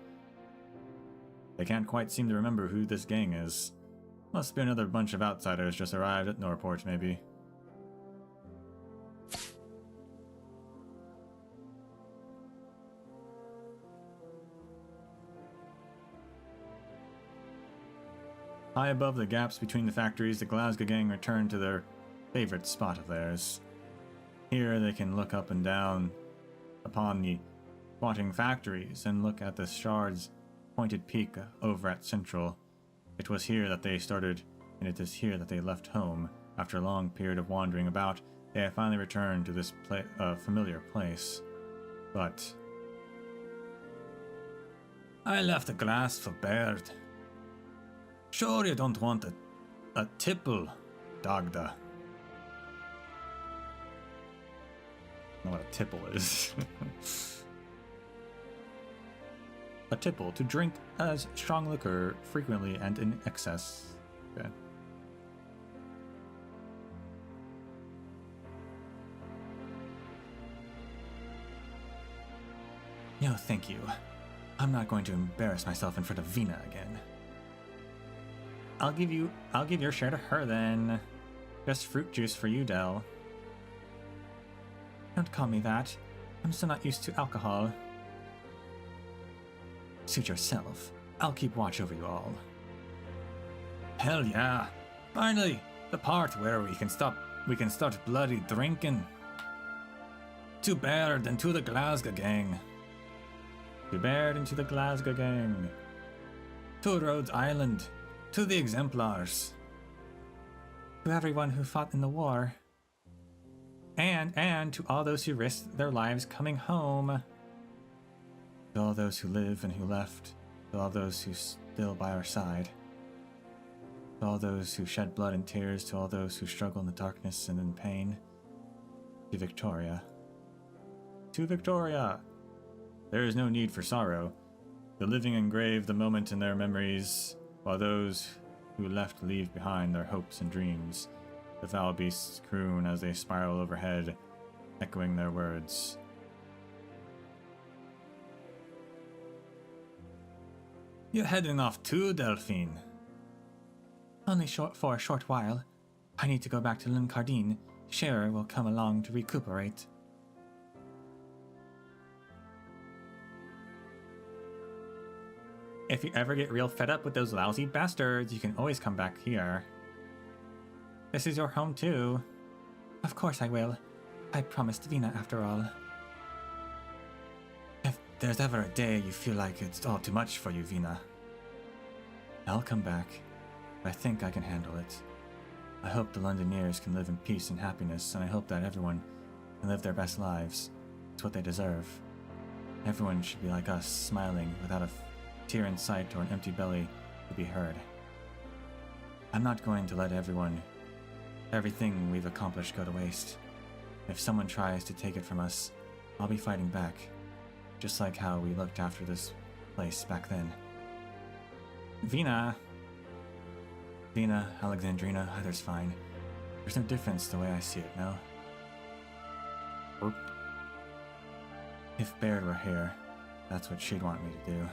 They can't quite seem to remember who this gang is. Must be another bunch of outsiders just arrived at Norport, maybe. High above the gaps between the factories, the Glasgow Gang return to their favorite spot of theirs. Here they can look up and down upon the squatting factories and look at the Shard's pointed peak over at Central. It was here that they started, and it is here that they left home. After a long period of wandering about, they have finally returned to this familiar place. But I left a glass for Baird. Sure you don't want a tipple, Dagda. I don't know what a tipple is. A tipple, to drink as strong liquor frequently and in excess. Okay. No, thank you. I'm not going to embarrass myself in front of Vina again. I'll give your share to her then. Just fruit juice for you, Del. Don't call me that. I'm still not used to alcohol. Suit yourself. I'll keep watch over you all. Hell yeah! Finally, the part where we can start bloody drinking. To Baird and to the Glasgow Gang. To Baird and to the Glasgow Gang. To Rhodes Island. To the Exemplars. To everyone who fought in the war. And to all those who risked their lives coming home. To all those who live and who left. To all those who still by our side. To all those who shed blood and tears. To all those who struggle in the darkness and in pain. To Victoria. To Victoria! There is no need for sorrow. The living engrave the moment in their memories, while those who left leave behind their hopes and dreams. The foul beasts croon as they spiral overhead, echoing their words. You're heading off too, Delphine? Only for a short while. I need to go back to Luncardine. Scherer will come along to recuperate. If you ever get real fed up with those lousy bastards, you can always come back here. This is your home too. Of course I will. I promised Vina after all. If there's ever a day you feel like it's all too much for you, Vina, I'll come back. I think I can handle it. I hope the Londoners can live in peace and happiness, and I hope that everyone can live their best lives. It's what they deserve. Everyone should be like us, smiling without a tear in sight or an empty belly to be heard. I'm not going to let everything we've accomplished go to waste. If someone tries to take it from us, I'll be fighting back, just like how we looked after this place back then. Vina, Alexandrina, either's fine. There's no difference the way I see it, no? If Baird were here, that's what she'd want me to do.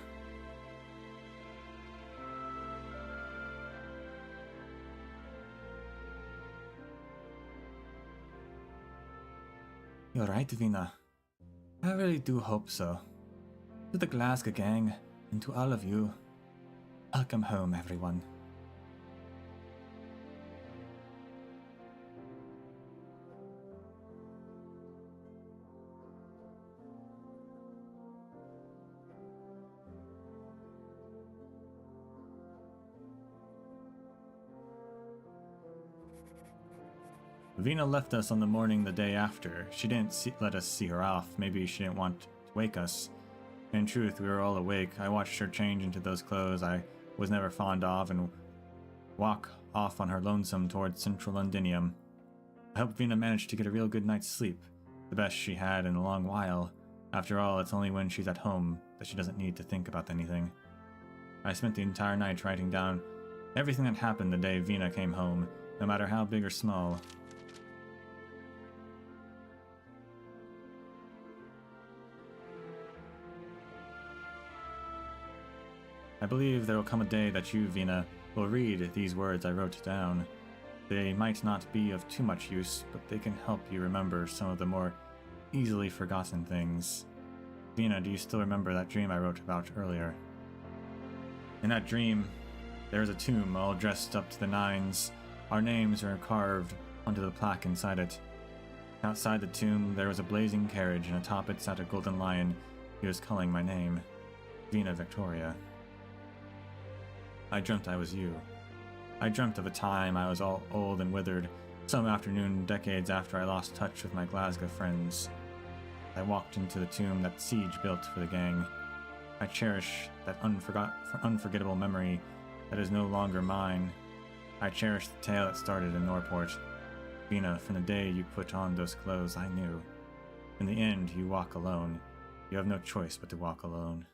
You're right, Vina. I really do hope so. To the Glasgow Gang, and to all of you, welcome home, everyone. Vina left us on the morning the day after. She didn't let us see her off. Maybe she didn't want to wake us. In truth, we were all awake. I watched her change into those clothes I was never fond of and walk off on her lonesome towards Central Londinium. I hope Vina managed to get a real good night's sleep, the best she had in a long while. After all, it's only when she's at home that she doesn't need to think about anything. I spent the entire night writing down everything that happened the day Vina came home, no matter how big or small. I believe there will come a day that you, Vina, will read these words I wrote down. They might not be of too much use, but they can help you remember some of the more easily forgotten things. Vina, do you still remember that dream I wrote about earlier? In that dream, there is a tomb all dressed up to the nines. Our names are carved onto the plaque inside it. Outside the tomb, there was a blazing carriage, and atop it sat a golden lion. He was calling my name, Vina Victoria. I dreamt I was you. I dreamt of a time I was all old and withered, some afternoon decades after I lost touch with my Glasgow friends. I walked into the tomb that Siege built for the gang. I cherish that unforgettable memory that is no longer mine. I cherish the tale that started in Norport. Vina, from the day you put on those clothes, I knew. In the end, you walk alone. You have no choice but to walk alone.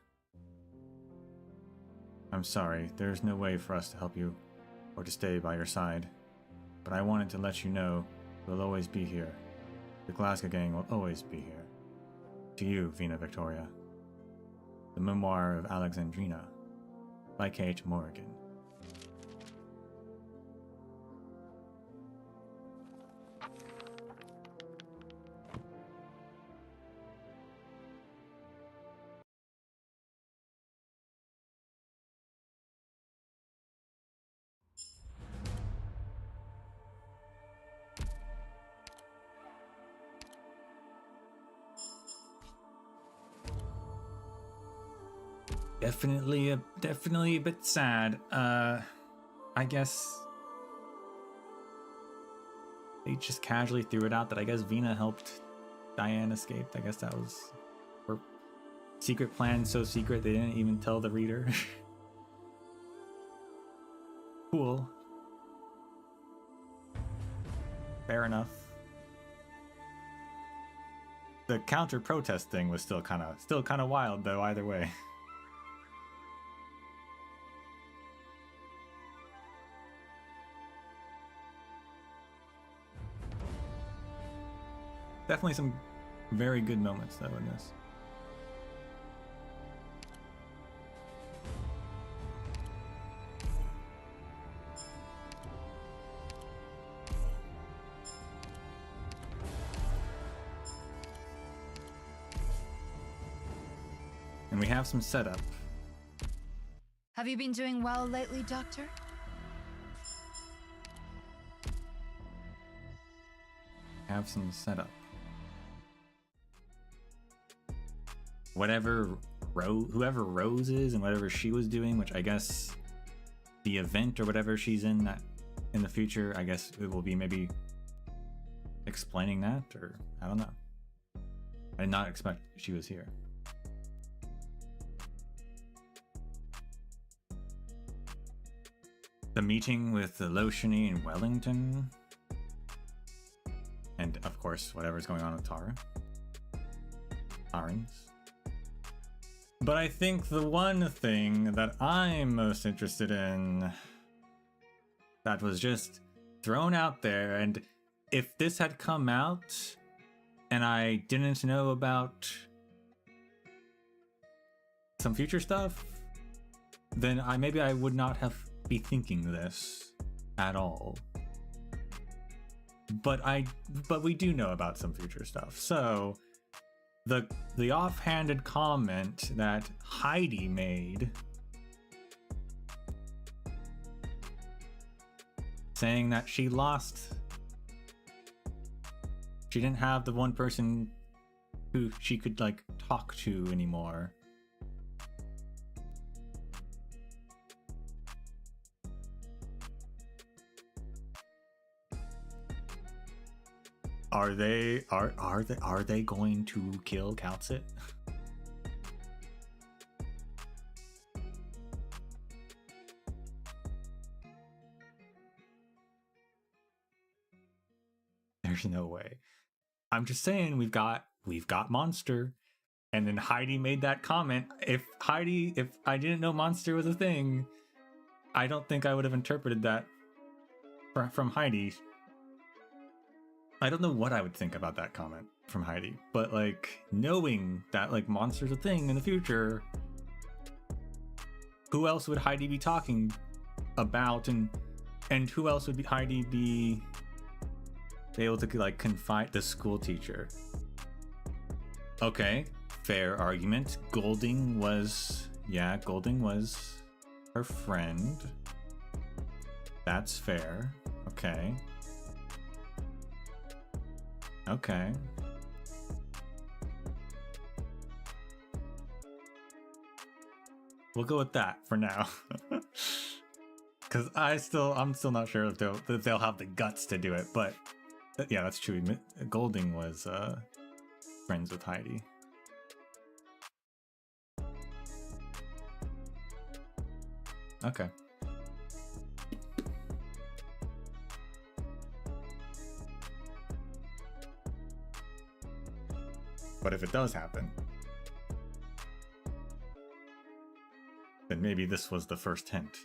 I'm sorry, there is no way for us to help you, or to stay by your side. But I wanted to let you know we'll always be here. The Glasgow Gang will always be here. To you, Vina Victoria. The Memoir of Alexandrina, by Kate Morgan. Definitely a bit sad. I guess they just casually threw it out that I guess Vina helped Diane escape. I guess that was her secret plan, so secret they didn't even tell the reader. Cool. Fair enough. The counter protest thing was still kind of wild though, either way. Definitely some very good moments though in this. And we have some setup. Have you been doing well lately, Doctor? Have some setup. Whoever Rose is and whatever she was doing, which I guess the event or whatever she's in that in the future, I guess it will be maybe explaining that, or I don't know. I did not expect she was here. The meeting with the Lotiony in Wellington. And of course, whatever's going on with Tarans. But I think the one thing that I'm most interested in that was just thrown out there, and if this had come out and I didn't know about some future stuff, then maybe I would not have be thinking this at all. But we do know about some future stuff. So the offhanded comment that Heidi made saying that she didn't have the one person who she could like talk to anymore. Are they going to kill Calcit? There's no way. I'm just saying we've got Monster, and then Heidi made that comment. If I didn't know Monster was a thing, I don't think I would have interpreted that from Heidi. I don't know what I would think about that comment from Heidi, but like knowing that like Monster's a thing in the future, who else would Heidi be talking about, and who else would Heidi be able to like confide? The school teacher. Okay, fair argument. Golding was her friend. That's fair. Okay. Okay. We'll go with that for now. Cause I'm still not sure if they'll have the guts to do it, but yeah, that's true. Golding was friends with Heidi. Okay. But if it does happen, then maybe this was the first hint.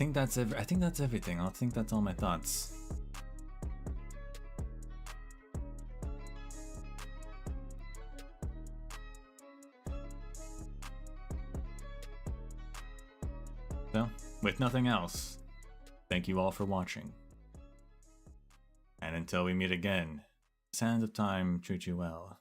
I think that's everything. I think that's all my thoughts. So, with nothing else, thank you all for watching. And until we meet again, sands of time treat you well.